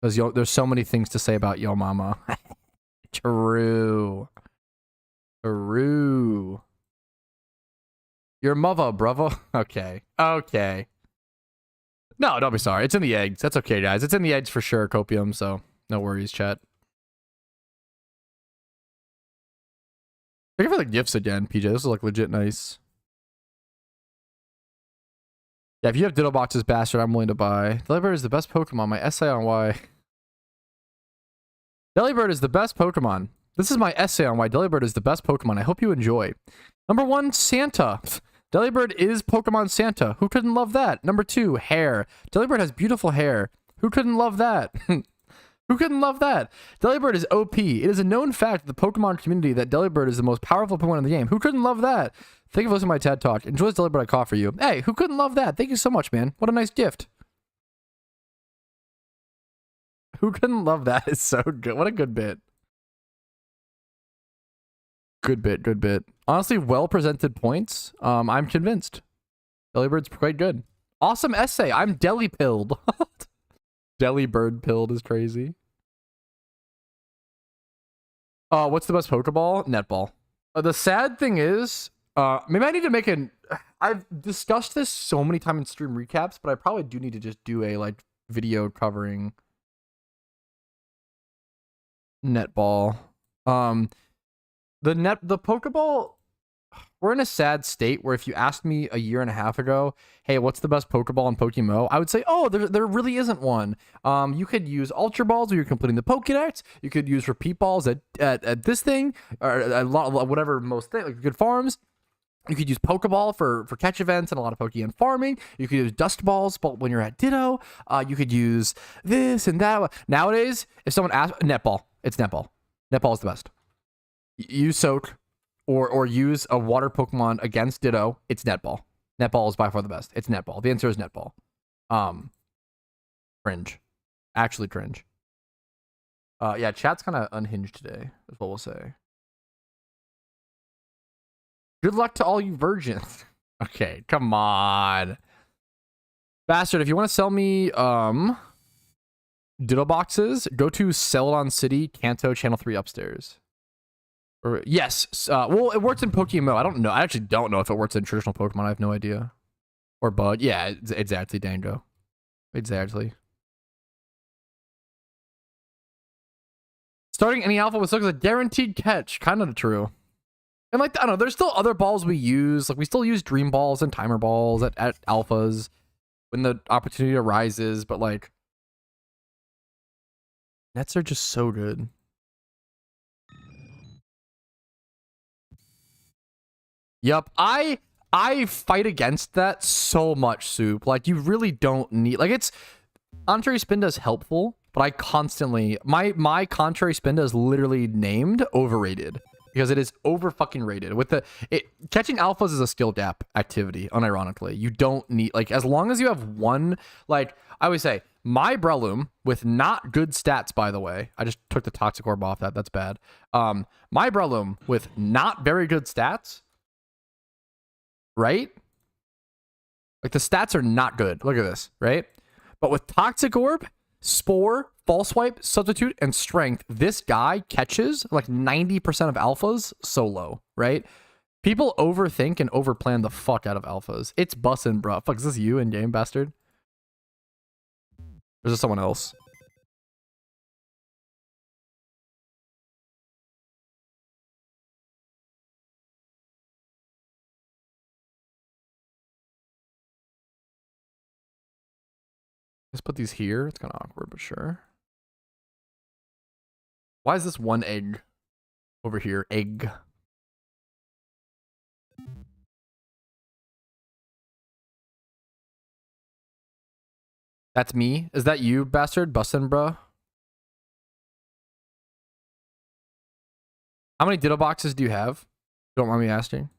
Because there's so many things to say about Yo Mama. True. Your mother, brother. Okay. No, don't be sorry. It's in the eggs. That's okay, guys. It's in the eggs for sure, Copium, so no worries, chat. Thank you for the gifts again, PJ. This is like legit nice. Yeah, if you have Ditto boxes, bastard, I'm willing to buy. Delibird is the best Pokemon. My essay on why. Delibird is the best Pokemon. This is my essay on why Delibird is the best Pokemon. I hope you enjoy. Number 1, Santa. Delibird is Pokemon Santa. Who couldn't love that? Number 2, hair. Delibird has beautiful hair. Who couldn't love that? Who couldn't love that? Delibird is OP. It is a known fact of the Pokemon community that Delibird is the most powerful Pokemon in the game. Who couldn't love that? Thank you for listening to my TED Talk. Enjoy this Delibird I caught for you. Hey, who couldn't love that? Thank you so much, man. What a nice gift. Who couldn't love that? It's so good. What a good bit. Good bit. Honestly, well-presented points. I'm convinced. Delibird's quite good. Awesome essay. I'm deli-pilled. Delibird pilled is crazy. What's the best Pokeball? Netball. The sad thing is, maybe I need to make I've discussed this so many times in stream recaps, but I probably do need to just do a like video covering netball. The Pokeball, we're in a sad state where if you asked me a year and a half ago, hey, what's the best Pokeball in PokeMMO? I would say, oh, there really isn't one. You could use Ultra Balls where you're completing the Pokedex. You could use Repeat Balls at this thing, or a lot, whatever most thing, like good farms. You could use Pokeball for catch events and a lot of Pokeyen farming. You could use Dust Balls when you're at Ditto. You could use this and that. Nowadays, if someone asks, Netball, it's Netball. Netball is the best. Use Soak or use a water Pokemon against Ditto, it's Netball. Netball is by far the best. It's Netball. The answer is Netball. Cringe. Actually cringe. Yeah, chat's kind of unhinged today, is what we'll say. Good luck to all you virgins. Okay, come on. Bastard, if you want to sell me Ditto boxes, go to Celadon City, Kanto, Channel 3 upstairs. Or yes, well, it works in PokeMMO. I don't know. I actually don't know if it works in traditional Pokemon. I have no idea. Or Bud. Yeah, exactly, Dango. Exactly. Starting any alpha with looks a guaranteed catch. Kind of true. And like, I don't know, there's still other balls we use. Like, we still use dream balls and timer balls at alphas when the opportunity arises. But like, nets are just so good. Yep, I fight against that so much, Soup. Like, you really don't need, like, it's contrary spin is helpful, but I constantly my contrary spin is literally named overrated because it is over fucking rated. With catching alphas is a skill gap activity, unironically. You don't need, like, as long as you have one, like I always say, my Breloom with not good stats, by the way. I just took the toxic orb off that. That's bad. My Breloom with not very good stats, right? Like, the stats are not good. Look at this, right? But with Toxic Orb, Spore, False Swipe, Substitute, and Strength, this guy catches like 90% of alphas solo, right? People overthink and overplan the fuck out of alphas. It's bussin', bro. Fuck, is this you in game, bastard? Or is this someone else? Let's put these here. It's kind of awkward, but sure. Why is this one egg over here? Egg. That's me. Is that you, bastard? Bussin', bro. How many Ditto boxes do you have? Don't mind me asking.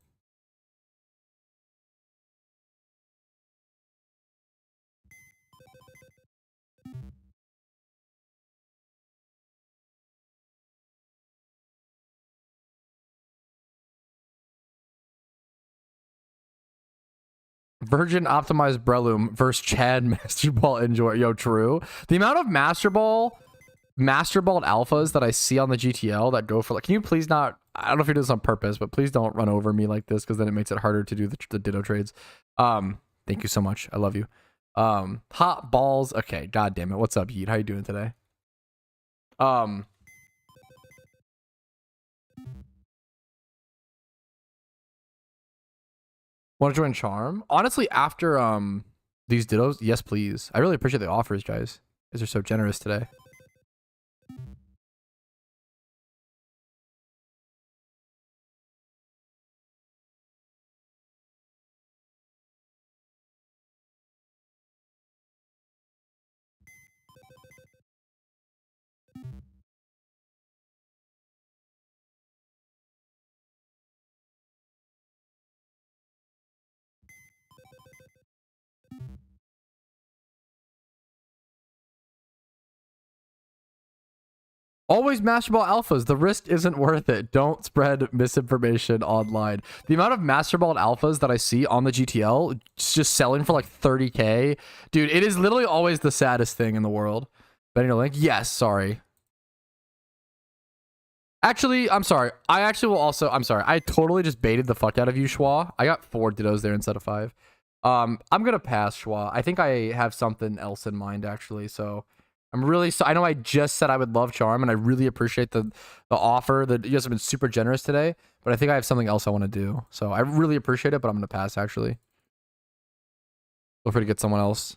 Virgin optimized Breloom versus Chad Master Ball Enjoy. Yo, true. The amount of Master Balled alphas that I see on the GTL that go for, like, can you please not, I don't know if you're doing this on purpose, but please don't run over me like this, because then it makes it harder to do the Ditto trades. Thank you so much. I love you. Hot balls. Okay, god damn it. What's up, Yeet? How you doing today? Want to join Charm? Honestly, after these Dittos, yes, please. I really appreciate the offers, guys. You guys are so generous today. Always Master Ball alphas. The risk isn't worth it. Don't spread misinformation online. The amount of Master Ball alphas that I see on the GTL just selling for like 30K. Dude, it is literally always the saddest thing in the world. Betting your link? Yes, sorry. Actually, I'm sorry. I actually will also, I'm sorry. I totally just baited the fuck out of you, Schwa. I got 4 Dittos there instead of 5. I'm going to pass, Schwa. I think I have something else in mind, actually, so... I'm really so I know I just said I would love Charm, and I really appreciate the offer. That you guys have been super generous today, but I think I have something else I want to do. So I really appreciate it, but I'm gonna pass actually. Feel free to get someone else.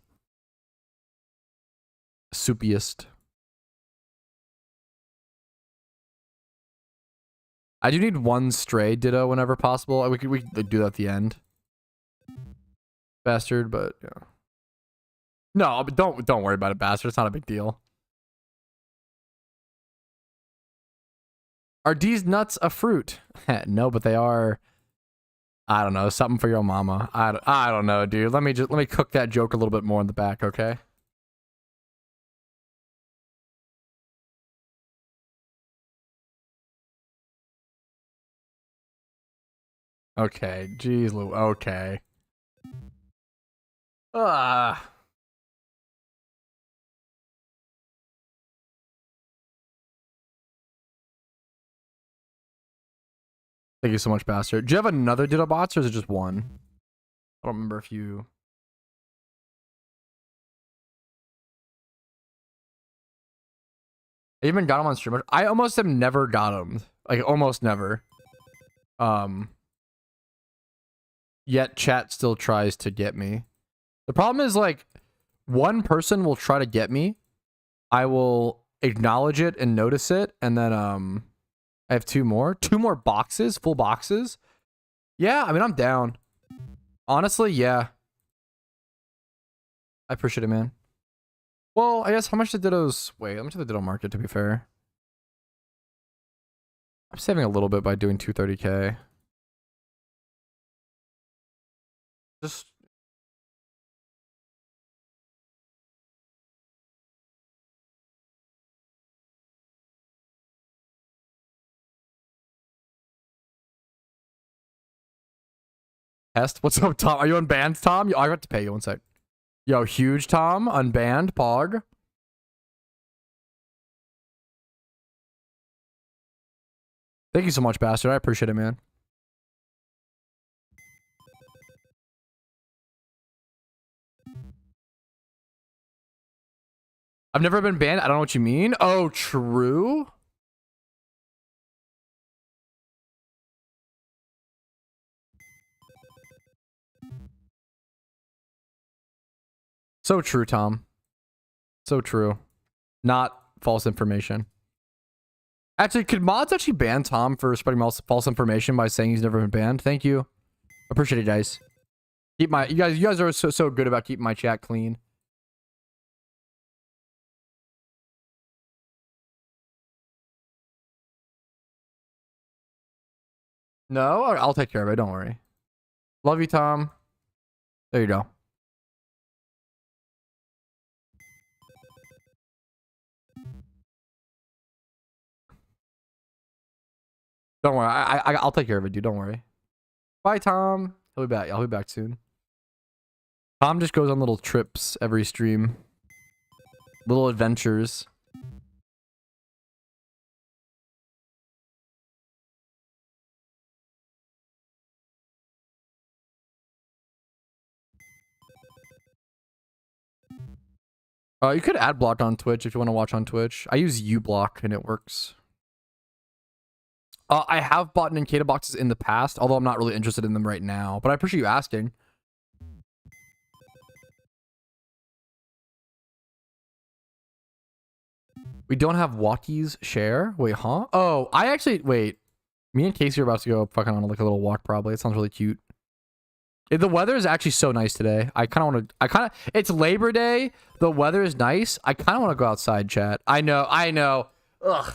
Soupiest. I do need one stray Ditto whenever possible. We could do that at the end. Bastard, but yeah. No, but don't worry about it, bastard. It's not a big deal. Are these nuts a fruit? No, but they are. I don't know, something for your mama. I don't know, dude. Let me cook that joke a little bit more in the back, okay? Okay. Jeez, Lou. Okay. Ah. Thank you so much, Bastard. Do you have another Ditto bots or is it just one? I don't remember if you... I even got him on stream. I almost have never got him. Like, almost never. Yet chat still tries to get me. The problem is, like, one person will try to get me. I will acknowledge it and notice it. And then, I have two more. Two more boxes, full boxes. Yeah, I mean, I'm down. Honestly, yeah. I appreciate it, man. Well, I guess how much did Ditto's... Wait, how much did the Ditto market, to be fair? I'm saving a little bit by doing 230k. Just... Test? What's up, Tom? Are you unbanned, Tom? I got to pay you. One sec. Yo, huge Tom, unbanned, Pog. Thank you so much, Bastard. I appreciate it, man. I've never been banned. I don't know what you mean. Oh, true. So true, Tom. So true. Not false information. Actually, could mods actually ban Tom for spreading false information by saying he's never been banned? Thank you. Appreciate it, guys. Keep my you guys are so good about keeping my chat clean. No, I'll take care of it. Don't worry. Love you, Tom. There you go. Don't worry. I'll take care of it, dude. Don't worry. Bye, Tom. He'll be back. I'll be back soon. Tom just goes on little trips every stream. Little adventures. You could ad block on Twitch if you want to watch on Twitch. I use uBlock and it works. I have bought Ninkata boxes in the past, although I'm not really interested in them right now. But I appreciate you asking. We don't have walkies share. Wait, huh? Oh, I actually wait. Me and Casey are about to go fucking on like a little walk. Probably it sounds really cute. The weather is actually so nice today. I kind of want to. It's Labor Day. The weather is nice. I kind of want to go outside, chat. I know. Ugh.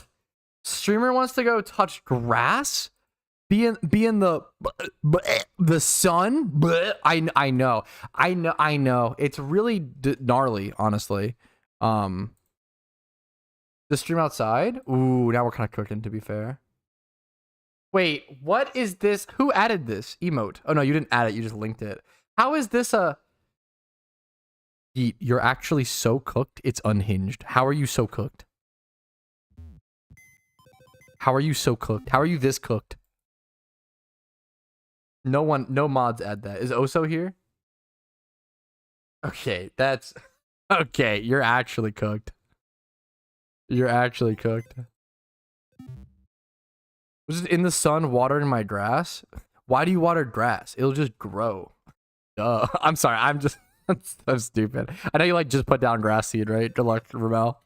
Streamer wants to go touch grass. Be in the sun. I know. It's really gnarly, honestly. The stream outside. Ooh, now we're kind of cooking. To be fair. Wait, what is this? Who added this emote? Oh no, you didn't add it. You just linked it. How is this a? You're actually so cooked. It's unhinged. How are you so cooked? How are you so cooked? How are you this cooked? No mods add that. Is Oso here? Okay, that's okay. You're actually cooked. You're actually cooked. Was it in the sun watering my grass? Why do you water grass? It'll just grow. Duh. I'm sorry. I'm stupid. I know you like just put down grass seed, right? Good luck, Rebel.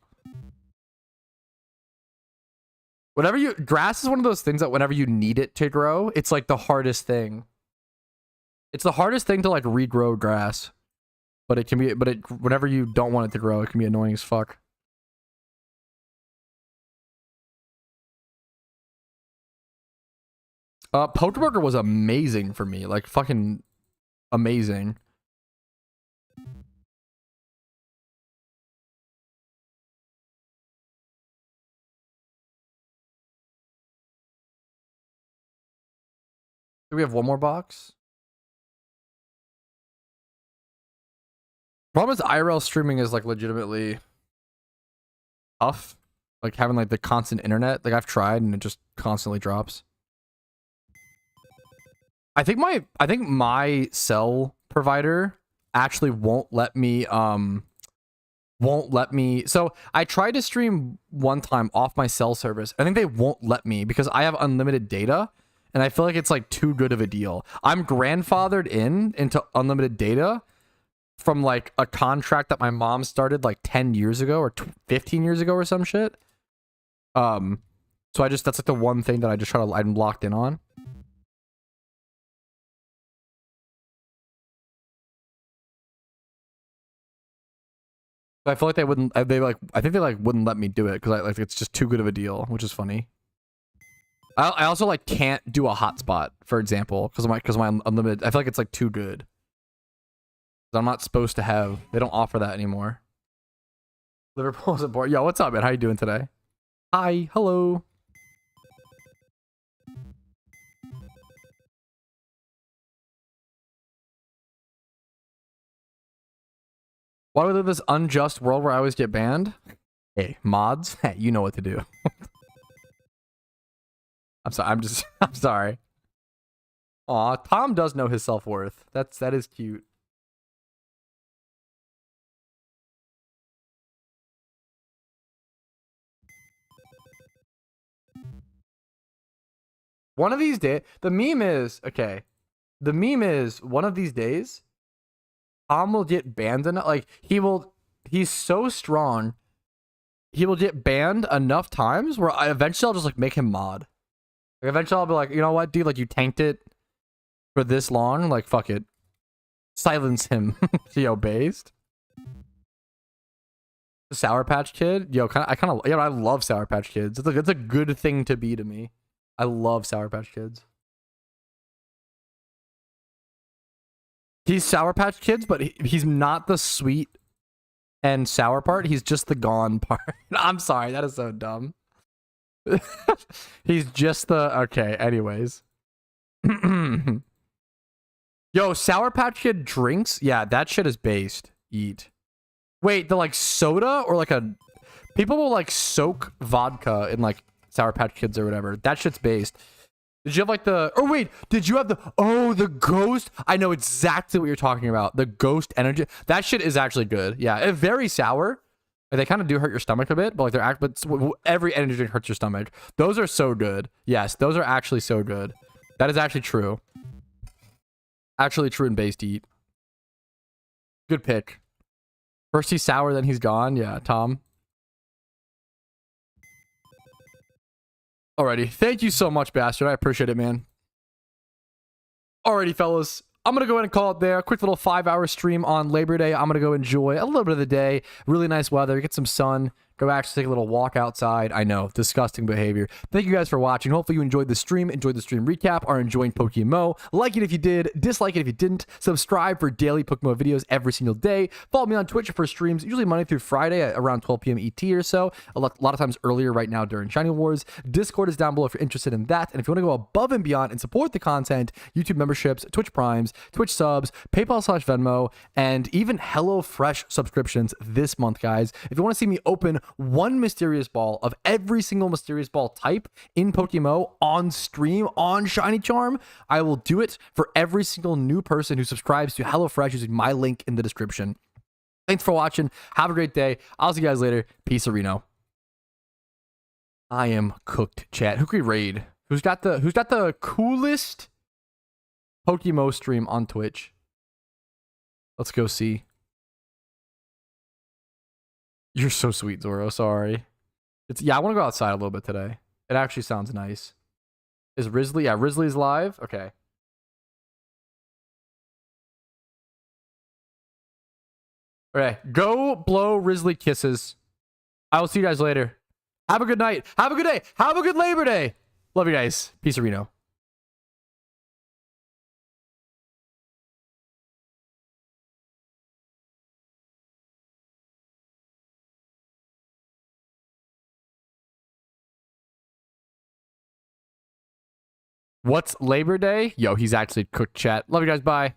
Grass is one of those things that whenever you need it to grow, it's like the hardest thing. It's the hardest thing to like regrow grass. But whenever you don't want it to grow, it can be annoying as fuck. Pokeburger was amazing for me. Like fucking amazing. Do we have one more box? Problem is IRL streaming is like legitimately tough. Like having like the constant internet. Like I've tried and it just constantly drops. I think my cell provider actually won't let me so I tried to stream one time off my cell service. I think they won't let me because I have unlimited data and I feel like it's like too good of a deal. I'm grandfathered into unlimited data from like a contract that my mom started like 10 years ago or 15 years ago or some shit. So that's like the one thing that I just I'm locked in on. I feel like they wouldn't. I think they like wouldn't let me do it because like it's just too good of a deal, which is funny. I also like can't do a hotspot, for example, because my unlimited. I feel like it's like too good. I'm not supposed to have. They don't offer that anymore. Liverpool's a board. Yo, what's up, man? How you doing today? Hi, hello. Why do we live this unjust world where I always get banned? Hey, mods, you know what to do. I'm sorry. I'm sorry. Aw, Tom does know his self-worth. That is cute. One of these days, the meme is one of these days, Tom will get banned enough. Like he's so strong. He will get banned enough times where eventually I'll just like make him mod. Like, eventually I'll be like, you know what, dude? Like you tanked it for this long. Like fuck it, silence him. He obeys. The Sour Patch Kid, yo, I love Sour Patch Kids. It's a good thing to be to me. I love Sour Patch Kids. He's Sour Patch Kids, but he's not the sweet and sour part. He's just the gone part. I'm sorry, that is so dumb. He's just the okay. Anyways, yo, Sour Patch Kid drinks. Yeah, that shit is based. Eat. Wait, the like soda or like a people will like soak vodka in like Sour Patch Kids or whatever. That shit's based. Did you have like the oh wait, did you have the ghost? I know exactly what you're talking about. The ghost energy. That shit is actually good. Yeah, it's very sour. They kind of do hurt your stomach a bit, but like every energy drink hurts your stomach. Those are so good. Yes, those are actually so good. That is actually true. Actually true and based eat. Good pick. First he's sour, then he's gone. Yeah, Tom. Alrighty. Thank you so much, Bastard. I appreciate it, man. Alrighty, fellas. I'm going to go ahead and call it there. A quick little 5-hour stream on Labor Day. I'm going to go enjoy a little bit of the day. Really nice weather. Get some sun. Go actually take a little walk outside. I know, disgusting behavior. Thank you guys for watching. Hopefully you enjoyed the stream recap, are enjoying PokeMMO. Like it if you did, dislike it if you didn't. Subscribe for daily PokeMMO videos every single day. Follow me on Twitch for streams, usually Monday through Friday at around 12 p.m. ET or so. A lot of times earlier right now during Shiny Wars. Discord is down below if you're interested in that. And if you want to go above and beyond and support the content, YouTube memberships, Twitch Primes, Twitch subs, PayPal/Venmo, and even HelloFresh subscriptions this month, guys. If you want to see me open one mysterious ball of every single mysterious ball type in PokeMMO on stream on Shiny Charm, I will do it for every single new person who subscribes to HelloFresh using my link in the description. Thanks for watching. Have a great day. I'll see you guys later. Peace, Reno. I am cooked, chat. Who can we raid? Who's got the coolest PokeMMO stream on Twitch? Let's go see. You're so sweet, Zoro. Sorry. I want to go outside a little bit today. It actually sounds nice. Is Risley? Yeah, Risley's live. Okay. Okay. Go blow Risley kisses. I will see you guys later. Have a good night. Have a good day. Have a good Labor Day. Love you guys. Peace, Reno. What's Labor Day? Yo, he's actually cooked, chat. Love you guys. Bye.